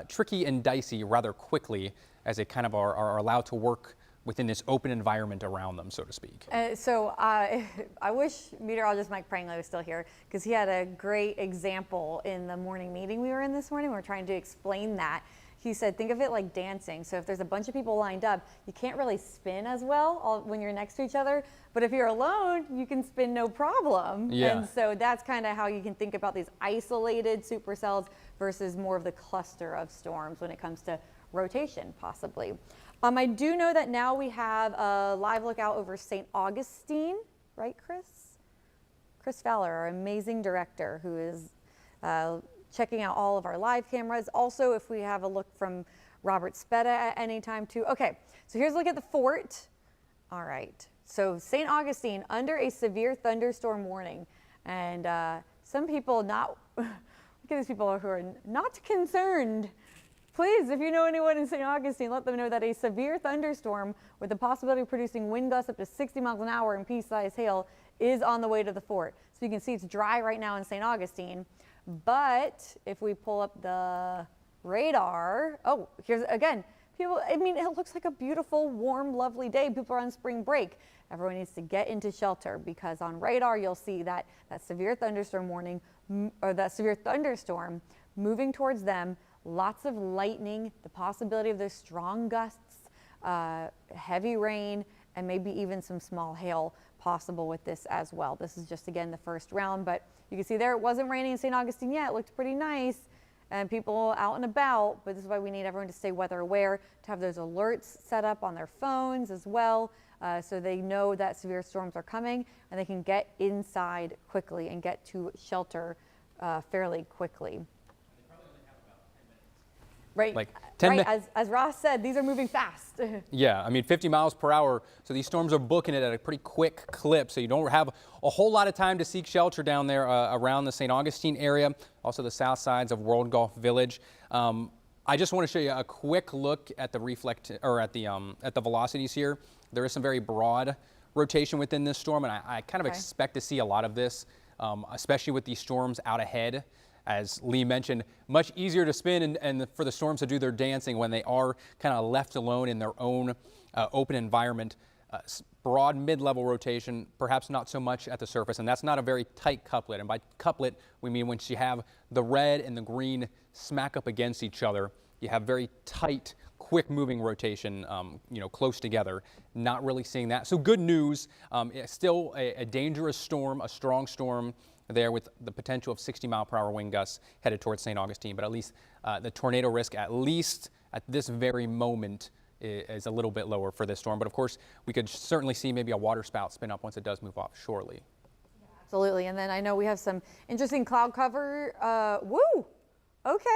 Speaker 5: tricky and dicey rather quickly, as they kind of are allowed to work within this open environment around them, so to speak.
Speaker 7: So I wish meteorologist Mike Prangley was still here, because he had a great example in the morning meeting we were in this morning. We were trying to explain that. He said, think of it like dancing. So if there's a bunch of people lined up, you can't really spin as well when you're next to each other. But if you're alone, you can spin no problem.
Speaker 5: Yeah.
Speaker 7: And so that's kind of how you can think about these isolated supercells versus more of the cluster of storms when it comes to rotation, possibly. I do know that now we have a live lookout over St. Augustine, right, Chris? Chris Fowler, our amazing director, who is checking out all of our live cameras. Also, if we have a look from Robert Speta at any time too. Okay, so here's a look at the fort. All right. So St. Augustine under a severe thunderstorm warning. And some people not, look at these people who are not concerned. Please, if you know anyone in St. Augustine, let them know that a severe thunderstorm with the possibility of producing wind gusts up to 60 miles an hour and pea-sized hail is on the way to the fort. So you can see it's dry right now in St. Augustine. But if we pull up the radar, oh, here's again, people, I mean, it looks like a beautiful, warm, lovely day. People are on spring break. Everyone needs to get into shelter because on radar, you'll see that severe thunderstorm warning or that severe thunderstorm moving towards them, lots of lightning, the possibility of those strong gusts, heavy rain, and maybe even some small hail possible with this as well. This is just, again, the first round, but you can see there it wasn't raining in St. Augustine yet. It looked pretty nice and people out and about, but this is why we need everyone to stay weather aware, to have those alerts set up on their phones as well, so they know that severe storms are coming and they can get inside quickly and get to shelter fairly quickly. Right,
Speaker 5: Like 10
Speaker 7: right.
Speaker 5: minutes.
Speaker 7: As Ross said, these are moving fast.
Speaker 5: Yeah, I mean 50 miles per hour, so these storms are booking it at a pretty quick clip, so you don't have a whole lot of time to seek shelter down there around the St. Augustine area, also the south sides of World Golf Village. I just want to show you a quick look at the at the velocities here. There is some very broad rotation within this storm, and I kind of expect to see a lot of this, especially with these storms out ahead. As Lee mentioned, much easier to spin and for the storms to do their dancing when they are kind of left alone in their own open environment. Broad mid-level rotation, perhaps not so much at the surface, and that's not a very tight couplet. And by couplet, we mean when you have the red and the green smack up against each other, you have very tight, quick-moving rotation, close together. Not really seeing that. So good news. Still a dangerous storm, a strong storm there with the potential of 60-mile-per-hour wind gusts headed towards St. Augustine, but at least the tornado risk, at least at this very moment, is a little bit lower for this storm. But of course, we could certainly see maybe a water spout spin up once it does move off shortly.
Speaker 7: Absolutely, and then I know we have some interesting cloud cover. Woo, okay.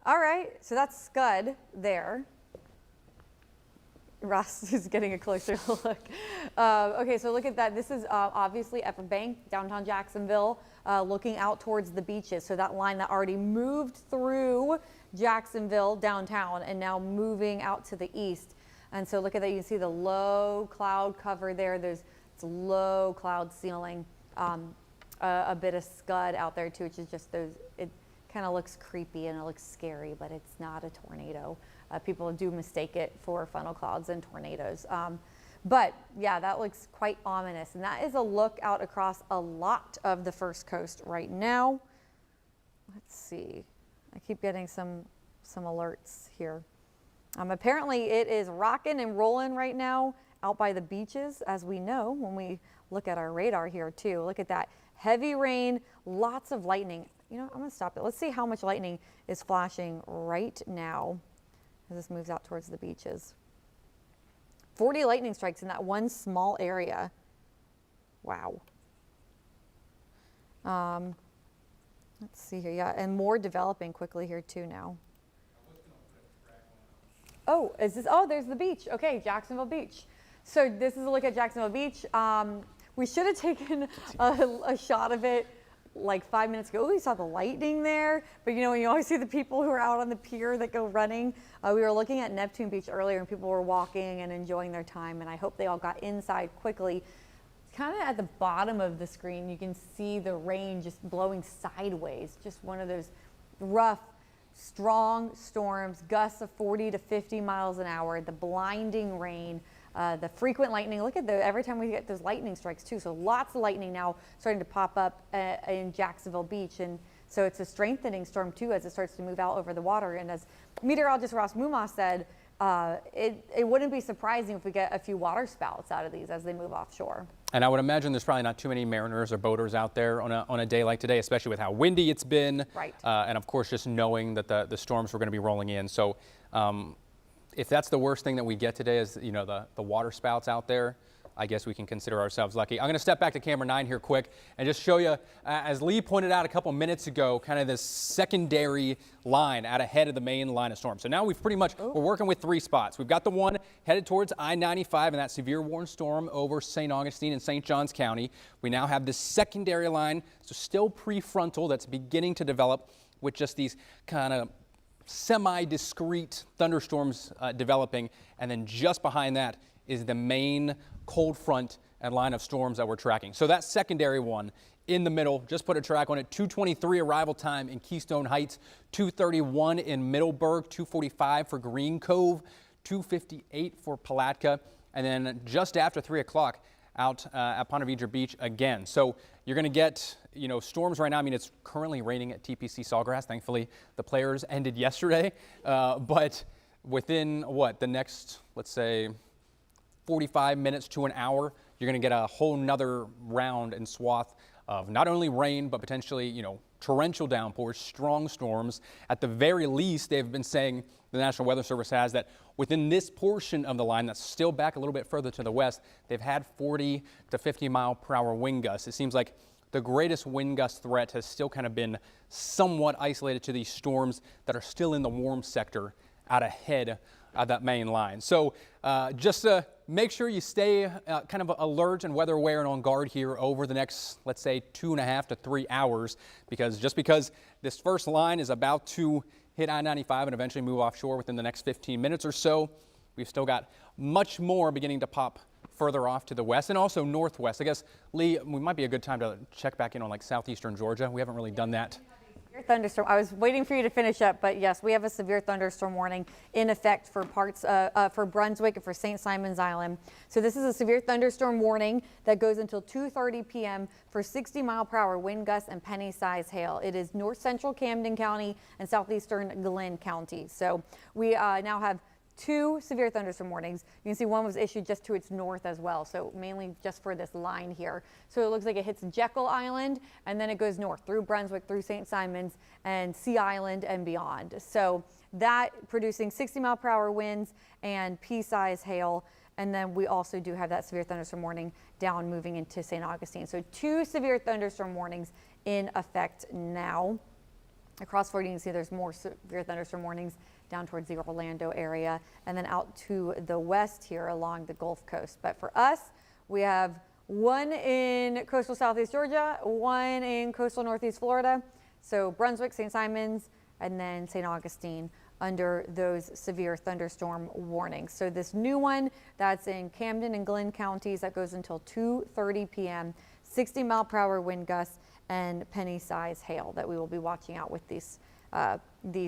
Speaker 7: All right, so that's Scud there. Ross is getting a closer look. Okay, so look at that. This is obviously Upper Bank, downtown Jacksonville, looking out towards the beaches. So that line that already moved through Jacksonville downtown and now moving out to the east. And so look at that. You can see the low cloud cover there. There's low cloud ceiling. A bit of Scud out there too, which is just those. It kind of looks creepy and it looks scary, but it's not a tornado. People do mistake it for funnel clouds and tornadoes. But yeah, that looks quite ominous. And that is a look out across a lot of the First Coast right now. Let's see. I keep getting some alerts here. Apparently it is rocking and rolling right now out by the beaches, as we know when we look at our radar here too. Look at that. Heavy rain, lots of lightning. You know, I'm gonna stop it. Let's see how much lightning is flashing right now as this moves out towards the beaches. 40 lightning strikes in that one small area. Wow. Let's see here, yeah, and more developing quickly here too now. Oh, is this, oh, there's the beach. Okay, Jacksonville Beach. So this is a look at Jacksonville Beach. We should have taken a shot of it like 5 minutes ago. We saw the lightning there, but you know, when you always see the people who are out on the pier that go running. We were looking at Neptune Beach earlier and people were walking and enjoying their time, and I hope they all got inside quickly. Kind of at the bottom of the screen, you can see the rain just blowing sideways. Just one of those rough, strong storms, gusts of 40 to 50 miles an hour, the blinding rain, the frequent lightning. Look at every time we get those lightning strikes too. So lots of lightning now starting to pop up in Jacksonville Beach. And so it's a strengthening storm too as it starts to move out over the water. And as meteorologist Ross Mumas said, it wouldn't be surprising if we get a few water spouts out of these as they move offshore.
Speaker 5: And I would imagine there's probably not too many mariners or boaters out there on a day like today, especially with how windy it's been.
Speaker 7: Right.
Speaker 5: And of course, just knowing that the storms were going to be rolling in. So if that's the worst thing that we get today is, you know, the water spouts out there, I guess we can consider ourselves lucky. I'm going to step back to camera 9 here quick and just show you, as Lee pointed out a couple minutes ago, kind of this secondary line out ahead of the main line of storm. So now we've pretty much, we're working with 3 spots. We've got the one headed towards I-95 and that severe warning storm over St. Augustine and St. Johns County. We now have this secondary line, so still prefrontal, that's beginning to develop with just these kind of semi-discrete thunderstorms developing. And then just behind that is the main cold front and line of storms that we're tracking. So that secondary one in the middle, just put a track on it. 2:23 arrival time in Keystone Heights, 2:31 in Middleburg, 2:45 for Green Cove, 2:58 for Palatka, and then just after 3 o'clock out at Ponte Vedra Beach again. So you're going to get, storms right now. I mean, it's currently raining at TPC Sawgrass. Thankfully, the players ended yesterday, but within the next, let's say, 45 minutes to an hour, you're going to get a whole nother round and swath of not only rain, but potentially, torrential downpours, strong storms. At the very least, they've been saying, the National Weather Service has, that within this portion of the line that's still back a little bit further to the west, they've had 40 to 50 mile per hour wind gusts. It seems like the greatest wind gust threat has still kind of been somewhat isolated to these storms that are still in the warm sector out ahead of that main line. So just to make sure you stay kind of alert and weather aware and on guard here over the next, let's say, 2.5 to 3 hours, because just because this first line is about to hit I-95 and eventually move offshore within the next 15 minutes or so, we've still got much more beginning to pop further off to the west and also northwest. I guess, Lee, we might be a good time to check back in on like southeastern Georgia. We haven't really done that.
Speaker 7: Thunderstorm. I was waiting for you to finish up, but yes, we have a severe thunderstorm warning in effect for parts for Brunswick and for St. Simons Island. So this is a severe thunderstorm warning that goes until 2:30 p.m. for 60 mile per hour wind gusts and penny size hail. It is north central Camden County and southeastern Glenn County. So we now have 2 severe thunderstorm warnings. You can see one was issued just to its north as well, so mainly just for this line here. So it looks like it hits Jekyll Island and then it goes north through Brunswick, through St. Simons and Sea Island and beyond. So that producing 60 mile per hour winds and pea-size hail. And then we also do have that severe thunderstorm warning down moving into St. Augustine. So 2 severe thunderstorm warnings in effect now. Across Florida, you can see there's more severe thunderstorm warnings down towards the Orlando area and then out to the west here along the Gulf Coast. But for us, we have 1 in coastal southeast Georgia, 1 in coastal northeast Florida. So Brunswick, St. Simons, and then St. Augustine under those severe thunderstorm warnings. So this new one that's in Camden and Glenn counties that goes until 2:30 p.m., 60 mile per hour wind gusts and penny size hail that we will be watching out with these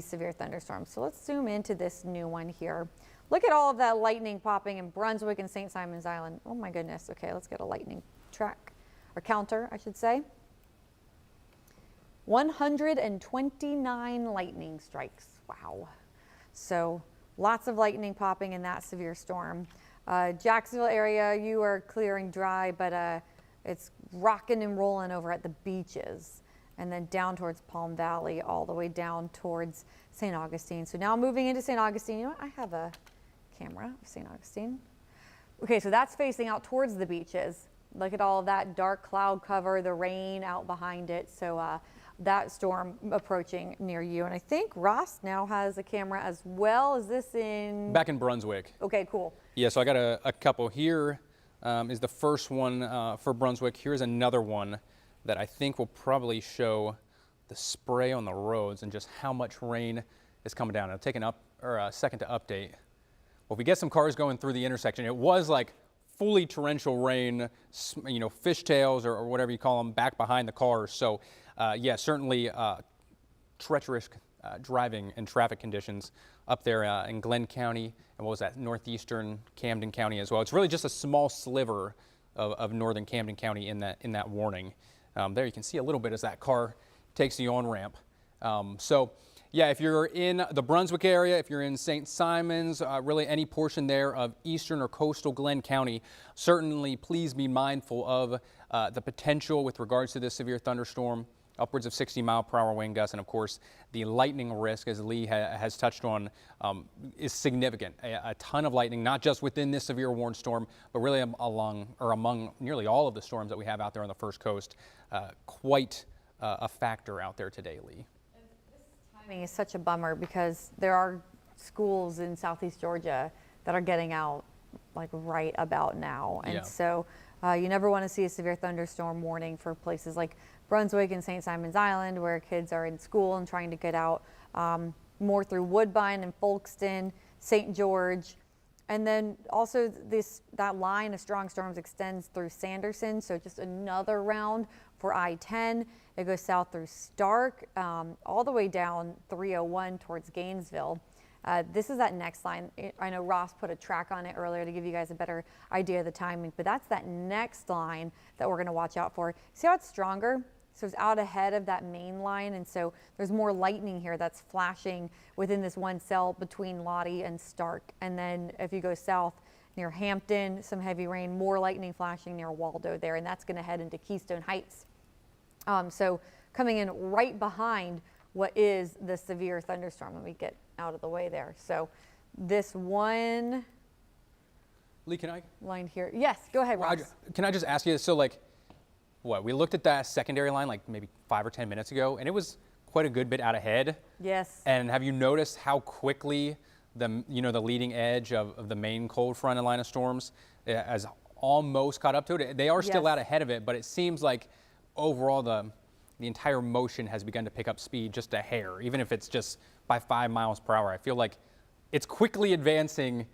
Speaker 7: severe thunderstorms. So let's zoom into this new one here. Look at all of that lightning popping in Brunswick and St. Simons Island. Oh my goodness. Okay, let's get a lightning track or counter, I should say. 129 lightning strikes. Wow. So lots of lightning popping in that severe storm. Jacksonville area, you are clearing dry, but it's rocking and rolling over at the beaches and then down towards Palm Valley, all the way down towards St. Augustine. So now moving into St. Augustine, you know what? I have a camera of St. Augustine. Okay, so that's facing out towards the beaches. Look at all of that dark cloud cover, the rain out behind it. So that storm approaching near you. And I think Ross now has a camera as well. Is this in?
Speaker 5: Back in Brunswick.
Speaker 7: Okay, cool.
Speaker 5: Yeah, so I got a couple here. Is the first one for Brunswick. Here's another one that I think will probably show the spray on the roads and just how much rain is coming down. It'll take a second to update. Well, if we get some cars going through the intersection, it was like fully torrential rain, fishtails or whatever you call them, back behind the cars. So yeah, certainly treacherous driving and traffic conditions up there in Glenn County and what was that, northeastern Camden County as well. It's really just a small sliver of northern Camden County in that warning. There you can see a little bit as that car takes the on-ramp. So yeah, if you're in the Brunswick area, if you're in St. Simons, really any portion there of eastern or coastal Glenn County, certainly please be mindful of the potential with regards to this severe thunderstorm upwards of 60-mile-per-hour wind gusts, and of course the lightning risk, as Lee has touched on, is significant. A ton of lightning, not just within this severe warned storm, but really among nearly all of the storms that we have out there on the First Coast. Quite a factor out there today, Lee.
Speaker 7: Timing is such a bummer because there are schools in Southeast Georgia that are getting out like right about now, and so you never want to see a severe thunderstorm warning for places like Brunswick and St. Simon's Island, where kids are in school and trying to get out, more through Woodbine and Folkston, St. George. And then also that line of strong storms extends through Sanderson, so just another round for I-10. It goes south through Stark, all the way down 301 towards Gainesville. This is that next line. I know Ross put a track on it earlier to give you guys a better idea of the timing, but that's that next line that we're going to watch out for. See how it's stronger? So it's out ahead of that main line, and so there's more lightning here that's flashing within this one cell between Lottie and Stark. And then if you go south near Hampton, some heavy rain, more lightning flashing near Waldo there, and that's going to head into Keystone Heights. So coming in right behind what is the severe thunderstorm. Let me get out of the way there. So this one,
Speaker 5: Lee, can I?
Speaker 7: Line here. Yes, go ahead, Ross.
Speaker 5: Can I just ask you, so like, we looked at that secondary line like maybe 5 or 10 minutes ago, and it was quite a good bit out ahead.
Speaker 7: Yes.
Speaker 5: And have you noticed how quickly the leading edge of the main cold front and line of storms has almost caught up to it? They are still out ahead of it, but it seems like overall the entire motion has begun to pick up speed just a hair, even if it's just by 5 miles per hour. I feel like it's quickly advancing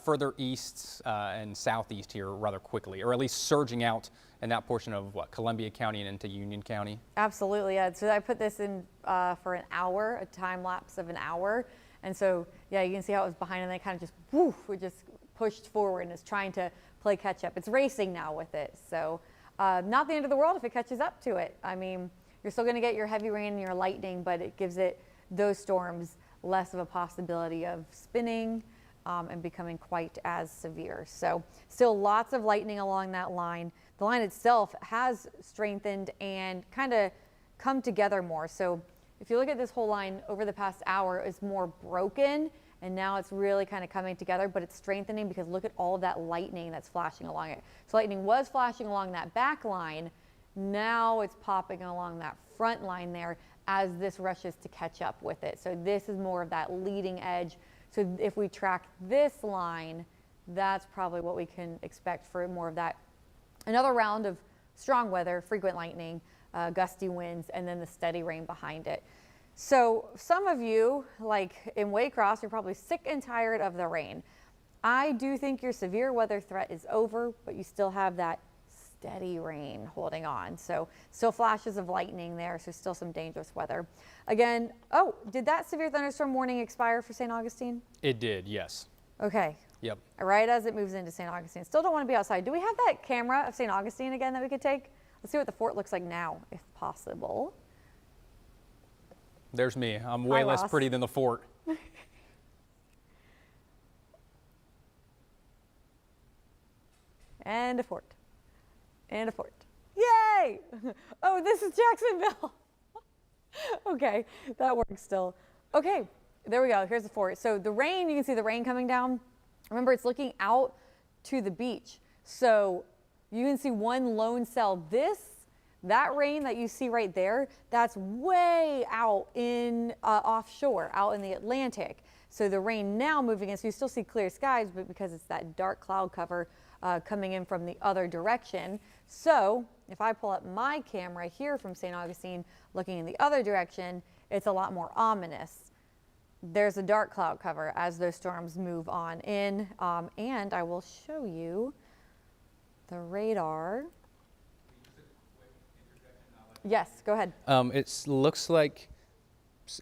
Speaker 5: further east and southeast here rather quickly, or at least surging out in that portion of Columbia County and into Union County.
Speaker 7: Absolutely, yeah. So I put this in for an hour, a time lapse of an hour. And so, yeah, you can see how it was behind and then it kind of just, woof, it just pushed forward and is trying to play catch up. It's racing now with it. So not the end of the world if it catches up to it. I mean, you're still going to get your heavy rain and your lightning, but it gives it, those storms, less of a possibility of spinning and becoming quite as severe. So still lots of lightning along that line. The line itself has strengthened and kind of come together more. So if you look at this whole line over the past hour, it's more broken, and now it's really kind of coming together, but it's strengthening because look at all of that lightning that's flashing along it. So lightning was flashing along that back line. Now it's popping along that front line there as this rushes to catch up with it. So this is more of that leading edge. So if we track this line, that's probably what we can expect for more of that. Another round of strong weather, frequent lightning, gusty winds, and then the steady rain behind it. So some of you, like in Waycross, you're probably sick and tired of the rain. I do think your severe weather threat is over, but you still have that steady rain holding on. So still flashes of lightning there, so still some dangerous weather. Again, oh, did that severe thunderstorm warning expire for St. Augustine?
Speaker 5: It did, yes.
Speaker 7: Okay.
Speaker 5: Yep.
Speaker 7: Right as it moves into St. Augustine. Still don't want to be outside. Do we have that camera of St. Augustine again that we could take? Let's see what the fort looks like now, if possible.
Speaker 5: There's me. I'm way less pretty than the fort.
Speaker 7: And a fort. And a fort. Yay! Oh, this is Jacksonville. Okay, that works still. Okay, there we go. Here's the fort. So the rain, you can see the rain coming down. Remember, it's looking out to the beach. So you can see one lone cell. That rain that you see right there, that's way out in offshore, out in the Atlantic. So the rain now moving in, so you still see clear skies, but because it's that dark cloud cover coming in from the other direction. So if I pull up my camera here from St. Augustine, looking in the other direction, it's a lot more ominous. There's a dark cloud cover as those storms move on in, and I will show you the radar. Yes, go ahead.
Speaker 5: It looks like,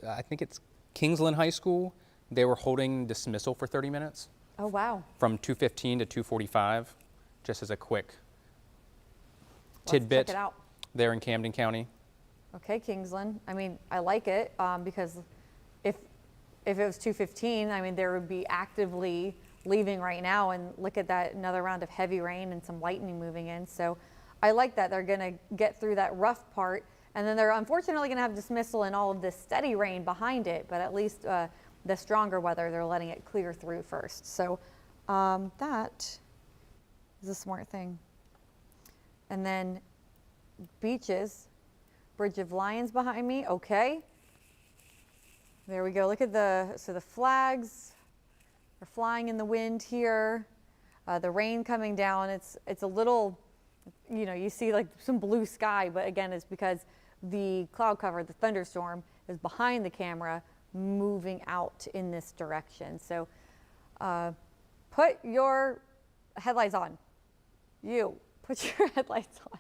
Speaker 5: I think it's Kingsland High School. They were holding dismissal for 30 minutes.
Speaker 7: Oh, wow.
Speaker 5: From 2:15 to 2:45, just as a quick tidbit.
Speaker 7: Check it out.
Speaker 5: There in Camden County.
Speaker 7: Okay, Kingsland. I mean, I like it because if it was 2:15, I mean, there would be actively leaving right now, and look at that, another round of heavy rain and some lightning moving in. So I like that they're going to get through that rough part And then they're unfortunately going to have dismissal and all of this steady rain behind it, but at least the stronger weather, they're letting it clear through first. So that is a smart thing. And then beaches, Bridge of Lions behind me. Okay. There we go. Look at so the flags are flying in the wind here. The rain coming down. It's a little, you see like some blue sky, but again, it's because the cloud cover, the thunderstorm, is behind the camera moving out in this direction. So put your headlights on. You, put your headlights on.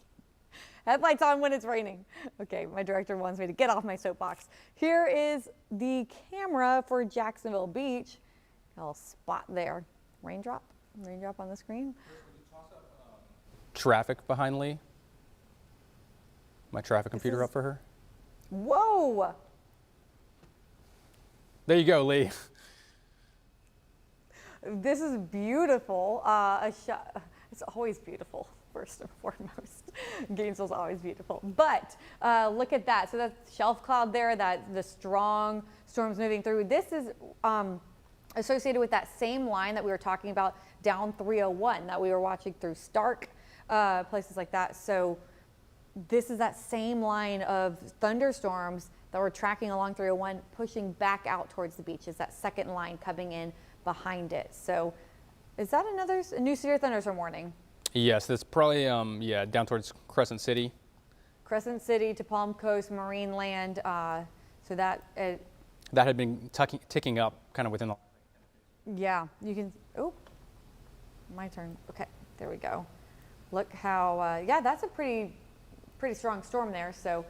Speaker 7: Headlights on when it's raining. Okay, my director wants me to get off my soapbox. Here is the camera for Jacksonville Beach. A little spot there. Raindrop on the screen.
Speaker 5: Traffic behind Lee. My traffic computer up for her.
Speaker 7: Whoa!
Speaker 5: There you go, Lee.
Speaker 7: This is beautiful. It's always beautiful, first and foremost. Gainesville's always beautiful. But look at that. So that's shelf cloud there, that the strong storms moving through. This is associated with that same line that we were talking about down 301 that we were watching through Stark, places like that. So this is that same line of thunderstorms that we're tracking along 301, pushing back out towards the beach. Is that second line coming in behind it. So is that a new severe thunderstorm warning?
Speaker 5: Yes, that's probably, down towards Crescent City.
Speaker 7: Crescent City to Palm Coast, Marine Land. So that
Speaker 5: had been ticking up kind of within the...
Speaker 7: Yeah, you can, oh, my turn. Okay, there we go. Look how, that's a pretty strong storm there. So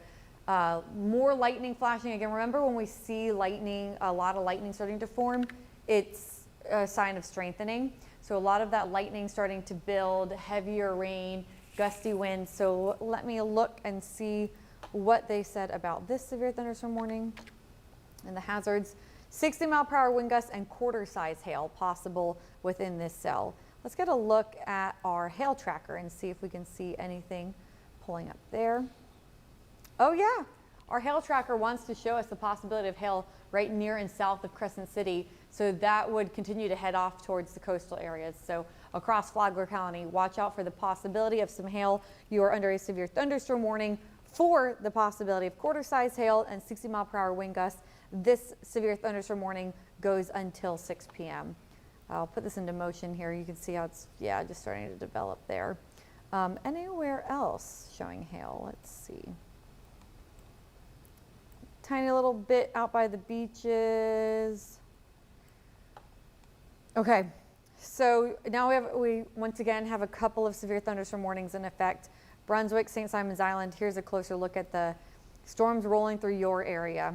Speaker 7: more lightning flashing. Again, remember when we see lightning, a lot of lightning starting to form, it's a sign of strengthening. So a lot of that lightning starting to build, heavier rain, gusty winds. So let me look and see what they said about this severe thunderstorm warning and the hazards. 60-mile-per-hour wind gusts and quarter-size hail possible within this cell. Let's get a look at our hail tracker and see if we can see anything pulling up there. Oh yeah, our hail tracker wants to show us the possibility of hail right near and south of Crescent City. So that would continue to head off towards the coastal areas. So across Flagler County, watch out for the possibility of some hail. You are under a severe thunderstorm warning for the possibility of quarter-size hail and 60-mile-per-hour wind gusts. This severe thunderstorm warning goes until 6 p.m. I'll put this into motion here. You can see how it's, just starting to develop there. Anywhere else showing hail? Let's see. Tiny little bit out by the beaches. Okay, so now we once again have a couple of severe thunderstorm warnings in effect. Brunswick, St. Simons Island. Here's a closer look at the storms rolling through your area.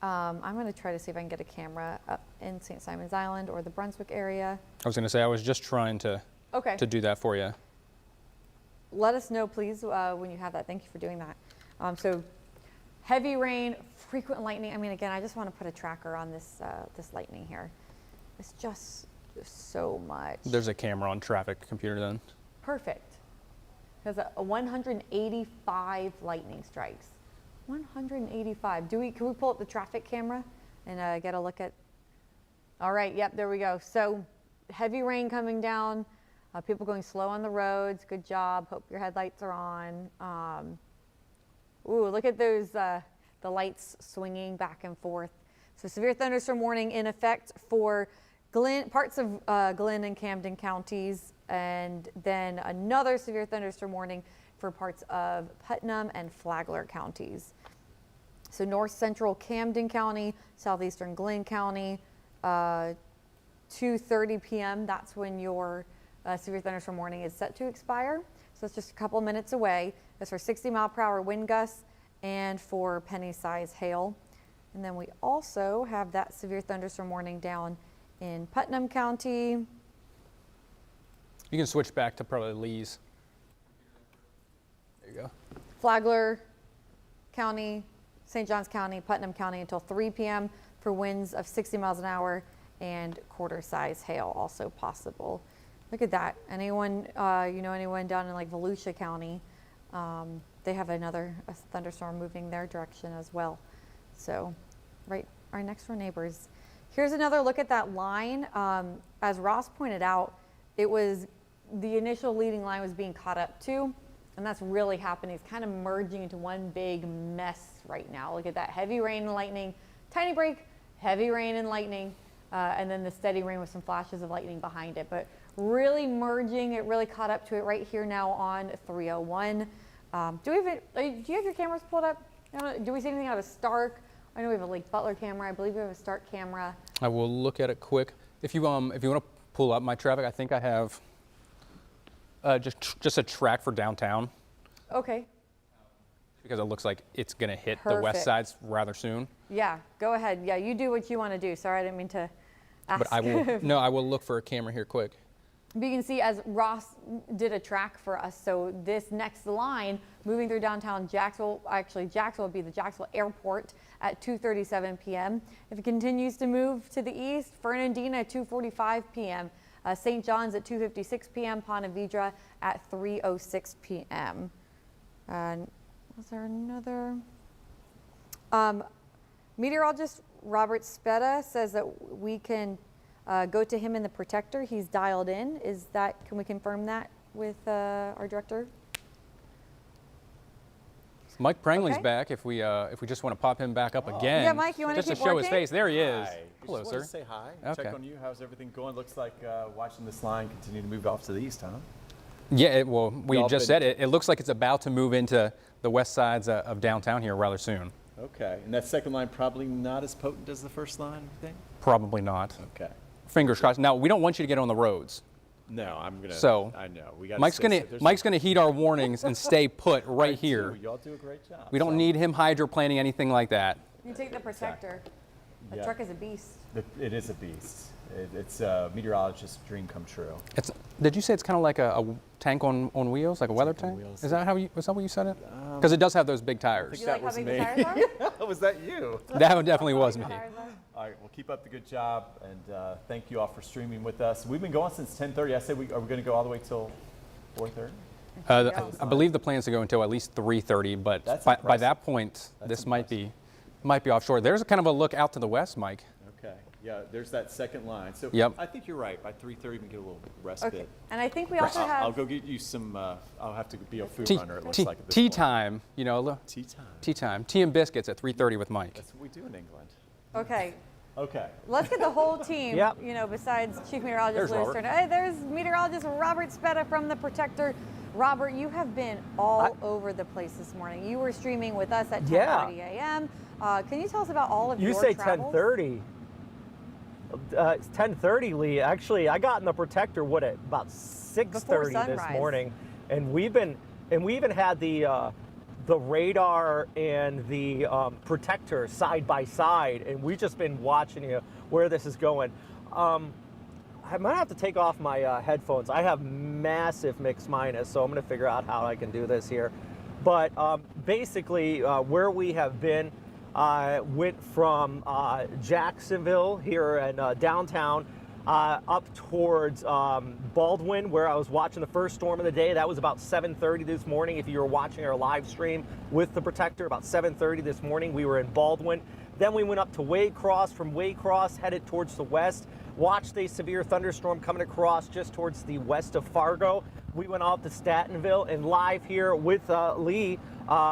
Speaker 7: I'm going to try to see if I can get a camera up in St. Simons Island or the Brunswick area.
Speaker 5: I was going to say, I was just trying to do that for you.
Speaker 7: Let us know, please, when you have that. Thank you for doing that. So heavy rain, frequent lightning. I mean, again, I just want to put a tracker on this lightning here. It's just so much.
Speaker 5: There's a camera on traffic computer then.
Speaker 7: Perfect. Has a 185 lightning strikes. 185. Can we pull up the traffic camera and get a look at? All right. Yep. There we go. So heavy rain coming down. People going slow on the roads. Good job. Hope your headlights are on. Ooh, look at those the lights swinging back and forth. So severe thunderstorm warning in effect for parts of Glenn and Camden counties, and then another severe thunderstorm warning for parts of Putnam and Flagler counties. So north central Camden County, southeastern Glenn County, 2:30 p.m. That's when your severe thunderstorm warning is set to expire. So it's just a couple minutes away. That's for 60-mile-per-hour wind gusts and for penny-size hail. And then we also have that severe thunderstorm warning down in Putnam County.
Speaker 5: You can switch back to probably Lee's. There you go.
Speaker 7: Flagler County, St. Johns County, Putnam County until 3 p.m. for winds of 60 miles an hour and quarter-size hail also possible. Look at that. Anyone, anyone down in like Volusia County, they have a thunderstorm moving their direction as well. So, right, our next door neighbors. Here's another look at that line. As Ross pointed out, it was the initial leading line was being caught up to, and that's really happening. It's kind of merging into one big mess right now. Look at that, heavy rain and lightning, tiny break, heavy rain and lightning, and then the steady rain with some flashes of lightning behind it. But really merging, it really caught up to it right here now on 301. Do you have your cameras pulled up? Do we see anything out of Stark? I know we have a Lake Butler camera. I believe we have a Stark camera.
Speaker 5: I will look at it quick. If you want to pull up my traffic, I think I have just a track for downtown.
Speaker 7: Okay.
Speaker 5: Because it looks like it's going to hit the
Speaker 7: Perfect.
Speaker 5: west sides rather soon.
Speaker 7: Yeah, go ahead. Yeah, you do what you want to do. Sorry, I didn't mean to ask.
Speaker 5: But I will. No, I will look for a camera here quick.
Speaker 7: But you can see as Ross did a track for us, so this next line moving through downtown Jacksonville, actually Jacksonville would be the Jacksonville Airport at 2:37 p.m. If it continues to move to the east, Fernandina at 2:45 p.m., St. John's at 2:56 p.m., Ponte Vedra at 3:06 p.m. Was there another? Meteorologist Robert Speta says that we can go to him in the Protector. He's dialed in. Can we confirm that with our director?
Speaker 5: Mike Prangley's
Speaker 7: Okay.
Speaker 5: back. If we just want to pop him back up again.
Speaker 7: Yeah, Mike, you want to
Speaker 5: just
Speaker 7: keep
Speaker 5: to show his
Speaker 7: working?
Speaker 5: face. There he is.
Speaker 2: Hi.
Speaker 5: Hello,
Speaker 2: Just
Speaker 5: sir.
Speaker 2: wanted to say hi.
Speaker 5: Okay.
Speaker 2: Check on you. How's everything going? Looks like watching this line continue to move off to the east, huh?
Speaker 5: Yeah, well, we
Speaker 2: Y'all
Speaker 5: just
Speaker 2: been-
Speaker 5: said it. It looks like it's about to move into the west sides of downtown here rather soon.
Speaker 2: Okay. And that second line probably not as potent as the first line, you think?
Speaker 5: Probably not.
Speaker 2: Okay.
Speaker 5: Fingers crossed. Now, we don't want you to get on the roads.
Speaker 2: No, I'm gonna.
Speaker 5: So,
Speaker 2: I know we got.
Speaker 5: Mike's gonna heed our warnings and stay put right here.
Speaker 2: Y'all do a great job.
Speaker 5: We don't
Speaker 2: So,
Speaker 5: need him hydroplaning anything like that.
Speaker 7: You take the Protector. The
Speaker 2: Yeah.
Speaker 7: truck is a beast.
Speaker 2: It is a beast. It's a meteorologist's dream come true.
Speaker 5: Did you say it's kind of like a tank on wheels, like a weather
Speaker 2: Tank on
Speaker 5: tank?
Speaker 2: wheels.
Speaker 5: Is that what you said it? Because it does have those big tires.
Speaker 7: You
Speaker 2: That
Speaker 7: like how
Speaker 2: was
Speaker 7: big
Speaker 2: me.
Speaker 7: the tires are?
Speaker 2: Was that you?
Speaker 5: That one definitely was me.
Speaker 7: Tires are?
Speaker 2: All right, well, keep up the good job, and thank you all for streaming with us. We've been going since 10:30. I said, are we going to go all the way till 4:30?
Speaker 5: I believe the plan is to go until at least 3:30, but
Speaker 2: That's
Speaker 5: by
Speaker 2: impressive.
Speaker 5: that point,
Speaker 2: That's
Speaker 5: this might be offshore. There's a kind of a look out to the west, Mike.
Speaker 2: Okay, yeah, there's that second line. So
Speaker 5: Yep.
Speaker 2: I think you're right. By 3:30, we can get a little respite.
Speaker 7: Okay. And I think we also have.
Speaker 2: I'll go get you some. I'll have to be a food
Speaker 5: Tea,
Speaker 2: runner. It looks
Speaker 5: tea-
Speaker 2: like at this
Speaker 5: tea
Speaker 2: point.
Speaker 5: time, you know,
Speaker 2: Tea time.
Speaker 5: tea time. Tea and biscuits at 3:30 with Mike.
Speaker 2: That's what we do in England.
Speaker 7: Okay.
Speaker 2: Okay.
Speaker 7: Let's get the whole team,
Speaker 3: Yep.
Speaker 7: besides Chief Meteorologist
Speaker 5: There's
Speaker 7: Lewis
Speaker 5: Robert.
Speaker 7: Turner. Hey, there's Meteorologist Robert Speta from the Protector. Robert, you have been all over the place this morning. You were streaming with us at 10:30 a.m. Can you tell us about all of your
Speaker 3: You say
Speaker 7: travels?
Speaker 3: 10:30. It's 10:30, Lee. Actually, I got in the Protector at about 6:30 this
Speaker 7: sunrise.
Speaker 3: morning, and we even had the radar and the Protector side by side, and we've just been watching where this is going. I might have to take off my headphones. I have massive mix minus, so I'm going to figure out how I can do this here. But basically, where we have been, went from Jacksonville here in downtown up towards Baldwin, where I was watching the first storm of the day. That was about 7:30 this morning. If you were watching our live stream with the Protector, about 7:30 this morning, we were in Baldwin. Then we went up to Waycross. From Waycross, headed towards the west. Watched a severe thunderstorm coming across just towards the west of Fargo. We went out to Statenville, and live here with Lee,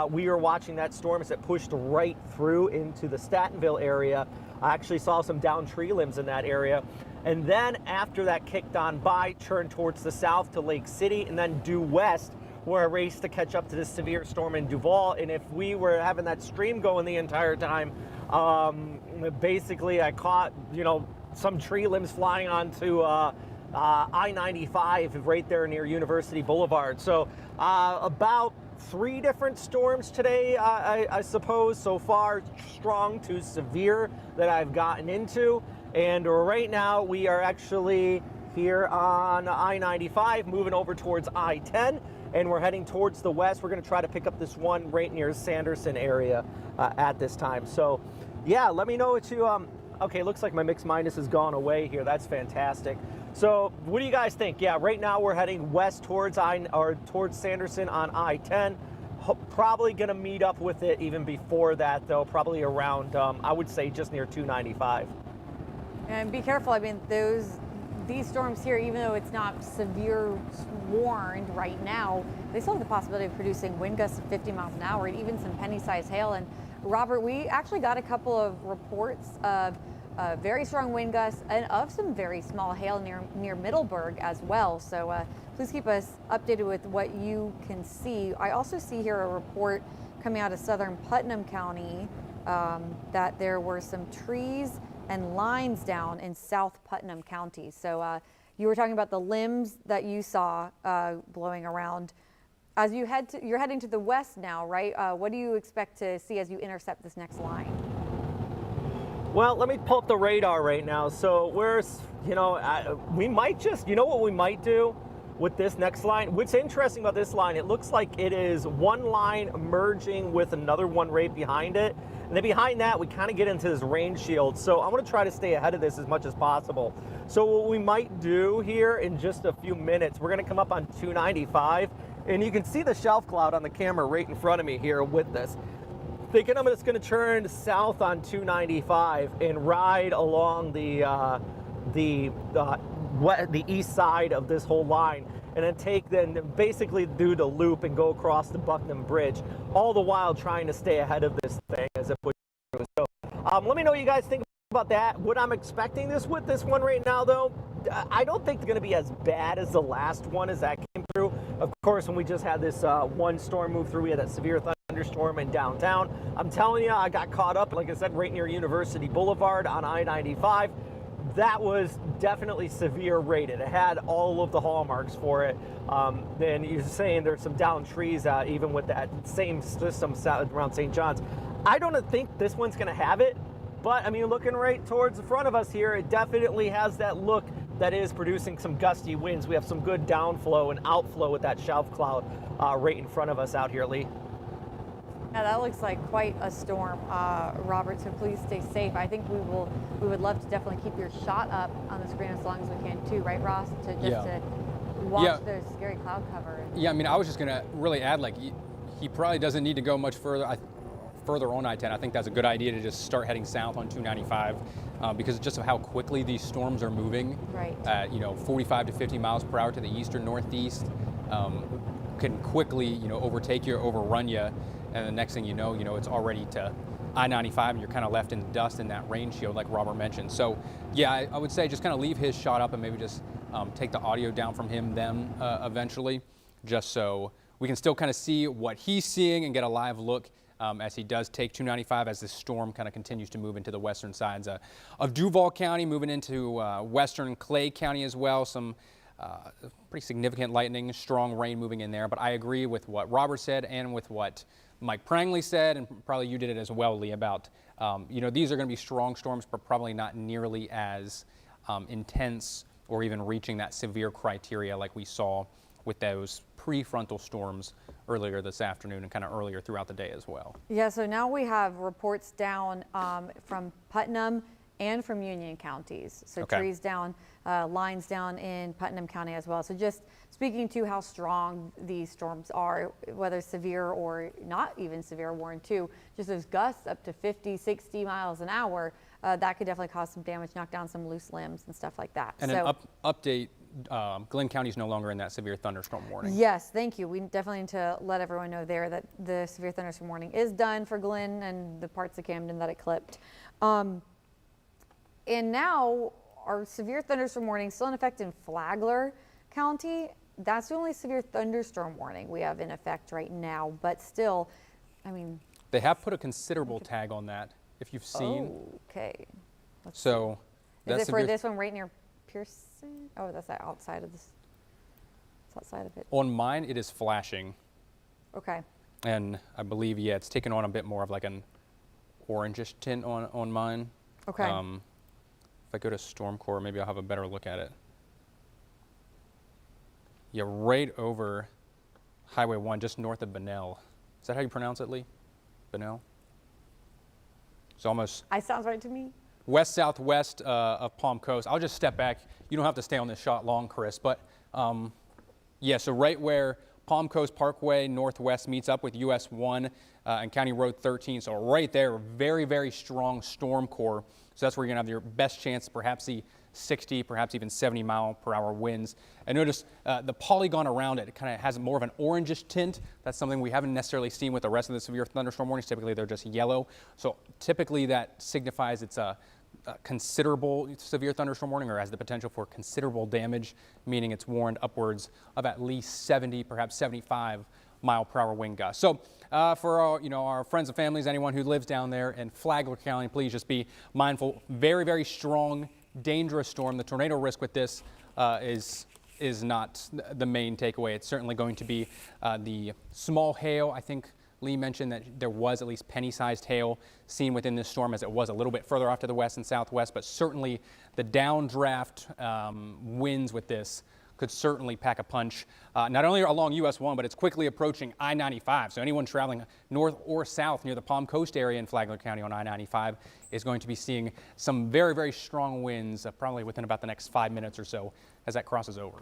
Speaker 3: we were watching that storm as it pushed right through into the Statenville area. I actually saw some down tree limbs in that area. And then after that kicked on by, turned towards the south to Lake City, and then due west, where I raced to catch up to this severe storm in Duval. And if we were having that stream going the entire time, basically I caught, some tree limbs flying onto I-95 right there near University Boulevard. So about 3 different storms today, I suppose, so far, strong to severe, that I've gotten into. And right now we are actually here on I-95, moving over towards I-10, and we're heading towards the west. We're going to try to pick up this one right near Sanderson area at this time. So yeah, let me know what you okay, looks like my mix minus has gone away here. That's fantastic. So what do you guys think? Yeah, right now we're heading west towards towards Sanderson on I-10. Probably going to meet up with it even before that, though, probably around, I would say, just near 295.
Speaker 7: And be careful. I mean, these storms here, even though it's not severe warned right now, they still have the possibility of producing wind gusts of 50 miles an hour and even some penny-sized hail. And Robert, we actually got a couple of reports of very strong wind gusts and of some very small hail near Middleburg as well. So please keep us updated with what you can see. I also see here a report coming out of southern Putnam County that there were some trees and lines down in South Putnam County. So you were talking about the limbs that you saw blowing around. As you're heading to the west now, right? What do you expect to see as you intercept this next line?
Speaker 3: Well, let me pull up the radar right now. So we might just, what we might do with this next line? What's interesting about this line, it looks like it is one line merging with another one right behind it. And then behind that, we kind of get into this rain shield. So I want to try to stay ahead of this as much as possible. So what we might do here in just a few minutes, we're going to come up on 295. And you can see the shelf cloud on the camera right in front of me here with this. Thinking I'm just going to turn south on 295 and ride along the east side of this whole line, and then basically do the loop and go across the Bucknam Bridge, all the while trying to stay ahead of this thing as it pushes through. So let me know what you guys think about that. What I'm expecting with this one right now, though, I don't think it's going to be as bad as the last one as that came through. Of course, when we just had this one storm move through, we had that severe thunderstorm in downtown. I'm telling you, I got caught up, like I said, right near University Boulevard on I-95. That was definitely severe rated. It had all of the hallmarks for it. Then you're saying there's some downed trees even with that same system around St. John's. I don't think this one's going to have it, but I mean, looking right towards the front of us here, it definitely has that look that is producing some gusty winds. We have some good downflow and outflow with that shelf cloud right in front of us out here, Lee.
Speaker 7: Yeah, that looks like quite a storm, Robert, so please stay safe. I think we would love to definitely keep your shot up on the screen as long as we can too, right, Ross? To watch the scary cloud cover.
Speaker 5: Yeah, I mean, I was just going to really add, like, he probably doesn't need to go much further. Further on I-10, I think that's a good idea to just start heading south on 295 because just of how quickly these storms are moving.
Speaker 7: Right.
Speaker 5: 45 to 50 miles per hour to the east or northeast can quickly, overtake you, overrun you, and the next thing you know, it's already to I-95 and you're kind of left in the dust in that rain shield like Robert mentioned. So yeah, I would say just kind of leave his shot up and maybe just take the audio down from them eventually, just so we can still kind of see what he's seeing and get a live look as he does take 295 as this storm kind of continues to move into the western sides of Duval County, moving into western Clay County as well. Some pretty significant lightning, strong rain moving in there. But I agree with what Robert said and with what Mike Prangley said, and probably you did it as well, Lee, about, these are going to be strong storms, but probably not nearly as intense or even reaching that severe criteria like we saw with those prefrontal storms earlier this afternoon and kind of earlier throughout the day as well.
Speaker 7: Yeah, so now we have reports down from Putnam and from Union counties. So trees down, lines down in Putnam County as well. So just speaking to how strong these storms are, whether severe or not even severe warned too, just those gusts up to 50, 60 miles an hour, that could definitely cause some damage, knock down some loose limbs and stuff like that.
Speaker 5: And an update, Glenn County is no longer in that severe thunderstorm warning.
Speaker 7: Yes, thank you. We definitely need to let everyone know there that the severe thunderstorm warning is done for Glenn and the parts of Camden that it clipped. And now our severe thunderstorm warning still in effect in Flagler County. That's the only severe thunderstorm warning we have in effect right now, but still, I mean.
Speaker 5: They have put a considerable tag on that, if you've seen.
Speaker 7: Oh, okay. Let's
Speaker 5: so.
Speaker 7: See. Is it for this one right near Pearson? Oh, that's outside of this. It's outside of it.
Speaker 5: On mine, it is flashing.
Speaker 7: Okay.
Speaker 5: And I believe, yeah, it's taken on a bit more of like an orangish tint on mine.
Speaker 7: Okay.
Speaker 5: If I go to Storm Core, maybe I'll have a better look at it. Yeah, right over Highway 1, just north of Bunnell. Is that how you pronounce it, Lee? Bunnell? It's almost...
Speaker 7: It sounds right to me.
Speaker 5: West-southwest of Palm Coast. I'll just step back. You don't have to stay on this shot long, Chris. But, yeah, so right where Palm Coast Parkway Northwest meets up with US 1 and County Road 13. So right there, very, very strong storm core. So that's where you're going to have your best chance to perhaps see 60, perhaps even 70-mile-per-hour winds. And notice the polygon around it kind of has more of an orangish tint. That's something we haven't necessarily seen with the rest of the severe thunderstorm warnings. Typically, they're just yellow. So typically that signifies it's a considerable severe thunderstorm warning, or has the potential for considerable damage, meaning it's warned upwards of at least 70, perhaps 75-mile-per-hour wind gusts. So for our friends and families, anyone who lives down there in Flagler County, please just be mindful. Very, very strong, dangerous storm. The tornado risk with this is not the main takeaway. It's certainly going to be the small hail. I think Lee mentioned that there was at least penny-sized hail seen within this storm, as it was a little bit further off to the west and southwest, but certainly the downdraft winds with this could certainly pack a punch, not only along US 1, but it's quickly approaching I-95. So anyone traveling north or south near the Palm Coast area in Flagler County on I-95 is going to be seeing some very, very strong winds, probably within about the next 5 minutes or so as that crosses over.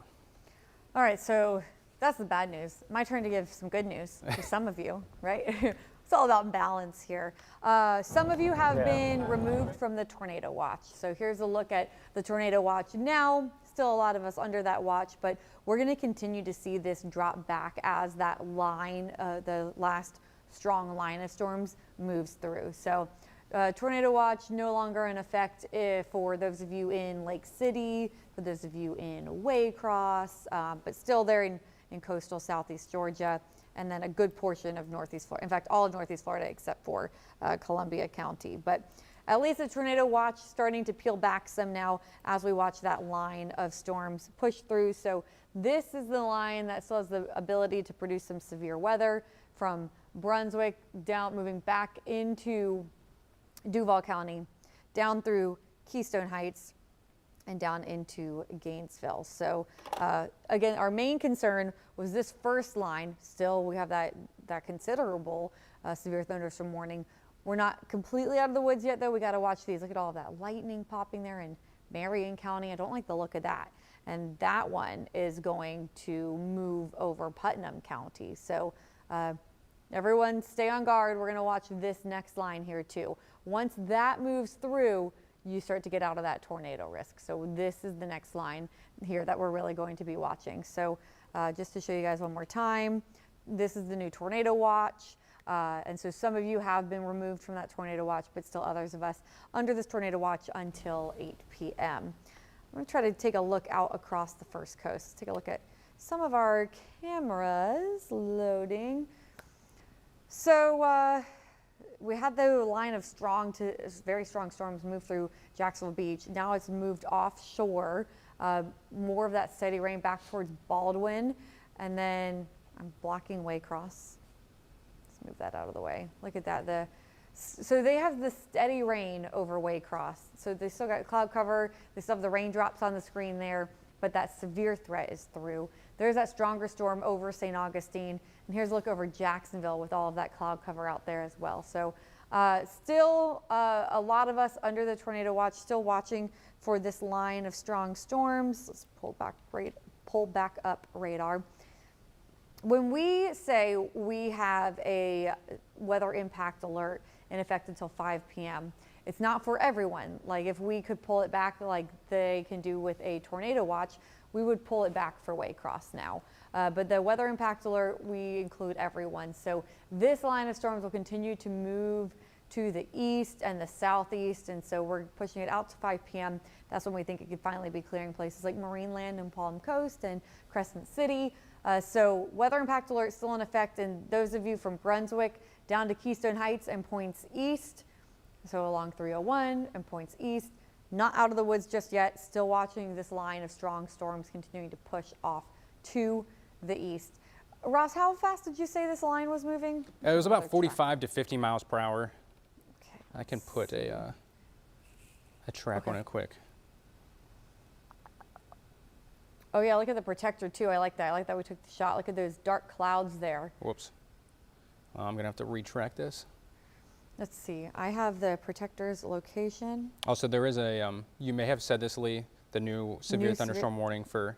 Speaker 7: All right, so that's the bad news. My turn to give some good news to some of you, right? It's all about balance here. Some of you have been removed from the tornado watch. So here's a look at the tornado watch now. Still a lot of us under that watch, but we're going to continue to see this drop back as that line, the last strong line of storms moves through. So tornado watch no longer in effect for those of you in Lake City, for those of you in Waycross, but still there in coastal southeast Georgia, and then a good portion of northeast Florida. In fact, all of northeast Florida except for Columbia County. But at least the tornado watch starting to peel back some now as we watch that line of storms push through. So this is the line that still has the ability to produce some severe weather from Brunswick down, moving back into Duval County, down through Keystone Heights, and down into Gainesville. So again, our main concern was this first line. Still, we have that considerable severe thunderstorm warning. We're not completely out of the woods yet, though. We got to watch these. Look at all of that lightning popping there in Marion County. I don't like the look of that. And that one is going to move over Putnam County. So everyone stay on guard. We're going to watch this next line here too. Once that moves through, you start to get out of that tornado risk. So this is the next line here that we're really going to be watching. So just to show you guys one more time, this is the new tornado watch. And so some of you have been removed from that tornado watch, but still others of us under this tornado watch until 8 p.m. I'm going to try to take a look out across the First Coast. Let's take a look at some of our cameras loading. So we had the line of strong to very strong storms move through Jacksonville Beach. Now it's moved offshore, more of that steady rain back towards Baldwin. And then I'm blocking Waycross. Let's move that out of the way. Look at that. So they have the steady rain over Waycross. So they still got cloud cover. They still have the raindrops on the screen there, but that severe threat is through. There's that stronger storm over St. Augustine. And here's a look over Jacksonville with all of that cloud cover out there as well. So still a lot of us under the tornado watch, still watching for this line of strong storms. Let's pull back up radar. When we say we have a weather impact alert in effect until 5 p.m., it's not for everyone. Like if we could pull it back like they can do with a tornado watch, we would pull it back for Waycross now. But the weather impact alert, we include everyone. So this line of storms will continue to move to the east and the southeast. And so we're pushing it out to 5 p.m. That's when we think it could finally be clearing places like Marineland and Palm Coast and Crescent City. So weather impact alert still in effect. And those of you from Brunswick down to Keystone Heights and points east, so along 301 and points east, not out of the woods just yet, still watching this line of strong storms continuing to push off to the east. Ross, how fast did you say this line was moving?
Speaker 5: It was about 45 to 50 miles per hour.
Speaker 7: Okay,
Speaker 5: I can put a track on it quick.
Speaker 7: Oh yeah, look at the protector too. I like that. I like that we took the shot. Look at those dark clouds there.
Speaker 5: Whoops. I'm gonna have to retract this.
Speaker 7: Let's see. I have the protector's location.
Speaker 5: Also, there is a, you may have said this, Lee, the new severe thunderstorm warning for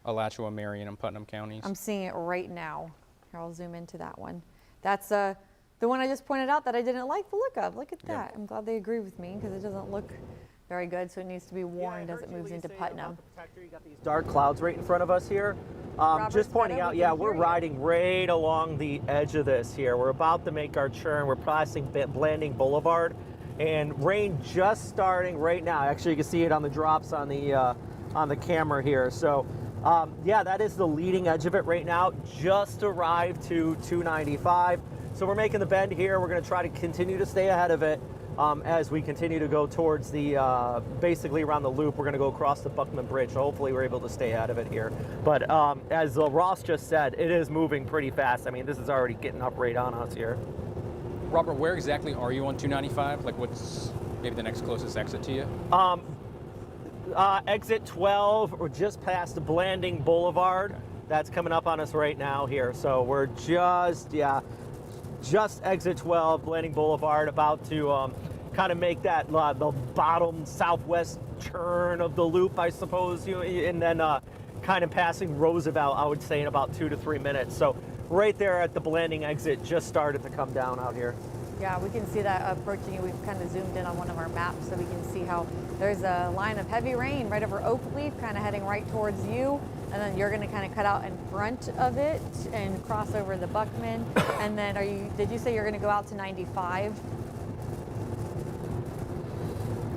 Speaker 5: Alachua, Marion, and Putnam counties.
Speaker 7: I'm seeing it right now. Here, I'll zoom into that one. That's the one I just pointed out that I didn't like the look of. Look at that. I'm glad they agree with me because it doesn't look very good, so it needs to be warned as it moves into Putnam.
Speaker 3: You got these dark clouds right in front of us here. Just pointing
Speaker 7: Speta,
Speaker 3: out,
Speaker 7: we
Speaker 3: yeah,
Speaker 7: can
Speaker 3: we're
Speaker 7: hear you.
Speaker 3: riding right along the edge of this here. We're about to make our turn. We're passing Blanding Boulevard, and rain just starting right now. Actually, you can see it on the drops on the camera here. So, yeah, that is the leading edge of it right now. Just arrived to 295. So we're making the bend here. We're going to try to continue to stay ahead of it. As we continue to go towards the, basically around the loop, we're going to go across the Buckman Bridge. So hopefully we're able to stay out of it here. But as Ross just said, it is moving pretty fast. I mean, this is already getting up right on us here.
Speaker 5: Robert, where exactly are you on 295? Like, what's maybe the next closest exit to you?
Speaker 3: Exit 12, we're just past the Blanding Boulevard.
Speaker 5: Okay.
Speaker 3: That's coming up on us right now here. So we're just exit 12, Blanding Boulevard, about to kind of make that the bottom southwest turn of the loop, I suppose, and then kind of passing Roosevelt, I would say, in about 2 to 3 minutes. So right there at the Blanding exit, just started to come down out here.
Speaker 7: Yeah, we can see that approaching you. We've kind of zoomed in on one of our maps so we can see how there's a line of heavy rain right over Oakleaf, kind of heading right towards you. And then you're going to kind of cut out in front of it and cross over the Buckman. And then did you say you're going to go out to 95?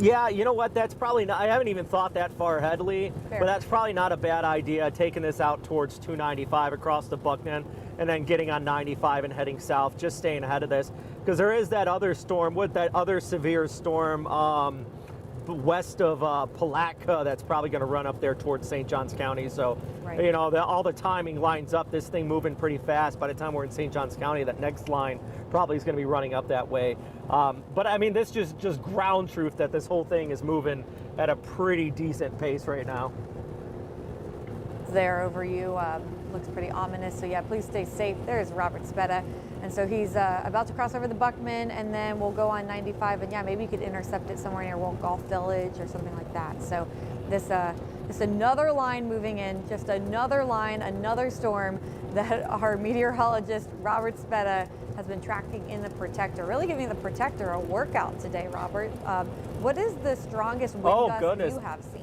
Speaker 3: Yeah, you know what? That's probably not, I haven't even thought that far ahead, Lee,
Speaker 7: Fair.
Speaker 3: but that's probably not a bad idea, taking this out towards 295 across the Buckman and then getting on 95 and heading south, just staying ahead of this. Because there is that other storm, with that other severe storm west of Palatka that's probably going to run up there towards St. Johns County. So,
Speaker 7: Right.
Speaker 3: you know, all the timing lines up, this thing moving pretty fast. By the time we're in St. Johns County, that next line probably is going to be running up that way. But I mean, this just ground truth that this whole thing is moving at a pretty decent pace right now.
Speaker 7: There over you looks pretty ominous. So yeah, please stay safe. There's Robert Speta. And so he's about to cross over the Buckman, and then we'll go on 95. And yeah, maybe you could intercept it somewhere near Golf Village or something like that. So this another line moving in, just another line, another storm that our meteorologist Robert Speta has been tracking in the Protector, really giving the Protector a workout today, Robert. What is the strongest wind gust you have seen?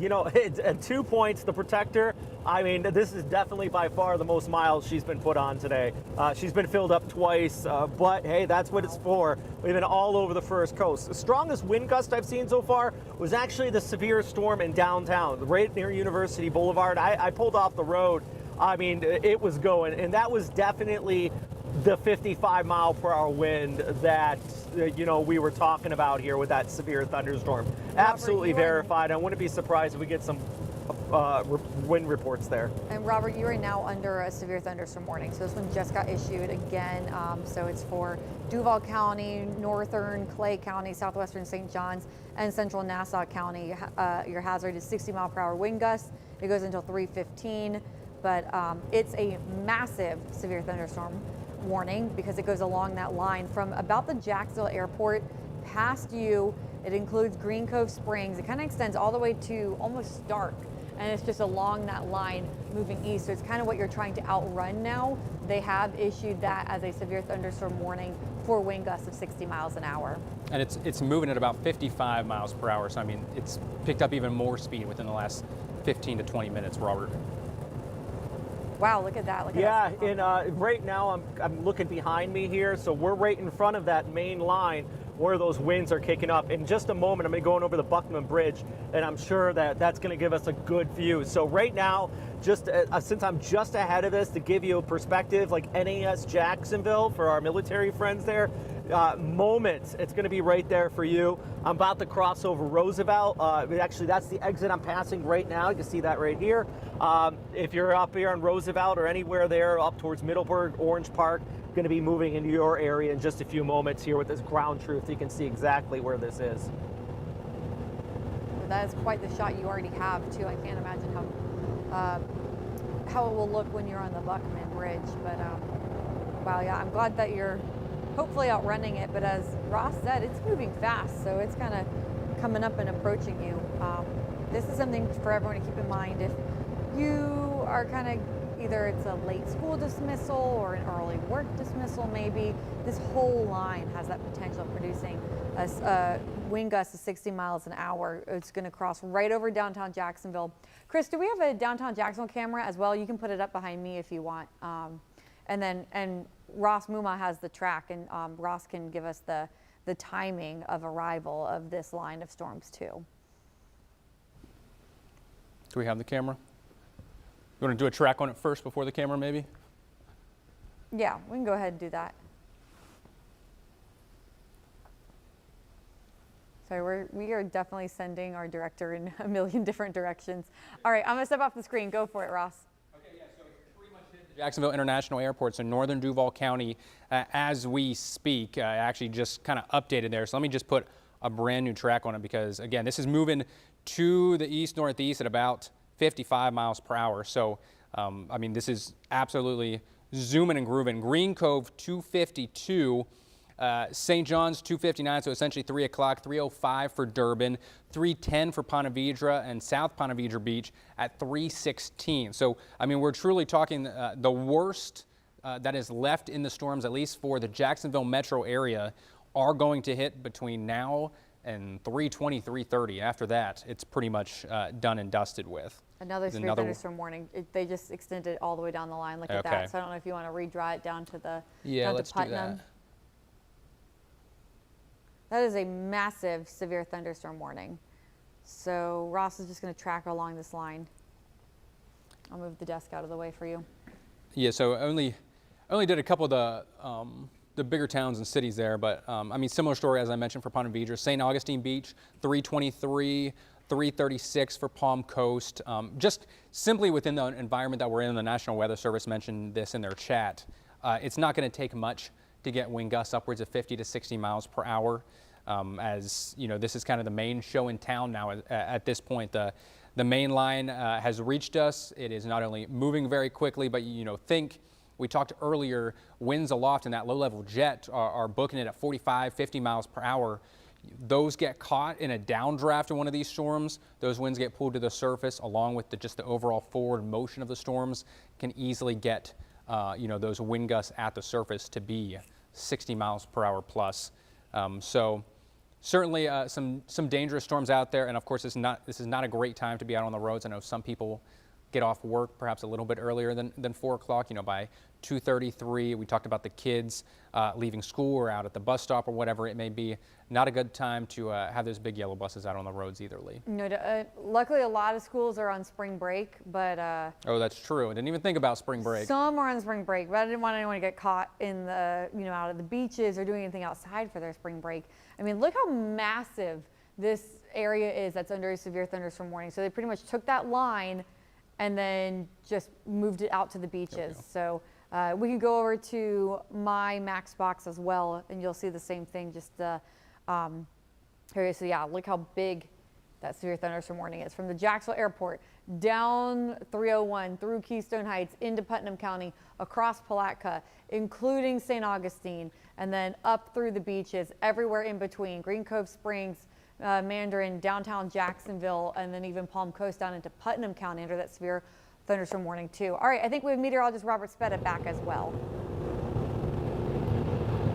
Speaker 3: You know, at 2 points, the Protector, I mean, this is definitely by far the most miles she's been put on today. She's been filled up twice, but hey, that's what it's for. We've been all over the first coast. The strongest wind gust I've seen so far was actually the severe storm in downtown, right near University Boulevard. I pulled off the road. I mean, it was going, and that was definitely the 55-mile-per-hour wind that, you know, we were talking about here with that severe thunderstorm. Absolutely verified. I wouldn't be surprised if we get some wind reports there.
Speaker 7: And Robert, you are now under a severe thunderstorm warning. So this one just got issued again. So it's for Duval County, northern Clay County, southwestern St. Johns, and central Nassau County. Your hazard is 60-mile-per-hour wind gusts. It goes until 3:15, but it's a massive severe thunderstorm warning because it goes along that line from about the Jacksonville airport past you. It includes Green Cove Springs. It kind of extends all the way to almost Stark, and it's just along that line moving east. So it's kind of what you're trying to outrun now. They have issued that as a severe thunderstorm warning for wind gusts of 60 miles an hour.
Speaker 5: And it's moving at about 55 miles per hour. So I mean, it's picked up even more speed within the last 15 to 20 minutes, Robert.
Speaker 7: Wow, look at that. Look at
Speaker 3: Yeah,
Speaker 7: that.
Speaker 3: and right now I'm looking behind me here, so we're right in front of that main line where those winds are kicking up. In just a moment, I'm going to go over the Buckman Bridge, and I'm sure that that's going to give us a good view. So right now, just since I'm just ahead of this, to give you a perspective, like NAS Jacksonville for our military friends there, moments, it's going to be right there for you. I'm about to cross over Roosevelt. Actually, that's the exit I'm passing right now. You can see that right here. If you're up here on Roosevelt or anywhere there up towards Middleburg, Orange Park, going to be moving into your area in just a few moments here with this ground truth. You can see exactly where this is.
Speaker 7: That is quite the shot you already have too. I can't imagine how it will look when you're on the Buckman Bridge. But wow, yeah, I'm glad that you're hopefully outrunning it. But as Ross said, it's moving fast, so it's kind of coming up and approaching you. this is something for everyone to keep in mind. If you are kind of, either it's a late school dismissal or an early work dismissal maybe, this whole line has that potential of producing a wind gust of 60 miles an hour. It's going to cross right over downtown Jacksonville. Chris, do we have a downtown Jacksonville camera as well? You can put it up behind me if you want. And Ross Muma has the track, and Ross can give us the timing of arrival of this line of storms too.
Speaker 5: Do we have the camera? You want to do a track on it first before the camera maybe?
Speaker 7: Yeah, we can go ahead and do that. Sorry, we are definitely sending our director in a million different directions. All right, I'm gonna step off the screen. Go for it, Ross.
Speaker 5: Okay, yeah, so it's pretty much hit the Jacksonville International Airport, so northern Duval County as we speak. I actually just kind of updated there, so let me just put a brand new track on it because, again, this is moving to the east-northeast at about 55 miles per hour. So, I mean, this is absolutely zooming and grooving. Green Cove 252, St. John's 259, so essentially 3 o'clock, 3:05 for Durban, 3:10 for Ponte Vedra, and South Ponte Vedra Beach at 3:16. So, I mean, we're truly talking the worst that is left in the storms, at least for the Jacksonville metro area, are going to hit between now and 3:20, 3:30. After that, it's pretty much done and dusted with.
Speaker 7: Another severe thunderstorm warning. They just extended it all the way down the line. Look at that. So I don't know if you want to redraw it down to the down
Speaker 5: let's
Speaker 7: to Putnam.
Speaker 5: do that.
Speaker 7: That is a massive severe thunderstorm warning. So Ross is just going to track along this line. I'll move the desk out of the way for you.
Speaker 5: Yeah, so only did a couple of the bigger towns and cities there, but I mean, similar story as I mentioned for Ponte Vedra. St. Augustine Beach, 3:23, 3:36 for Palm Coast. Just simply within the environment that we're in, the National Weather Service mentioned this in their chat. It's not going to take much to get wind gusts upwards of 50 to 60 miles per hour. As you know, this is kind of the main show in town now. At this point, the main line has reached us. It is not only moving very quickly, but we talked earlier, winds aloft in that low-level jet are booking it at 45, 50 miles per hour. Those get caught in a downdraft in one of these storms. Those winds get pulled to the surface along with just the overall forward motion of the storms can easily get those wind gusts at the surface to be 60 miles per hour plus. So certainly some dangerous storms out there. And of course, this is not a great time to be out on the roads. I know some people get off work perhaps a little bit earlier than 4 o'clock, by 2:33. We talked about the kids leaving school or out at the bus stop or whatever it may be. Not a good time to have those big yellow buses out on the roads either, Lee.
Speaker 7: No, luckily a lot of schools are on spring break, but
Speaker 5: oh, that's true. I didn't even think about spring break.
Speaker 7: Some are on spring break, but I didn't want anyone to get caught in the out at the beaches or doing anything outside for their spring break. I mean, look how massive this area is that's under a severe thunderstorm warning. So they pretty much took that line and then just moved it out to the beaches. So we can go over to my Max box as well, and you'll see the same thing. Just here, so yeah, look how big that severe thunderstorm warning is. From the Jacksonville Airport down 301 through Keystone Heights into Putnam County, across Palatka, including St. Augustine, and then up through the beaches, everywhere in between. Green Cove Springs, Mandarin, downtown Jacksonville, and then even Palm Coast down into Putnam County under that severe thunderstorm warning too. All right, I think we have meteorologist Robert Speta back as well.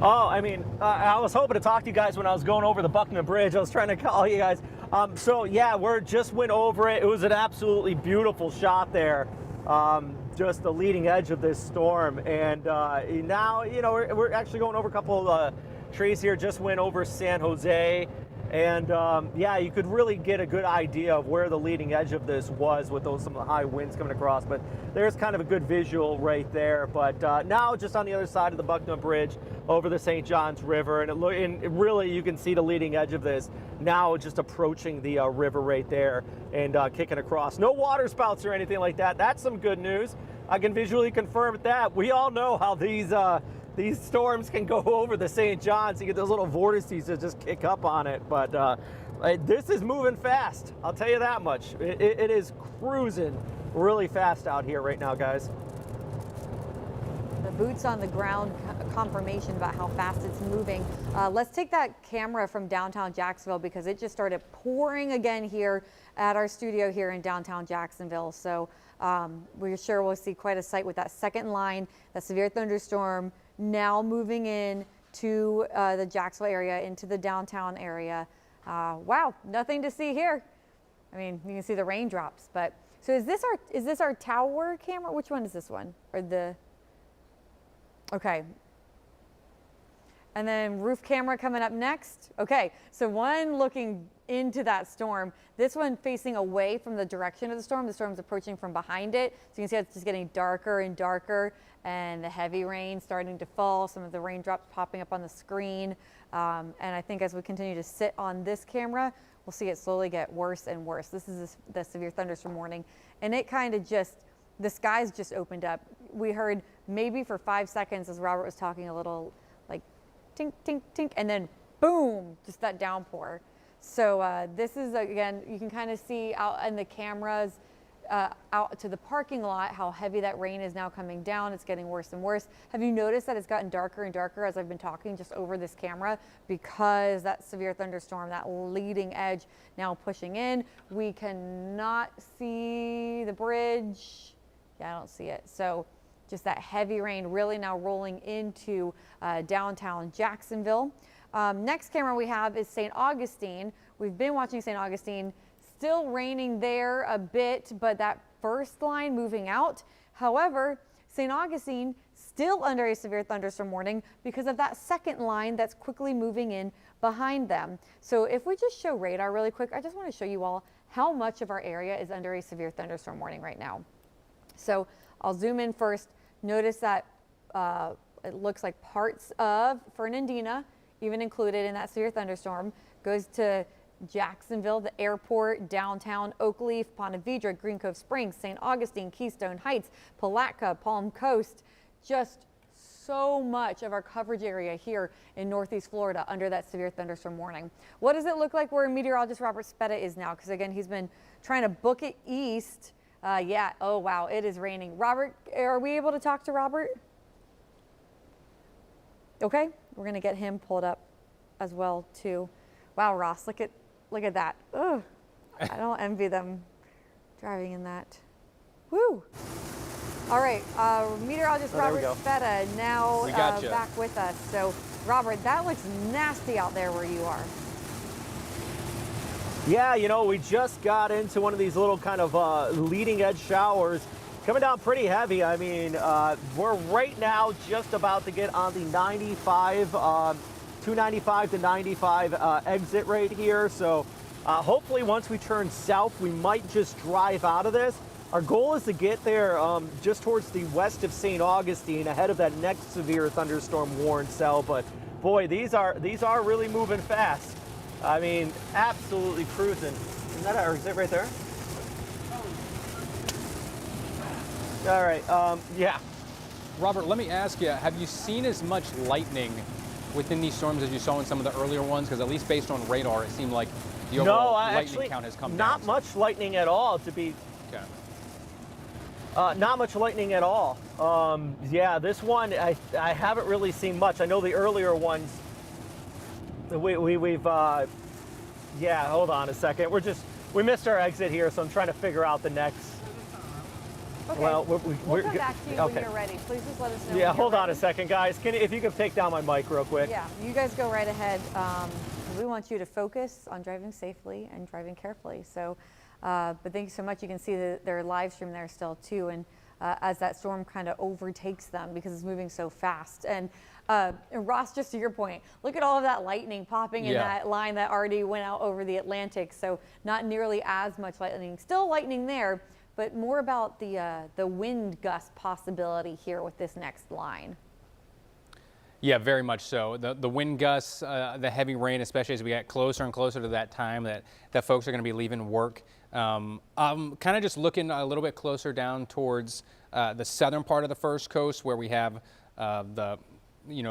Speaker 3: Oh, I mean, I was hoping to talk to you guys when I was going over the Buckner Bridge. I was trying to call you guys. So yeah, we just went over it. It was an absolutely beautiful shot there. Just the leading edge of this storm. And now, we're actually going over a couple of trees here. Just went over San Jose. And yeah, you could really get a good idea of where the leading edge of this was with some of the high winds coming across. But there's kind of a good visual right there. But now just on the other side of the Buckner Bridge over the St. Johns River, and really you can see the leading edge of this now just approaching the river right there and kicking across. No water spouts or anything like that. That's some good news. I can visually confirm that. We all know how these storms can go over the St. Johns. You get those little vortices that just kick up on it. But this is moving fast. I'll tell you that much. It is cruising really fast out here right now, guys.
Speaker 7: The boots on the ground confirmation about how fast it's moving. Let's take that camera from downtown Jacksonville because it just started pouring again here at our studio here in downtown Jacksonville. So we're sure we'll see quite a sight with that second line, that severe thunderstorm now moving in to the Jacksonville area, into the downtown area. Wow, nothing to see here. I mean, you can see the raindrops, but so is this our tower camera? Which one is this one? Or the, okay. And then roof camera coming up next. Okay, so one looking into that storm. This one facing away from the direction of the storm. The storm's approaching from behind it. So you can see it's just getting darker and darker, and the heavy rain starting to fall, some of the raindrops popping up on the screen. And I think as we continue to sit on this camera, we'll see it slowly get worse and worse. This is the severe thunderstorm warning. And it kind of just, the skies just opened up. We heard maybe for 5 seconds as Robert was talking, a little like tink, tink, tink, and then boom, just that downpour. So this is, again, you can kind of see out in the cameras out to the parking lot how heavy that rain is now coming down. It's getting worse and worse. Have you noticed that it's gotten darker and darker as I've been talking just over this camera, because that severe thunderstorm, that leading edge now pushing in? We cannot see the bridge. Yeah, I don't see it. So just that heavy rain really now rolling into downtown Jacksonville. Next camera we have is St. Augustine. We've been watching St. Augustine. Still raining there a bit, but that first line moving out. However, St. Augustine still under a severe thunderstorm warning because of that second line that's quickly moving in behind them. So if we just show radar really quick, I just want to show you all how much of our area is under a severe thunderstorm warning right now. So I'll zoom in first. Notice that it looks like parts of Fernandina, even included in that severe thunderstorm, goes to Jacksonville, the airport, downtown, Oakleaf, Ponte Vedra, Green Cove Springs, St. Augustine, Keystone Heights, Palatka, Palm Coast. Just so much of our coverage area here in Northeast Florida under that severe thunderstorm warning. What does it look like where meteorologist Robert Speta is now? Because again, he's been trying to book it east. Yeah, oh wow, it is raining. Robert, are we able to talk to Robert? Okay, we're gonna get him pulled up as well too. Wow, Ross, look at that. Ugh, I don't envy them driving in that. Woo! All right, meteorologist Robert Speta now back with us. So, Robert, that looks nasty out there where you are.
Speaker 3: Yeah, you know, we just got into one of these little kind of leading edge showers. Coming down pretty heavy. I mean, we're right now just about to get on the 95, 295 to 95 exit right here. So hopefully once we turn south, we might just drive out of this. Our goal is to get there just towards the west of St. Augustine ahead of that next severe thunderstorm warned cell. But boy, these are really moving fast. I mean, absolutely cruising. Isn't that our exit right there? All right, yeah.
Speaker 5: Robert, let me ask you, have you seen as much lightning within these storms as you saw in some of the earlier ones? Because at least based on radar, it seemed like the overall lightning count has come down.
Speaker 3: Not much lightning at all, to be...
Speaker 5: Okay.
Speaker 3: Not much lightning at all. Yeah, this one, I haven't really seen much. I know the earlier ones, we've yeah, hold on a second. We missed our exit here, so I'm trying to figure out the next.
Speaker 7: Okay.
Speaker 3: Well,
Speaker 7: we'll come back to you when you're ready. Please just let us know.
Speaker 3: Yeah, hold on a second, guys. If you could take down my mic real quick.
Speaker 7: Yeah, you guys go right ahead. We want you to focus on driving safely and driving carefully. So, but thank you so much. You can see their live stream there still too, and as that storm kind of overtakes them because it's moving so fast. And Ross, just to your point, look at all of that lightning popping in that line that already went out over the Atlantic. So not nearly as much lightning. Still lightning there, but more about the wind gust possibility here with this next line.
Speaker 5: Yeah, very much so. The wind gusts, the heavy rain, especially as we get closer and closer to that time that folks are going to be leaving work. I'm kind of just looking a little bit closer down towards the southern part of the First Coast, where we have the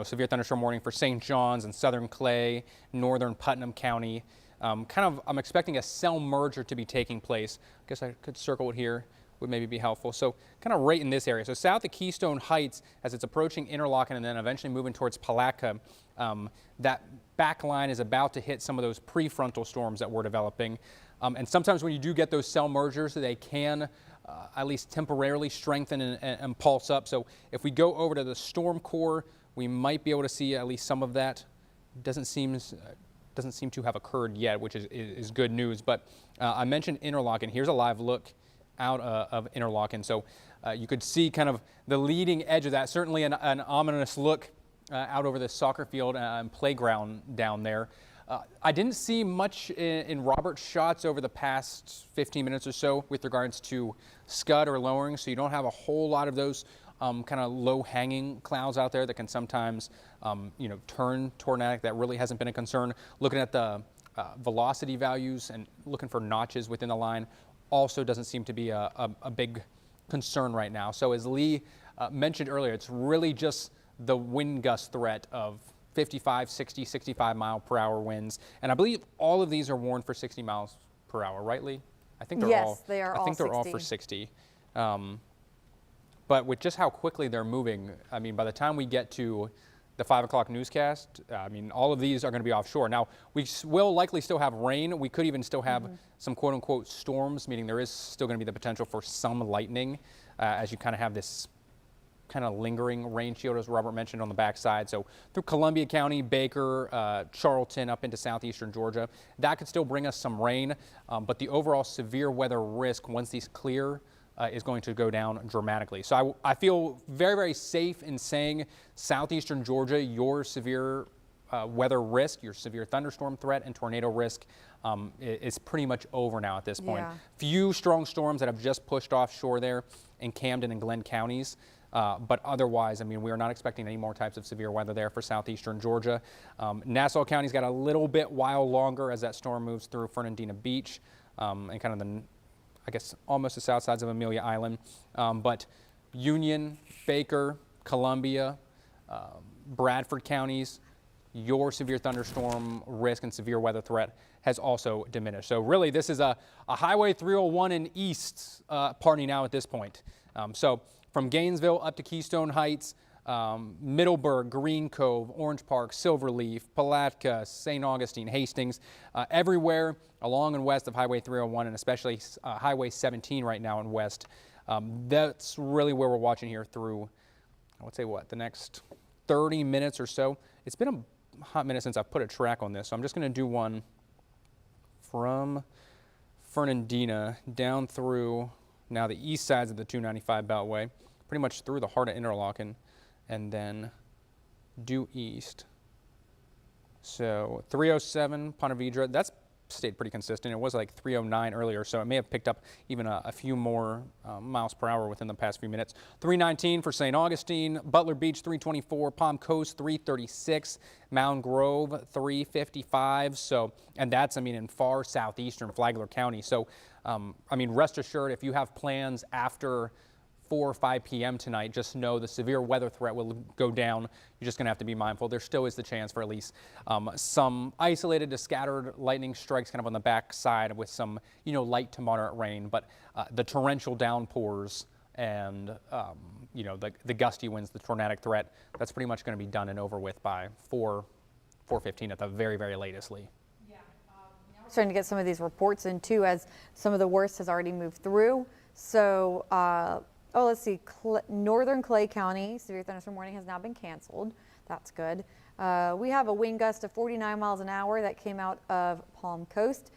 Speaker 5: severe thunderstorm warning for St. John's and southern Clay, northern Putnam County. I'm expecting a cell merger to be taking place. I guess I could circle it here would maybe be helpful. So kind of right in this area. So south of Keystone Heights, as it's approaching Interlaken and then eventually moving towards Palatka, that back line is about to hit some of those prefrontal storms that we're developing. And sometimes when you do get those cell mergers, they can at least temporarily strengthen and pulse up. So if we go over to the storm core, we might be able to see at least some of that. Doesn't seem to have occurred yet, which is good news. But I mentioned Interlaken. Here's a live look out of Interlaken. So you could see kind of the leading edge of that. Certainly an ominous look out over the soccer field and playground down there. I didn't see much in Robert's shots over the past 15 minutes or so with regards to scud or lowering. So you don't have a whole lot of those kind of low-hanging clouds out there that can sometimes, turn tornadic. That really hasn't been a concern. Looking at the velocity values and looking for notches within the line also doesn't seem to be a big concern right now. So as Lee mentioned earlier, it's really just the wind gust threat of 55, 60, 65 mile per hour winds. And I believe all of these are warned for 60 miles per hour, right, Lee? I think they're
Speaker 7: yes,
Speaker 5: all,
Speaker 7: they are
Speaker 5: I think
Speaker 7: all
Speaker 5: they're all for 60. But with just how quickly they're moving, I mean, by the time we get to the 5 o'clock newscast, I mean, all of these are going to be offshore. Now, we will likely still have rain. We could even still have some quote-unquote storms, meaning there is still going to be the potential for some lightning as you kind of have this kind of lingering rain shield, as Robert mentioned, on the backside. So through Columbia County, Baker, Charlton, up into southeastern Georgia, that could still bring us some rain. But the overall severe weather risk, once these clear, is going to go down dramatically. So I feel very, very safe in saying southeastern Georgia, your severe weather risk, your severe thunderstorm threat and tornado risk is pretty much over now at this point.
Speaker 7: Yeah.
Speaker 5: Few strong storms that have just pushed offshore there in Camden and Glenn counties. But otherwise, I mean, we are not expecting any more types of severe weather there for southeastern Georgia. Nassau County's got a little bit while longer as that storm moves through Fernandina Beach and kind of the, I guess, almost the south sides of Amelia Island. But Union, Baker, Columbia, Bradford counties, your severe thunderstorm risk and severe weather threat has also diminished. So really, this is a Highway 301 and east party now at this point. So from Gainesville up to Keystone Heights, Middleburg, Green Cove, Orange Park, Silverleaf, Palatka, St. Augustine, Hastings, everywhere along and west of Highway 301 and especially Highway 17 right now and west. That's really where we're watching here through, I would say, the next 30 minutes or so. It's been a hot minute since I've put a track on this, so I'm just going to do one from Fernandina down through now the east sides of the 295 Beltway, pretty much through the heart of Interlaken, and then due east. So 307 Ponte Vedra, that's stayed pretty consistent. It was like 309 earlier, so it may have picked up even a few more miles per hour within the past few minutes. 319 for St. Augustine, Butler Beach 324, Palm Coast 336, Mound Grove 355. So, and that's, I mean, in far southeastern Flagler County. So, I mean, rest assured, if you have plans after 4 or 5 p.m. tonight, just know the severe weather threat will go down. You're just going to have to be mindful. There still is the chance for at least some isolated to scattered lightning strikes kind of on the back side with some, light to moderate rain. But the torrential downpours and, the gusty winds, the tornadic threat, that's pretty much going to be done and over with by 4:15 at the very, very latest, Lee.
Speaker 7: Starting to get some of these reports in too, as some of the worst has already moved through. So, let's see, northern Clay County, severe thunderstorm warning has now been canceled. That's good. We have a wind gust of 49 miles an hour that came out of Palm Coast.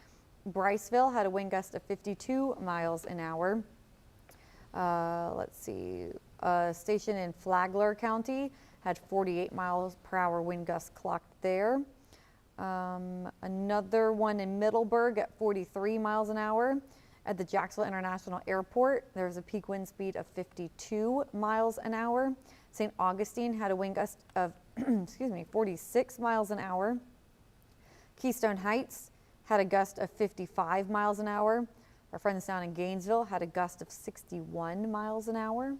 Speaker 7: Briceville had a wind gust of 52 miles an hour. Let's see, a station in Flagler County had 48 miles per hour wind gust clocked there. Another one in Middleburg at 43 miles an hour. At the Jacksonville International Airport, there's a peak wind speed of 52 miles an hour. St. Augustine had a wind gust of 46 miles an hour. Keystone Heights had a gust of 55 miles an hour. Our friends down in Gainesville had a gust of 61 miles an hour.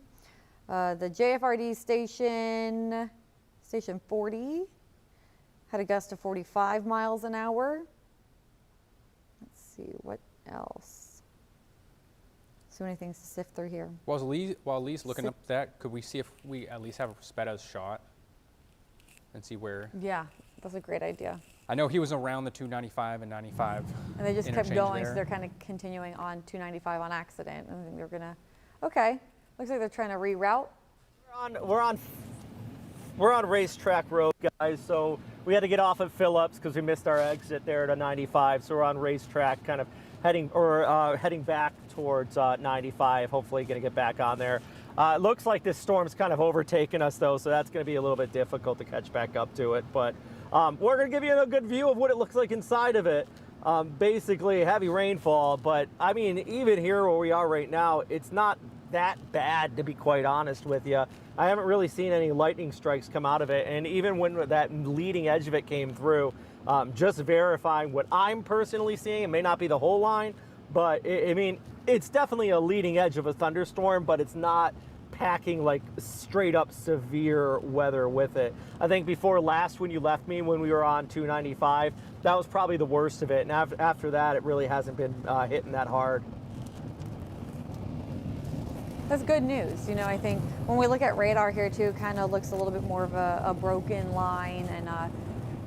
Speaker 7: The JFRD station 40, had a gust of 45 miles an hour. Let's see, what else? So many things to sift through here.
Speaker 5: While Lee's looking up that, could we see if we at least have Speta's shot and see where?
Speaker 7: Yeah, that's a great idea.
Speaker 5: I know he was around the 295 and 95.
Speaker 7: And they just kept
Speaker 5: interchange
Speaker 7: going,
Speaker 5: there.
Speaker 7: so they're kind of continuing on 295 on accident. I think they're gonna, okay. Looks like they're trying to reroute.
Speaker 3: We're on racetrack road, guys, so we had to get off at Phillips because we missed our exit there at 95. So we're on racetrack, kind of heading back towards 95. Hopefully, going to get back on there. It looks like this storm's kind of overtaken us, though, so that's going to be a little bit difficult to catch back up to it. But we're going to give you a good view of what it looks like inside of it. Basically, heavy rainfall, but I mean, even here where we are right now, it's not that bad, to be quite honest with you. I haven't really seen any lightning strikes come out of it, and even when that leading edge of it came through, just verifying what I'm personally seeing, it may not be the whole line, but I mean, it's definitely a leading edge of a thunderstorm, but it's not packing like straight up severe weather with it. I think before last, when you left me, when we were on 295, that was probably the worst of it, and after that, it really hasn't been hitting that hard.
Speaker 7: That's good news. You know, I think when we look at radar here too, it kind of looks a little bit more of a broken line, and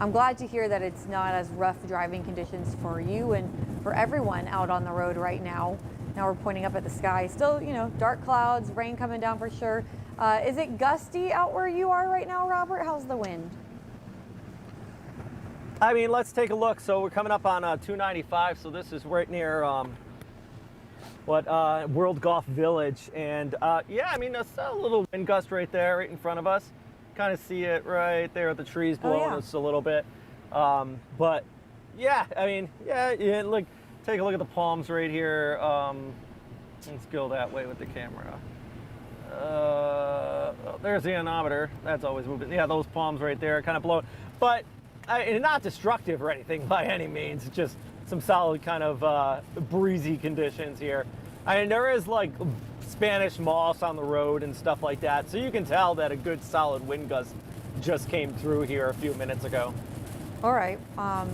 Speaker 7: I'm glad to hear that it's not as rough driving conditions for you and for everyone out on the road right now. Now we're pointing up at the sky. Still, you know, dark clouds, rain coming down for sure. Is it gusty out where you are right now, Robert? How's the wind?
Speaker 3: I mean, let's take a look. So we're coming up on 295, so this is right near World Golf Village, and yeah, I mean, there's a little wind gust right there, right in front of us. Kind of see it right there, the trees blowing us a little bit. But yeah, I mean, yeah, look, take a look at the palms right here. Let's go that way with the camera. There's the anemometer. That's always moving. Yeah, those palms right there, kind of blowing, but not destructive or anything by any means. Just some solid kind of breezy conditions here. I mean, there is like Spanish moss on the road and stuff like that, so you can tell that a good solid wind gust just came through here a few minutes ago.
Speaker 7: All right. I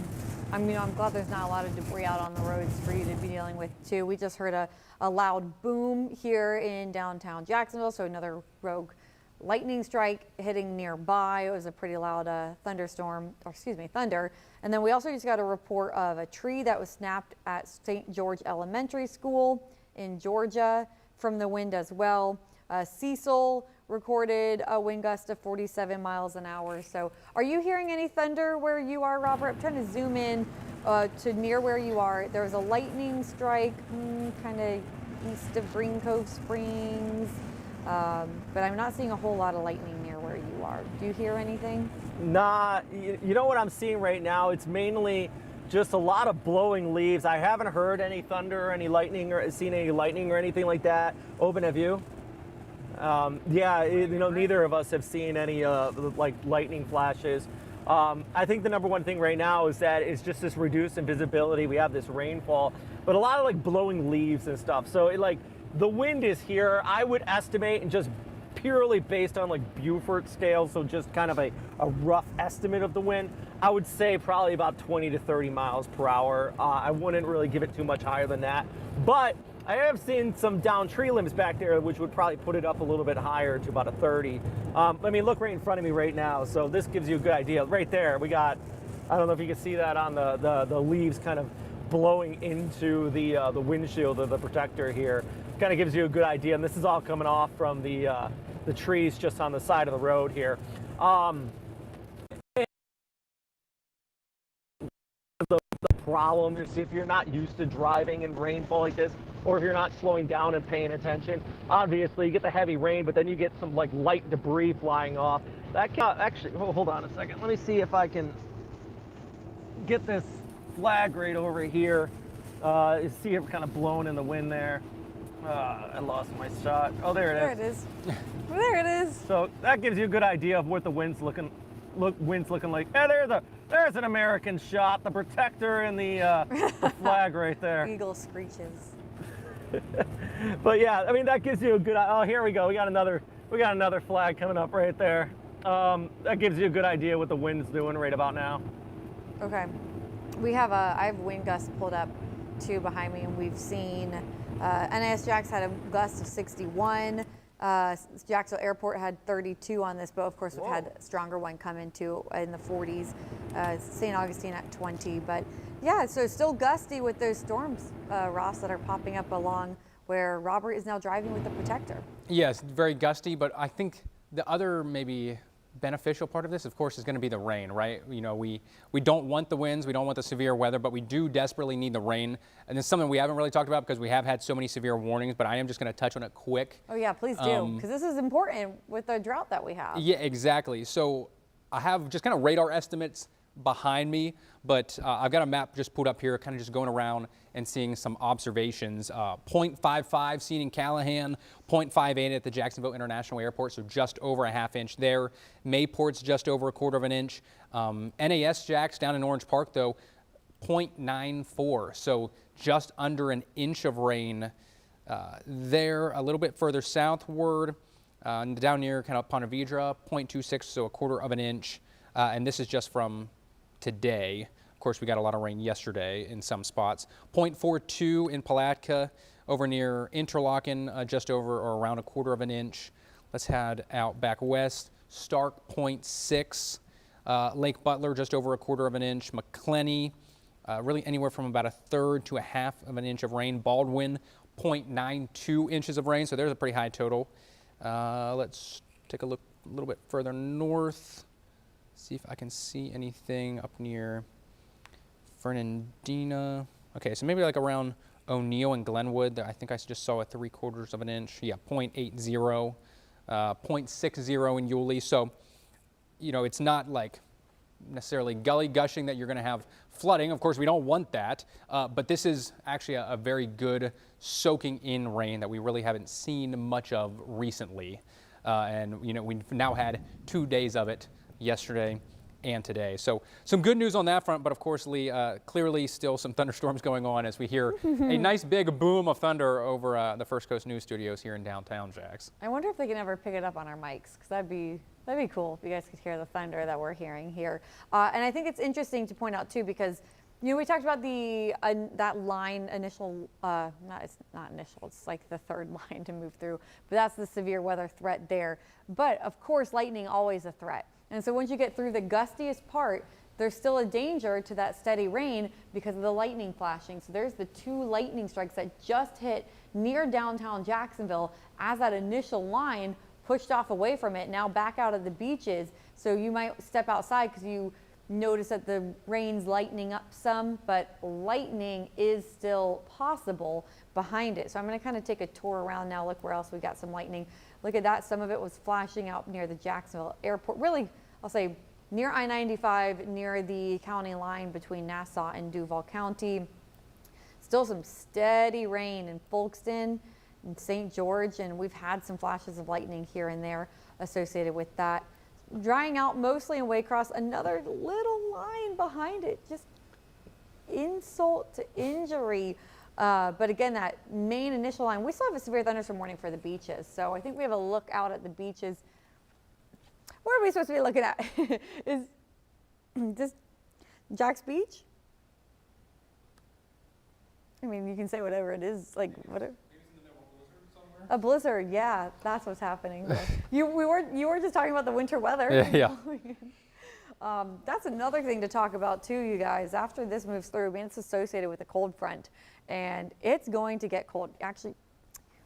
Speaker 7: mean, I'm glad there's not a lot of debris out on the roads for you to be dealing with too. We just heard a loud boom here in downtown Jacksonville, so another rogue lightning strike hitting nearby. It was a pretty loud thunderstorm, or excuse me, thunder. And then we also just got a report of a tree that was snapped at St. George Elementary School in Georgia from the wind as well. Cecil recorded a wind gust of 47 miles an hour. So are you hearing any thunder where you are, Robert? I'm trying to zoom in to near where you are. There was a lightning strike kind of east of Green Cove Springs. But I'm not seeing a whole lot of lightning near where you are. Do you hear anything?
Speaker 3: Nah, you know what I'm seeing right now? It's mainly just a lot of blowing leaves. I haven't heard any thunder or any lightning or seen any lightning or anything like that. Open, have you? Yeah, you know, neither of us have seen any like lightning flashes. I think the number one thing right now is that it's just this reduced invisibility. We have this rainfall, but a lot of like blowing leaves and stuff. So the wind is here. I would estimate, and just purely based on like Beaufort scale, so just kind of a rough estimate of the wind, I would say probably about 20 to 30 miles per hour. I wouldn't really give it too much higher than that. But I have seen some down tree limbs back there, which would probably put it up a little bit higher to about a 30. I mean, look right in front of me right now. So this gives you a good idea. Right there, we got, I don't know if you can see that on the leaves kind of blowing into the windshield of the protector here. Kind of gives you a good idea. And this is all coming off from the trees just on the side of the road here. The problem is if you're not used to driving in rainfall like this, or if you're not slowing down and paying attention, obviously you get the heavy rain, but then you get some like light debris flying off. That can actually, hold on a second. Let me see if I can get this flag right over here. See it kind of blowing in the wind there. I lost my shot. Oh, there it is.
Speaker 7: There it is.
Speaker 3: So that gives you a good idea of what the wind's looking like. Hey, there's an American shot. The protector and the flag right there.
Speaker 7: Eagle screeches.
Speaker 3: But yeah, I mean that gives you a good. Oh, here we go. We got another flag coming up right there. That gives you a good idea what the wind's doing right about now.
Speaker 7: Okay. I have wind gusts pulled up too behind me, and we've seen NAS Jax had a gust of 61. Jacksonville Airport had 32 on this, but of course we've had a stronger one come into in the 40s. St. Augustine at 20, but yeah, so it's still gusty with those storms, Ross, that are popping up along where Robert is now driving with the protector.
Speaker 5: Yes, very gusty, but I think the other maybe beneficial part of this, of course, is going to be the rain, right? You know, we don't want the winds, we don't want the severe weather, but we do desperately need the rain. And it's something we haven't really talked about because we have had so many severe warnings, but I am just going to touch on it quick.
Speaker 7: Oh yeah, please do, because this is important with the drought that we have.
Speaker 5: Yeah, exactly. So I have just kind of radar estimates behind me, but I've got a map just pulled up here, kind of just going around and seeing some observations. 0.55 seen in Callahan, 0.58 at the Jacksonville International Airport, so just over a ½ inch there. Mayport's just over a ¼ inch. NAS Jax down in Orange Park, though, 0.94, so just under an inch of rain there. A little bit further southward, down near kind of Ponte Vedra, 0.26, so a ¼ inch. And this is just from today. Of course, we got a lot of rain yesterday in some spots. 0.42 in Palatka, over near Interlaken, just over or around a ¼ inch. Let's head out back west. Stark, 0.6. Lake Butler, just over a ¼ inch. McClenny, really anywhere from about 1/3 to a ½ inch of rain. Baldwin, 0.92 inches of rain, so there's a pretty high total. Let's take a look a little bit further north. See if I can see anything up near Fernandina. Okay, so maybe like around O'Neill and Glenwood. I think I just saw a 3/4 inch. Yeah, 0.80, 0.60 in Yulee. So, you know, it's not like necessarily gully gushing that you're going to have flooding. Of course, we don't want that. But this is actually a very good soaking in rain that we really haven't seen much of recently. And, you know, we've now had 2 days of it, yesterday and today. So some good news on that front, but of course, Lee, clearly still some thunderstorms going on as we hear a nice big boom of thunder over the First Coast News Studios here in downtown Jax.
Speaker 7: I wonder if they can ever pick it up on our mics, because that'd be cool if you guys could hear the thunder that we're hearing here. And I think it's interesting to point out too, because you know, we talked about the that line initial, it's not initial, it's like the third line to move through, but that's the severe weather threat there. But of course, lightning always a threat. And so once you get through the gustiest part, there's still a danger to that steady rain because of the lightning flashing. So there's the 2 lightning strikes that just hit near downtown Jacksonville as that initial line pushed off away from it, now back out of the beaches. So you might step outside because you notice that the rain's lightening up some, but lightning is still possible behind it. So I'm going to kind of take a tour around now. Look where else we got some lightning. Look at that. Some of it was flashing out near the Jacksonville Airport. Really, I'll say near I-95, near the county line between Nassau and Duval County. Still some steady rain in Folkston and St. George, and we've had some flashes of lightning here and there associated with that. Drying out mostly in Waycross. Another little line behind it, just insult to injury. But again, that main initial line, we still have a severe thunderstorm warning for the beaches. So I think we have a look out at the beaches. What are we supposed to be looking at? Is this Jax Beach? I mean, you can say whatever it is, like whatever. A blizzard, yeah, that's what's happening. you were just talking about the winter weather.
Speaker 5: Yeah.
Speaker 7: That's another thing to talk about too, you guys. After this moves through, I mean, it's associated with a cold front, and it's going to get cold. Actually,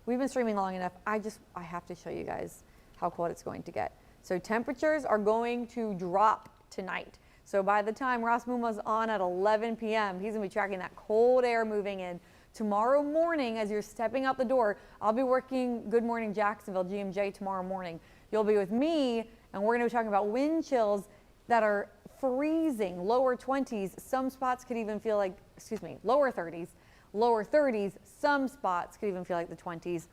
Speaker 7: we've been streaming long enough. I have to show you guys how cold it's going to get. So temperatures are going to drop tonight. So by the time Ross Muma's on at 11 p.m., he's gonna be tracking that cold air moving in. Tomorrow morning, as you're stepping out the door, I'll be working Good Morning Jacksonville, GMJ, tomorrow morning. You'll be with me, and we're gonna be talking about wind chills that are freezing, lower 20s. Some spots could even feel like, lower 30s. Lower 30s, some spots could even feel like the 20s.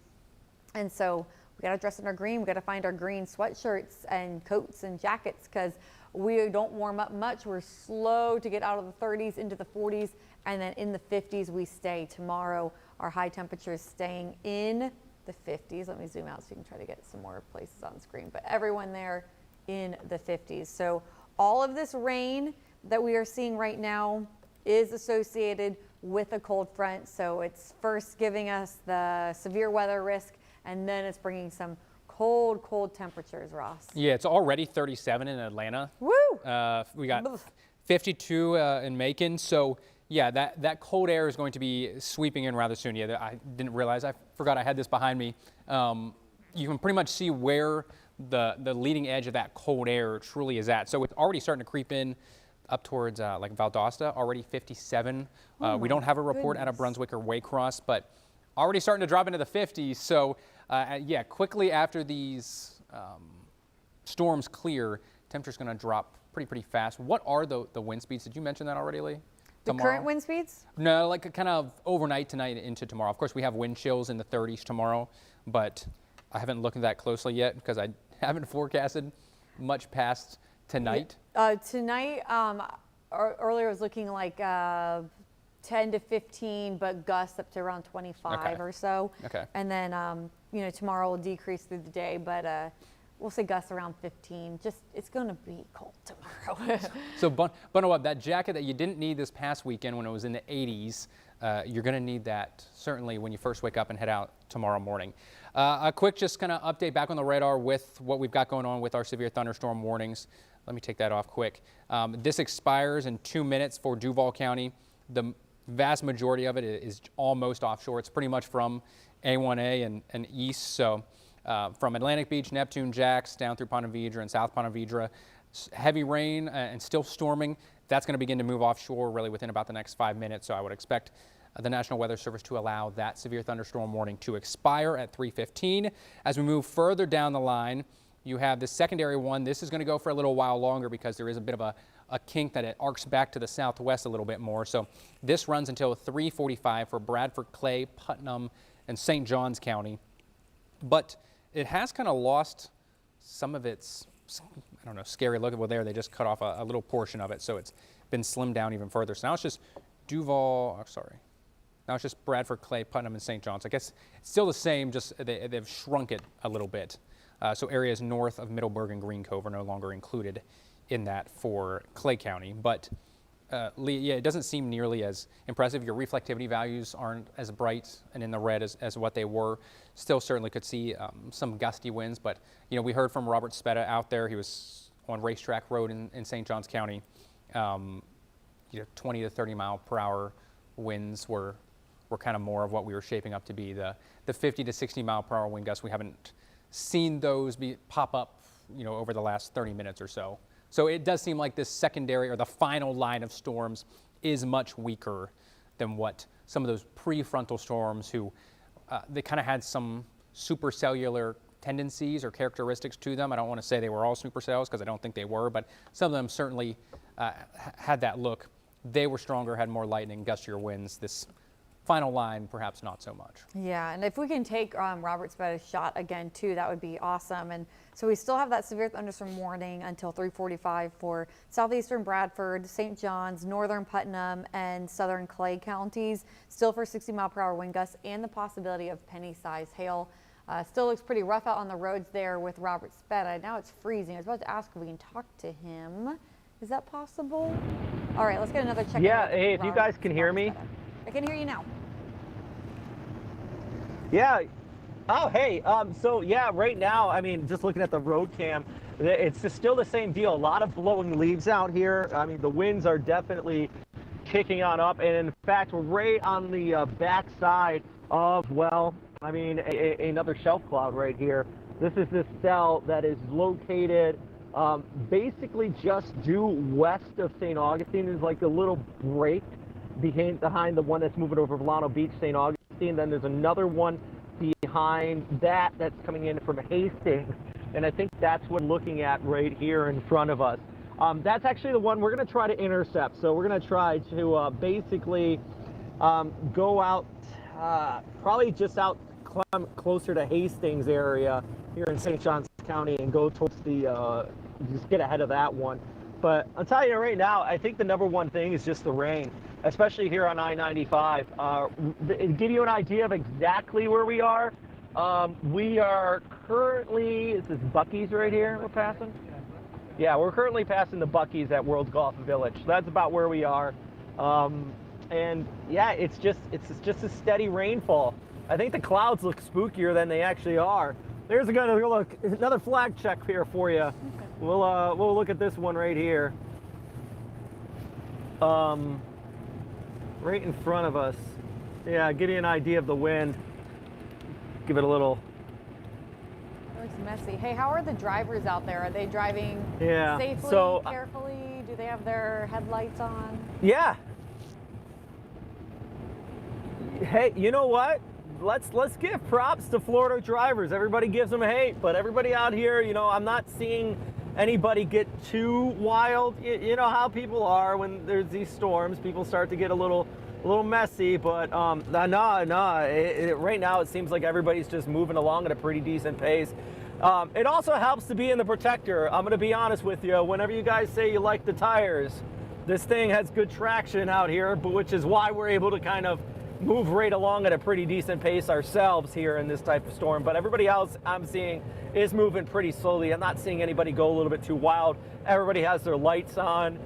Speaker 7: And so we gotta dress in our green. We gotta find our green sweatshirts and coats and jackets because we don't warm up much. We're slow to get out of the 30s into the 40s, and then in the 50s we stay. Tomorrow, our high temperatures staying in the 50s. Let me zoom out so you can try to get some more places on screen, but everyone there in the 50s. So all of this rain that we are seeing right now is associated with a cold front. So it's first giving us the severe weather risk, and then it's bringing some cold temperatures, Ross.
Speaker 5: Yeah, it's already 37 in Atlanta.
Speaker 7: Woo!
Speaker 5: We got 52 in Macon. So yeah, that cold air is going to be sweeping in rather soon. Yeah, I didn't realize, I forgot I had this behind me. You can pretty much see where the leading edge of that cold air truly is at. So it's already starting to creep in up towards like Valdosta, already 57. We don't have a report out of Brunswick or Waycross, but already starting to drop into the 50s. So yeah, quickly after these storms clear, temperature's going to drop pretty fast. What are the wind speeds? Did you mention that already, Lee?
Speaker 7: The current wind speeds?
Speaker 5: No, like kind of overnight tonight into tomorrow. Of course, we have wind chills in the 30s tomorrow, but I haven't looked at that closely yet because I haven't forecasted much past tonight.
Speaker 7: Tonight, earlier it was looking like 10 to 15, but gusts up to around 25 or so.
Speaker 5: Okay.
Speaker 7: And then, you know, tomorrow will decrease through the day, but we'll say gusts around 15. Just, it's going to be cold tomorrow.
Speaker 5: So bundle up. That jacket that you didn't need this past weekend when it was in the 80s, you're going to need that certainly when you first wake up and head out tomorrow morning. A quick just kind of update back on the radar with what we've got going on with our severe thunderstorm warnings. Let me take that off quick. This expires in 2 minutes for Duval County. The vast majority of it is almost offshore. It's pretty much from A1A and east. So from Atlantic Beach, Neptune, Jax, down through Ponte Vedra and South Ponte Vedra, heavy rain and still storming. That's going to begin to move offshore really within about the next 5 minutes. So I would expect the National Weather Service to allow that severe thunderstorm warning to expire at 3:15. As we move further down the line, you have the secondary one. This is going to go for a little while longer because there is a bit of a kink that it arcs back to the southwest a little bit more. So this runs until 3:45 for Bradford, Clay, Putnam, and St. Johns County. But it has kind of lost some of its, I don't know, scary look. Well, there they just cut off a little portion of it, so it's been slimmed down even further. So now it's just now it's just Bradford, Clay, Putnam, and St. Johns. I guess it's still the same, just they've shrunk it a little bit. So areas north of Middleburg and Green Cove are no longer included in that for Clay County. But Lee, yeah, it doesn't seem nearly as impressive. Your reflectivity values aren't as bright and in the red as what they were. Still certainly could see some gusty winds, but you know, we heard from Robert Speta out there. He was on Racetrack Road in St. Johns County. You know, 20 to 30 mile per hour winds were kind of more of what we were shaping up to be. The 50 to 60 mile per hour wind gusts, we haven't seen those pop up, you know, over the last 30 minutes or so. So it does seem like this secondary or the final line of storms is much weaker than what some of those prefrontal storms they kind of had some supercellular tendencies or characteristics to them. I don't want to say they were all supercells because I don't think they were, but some of them certainly had that look. They were stronger, had more lightning, gustier winds. This final line, perhaps not so much.
Speaker 7: Yeah, and if we can take Robert Speta's shot again too, that would be awesome. And so we still have that severe thunderstorm warning until 3:45 for southeastern Bradford, St. Johns, northern Putnam, and southern Clay counties. Still for 60 mile per hour wind gusts and the possibility of penny-sized hail. Still looks pretty rough out on the roads there with Robert Speta. Now it's freezing. I was about to ask if we can talk to him. Is that possible? All right, let's get another check.
Speaker 3: Yeah, hey, if you guys can hear me.
Speaker 7: I can hear you now.
Speaker 3: Yeah. Oh, hey. So yeah, right now, I mean, just looking at the road cam, it's just still the same deal. A lot of blowing leaves out here. I mean, the winds are definitely kicking on up, and in fact, we're right on the backside of, well, I mean, another shelf cloud right here. This is this cell that is located basically just due west of St. Augustine. There's like a little break behind the one that's moving over Volano Beach, St. Augustine. Then there's another one behind that that's coming in from Hastings. And I think that's what we're looking at right here in front of us. That's actually the one we're going to try to intercept. So we're going to try to basically go out, probably just out closer to Hastings area here in St. Johns County and go towards the, just get ahead of that one. But I'll tell you right now, I think the number one thing is just the rain, especially here on I-95. Give you an idea of exactly where we are. We are currently, is this Buc-ee's right here we're passing? Yeah, we're currently passing the Buc-ee's at World's Golf Village. So that's about where we are. And yeah, it's just a steady rainfall. I think the clouds look spookier than they actually are. There's another flag check here for you. We'll look at this one right here. Right in front of us. Yeah, give you an idea of the wind. Give it a little.
Speaker 7: It looks messy. Hey, how are the drivers out there? Are they driving safely, carefully? Do they have their headlights on?
Speaker 3: Yeah. Hey, you know what? Let's give props to Florida drivers. Everybody gives them hate, but everybody out here, you know, I'm not seeing anybody get too wild. You know how people are when there's these storms. People start to get a little messy, but right now it seems like everybody's just moving along at a pretty decent pace. It also helps to be in the protector. I'm going to be honest with you. Whenever you guys say you like the tires, this thing has good traction out here, but which is why we're able to kind of move right along at a pretty decent pace ourselves here in this type of storm. But everybody else I'm seeing is moving pretty slowly. I'm not seeing anybody go a little bit too wild. Everybody has their lights on.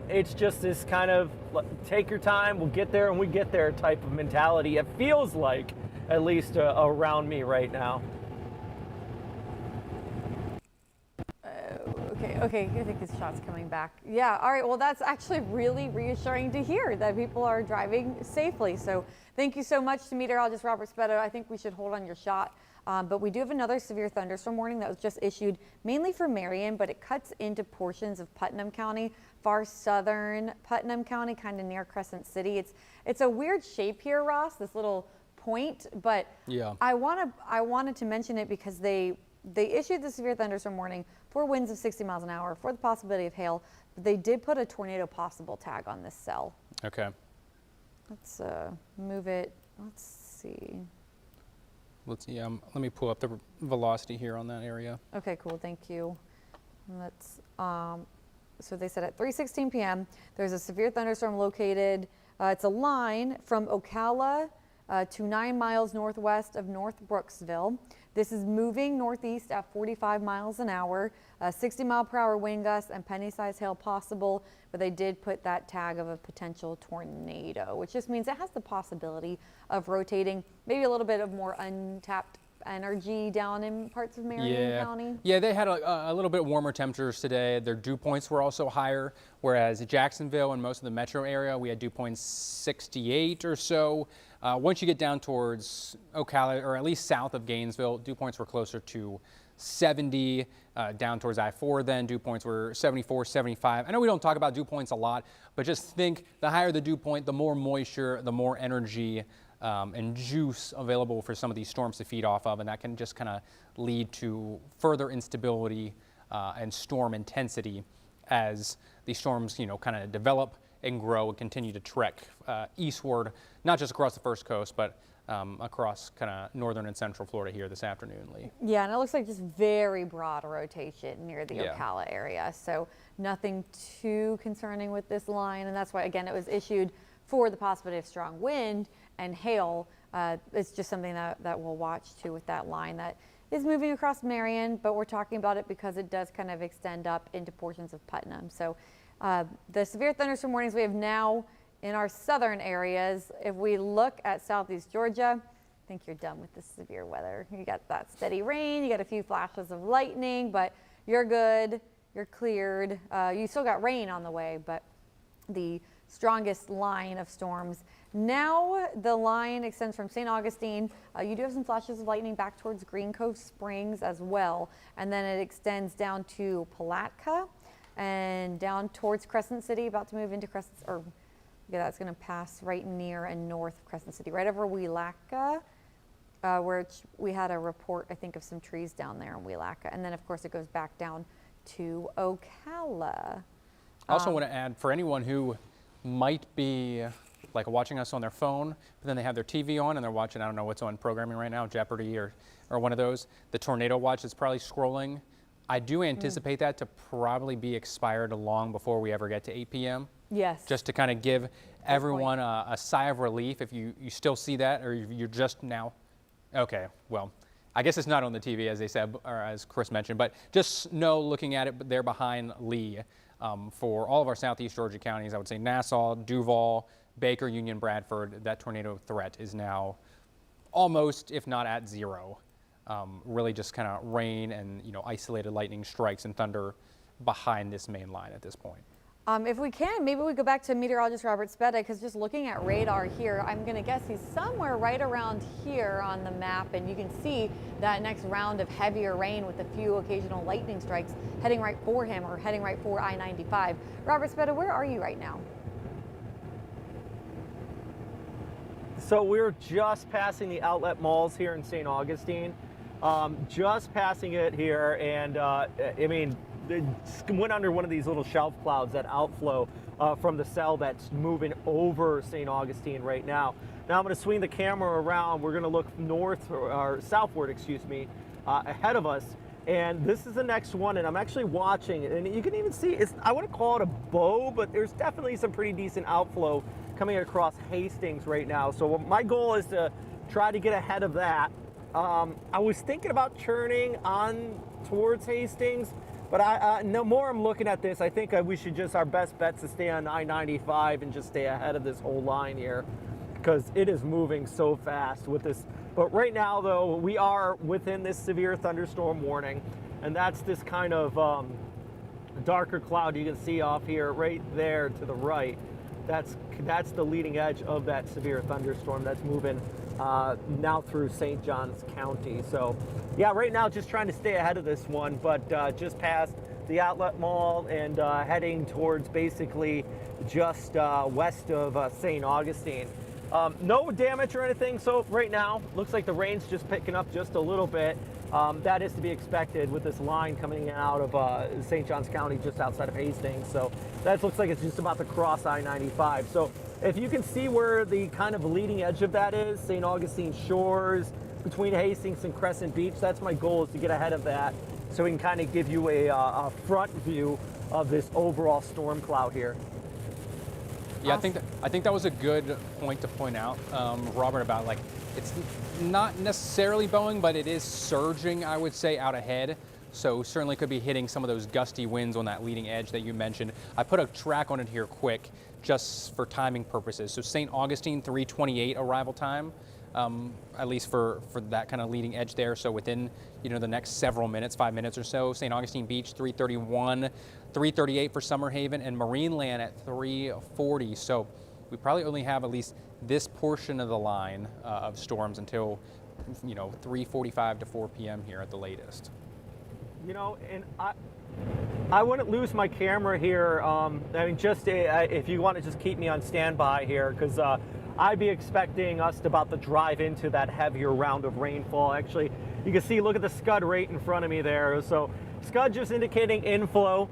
Speaker 3: It's just this kind of take your time, we'll get there and we get there type of mentality. It feels like, at least around me right now.
Speaker 7: Okay, I think his shot's coming back. Yeah, all right, well, that's actually really reassuring to hear that people are driving safely. So thank you so much to Meteorologist Robert Speta. I think we should hold on your shot. But we do have another severe thunderstorm warning that was just issued mainly for Marion, but it cuts into portions of Putnam County, far southern Putnam County, kind of near Crescent City. It's a weird shape here, Ross, this little point, but yeah. I wanted to mention it because they issued the severe thunderstorm warning for winds of 60 miles an hour, for the possibility of hail, but they did put a tornado possible tag on this cell.
Speaker 5: Okay.
Speaker 7: Let's move it. Let's see.
Speaker 5: Let me pull up the velocity here on that area.
Speaker 7: Okay, cool. Thank you. Let's. So they said at 3:16 p.m. there's a severe thunderstorm located. It's a line from Ocala to 9 miles northwest of North Brooksville. This is moving northeast at 45 miles an hour, 60-mile-per-hour wind gusts and penny-sized hail possible, but they did put that tag of a potential tornado, which just means it has the possibility of rotating, maybe a little bit of more untapped energy down in parts of Marion County. Yeah,
Speaker 5: they had a little bit warmer temperatures today. Their dew points were also higher, whereas Jacksonville and most of the metro area, we had dew points 68 or so. Once you get down towards Ocala, or at least south of Gainesville, dew points were closer to 70. Down towards I-4 then, dew points were 74, 75. I know we don't talk about dew points a lot, but just think the higher the dew point, the more moisture, the more energy and juice available for some of these storms to feed off of, and that can just kind of lead to further instability and storm intensity as these storms, kind of develop and grow and continue to trek eastward, not just across the First Coast, but across kind of northern and central Florida here this afternoon, Lee.
Speaker 7: Yeah, and it looks like just very broad rotation near the Ocala area, so nothing too concerning with this line, and that's why, again, it was issued for the possibility of strong wind and hail. It's just something that we'll watch too with that line that is moving across Marion, but we're talking about it because it does kind of extend up into portions of Putnam. So the severe thunderstorm warnings we have now in our southern areas, if we look at southeast Georgia, I think you're done with the severe weather. You got that steady rain, you got a few flashes of lightning, but you're good, you're cleared. You still got rain on the way, but the strongest line of storms. Now the line extends from St. Augustine. You do have some flashes of lightning back towards Green Cove Springs as well. And then it extends down to Palatka and down towards Crescent City, about to move into Crescent, or that's going to pass right near and north of Crescent City, right over Wielaka, where we had a report, I think, of some trees down there in Wielaka. And then, of course, it goes back down to Ocala.
Speaker 5: I also want to add, for anyone who might be like watching us on their phone, but then they have their TV on and they're watching, I don't know what's on programming right now, Jeopardy or one of those, the tornado watch is probably scrolling. I do anticipate that to probably be expired long before we ever get to 8 p.m.
Speaker 7: Yes.
Speaker 5: Just to kind of give everyone a sigh of relief if you still see that, or you're just now. Okay, well, I guess it's not on the TV as they said, or as Chris mentioned, but just know looking at it, they're behind Lee. For all of our southeast Georgia counties, I would say Nassau, Duval, Baker, Union, Bradford, that tornado threat is now almost, if not at zero. Really just kind of rain and, isolated lightning strikes and thunder behind this main line at this point.
Speaker 7: If we can, maybe we go back to meteorologist Robert Speta, because just looking at radar here, I'm going to guess he's somewhere right around here on the map, and you can see that next round of heavier rain with a few occasional lightning strikes heading right for him, or heading right for I-95. Robert Speta, where are you right now?
Speaker 3: So we're just passing the outlet malls here in St. Augustine, just passing it here, and it went under one of these little shelf clouds, that outflow from the cell that's moving over St. Augustine right now. Now I'm going to swing the camera around. We're going to look north, or southward, excuse me, ahead of us. And this is the next one, and I'm actually watching it. And you can even see, I wouldn't call it a bow, but there's definitely some pretty decent outflow coming across Hastings right now. So my goal is to try to get ahead of that. I was thinking about churning on towards Hastings, but no more I'm looking at this, I think we should our best bet's to stay on I-95 and just stay ahead of this whole line here, because it is moving so fast with this. But right now, though, we are within this severe thunderstorm warning, and that's this kind of darker cloud you can see off here right there to the right. That's the leading edge of that severe thunderstorm that's moving now through St. Johns County. So yeah, right now just trying to stay ahead of this one, but just past the outlet mall and heading towards basically just west of St. Augustine. No damage or anything, so right now looks like the rain's just picking up just a little bit. That is to be expected with this line coming out of St. Johns County just outside of Hastings. So that looks like it's just about to cross I-95. So if you can see where the kind of leading edge of that is, St. Augustine Shores, between Hastings and Crescent Beach, that's my goal, is to get ahead of that so we can kind of give you a front view of this overall storm cloud here.
Speaker 5: Yeah, I think that was a good point to point out, Robert, about it's not necessarily bowing, but it is surging, I would say, out ahead. So certainly could be hitting some of those gusty winds on that leading edge that you mentioned. I put a track on it here quick, just for timing purposes. So St. Augustine, 3:28 arrival time, at least for that kind of leading edge there. So within the next several minutes, 5 minutes or so. St. Augustine Beach, 3:31, 3:38 for Summerhaven, and Marineland at 3:40. So we probably only have at least this portion of the line of storms until 3:45 to 4 p.m. here at the latest.
Speaker 3: And I wouldn't lose my camera here. Just if you want to just keep me on standby here, because I'd be expecting us to about to drive into that heavier round of rainfall. Actually, you can see, look at the scud right in front of me there. So scud just indicating inflow,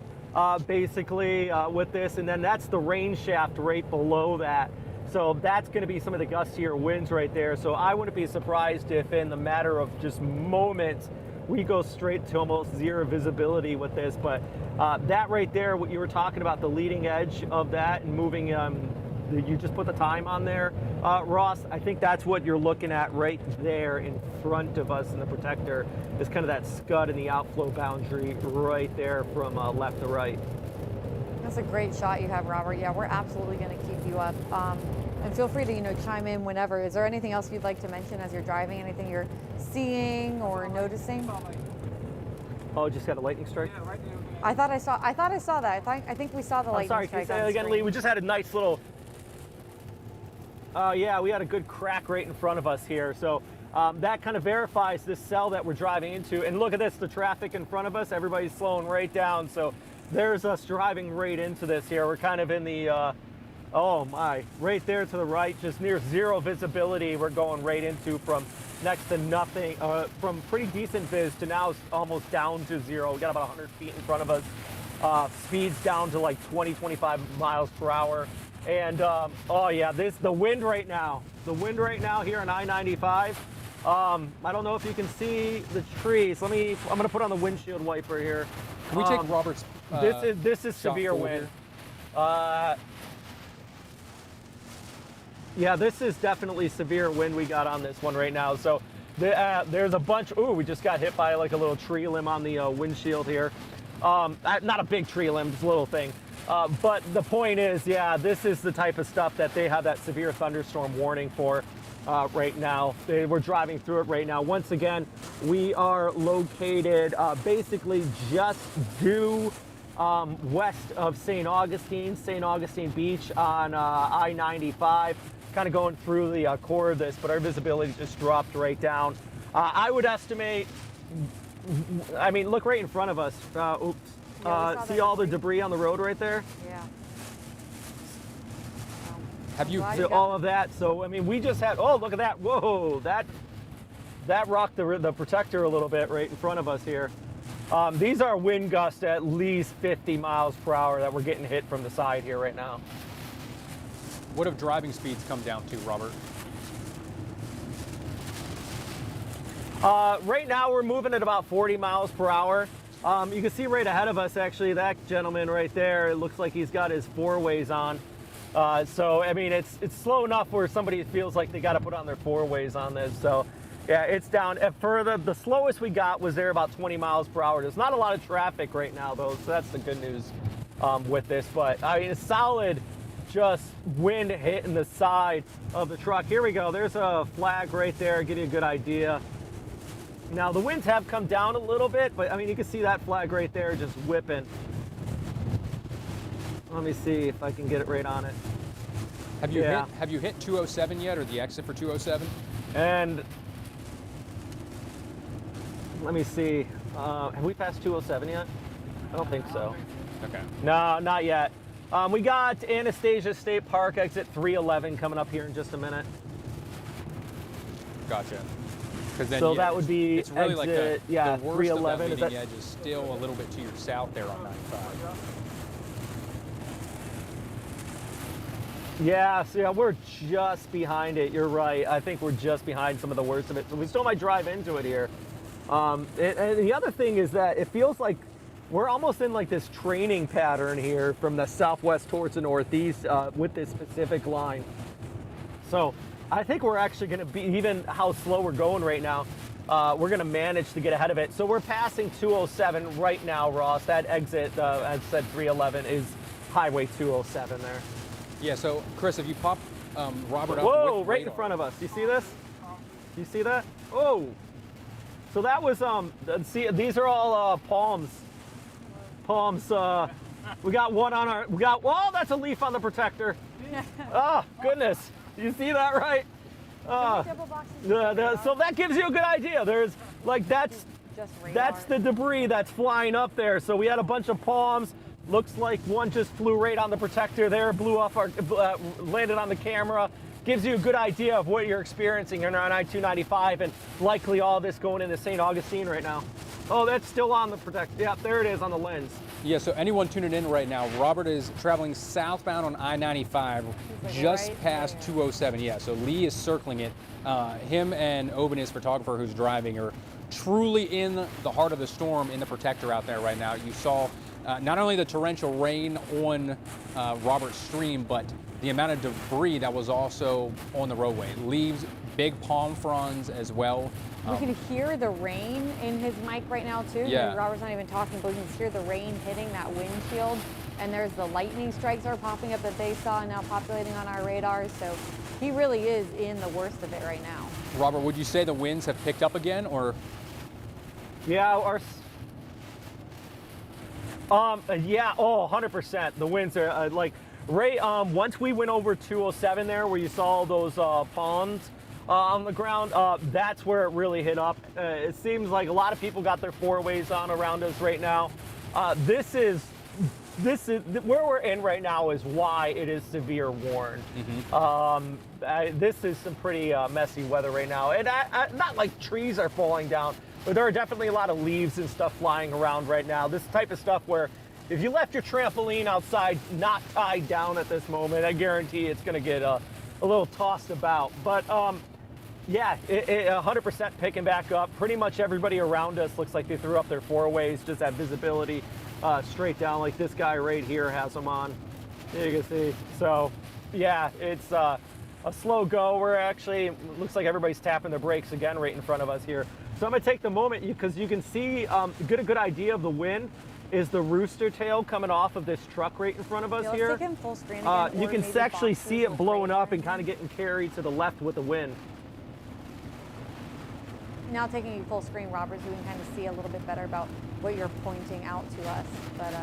Speaker 3: basically, with this, and then that's the rain shaft right below that. So that's going to be some of the gustier winds right there. So I wouldn't be surprised if in the matter of just moments, we go straight to almost zero visibility with this. But that right there, what you were talking about, the leading edge of that and moving, you just put the time on there, Ross. I think that's what you're looking at right there in front of us in the protector, is kind of that scud and the outflow boundary right there from left to right.
Speaker 7: That's a great shot you have, Robert. Yeah, we're absolutely going to keep you up. And feel free to, chime in whenever. Is there anything else you'd like to mention as you're driving? Anything you're seeing or noticing?
Speaker 3: Oh, just got a lightning strike?
Speaker 7: Yeah, right there. I thought I saw that. I think we saw the lightning strike.
Speaker 3: Sorry, can you say that again, Lee? We just had a nice little. Yeah, we had a good crack right in front of us here. So that kind of verifies this cell that we're driving into. And look at this, the traffic in front of us, everybody's slowing right down. So there's us driving right into this here. We're kind of in the, oh my, right there to the right, just near zero visibility. We're going right into from next to nothing, from pretty decent viz to now almost down to zero. We got about 100 feet in front of us. Speeds down to like 20, 25 miles per hour. And oh yeah, the wind right now here on I-95. I don't know if you can see the trees. I'm gonna put on the windshield wiper here.
Speaker 5: Can we take Robert's?
Speaker 3: This is severe wind. Yeah, this is definitely severe wind we got on this one right now. So there's a bunch. Ooh, we just got hit by like a little tree limb on the windshield here. Not a big tree limb, just a little thing. But the point is, yeah, this is the type of stuff that they have that severe thunderstorm warning for right now. We're driving through it right now. Once again, we are located basically just due west of St. Augustine Beach on I-95, kind of going through the core of this, but our visibility just dropped right down. I would estimate, I mean, look right in front of us. Oops. See all the debris on the road right there?
Speaker 7: Yeah.
Speaker 5: Have you?
Speaker 3: So all of that. So, I mean, we just had, oh, look at that. Whoa, that rocked the protector a little bit right in front of us here. These are wind gusts at least 50 miles per hour that we're getting hit from the side here right now.
Speaker 5: What have driving speeds come down to, Robert?
Speaker 3: Right now we're moving at about 40 miles per hour. You can see right ahead of us, actually, that gentleman right there, it looks like he's got his four-ways on. So, I mean, it's slow enough where somebody feels like they got to put on their four-ways on this. So, yeah, it's down. Further, the slowest we got was there about 20 miles per hour. There's not a lot of traffic right now, though, so that's the good news with this. But, I mean, it's solid, just wind hitting the side of the truck. Here we go. There's a flag right there, give you a good idea. Now, the winds have come down a little bit, but, I mean, you can see that flag right there just whipping. Let me see if I can get it right on it.
Speaker 5: Have you hit 207 yet, or the exit for 207?
Speaker 3: And let me see. Have we passed 207 yet? I don't think so.
Speaker 5: Okay.
Speaker 3: No, not yet. We got Anastasia State Park exit 311 coming up here in just a minute.
Speaker 5: Gotcha. Then,
Speaker 3: so
Speaker 5: yeah,
Speaker 3: that would be
Speaker 5: it's really
Speaker 3: exit,
Speaker 5: like the worst
Speaker 3: 311.
Speaker 5: of that leading edge is still a little bit to your south there on 95.
Speaker 3: Yeah, so yeah, we're just behind it. You're right. I think we're just behind some of the worst of it. So we still might drive into it here. And the other thing is that it feels like we're almost in like this training pattern here from the southwest towards the northeast with this specific line. So I think we're actually going to be, even how slow we're going right now, we're going to manage to get ahead of it. So we're passing 207 right now, Ross. That exit, as said, 311 is Highway 207 there.
Speaker 5: Yeah, so Chris, if you pop Robert up
Speaker 3: Whoa,
Speaker 5: with
Speaker 3: right in
Speaker 5: radar.
Speaker 3: front of us. You see this? You see that? Oh. So that was, see, these are all palms. Palms, we got one on our, oh, that's a leaf on the protector. Oh, goodness. You see that, right? So that gives you a good idea. There's, like, that's the debris that's flying up there. So we had a bunch of palms. Looks like one just flew right on the protector there, blew off our, landed on the camera. Gives you a good idea of what you're experiencing on I-295, and likely all this going into St. Augustine right now. Oh, that's still on the protector. Yeah, there it is on the lens.
Speaker 5: Yeah, so anyone tuning in right now, Robert is traveling southbound on I-95, just
Speaker 7: right
Speaker 5: past
Speaker 7: there.
Speaker 5: 207. Yeah, so Lee is circling it. Him and Oben, his photographer who's driving, are truly in the heart of the storm in the protector out there right now. You saw not only the torrential rain on Robert's stream, but the amount of debris that was also on the roadway. Leaves, big palm fronds as well.
Speaker 7: We can hear the rain in his mic right now too.
Speaker 5: Yeah.
Speaker 7: Robert's not even talking, but we can hear the rain hitting that windshield. And there's the lightning strikes are popping up that they saw and now populating on our radars. So he really is in the worst of it right now.
Speaker 5: Robert, would you say the winds have picked up again, or?
Speaker 3: Yeah, yeah, oh, 100%. The winds are like, right, once we went over 207 there, where you saw those palms on the ground, that's where it really hit up. It seems like a lot of people got their four-ways on around us right now. This is where we're in right now is why it is severe warned. This is some pretty messy weather right now. And not like trees are falling down, but there are definitely a lot of leaves and stuff flying around right now. This type of stuff where if you left your trampoline outside not tied down at this moment, I guarantee it's going to get a little tossed about. But yeah, 100% picking back up. Pretty much everybody around us looks like they threw up their four-ways, just have visibility straight down, like this guy right here has them on. You can see. So yeah, it's a slow go. We're actually, looks like everybody's tapping their brakes again right in front of us here. So I'm going to take the moment because you can see, get a good idea of the wind. is the rooster tail coming off of this truck right in front of us
Speaker 7: Yeah, let's
Speaker 3: here.
Speaker 7: take him full screen again,
Speaker 3: You
Speaker 7: or
Speaker 3: can
Speaker 7: maybe
Speaker 3: actually
Speaker 7: boxes
Speaker 3: see it
Speaker 7: with
Speaker 3: blowing
Speaker 7: radar
Speaker 3: up and
Speaker 7: in
Speaker 3: kind of
Speaker 7: them.
Speaker 3: getting carried to the left with the wind.
Speaker 7: Now taking you full screen, Robert, so we can kind of see a little bit better about what you're pointing out to us. But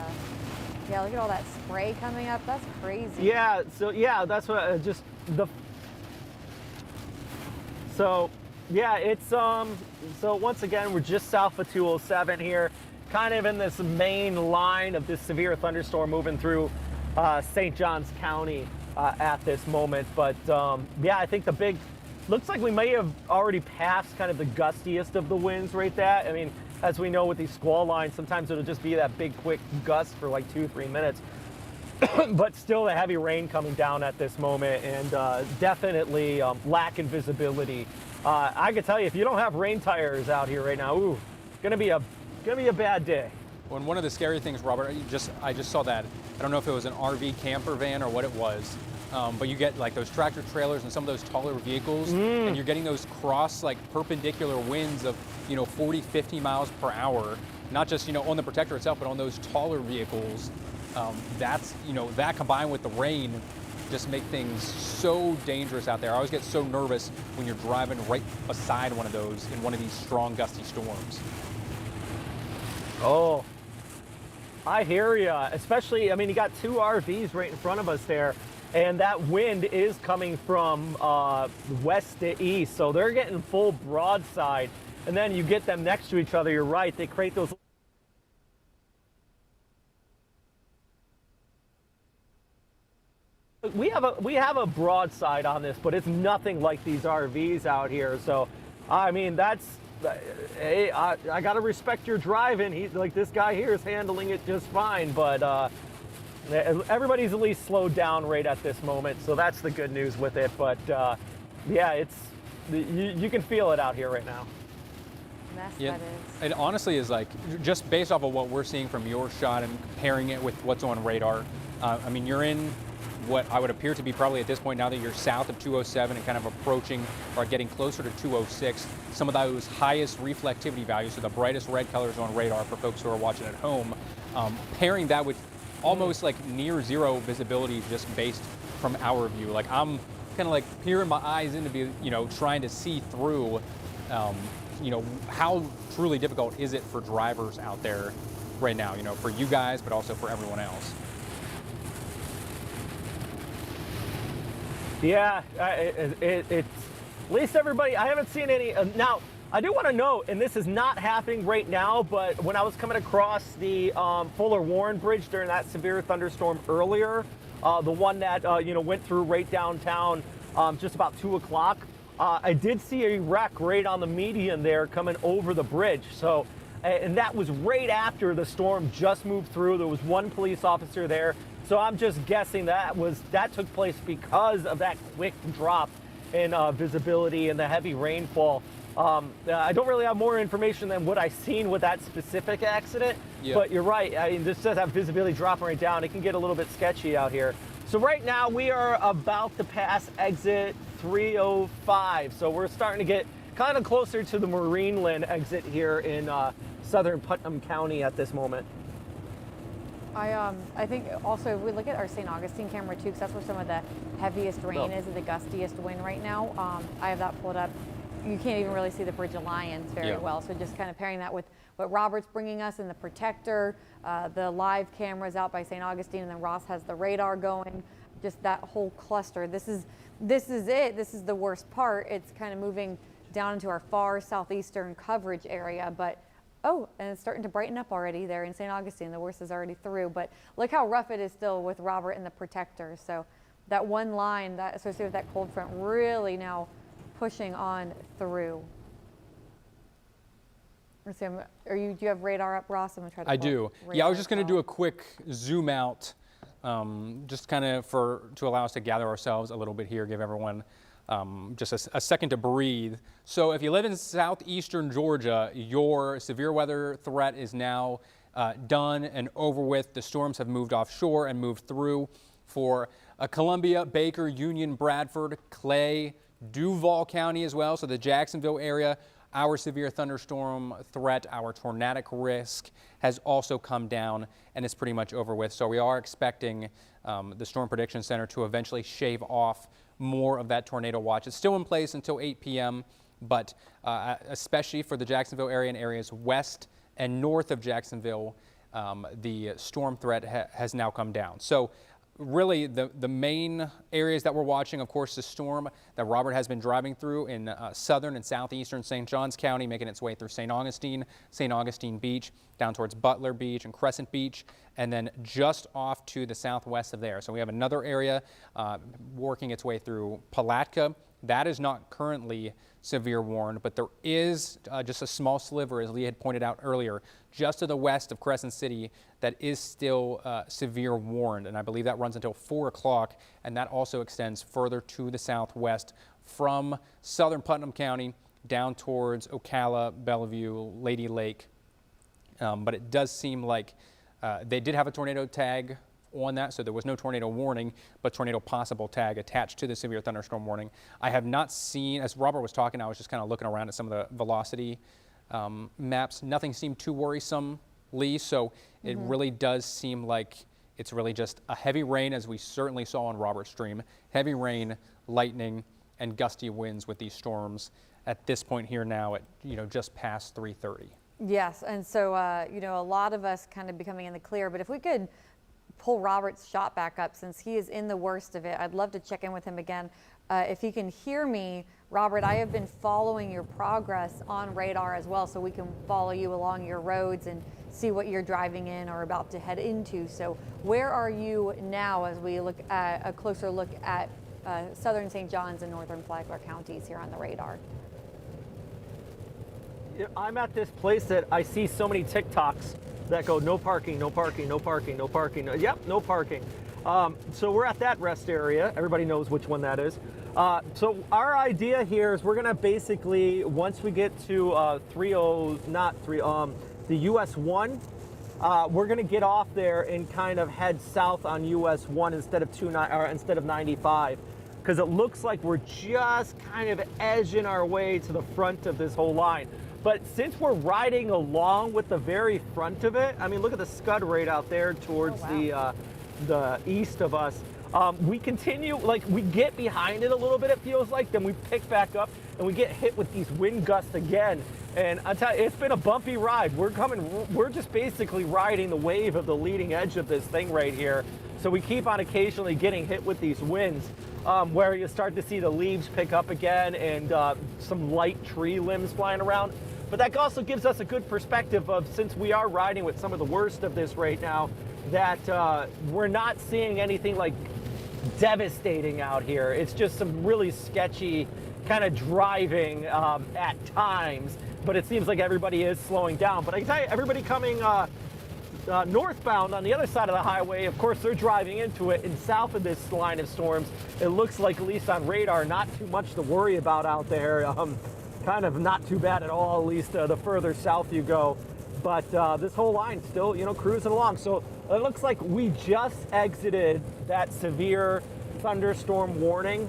Speaker 7: yeah, look at all that spray coming up. That's crazy.
Speaker 3: Yeah, so yeah, that's what so yeah, it's so once again, we're just south of 207 here, kind of in this main line of this severe thunderstorm moving through St. Johns County at this moment. But yeah, I think looks like we may have already passed kind of the gustiest of the winds right there. I mean, as we know with these squall lines, sometimes it'll just be that big quick gust for like 2-3 minutes. But still the heavy rain coming down at this moment, and definitely lacking visibility. I can tell you, if you don't have rain tires out here right now, ooh, gonna be a bad day.
Speaker 5: Well, and one of the scary things, Robert, I just saw that. I don't know if it was an RV camper van or what it was, but you get like those tractor trailers and some of those taller vehicles, and you're getting those like perpendicular winds of 40, 50 miles per hour. Not just on the protector itself, but on those taller vehicles. That combined with the rain just make things so dangerous out there. I always get so nervous when you're driving right beside one of those in one of these strong gusty storms.
Speaker 3: Oh, I hear ya. Especially, I mean, you got two RVs right in front of us there, and that wind is coming from west to east, so they're getting full broadside. And then you get them next to each other, you're right, they create those. We have a broadside on this, but it's nothing like these RVs out here. So, I mean, hey, I gotta respect your driving. He's like, this guy here is handling it just fine, but everybody's at least slowed down right at this moment. So that's the good news with it. But yeah, you can feel it out here right now.
Speaker 7: Mess
Speaker 5: Yeah,
Speaker 7: that is.
Speaker 5: it honestly is like, just based off of what we're seeing from your shot and comparing it with what's on radar. I mean, you're in what I would appear to be probably at this point, now that you're south of 207 and kind of approaching or getting closer to 206, some of those highest reflectivity values, so the brightest red colors on radar for folks who are watching at home, pairing that with almost like near zero visibility just based from our view. Like I'm kind of like peering my eyes in to be, trying to see through, how truly difficult is it for drivers out there right now, for you guys, but also for everyone else.
Speaker 3: Yeah, it's at least everybody. I haven't seen any. Now, I do want to note, and this is not happening right now, but when I was coming across the Fuller Warren Bridge during that severe thunderstorm earlier, the one that went through right downtown just about 2 o'clock, I did see a wreck right on the median there coming over the bridge. So, and that was right after the storm just moved through. There was one police officer there. So I'm just guessing that took place because of that quick drop in visibility and the heavy rainfall. I don't really have more information than what I've seen with that specific accident, but you're right. I mean, this does have visibility dropping right down. It can get a little bit sketchy out here. So right now we are about to pass exit 305. So we're starting to get kind of closer to the Marineland exit here in southern Putnam County at this moment.
Speaker 7: I think also if we look at our St. Augustine camera too, because that's where some of the heaviest rain is and the gustiest wind right now. I have that pulled up. You can't even really see the Bridge of Lions very well. So just kind of pairing that with what Robert's bringing us in the protector, the live cameras out by St. Augustine, and then Ross has the radar going. Just that whole cluster. This is it. This is the worst part. It's kind of moving down into our far southeastern coverage area, but. Oh, and it's starting to brighten up already there in St. Augustine. The worst is already through, but look how rough it is still with Robert and the protector. So that one line that associated with that cold front really now pushing on through. So do you have radar up, Ross? I'm gonna try to.
Speaker 5: I do. Yeah, I was just going to do a quick zoom out, just kind of to allow us to gather ourselves a little bit here, give everyone just a second to breathe. So if you live in southeastern Georgia, your severe weather threat is now done and over with. The storms have moved offshore and moved through for Columbia, Baker, Union, Bradford, Clay, Duval County as well. So the Jacksonville area, our severe thunderstorm threat, our tornadic risk has also come down and is pretty much over with. So we are expecting the Storm Prediction Center to eventually shave off more of that tornado watch. It's still in place until 8 p.m., but especially for the Jacksonville area and areas west and north of Jacksonville, the storm threat has now come down. So really the main areas that we're watching, of course, the storm that Robert has been driving through in southern and southeastern St. Johns County, making its way through St. Augustine Beach, down towards Butler Beach and Crescent Beach, and then just off to the southwest of there. So we have another area working its way through Palatka. That is not currently severe warned, but there is just a small sliver, as Lee had pointed out earlier, just to the west of Crescent City that is still severe warned, and I believe that runs until 4 o'clock, and that also extends further to the southwest from southern Putnam County down towards Ocala, Bellevue, Lady Lake. But it does seem like they did have a tornado tag on that, so there was no tornado warning, but tornado possible tag attached to the severe thunderstorm warning. I have not seen, as Robert was talking, I was just kind of looking around at some of the velocity maps. Nothing seemed too worrisome, Lee, so it really does seem like it's really just a heavy rain, as we certainly saw on Robert's stream. Heavy rain, lightning, and gusty winds with these storms at this point here now at, just past 3:30.
Speaker 7: Yes, and so, a lot of us kind of becoming in the clear, but if we could pull Robert's shot back up, since he is in the worst of it, I'd love to check in with him again. If he can hear me, Robert, I have been following your progress on radar as well, so we can follow you along your roads and see what you're driving in or about to head into. So where are you now as we look at a closer look at southern St. Johns and northern Flagler counties here on the radar?
Speaker 3: I'm at this place that I see so many TikToks that go no parking, no parking, no parking, no parking. Yep, no parking. So we're at that rest area. Everybody knows which one that is. So our idea here is we're gonna basically, once we get to the US 1, we're gonna get off there and kind of head south on US 1 instead of 95. Because it looks like we're just kind of edging our way to the front of this whole line. But since we're riding along with the very front of it, I mean, look at the scud rate out there towards the east of us. We continue, we get behind it a little bit, it feels like, then we pick back up and we get hit with these wind gusts again. And I tell you, it's been a bumpy ride. We're just basically riding the wave of the leading edge of this thing right here. So we keep on occasionally getting hit with these winds, where you start to see the leaves pick up again and some light tree limbs flying around. But that also gives us a good perspective of, since we are riding with some of the worst of this right now, that we're not seeing anything like devastating out here. It's just some really sketchy kind of driving at times, but it seems like everybody is slowing down. But I can tell you, everybody coming northbound on the other side of the highway, of course, they're driving into it. And south of this line of storms, it looks like, at least on radar, not too much to worry about out there. Kind of not too bad at all, at least the further south you go. But this whole line still, cruising along. So it looks like we just exited that severe thunderstorm warning.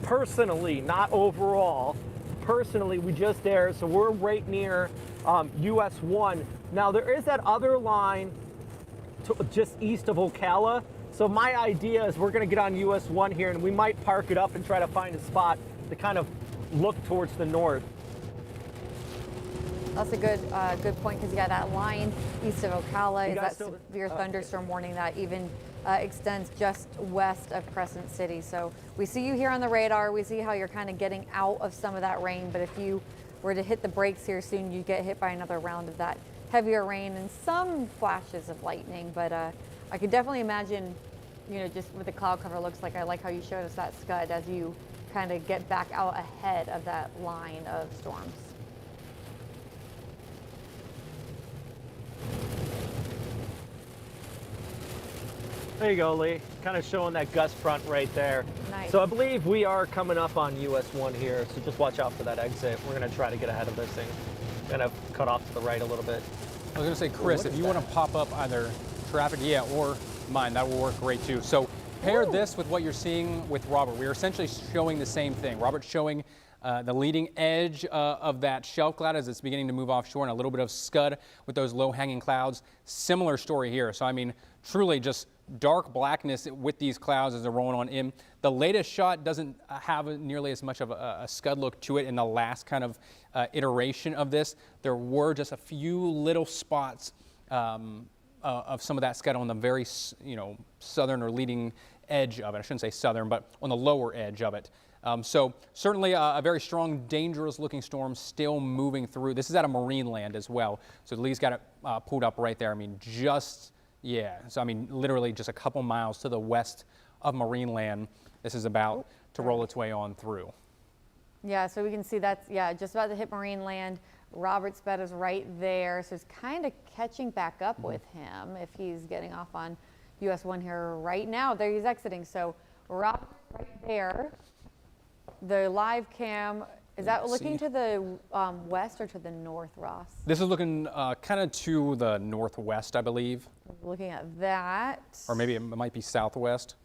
Speaker 3: Personally, not overall. Personally, we just there. So we're right near US 1. Now there is that other line just east of Ocala. So my idea is we're going to get on US 1 here, and we might park it up and try to find a spot to kind of look towards the north.
Speaker 7: That's a good point, because that line east of Ocala is that severe thunderstorm warning that even extends just west of Crescent City. So we see you here on the radar. We see how you're kind of getting out of some of that rain, but if you were to hit the brakes here soon, you get hit by another round of that heavier rain and some flashes of lightning. But I could definitely imagine, just what the cloud cover looks like. I like how you showed us that scud as you kind of get back out ahead of that line of storms.
Speaker 3: There you go, Lee. Kind of showing that gust front right there.
Speaker 7: Nice.
Speaker 3: So I believe we are coming up on US 1 here, so just watch out for that exit. We're going to try to get ahead of this thing. Going to cut off to the right a little bit.
Speaker 5: I was going to say, Chris, if you want to pop up either traffic, or mine, that will work great too. So pair this with what you're seeing with Robert. We are essentially showing the same thing. Robert's showing The leading edge of that shelf cloud as it's beginning to move offshore, and a little bit of scud with those low-hanging clouds. Similar story here. So, I mean, truly just dark blackness with these clouds as they're rolling on in. The latest shot doesn't have nearly as much of a scud look to it in the last kind of iteration of this. There were just a few little spots of some of that scud on the very, southern or leading edge of it. I shouldn't say southern, but on the lower edge of it. So certainly a very strong, dangerous looking storm still moving through. This is at a marine land as well. So Lee's got it pulled up right there. I mean, so I mean, literally just a couple miles to the west of marine land. This is about to roll its way on through.
Speaker 7: Yeah, so we can see that's, just about to hit marine land. Robert Speta's right there, so it's kind of catching back up with him if he's getting off on US 1 here right now. There he's exiting, so Robert right there. The live cam, is that looking to the west or to the north, Ross?
Speaker 5: This is looking kind of to the northwest, I believe.
Speaker 7: Looking at that.
Speaker 5: Or maybe it might be southwest.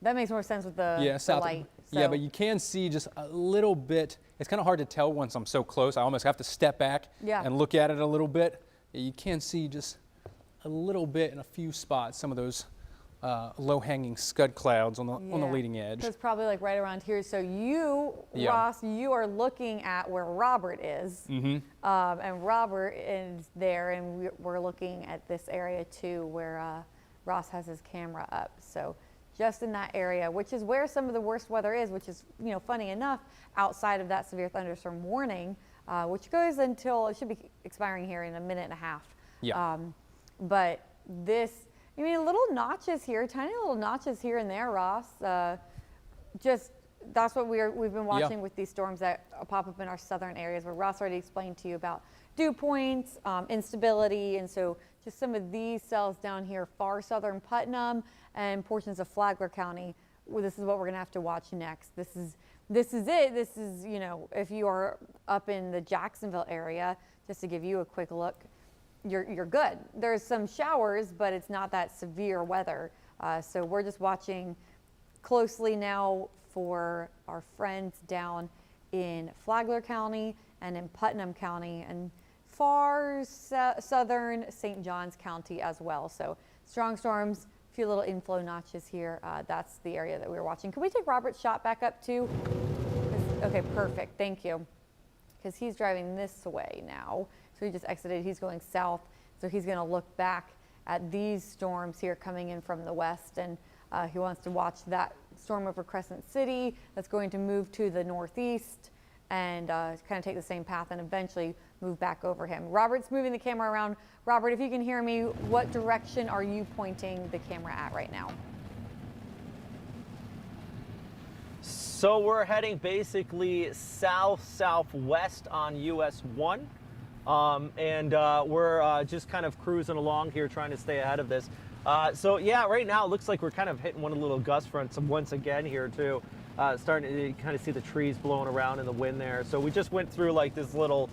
Speaker 7: That makes more sense with the, the light. So.
Speaker 5: Yeah, but you can see just a little bit. It's kind of hard to tell once I'm so close. I almost have to step back and look at it a little bit. You can see just a little bit in a few spots, some of those low-hanging scud clouds on the leading edge.
Speaker 7: So it's probably like right around here. So you, Ross, you are looking at where Robert is, and Robert is there, and we're looking at this area too, where Ross has his camera up. So just in that area, which is where some of the worst weather is, which is, funny enough, outside of that severe thunderstorm warning, which goes until, it should be expiring here in a minute and a half.
Speaker 5: Yeah.
Speaker 7: But this, little notches here, tiny little notches here and there, Ross. Just, that's what we've been watching with these storms that pop up in our southern areas, where Ross already explained to you about dew points, instability, and so just some of these cells down here, far southern Putnam and portions of Flagler County. Well, this is what we're gonna have to watch next. This is it. This is, if you are up in the Jacksonville area, just to give you a quick look, you're good. There's some showers, but it's not that severe weather. So we're just watching closely now for our friends down in Flagler County and in Putnam County and far southern St. Johns County as well. So strong storms, a few little inflow notches here. That's the area that we were watching. Can we take Robert's shot back up too? Okay, perfect. Thank you. Because he's driving this way now. So he just exited. He's going south. So he's going to look back at these storms here coming in from the west. And he wants to watch that storm over Crescent City that's going to move to the northeast and kind of take the same path and eventually move back over him. Robert's moving the camera around. Robert, if you can hear me, what direction are you pointing the camera at right now?
Speaker 3: So we're heading basically south-southwest on US 1. We're just kind of cruising along here trying to stay ahead of this. So yeah, right now it looks like we're kind of hitting one of the little gust fronts once again here too. Starting to kind of see the trees blowing around in the wind there. So we just went through like this little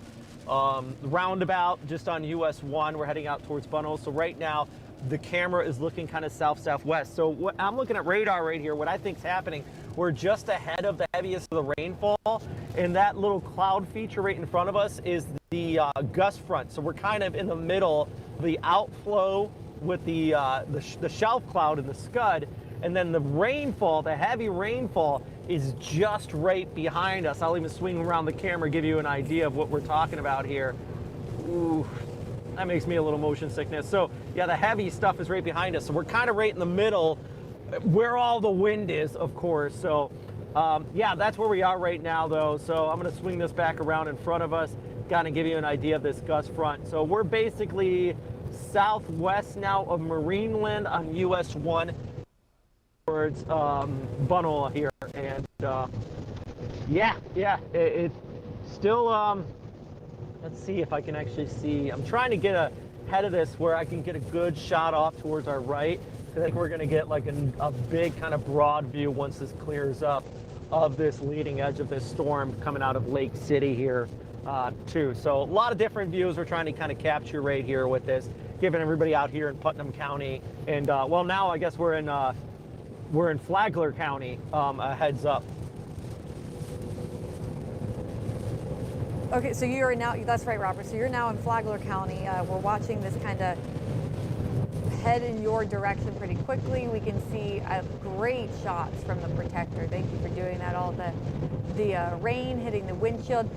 Speaker 3: roundabout just on US 1. We're heading out towards Bunnell. So right now the camera is looking kind of south-southwest. So what I'm looking at radar right here, what I think is happening, we're just ahead of the heaviest of the rainfall, and that little cloud feature right in front of us is the gust front. So we're kind of in the middle, the outflow with the shelf cloud and the scud, and then the rainfall, the heavy rainfall, is just right behind us. I'll even swing around the camera, give you an idea of what we're talking about here. Ooh, that makes me a little motion sickness. So yeah, the heavy stuff is right behind us. So we're kind of right in the middle, where all the wind is, of course. So yeah, that's where we are right now though. So I'm gonna swing this back around in front of us, kind of give you an idea of this gust front. So we're basically southwest now of Marineland on US 1 towards Bunnell here. And yeah, it's still, let's see if I can actually see. I'm trying to get ahead of this where I can get a good shot off towards our right. I think we're gonna get like a big kind of broad view once this clears up of this leading edge of this storm coming out of Lake City here too. So a lot of different views we're trying to kind of capture right here with this, giving everybody out here in Putnam County. And well, now I guess we're in Flagler County, a heads up.
Speaker 7: Okay, so you are now, that's right, Robert. So you're now in Flagler County. We're watching this kind of head in your direction pretty quickly. We can see great shots from the protector. Thank you for doing that. All the rain hitting the windshield.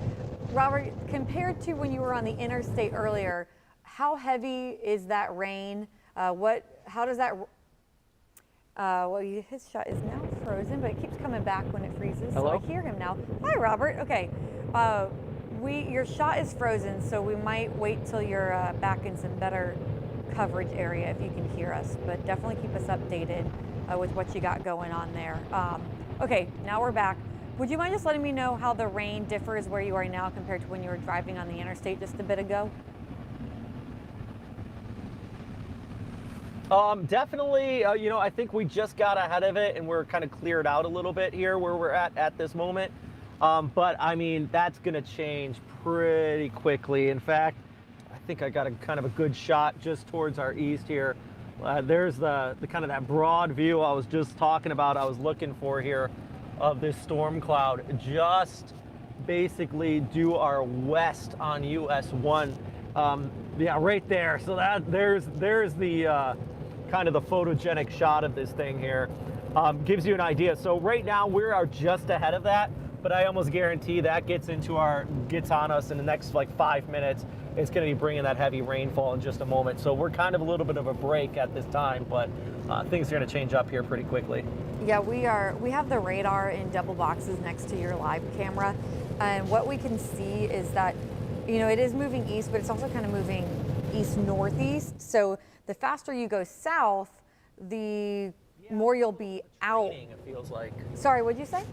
Speaker 7: Robert, compared to when you were on the interstate earlier, how heavy is that rain? How does that? Well, his shot is now frozen, but it keeps coming back when it freezes.
Speaker 3: Hello?
Speaker 7: So I hear him now. Hi, Robert. Okay. Your shot is frozen, so we might wait till you're back in some better coverage area if you can hear us, but definitely keep us updated with what you got going on there. Okay, now we're back. Would you mind just letting me know how the rain differs where you are now compared to when you were driving on the interstate just a bit ago?
Speaker 3: Definitely, I think we just got ahead of it and we're kind of cleared out a little bit here where we're at this moment. But I mean, that's going to change pretty quickly. In fact, I think I got a kind of a good shot just towards our east here. There's the kind of that broad view I was just talking about, I was looking for here of this storm cloud just basically due our west on US 1. Yeah, right there. So there's the kind of the photogenic shot of this thing here. Gives you an idea. So right now we are just ahead of that, but I almost guarantee that gets on us in the next like 5 minutes. It's going to be bringing that heavy rainfall in just a moment. So we're kind of a little bit of a break at this time, but things are going to change up here pretty quickly.
Speaker 7: Yeah, we have the radar in double boxes next to your live camera, and what we can see is that, it is moving east, but it's also kind of moving east-northeast. So the faster you go south, the more you'll be out.
Speaker 3: It feels like.
Speaker 7: Sorry, what'd you say?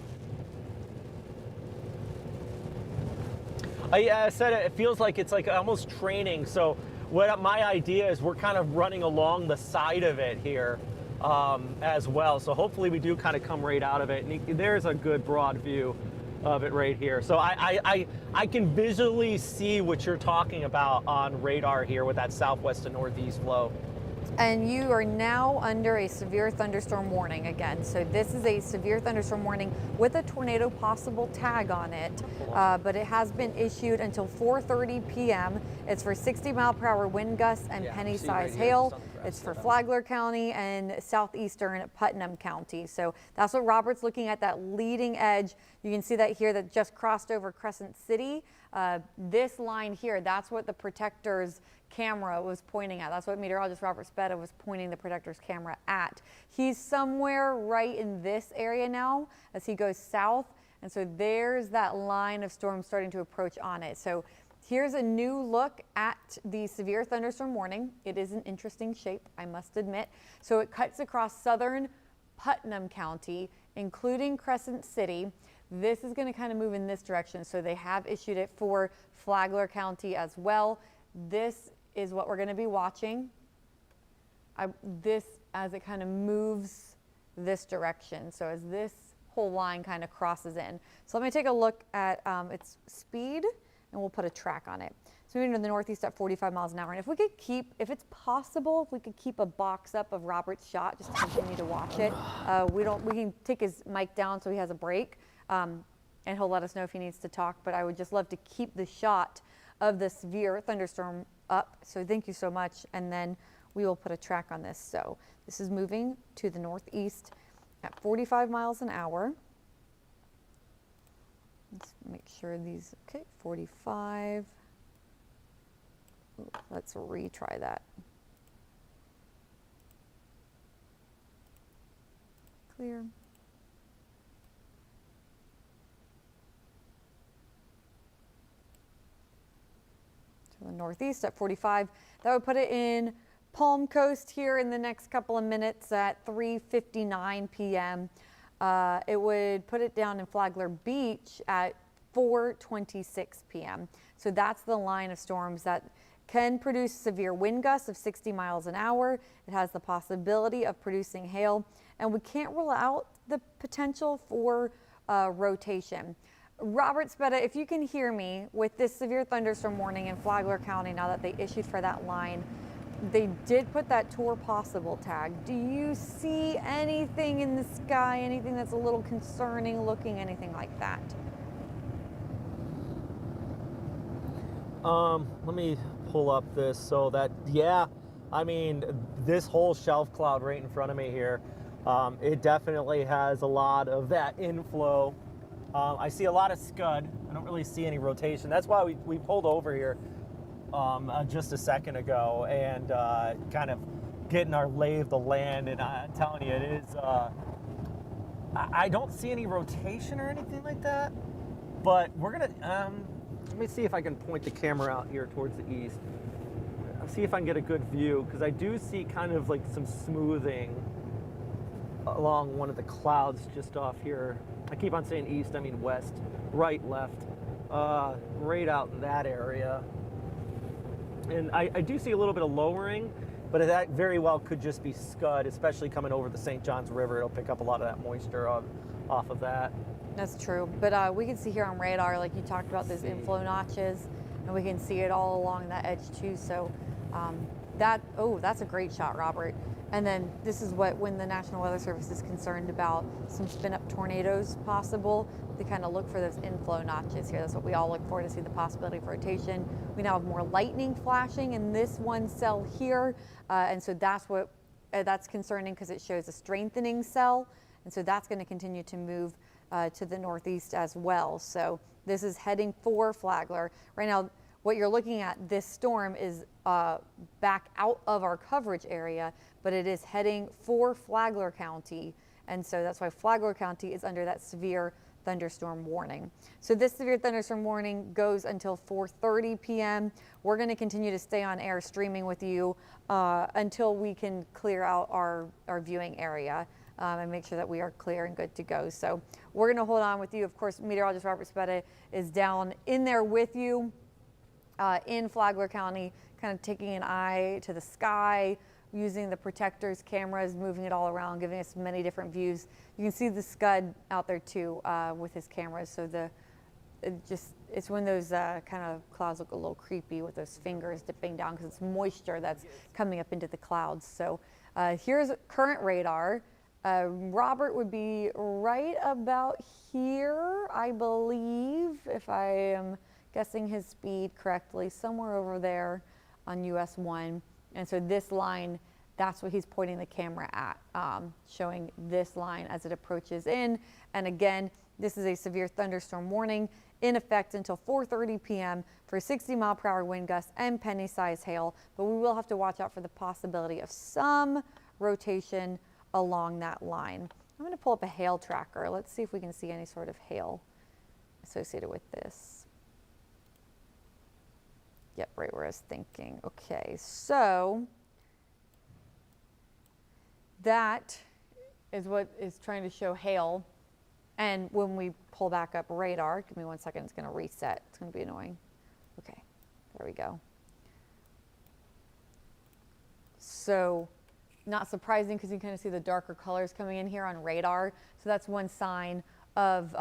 Speaker 3: I said it feels like it's like almost training. So what my idea is, we're kind of running along the side of it here as well. So hopefully we do kind of come right out of it. And there's a good broad view of it right here. So I can visually see what you're talking about on radar here with that southwest to northeast flow.
Speaker 7: And you are now under a severe thunderstorm warning again. So this is a severe thunderstorm warning with a tornado possible tag on it, but it has been issued until 4:30 p.m. It's for 60-mile-per-hour wind gusts and penny-sized hail. It's for Flagler County and southeastern Putnam County. So that's what Robert's looking at, that leading edge. You can see that here that just crossed over Crescent City. This line here, that's what the protector's camera was pointing at. That's what meteorologist Robert Speta was pointing the protector's camera at. He's somewhere right in this area now as he goes south. And so there's that line of storms starting to approach on it. So here's a new look at the severe thunderstorm warning. It is an interesting shape, I must admit. So it cuts across southern Putnam County, including Crescent City. This is going to kind of move in this direction. So they have issued it for Flagler County as well. This is what we're going to be watching. As it kind of moves this direction. So as this whole line kind of crosses in. So let me take a look at its speed, and we'll put a track on it. So moving to the northeast at 45 miles an hour. And if we could if it's possible, if we could keep a box up of Robert's shot, just to continue to watch it. We can take his mic down so he has a break, and he'll let us know if he needs to talk. But I would just love to keep the shot of the severe thunderstorm up. So thank you so much. And then we will put a track on this. So this is moving to the northeast at 45 miles an hour. Let's make sure these, okay, 45. Ooh, let's retry that. Clear. To the northeast at 45. That would put it in Palm Coast here in the next couple of minutes at 3:59 p.m. It would put it down in Flagler Beach at 4:26 p.m. So that's the line of storms that can produce severe wind gusts of 60 miles an hour. It has the possibility of producing hail, and we can't rule out the potential for rotation. Robert Speta, if you can hear me, with this severe thunderstorm warning in Flagler County, now that they issued for that line, they did put that tour possible tag. Do you see anything in the sky, anything that's a little concerning looking, anything like that?
Speaker 3: Let me pull up this so that, yeah, I mean, this whole shelf cloud right in front of me here, it definitely has a lot of that inflow. I see a lot of scud. I don't really see any rotation. That's why we pulled over here just a second ago and kind of getting our lay of the land. And I'm telling you, it is, I don't see any rotation or anything like that, but we're gonna, let me see if I can point the camera out here towards the east. I'll see if I can get a good view, because I do see kind of like some smoothing along one of the clouds just off here. I keep on saying east, I mean west, right, left, right out in that area. And I do see a little bit of lowering, but that very well could just be scud, especially coming over the St. Johns River. It'll pick up a lot of that moisture off of that.
Speaker 7: That's true, but we can see here on radar, like you talked about, those inflow notches, and we can see it all along that edge too. So that's a great shot, Robert. And then this is when the National Weather Service is concerned about some spin-up tornadoes possible, they kind of look for those inflow notches here. That's what we all look for, to see the possibility of rotation. We now have more lightning flashing in this one cell here, and so that's concerning because it shows a strengthening cell, and so that's going to continue to move to the northeast as well. So this is heading for Flagler. Right now, what you're looking at, this storm is back out of our coverage area, but it is heading for Flagler County. And so that's why Flagler County is under that severe thunderstorm warning. So this severe thunderstorm warning goes until 4:30 p.m. We're going to continue to stay on air streaming with you until we can clear out our viewing area and make sure that we are clear and good to go. So we're going to hold on with you. Of course, meteorologist Robert Speta is down in there with you in Flagler County, kind of taking an eye to the sky, using the protectors, cameras, moving it all around, giving us many different views. You can see the scud out there too with his cameras. So it's when those kind of clouds look a little creepy with those fingers dipping down, because it's moisture that's coming up into the clouds. So here's current radar. Robert would be right about here, I believe, if I am guessing his speed correctly, somewhere over there on US 1. And so this line, that's what he's pointing the camera at, showing this line as it approaches in. And again, this is a severe thunderstorm warning in effect until 4:30 p.m. for 60-mile-per-hour wind gusts and penny-sized hail. But we will have to watch out for the possibility of some rotation along that line. I'm going to pull up a hail tracker. Let's see if we can see any sort of hail associated with this. Yep, right where I was thinking. Okay, so that is what is trying to show hail. And when we pull back up radar, give me 1 second, it's going to reset. It's going to be annoying. Okay, there we go. So not surprising, because you kind of see the darker colors coming in here on radar. So that's one sign of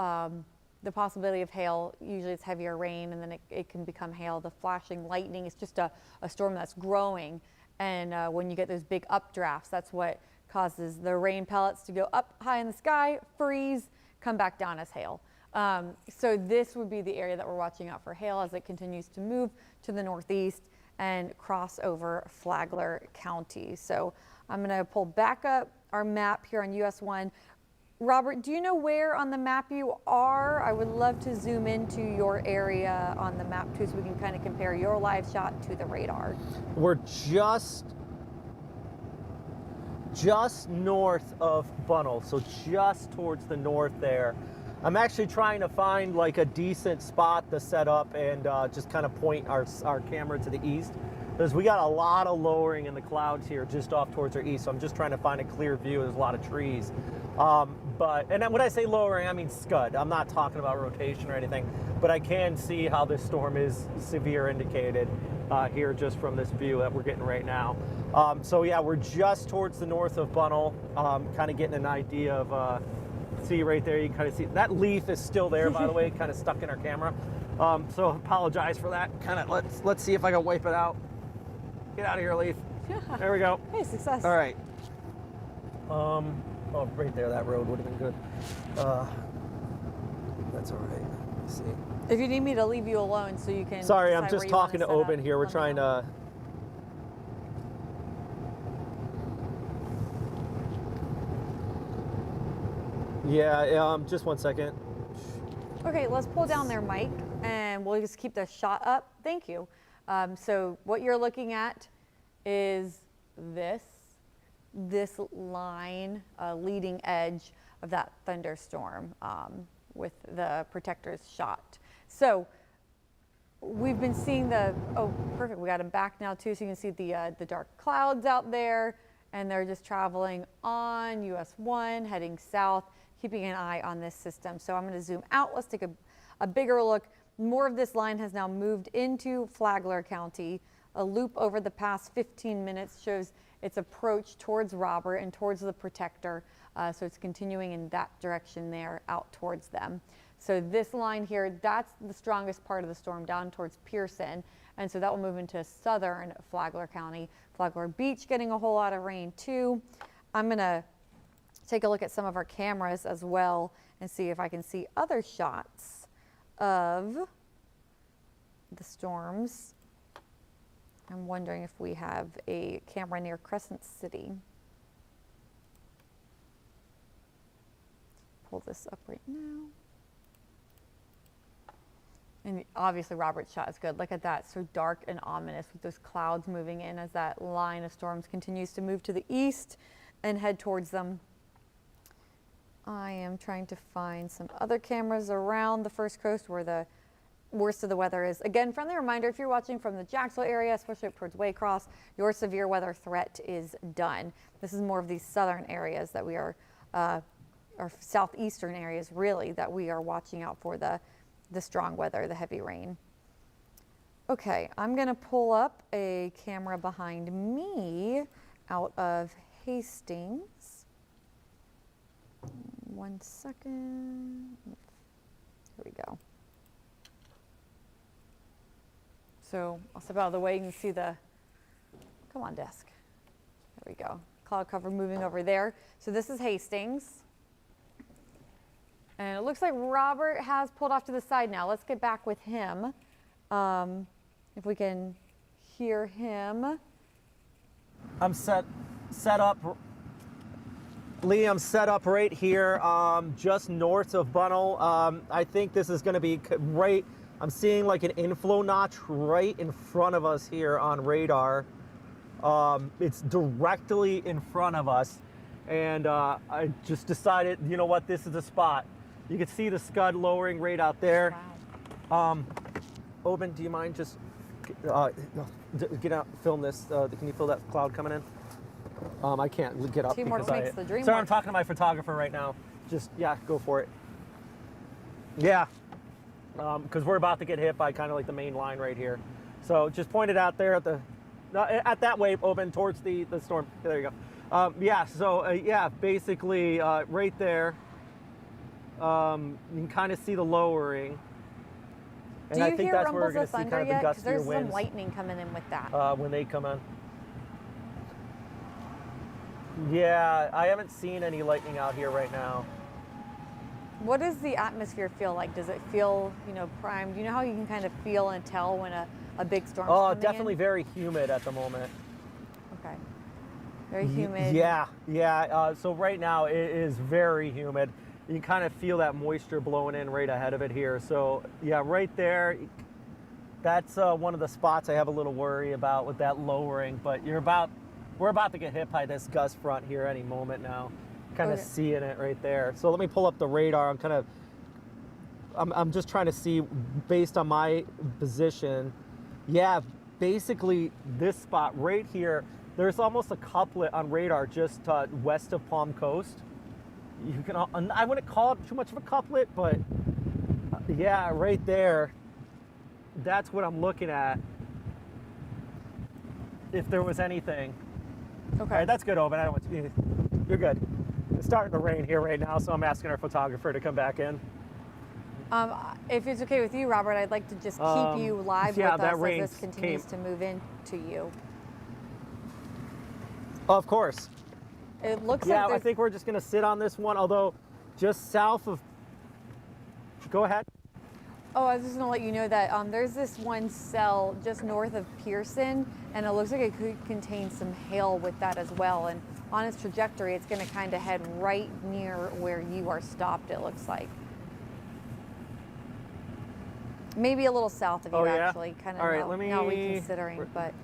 Speaker 7: the possibility of hail. Usually it's heavier rain, and then it can become hail. The flashing lightning is just a storm that's growing. And when you get those big updrafts, that's what causes the rain pellets to go up high in the sky, freeze, come back down as hail. So this would be the area that we're watching out for hail as it continues to move to the northeast and cross over Flagler County. So I'm going to pull back up our map here on US 1. Robert, do you know where on the map you are? I would love to zoom into your area on the map too, so we can kind of compare your live shot to the radar.
Speaker 3: We're just north of Bunnell, so just towards the north there. I'm actually trying to find like a decent spot to set up and just kind of point our camera to the east, because we got a lot of lowering in the clouds here just off towards our east. So I'm just trying to find a clear view. There's a lot of trees. And then when I say lowering, I mean scud. I'm not talking about rotation or anything, but I can see how this storm is severe indicated here just from this view that we're getting right now. So yeah, we're just towards the north of Bunnell, kind of getting an idea of, see right there, you can kind of see that leaf is still there, by the way, kind of stuck in our camera. So apologize for that. Kind of let's see if I can wipe it out. Get out of here, leaf.
Speaker 7: Yeah.
Speaker 3: There we go.
Speaker 7: Hey, success.
Speaker 3: All right. Oh, right there, that road would have been good. That's all right. Let's see.
Speaker 7: If you need me to leave you alone so you can.
Speaker 3: Sorry, I'm
Speaker 7: decide
Speaker 3: just
Speaker 7: where you wanna
Speaker 3: talking to
Speaker 7: set up,
Speaker 3: Oben here. We're
Speaker 7: let me
Speaker 3: trying
Speaker 7: know.
Speaker 3: to. Yeah, just 1 second.
Speaker 7: Okay, let's pull down there, Mike, and we'll just keep the shot up. Thank you. So what you're looking at is this line, leading edge of that thunderstorm with the protectors shot. So we've been seeing oh, perfect, we got them back now too, so you can see the dark clouds out there, and they're just traveling on US 1, heading south, keeping an eye on this system. So I'm going to zoom out. Let's take a bigger look. More of this line has now moved into Flagler County. A loop over the past 15 minutes shows its approach towards Robert and towards the protector. So it's continuing in that direction there, out towards them. So this line here, that's the strongest part of the storm, down towards Pearson. And so that will move into southern Flagler County. Flagler Beach getting a whole lot of rain too. I'm going to take a look at some of our cameras as well and see if I can see other shots of the storms. I'm wondering if we have a camera near Crescent City. Pull this up right now. And obviously Robert's shot is good. Look at that, so dark and ominous with those clouds moving in as that line of storms continues to move to the east and head towards them. I am trying to find some other cameras around the First Coast where the worst of the weather is. Again, friendly reminder, if you're watching from the Jacksonville area, especially up towards Waycross, your severe weather threat is done. This is more of these southern areas that we are, or southeastern areas really, that we are watching out for the strong weather, the heavy rain. Okay, I'm gonna pull up a camera behind me out of Hastings. 1 second. Here we go. So I'll step out of the way. You can see the, come on, desk. There we go. Cloud cover moving over there. So this is Hastings. And it looks like Robert has pulled off to the side now. Let's get back with him. If we can hear him.
Speaker 3: I'm set up. Lee, I'm set up right here, just north of Bunnell. I think this is going to be right. I'm seeing like an inflow notch right in front of us here on radar. It's directly in front of us. And I just decided, you know what, this is the spot. You can see the scud lowering right out there.
Speaker 7: Wow.
Speaker 3: Oben, do you mind just get out, film this? Can you feel that cloud coming in? I can't get up
Speaker 7: Teamwork
Speaker 3: because
Speaker 7: makes the dream
Speaker 3: sorry,
Speaker 7: work.
Speaker 3: I'm talking to my photographer right now. Just, yeah, go for it. Yeah, because we're about to get hit by kind of like the main line right here. So just point it out there at that way, Oben, towards the storm. There you go. Yeah, so yeah, basically right there, you can kind of see the lowering. And
Speaker 7: Do you
Speaker 3: I think
Speaker 7: hear
Speaker 3: that's where we're
Speaker 7: rumbles
Speaker 3: going
Speaker 7: of
Speaker 3: to see
Speaker 7: thunder
Speaker 3: kind of the
Speaker 7: yet? 'Cause
Speaker 3: gustier
Speaker 7: there's some
Speaker 3: winds
Speaker 7: lightning coming in with that.
Speaker 3: when they come in. Yeah, I haven't seen any lightning out here right now.
Speaker 7: What does the atmosphere feel like? Does it feel, primed? You know how you can kind of feel and tell when a big storm's coming in?
Speaker 3: Definitely very humid at the moment.
Speaker 7: Okay. Very humid.
Speaker 3: Yeah. So right now it is very humid. You can kind of feel that moisture blowing in right ahead of it here. So yeah, right there, that's one of the spots I have a little worry about with that lowering. But we're about to get hit by this gust front here any moment now. Kind of seeing it right there. So let me pull up the radar. I'm just trying to see based on my position. Yeah, basically this spot right here, there's almost a couplet on radar just west of Palm Coast. I wouldn't call it too much of a couplet, but yeah, right there, that's what I'm looking at. If there was anything.
Speaker 7: Okay.
Speaker 3: All right, that's good, Oben. I don't want to. You're good. It's starting to rain here right now, so I'm asking our photographer to come back in.
Speaker 7: If it's okay with you, Robert, I'd like to just keep you live with us as this continues to move into you.
Speaker 3: Of course.
Speaker 7: It looks
Speaker 3: Yeah,
Speaker 7: like
Speaker 3: I think we're just going to sit on this one, although just south of... Go ahead.
Speaker 7: Oh, I was just gonna let you know that there's this one cell just north of Pearson, and it looks like it could contain some hail with that as well. And on its trajectory, it's gonna kind of head right near where you are stopped, it looks like. Maybe a little south of you,
Speaker 3: Oh, yeah?
Speaker 7: actually, kind of
Speaker 3: All right, let me-
Speaker 7: not reconsidering, but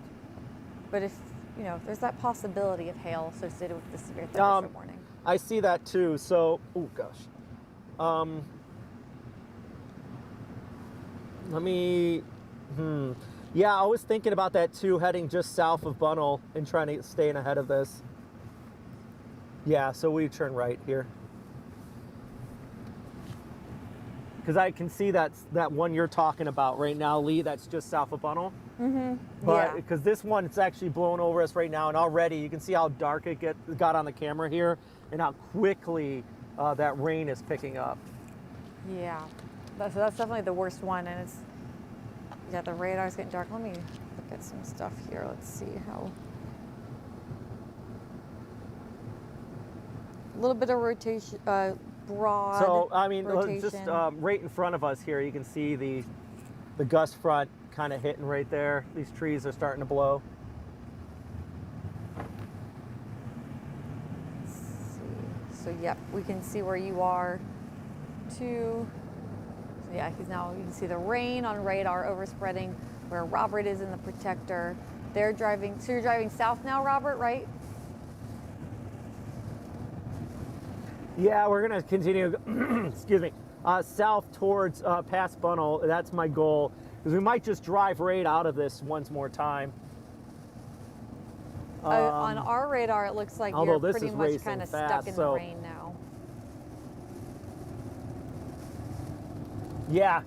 Speaker 7: if, you know, there's that possibility of hail associated with the severe thunderstorm warning.
Speaker 3: I see that too. So, oh gosh. Let me, Yeah, I was thinking about that too, heading just south of Bunnell and trying to stay in ahead of this. Yeah, so we turn right here. Because I can see that one you're talking about right now, Lee, that's just south of Bunnell.
Speaker 7: Mm-hmm.
Speaker 3: But
Speaker 7: Yeah.
Speaker 3: because this one, it's actually blowing over us right now, and already you can see how dark it got on the camera here, and how quickly that rain is picking up.
Speaker 7: Yeah, so that's definitely the worst one, and it's, yeah, the radar's getting dark. Let me look at some stuff here. Let's see how. A little bit of rotation, broad.
Speaker 3: So I mean,
Speaker 7: rotation.
Speaker 3: just right in front of us here, you can see the gust front kind of hitting right there. These trees are starting to blow.
Speaker 7: Let's see. So yep, we can see where you are too. So yeah, you can see the rain on radar overspreading where Robert is in the protector. They're driving, so you're driving south now, Robert, right?
Speaker 3: Yeah, we're gonna continue, excuse me, south towards past Bunnell. That's my goal, because we might just drive right out of this once more time.
Speaker 7: On our radar, it looks like
Speaker 3: although
Speaker 7: you're
Speaker 3: this
Speaker 7: pretty
Speaker 3: is
Speaker 7: much
Speaker 3: racing
Speaker 7: kind of stuck
Speaker 3: fast,
Speaker 7: in
Speaker 3: so-
Speaker 7: the rain now.
Speaker 3: Yeah,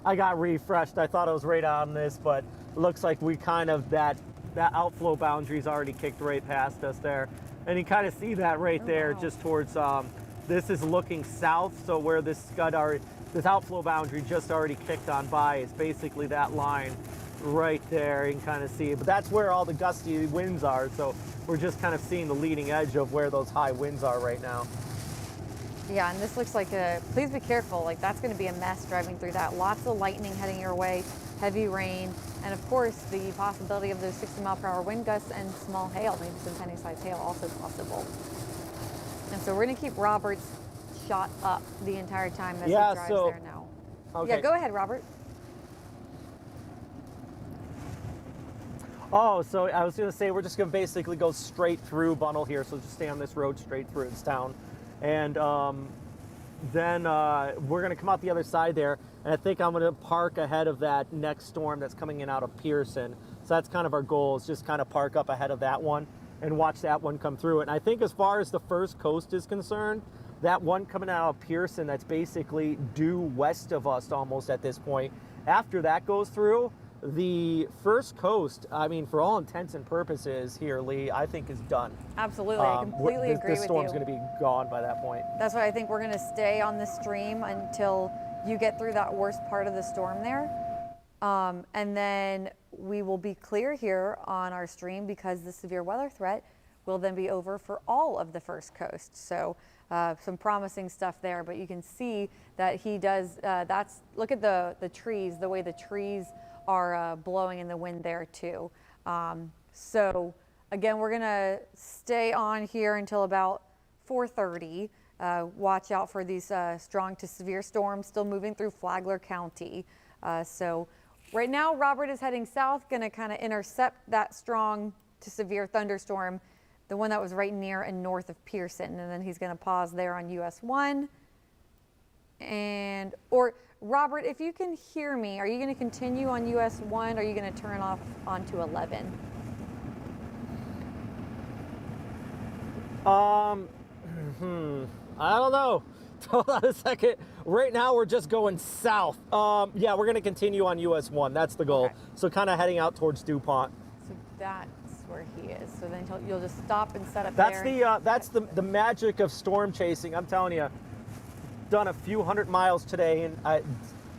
Speaker 3: I got refreshed. I thought I was right on this, but it looks like we kind of, that outflow boundary's already kicked right past us there. And you kind of see that right there,
Speaker 7: wow.
Speaker 3: just towards, this is looking south, so where this outflow boundary just already kicked on by is basically that line right there. You can kind of see it, but that's where all the gusty winds are, so we're just kind of seeing the leading edge of where those high winds are right now.
Speaker 7: Yeah, and this looks like please be careful. Like, that's going to be a mess driving through that. Lots of lightning heading your way, heavy rain, and of course the possibility of those 60-mile-per-hour wind gusts and small hail, maybe some penny-sized hail also possible. And so we're going to keep Robert's shot up the entire time as he drives there now.
Speaker 3: Okay.
Speaker 7: Yeah, go ahead, Robert.
Speaker 3: Oh, so I was going to say we're just going to basically go straight through Bunnell here, so just stay on this road straight through its town. And then we're going to come out the other side there, and I think I'm going to park ahead of that next storm that's coming in out of Pearson. So that's kind of our goal, is just kind of park up ahead of that one and watch that one come through. And I think as far as the first coast is concerned, that one coming out of Pearson that's basically due west of us almost at this point, after that goes through, the first coast, I mean, for all intents and purposes here, Lee, I think is done.
Speaker 7: Absolutely, I completely agree with you.
Speaker 3: This storm's going to be gone by that point.
Speaker 7: That's why I think we're going to stay on this stream until you get through that worst part of the storm there. And then we will be clear here on our stream, because the severe weather threat will then be over for all of the first coast. So some promising stuff there, but you can see that he does, look at the trees, the way the trees are blowing in the wind there too. So again, we're gonna stay on here until about 4:30. Watch out for these strong to severe storms still moving through Flagler County. So right now, Robert is heading south, gonna kind of intercept that strong to severe thunderstorm, the one that was right near and north of Pearson, and then he's gonna pause there on US 1. Or Robert, if you can hear me, are you going to continue on US 1? Or are you going to turn off onto 11?
Speaker 3: I don't know. Hold on a second. Right now we're just going south. Yeah, we're going to continue on US 1. That's the goal.
Speaker 7: Okay.
Speaker 3: So kind of heading out towards DuPont.
Speaker 7: So that's where he is. So then you'll just stop and set up
Speaker 3: That's
Speaker 7: there.
Speaker 3: that's the magic of storm chasing. I'm telling you, done a few hundred miles today, and I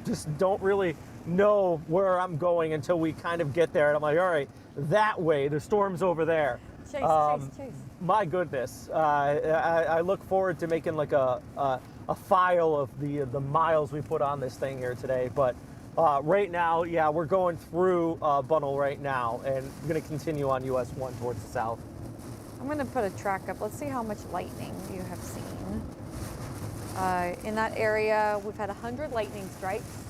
Speaker 3: just don't really know where I'm going until we kind of get there. And I'm like, all right, that way. The storm's over there.
Speaker 7: Chase, chase.
Speaker 3: My goodness. I look forward to making like a file of the miles we put on this thing here today. But right now, yeah, we're going through Bunnell right now, and we're going to continue on US 1 towards the south.
Speaker 7: I'm going to put a track up. Let's see how much lightning you have seen. In that area, we've had 100 lightning strikes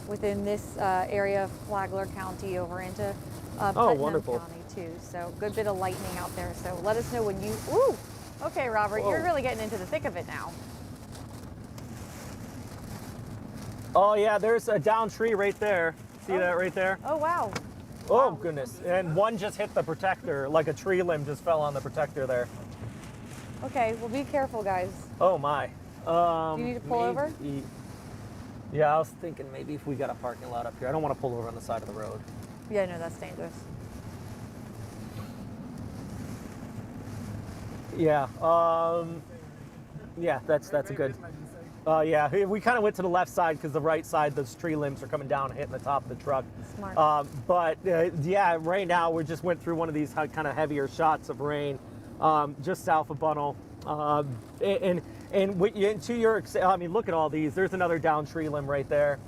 Speaker 7: within this area of Flagler County over into Putnam
Speaker 3: wonderful.
Speaker 7: County too. So good bit of lightning out there. So let us know when you, ooh, okay, Robert, you're really getting into the thick of it now.
Speaker 3: Oh yeah, there's a down tree right there. See that right there?
Speaker 7: Oh, wow.
Speaker 3: Oh goodness, and one just hit the protector, like a tree limb just fell on the protector there.
Speaker 7: Okay, well, be careful, guys.
Speaker 3: Oh my.
Speaker 7: Do you need to pull over?
Speaker 3: Yeah, I was thinking maybe if we got a parking lot up here. I don't want to pull over on the side of the road.
Speaker 7: Yeah, no, that's dangerous.
Speaker 3: Yeah, yeah, that's a good. Yeah, we kind of went to the left side because the right side, those tree limbs are coming down and hitting the top of the truck.
Speaker 7: Smart.
Speaker 3: But yeah, right now we just went through one of these kind of heavier shots of rain, just south of Bunnell. And to your, I mean, look at all these. There's another down tree limb right there.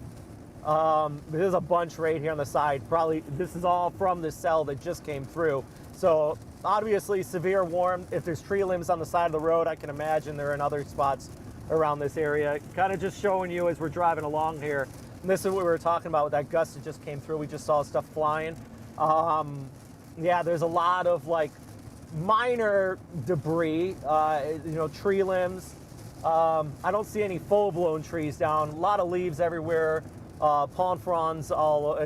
Speaker 3: There's a bunch right here on the side. Probably this is all from the cell that just came through. So obviously severe warm. If there's tree limbs on the side of the road, I can imagine they're in other spots around this area. Kind of just showing you as we're driving along here. And this is what we were talking about with that gust that just came through. We just saw stuff flying. Yeah, there's a lot of like minor debris, tree limbs. I don't see any full-blown trees down. A lot of leaves everywhere, palm fronds all,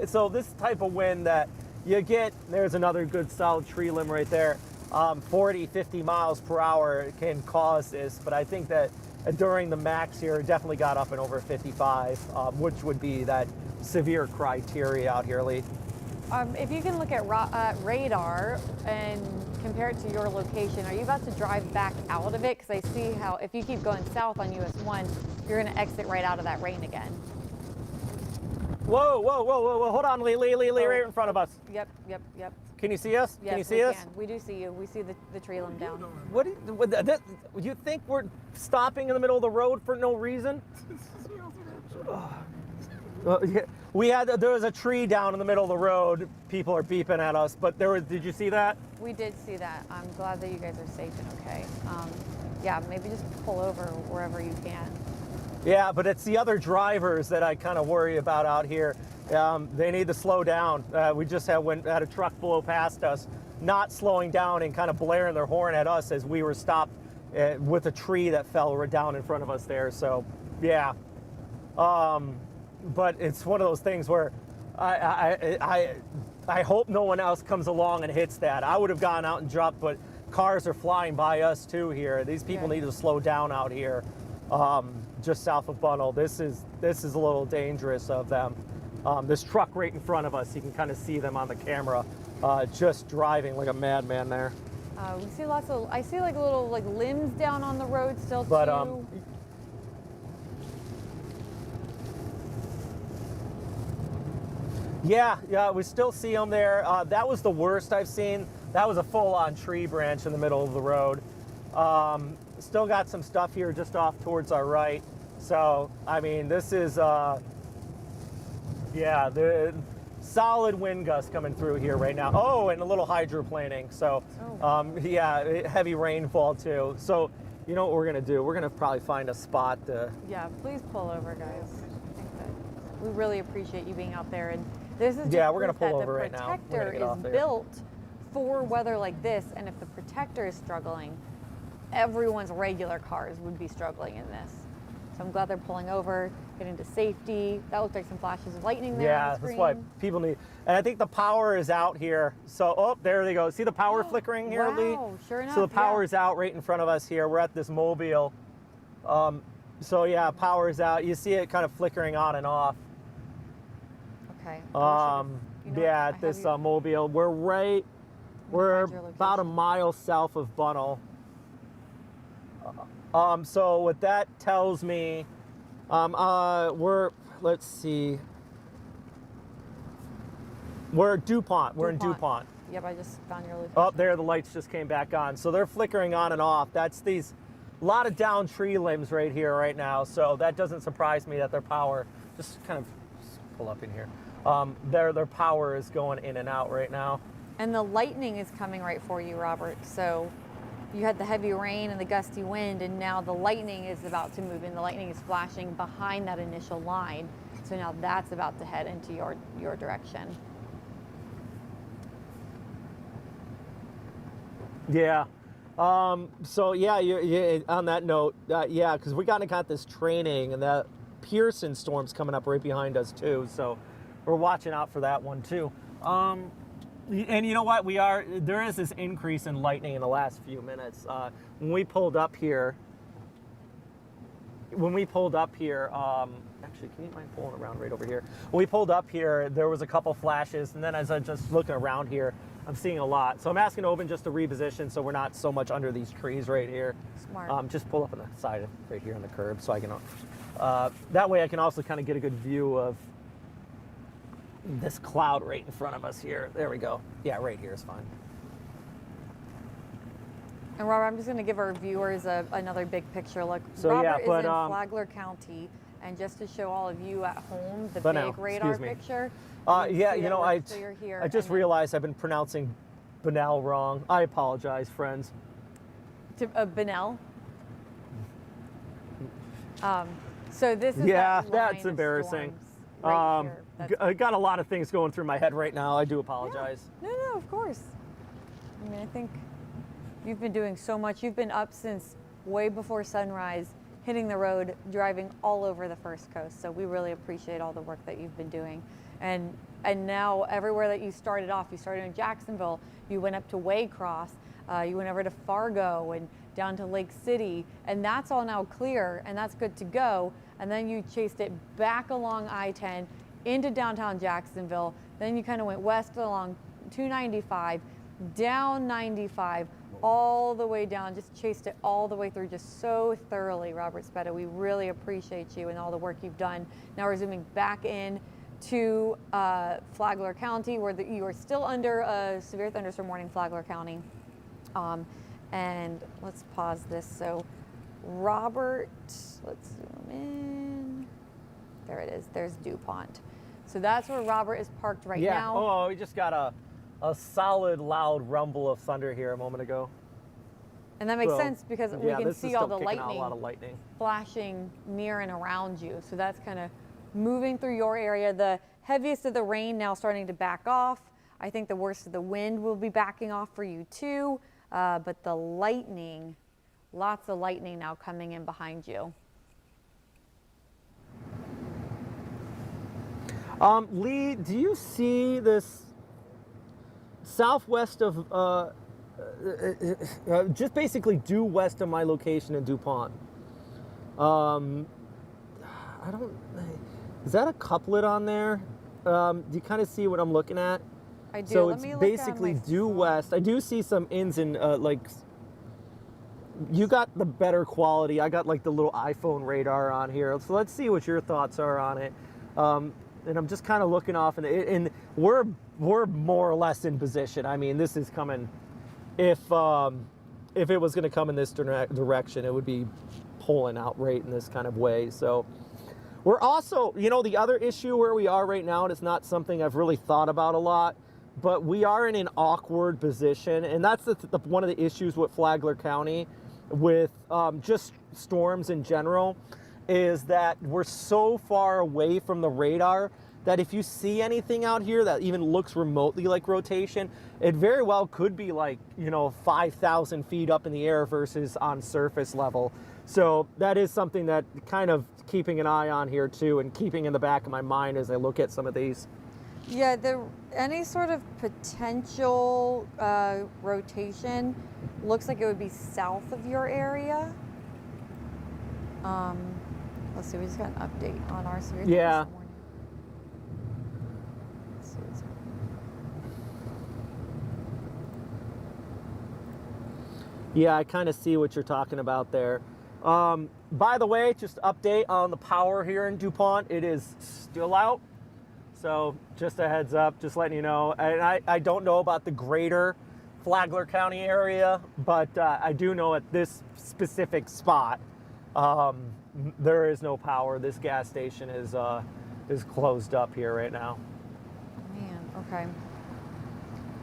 Speaker 3: so this type of wind that you get, there's another good solid tree limb right there. 40, 50 miles per hour can cause this, but I think that during the max here, it definitely got up and over 55, which would be that severe criteria out here, Lee.
Speaker 7: If you can look at radar and compare it to your location, are you about to drive back out of it? Because I see how if you keep going south on US 1, you're going to exit right out of that rain again.
Speaker 3: Whoa, whoa, whoa, whoa, whoa. Hold on, Lee, right in front of us.
Speaker 7: Yep.
Speaker 3: Can you see us?
Speaker 7: Yes,
Speaker 3: can you see us?
Speaker 7: Can. We do see you. We see the tree limb down.
Speaker 3: What you think we're stopping in the middle of the road for no reason? There was a tree down in the middle of the road. People are beeping at us, but did you see that?
Speaker 7: We did see that. I'm glad that you guys are safe and okay. Yeah, maybe just pull over wherever you can.
Speaker 3: Yeah, but it's the other drivers that I kind of worry about out here. They need to slow down. We just had a truck blow past us, not slowing down and kind of blaring their horn at us as we were stopped with a tree that fell down in front of us there. So, yeah. But it's one of those things where I hope no one else comes along and hits that. I would have gone out and dropped, but cars are flying by us too here. These people need to slow down out here, just south of Bunnell. This is a little dangerous of them. This truck right in front of us, you can kind of see them on the camera, just driving like a madman there.
Speaker 7: We see I see like little limbs down on the road still
Speaker 3: but,
Speaker 7: too.
Speaker 3: Yeah, we still see them there. That was the worst I've seen. That was a full-on tree branch in the middle of the road. Still got some stuff here just off towards our right. So, I mean, this is, the solid wind gusts coming through here right now. Oh, and a little hydroplaning. So, yeah, heavy rainfall too. So, you know what we're going to do? We're going to probably find a spot to...
Speaker 7: Yeah, please pull over, guys. I think that we really appreciate you being out there. And this is
Speaker 3: we're going to pull over right now.
Speaker 7: The protector is built for weather like this, and if the protector is struggling, everyone's regular cars would be struggling in this. So I'm glad they're pulling over, getting to safety. That looked like some flashes of lightning there on the screen.
Speaker 3: That's why people need, and I think the power is out here. So, there they go. See the power flickering here, Lee?
Speaker 7: Wow, sure enough.
Speaker 3: So the power is out right in front of us here. We're at this mobile. So yeah, power is out. You see it kind of flickering on and off.
Speaker 7: Okay.
Speaker 3: At this mobile. We're about a mile south of Bunnell. So what that tells me, let's see. We're DuPont. We're in DuPont.
Speaker 7: Yep, I just found your location.
Speaker 3: Oh, there, the lights just came back on. So they're flickering on and off. That's these, a lot of down tree limbs right here right now. So that doesn't surprise me that their power, just kind of pull up in here. Their power is going in and out right now.
Speaker 7: And the lightning is coming right for you, Robert. So you had the heavy rain and the gusty wind, and now the lightning is about to move in. The lightning is flashing behind that initial line. So now that's about to head into your direction.
Speaker 3: Yeah. So yeah, you on that note, yeah, because we got this training, and that Pearson storm's coming up right behind us too. So we're watching out for that one too. And you know what? There is this increase in lightning in the last few minutes. When we pulled up here, actually, can you mind pulling around right over here? When we pulled up here, there was a couple flashes, and then as I'm just looking around here, I'm seeing a lot. So I'm asking Oben just to reposition so we're not so much under these trees right here.
Speaker 7: Smart.
Speaker 3: Just pull up on the side right here on the curb so I can, that way I can also kind of get a good view of this cloud right in front of us here. There we go. Yeah, right here is fine.
Speaker 7: And Robert, I'm just going to give our viewers another big picture look.
Speaker 3: So,
Speaker 7: Robert
Speaker 3: yeah, but,
Speaker 7: is in Flagler County, and just to show all of you at home the
Speaker 3: Bunnell,
Speaker 7: big radar
Speaker 3: excuse me.
Speaker 7: picture.
Speaker 3: Yeah, you know, I
Speaker 7: I
Speaker 3: just realized I've been pronouncing Bunnell wrong. I apologize, friends.
Speaker 7: Bunnell. So this is
Speaker 3: Yeah,
Speaker 7: that line
Speaker 3: that's
Speaker 7: of
Speaker 3: embarrassing.
Speaker 7: storms right here.
Speaker 3: I got a lot of things going through my head right now. I do apologize.
Speaker 7: No, of course. I mean, I think you've been doing so much. You've been up since way before sunrise, hitting the road, driving all over the First Coast. So we really appreciate all the work that you've been doing. And now everywhere that you started off, you started in Jacksonville, you went up to Waycross, you went over to Fargo and down to Lake City, and that's all now clear, and that's good to go. And then you chased it back along I-10 into downtown Jacksonville. Then you kind of went west along 295, down 95, all the way down, just chased it all the way through just so thoroughly, Robert Speta. We really appreciate you and all the work you've done. Now we're zooming back in to Flagler County, where you are still under a severe thunderstorm warning, Flagler County. And let's pause this. So Robert, let's zoom in. There it is. There's DuPont. So that's where Robert is parked right now.
Speaker 3: Oh, we just got a solid, loud rumble of thunder here a moment ago.
Speaker 7: And that makes sense because we can see all the
Speaker 3: a lot of lightning
Speaker 7: flashing near and around you. So that's kind of moving through your area. The heaviest of the rain now starting to back off. I think the worst of the wind will be backing off for you too. But the lightning, lots of lightning now coming in behind you.
Speaker 3: Lee, do you see this southwest of, just basically due west of my location in DuPont? Is that a couplet on there? Do you kind of see what I'm looking at?
Speaker 7: I do.
Speaker 3: So
Speaker 7: Let
Speaker 3: it's
Speaker 7: me look
Speaker 3: basically
Speaker 7: on my
Speaker 3: due
Speaker 7: phone.
Speaker 3: west. I do see some ins and you got the better quality. I got like the little iPhone radar on here. So let's see what your thoughts are on it. And I'm just kind of looking off, and we're more or less in position. I mean, this is coming. If it was going to come in this direction, it would be pulling out right in this kind of way. So we're also, the other issue where we are right now, and it's not something I've really thought about a lot, but we are in an awkward position, and that's one of the issues with Flagler County, with just storms in general, is that we're so far away from the radar that if you see anything out here that even looks remotely like rotation, it very well could be like, 5,000 feet up in the air versus on surface level. So that is something that kind of keeping an eye on here too, and keeping in the back of my mind as I look at some of these.
Speaker 7: Yeah, any sort of potential rotation looks like it would be south of your area. Let's see, we just got an update on our severe
Speaker 3: Yeah.
Speaker 7: this morning. Let's see what's happening.
Speaker 3: Yeah, I kind of see what you're talking about there. By the way, just update on the power here in DuPont. It is still out. so just a heads up, just letting you know. And I don't know about the greater Flagler County area, but I do know at this specific spot, there is no power. This gas station is closed up here right now.
Speaker 7: Man, okay.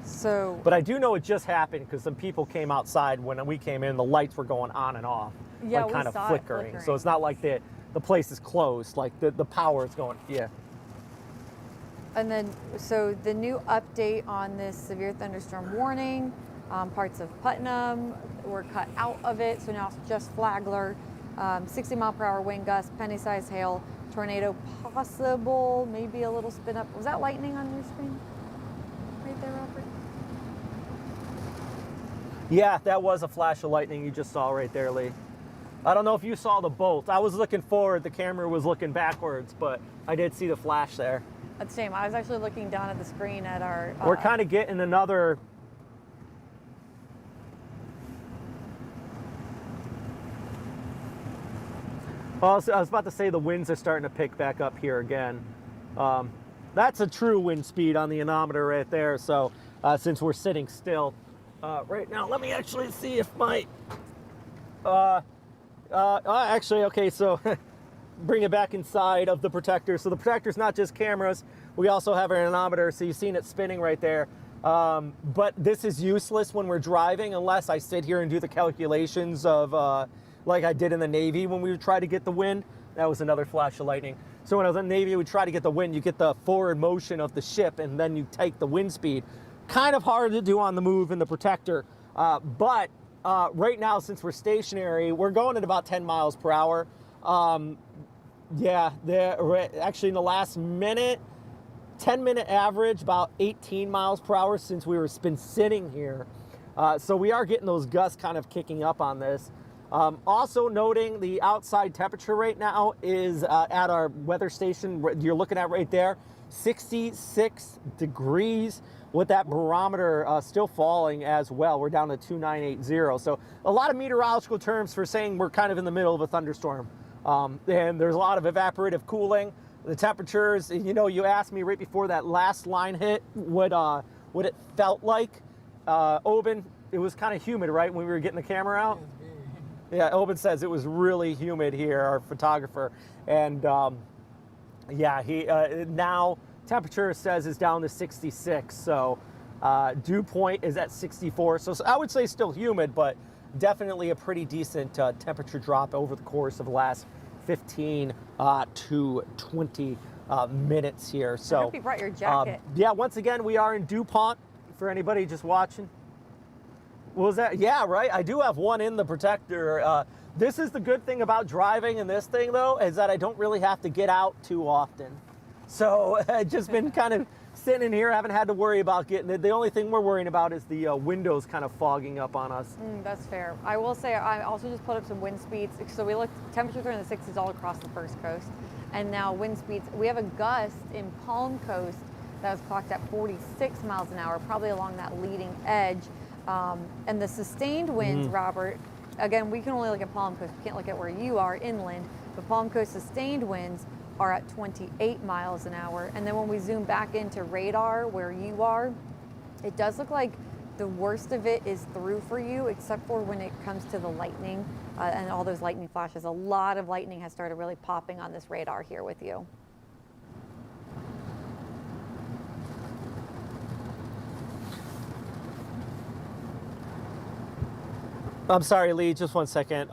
Speaker 7: So,
Speaker 3: But I do know it just happened because some people came outside when we came in. The lights were going on and off,
Speaker 7: yeah,
Speaker 3: like
Speaker 7: we
Speaker 3: kind of
Speaker 7: saw it
Speaker 3: flickering. So it's not like the place is closed. Like the power is going. Yeah.
Speaker 7: And then, so the new update on this severe thunderstorm warning, parts of Putnam were cut out of it, so now it's just Flagler. 60-mile-per-hour wind gusts, penny-sized hail, tornado possible, maybe a little spin up. Was that lightning on your screen? Right there, Robert?
Speaker 3: Yeah, that was a flash of lightning you just saw right there, Lee. I don't know if you saw the bolt. I was looking forward, the camera was looking backwards, but I did see the flash there.
Speaker 7: That's the same. I was actually looking down at the screen at our...
Speaker 3: We're kind of getting another... Well, I was about to say the winds are starting to pick back up here again. That's a true wind speed on the anemometer right there. So since we're sitting still right now, let me actually see if my... actually, okay, so bring it back inside of the protector. So the protector's not just cameras. We also have our anemometer, so you've seen it spinning right there. But this is useless when we're driving unless I sit here and do the calculations of like I did in the Navy when we would try to get the wind. That was another flash of lightning. So when I was in the Navy, we try to get the wind. You get the forward motion of the ship, and then you take the wind speed. Kind of hard to do on the move in the protector. But right now, since we're stationary, we're going at about 10 miles per hour. Yeah, actually in the last minute, 10-minute average, about 18 miles per hour since we were been sitting here. So we are getting those gusts kind of kicking up on this. Also noting the outside temperature right now is at our weather station you're looking at right there, 66 degrees with that barometer still falling as well. We're down to 2980. So a lot of meteorological terms for saying we're kind of in the middle of a thunderstorm. And there's a lot of evaporative cooling. The temperatures, you know, you asked me right before that last line hit what it felt like. Oben, it was kind of humid, right, when we were getting the camera out? Yeah, Oben says it was really humid here, our photographer. And yeah, he now temperature says is down to 66. So dew point is at 64. So I would say still humid, but definitely a pretty decent temperature drop over the course of the last 15 to 20 minutes here. So
Speaker 7: I hope you brought your jacket.
Speaker 3: yeah, once again, we are in DuPont for anybody just watching. What was that? Yeah, right. I do have one in the protector. This is the good thing about driving in this thing, though, is that I don't really have to get out too often. So I've just been kind of sitting in here, haven't had to worry about getting it. The only thing we're worrying about is the windows kind of fogging up on us.
Speaker 7: That's fair. I will say I also just put up some wind speeds. So we looked, temperatures are in the 60s all across the First Coast. And now wind speeds, we have a gust in Palm Coast that was clocked at 46 miles an hour, probably along that leading edge. And the sustained winds, Robert, again, we can only look at Palm Coast. We can't look at where you are inland. But Palm Coast sustained winds are at 28 miles an hour. And then when we zoom back into radar where you are, it does look like the worst of it is through for you, except for when it comes to the lightning and all those lightning flashes. A lot of lightning has started really popping on this radar here with you.
Speaker 3: I'm sorry, Lee, just one second.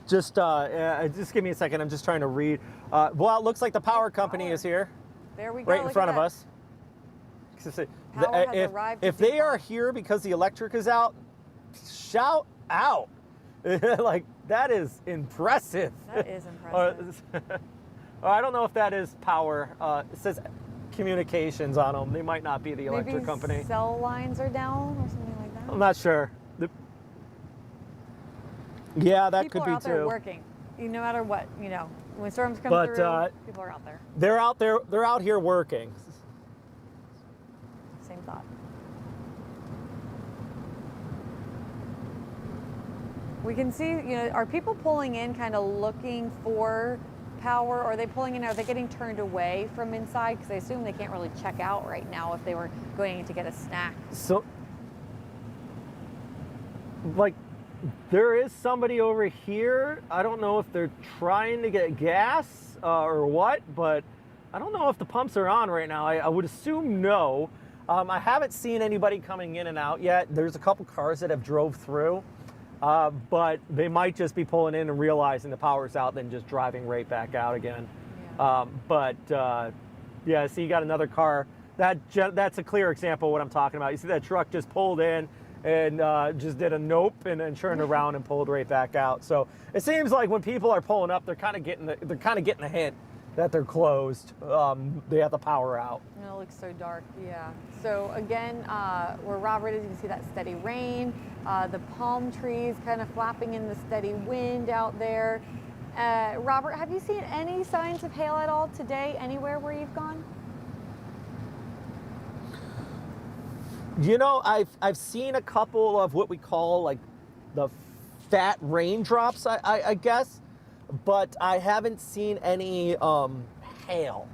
Speaker 3: Just give me a second. I'm just trying to read. Well, it looks like the power company is here.
Speaker 7: There we go.
Speaker 3: Right in front of us.
Speaker 7: Power has arrived to
Speaker 3: If they are
Speaker 7: DuPont.
Speaker 3: here because the electric is out, shout out. Like, that is impressive.
Speaker 7: That is impressive.
Speaker 3: Or I don't know if that is power. It says communications on them. They might not be the electric
Speaker 7: Maybe
Speaker 3: company.
Speaker 7: cell lines are down or something like that.
Speaker 3: I'm not sure. Yeah, that
Speaker 7: People
Speaker 3: could
Speaker 7: are
Speaker 3: be
Speaker 7: out there
Speaker 3: too.
Speaker 7: working, no matter what, you know. When storms come
Speaker 3: But,
Speaker 7: through, people are out there.
Speaker 3: They're out there. They're out here working.
Speaker 7: Same thought. We can see, are people pulling in, kind of looking for power, or are they pulling in? Are they getting turned away from inside? Because I assume they can't really check out right now if they were going in to get a snack.
Speaker 3: So, like, there is somebody over here. I don't know if they're trying to get gas or what, but I don't know if the pumps are on right now. I would assume no. I haven't seen anybody coming in and out yet. There's a couple cars that have drove through, but they might just be pulling in and realizing the power's out, then just driving right back out again. Yeah. Yeah, see, you got another car. That's a clear example of what I'm talking about. You see that truck just pulled in and just did a nope and then turned around and pulled right back out. So it seems like when people are pulling up, they're kind of getting the hint that they're closed. They have the power out.
Speaker 7: And it looks so dark, yeah. So again, where Robert is, you can see that steady rain, the palm trees kind of flapping in the steady wind out there. Robert, have you seen any signs of hail at all today, anywhere where you've gone?
Speaker 3: You know, I've seen a couple of what we call like the fat raindrops, I guess, but I haven't seen any hail.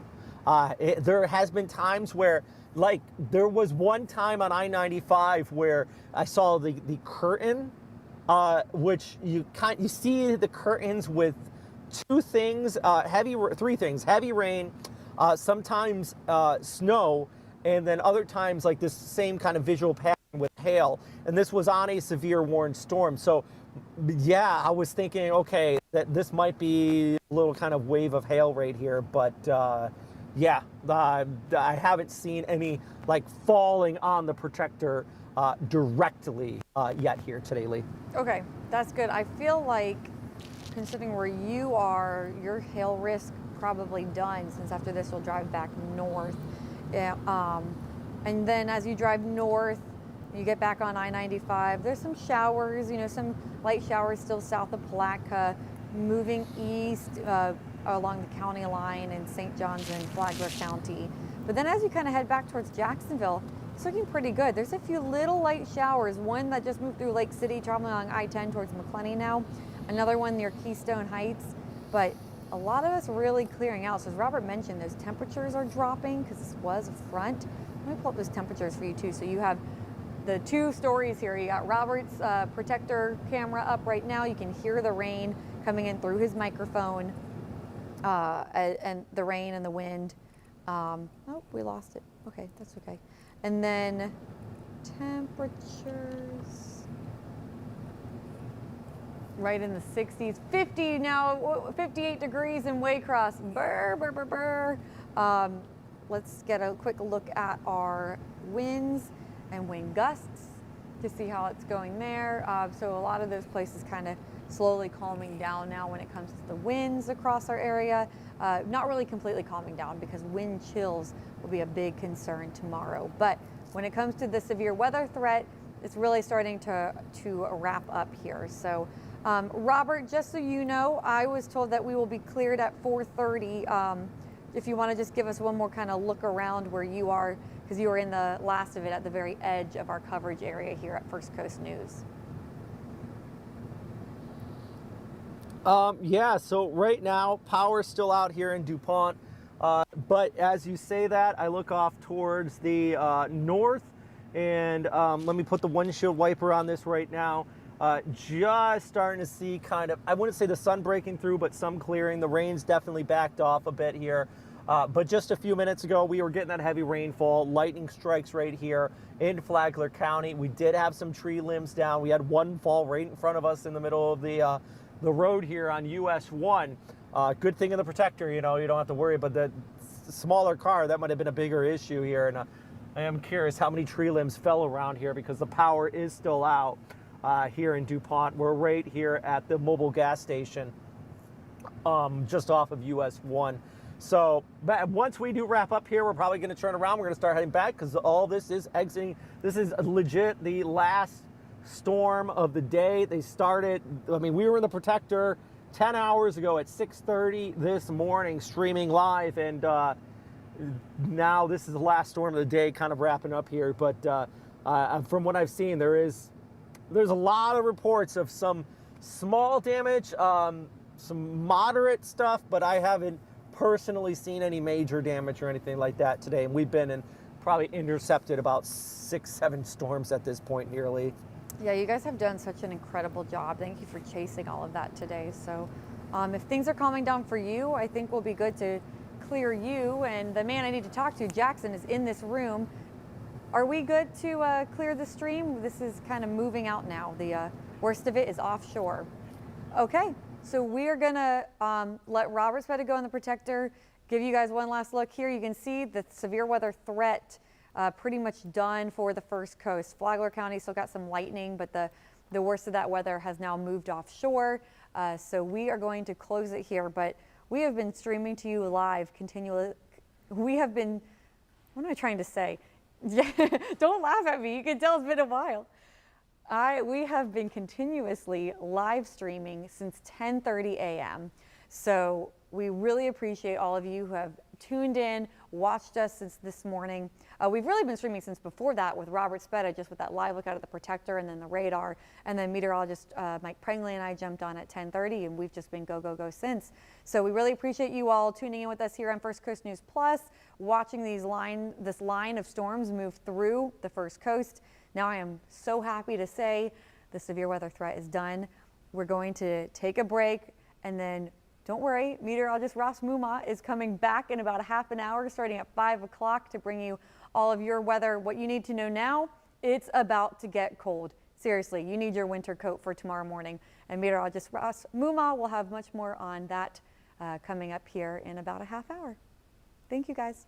Speaker 3: There has been times where, like, there was one time on I-95 where I saw the curtain, which you see the curtains with three things: heavy rain, sometimes snow, and then other times like this same kind of visual pattern with hail. And this was on a severe warned storm. So yeah, I was thinking, okay, that this might be a little kind of wave of hail right here, but yeah, I haven't seen any like falling on the protector directly yet here today, Lee.
Speaker 7: Okay, that's good. I feel like, considering where you are, your hail risk probably done, since after this you'll drive back north. Yeah, and then as you drive north, you get back on I-95, there's some showers, some light showers still south of Palatka, moving east along the county line in St. Johns and Flagler County. But then as you kind of head back towards Jacksonville, it's looking pretty good. There's a few little light showers, one that just moved through Lake City, traveling along I-10 towards McClenny now, another one near Keystone Heights, but a lot of it's really clearing out. So as Robert mentioned, those temperatures are dropping because this was a front. Let me pull up those temperatures for you too. So you have the two stories here. You got Robert's protector camera up right now. You can hear the rain coming in through his microphone, and the rain and the wind. Oh, we lost it. Okay, that's okay. And then temperatures. Right in the 60s, 50 now, 58 degrees in Waycross. Brr, brr, brr, brr. Let's get a quick look at our winds and wind gusts to see how it's going there. So a lot of those places kind of slowly calming down now when it comes to the winds across our area. Not really completely calming down because wind chills will be a big concern tomorrow. But when it comes to the severe weather threat, it's really starting to wrap up here. So Robert, just so you know, I was told that we will be cleared at 4:30. If you want to just give us one more kind of look around where you are, because you were in the last of it at the very edge of our coverage area here at First Coast News.
Speaker 3: Yeah, so right now, power's still out here in DuPont, but as you say that, I look off towards the north, and let me put the windshield wiper on this right now. Just starting to see kind of, I wouldn't say the sun breaking through, but some clearing. The rain's definitely backed off a bit here. But just a few minutes ago, we were getting that heavy rainfall, lightning strikes right here in Flagler County. We did have some tree limbs down. We had one fall right in front of us in the middle of the road here on US 1. Good thing in the protector, you don't have to worry, but the smaller car, that might have been a bigger issue here. And I am curious how many tree limbs fell around here because the power is still out. Here in DuPont. We're right here at the mobile gas station, just off of US 1. So once we do wrap up here, we're probably going to turn around. We're going to start heading back because all this is exiting. This is legit the last storm of the day. They started, we were in the protector 10 hours ago at 6:30 this morning, streaming live, and now this is the last storm of the day, kind of wrapping up here. But from what I've seen, there's a lot of reports of some small damage, some moderate stuff, but I haven't personally seen any major damage or anything like that today. And we've been in probably intercepted about 6-7 storms at this point nearly.
Speaker 7: Yeah, you guys have done such an incredible job. Thank you for chasing all of that today. So if things are calming down for you, I think we'll be good to clear you. And the man I need to talk to, Jackson, is in this room. Are we good to clear the stream? This is kind of moving out now. The worst of it is offshore. Okay, so we are gonna let Robert Speta go on the Protector, give you guys one last look here. You can see the severe weather threat pretty much done for the first coast. Flagler County still got some lightning, but the worst of that weather has now moved offshore. So we are going to close it here, but we have been streaming to you live continually. We have been, what am I trying to say? Don't laugh at me, you can tell it's been a while. We have been continuously live streaming since 10:30 a.m. So we really appreciate all of you who have tuned in, watched us since this morning. We've really been streaming since before that with Robert Speta, just with that live look out of the Protector and then the radar. And then meteorologist Mike Prangley and I jumped on at 10:30, and we've just been go, go, go since. So we really appreciate you all tuning in with us here on First Coast News Plus, watching this line of storms move through the First Coast. Now I am so happy to say the severe weather threat is done. We're going to take a break, and then don't worry, meteorologist Ross Muma is coming back in about a half an hour, starting at 5 o'clock, to bring you all of your weather, what you need to know now. It's about to get cold. Seriously, you need your winter coat for tomorrow morning. And meteorologist Ross Muma will have much more on that coming up here in about a half hour. Thank you, guys.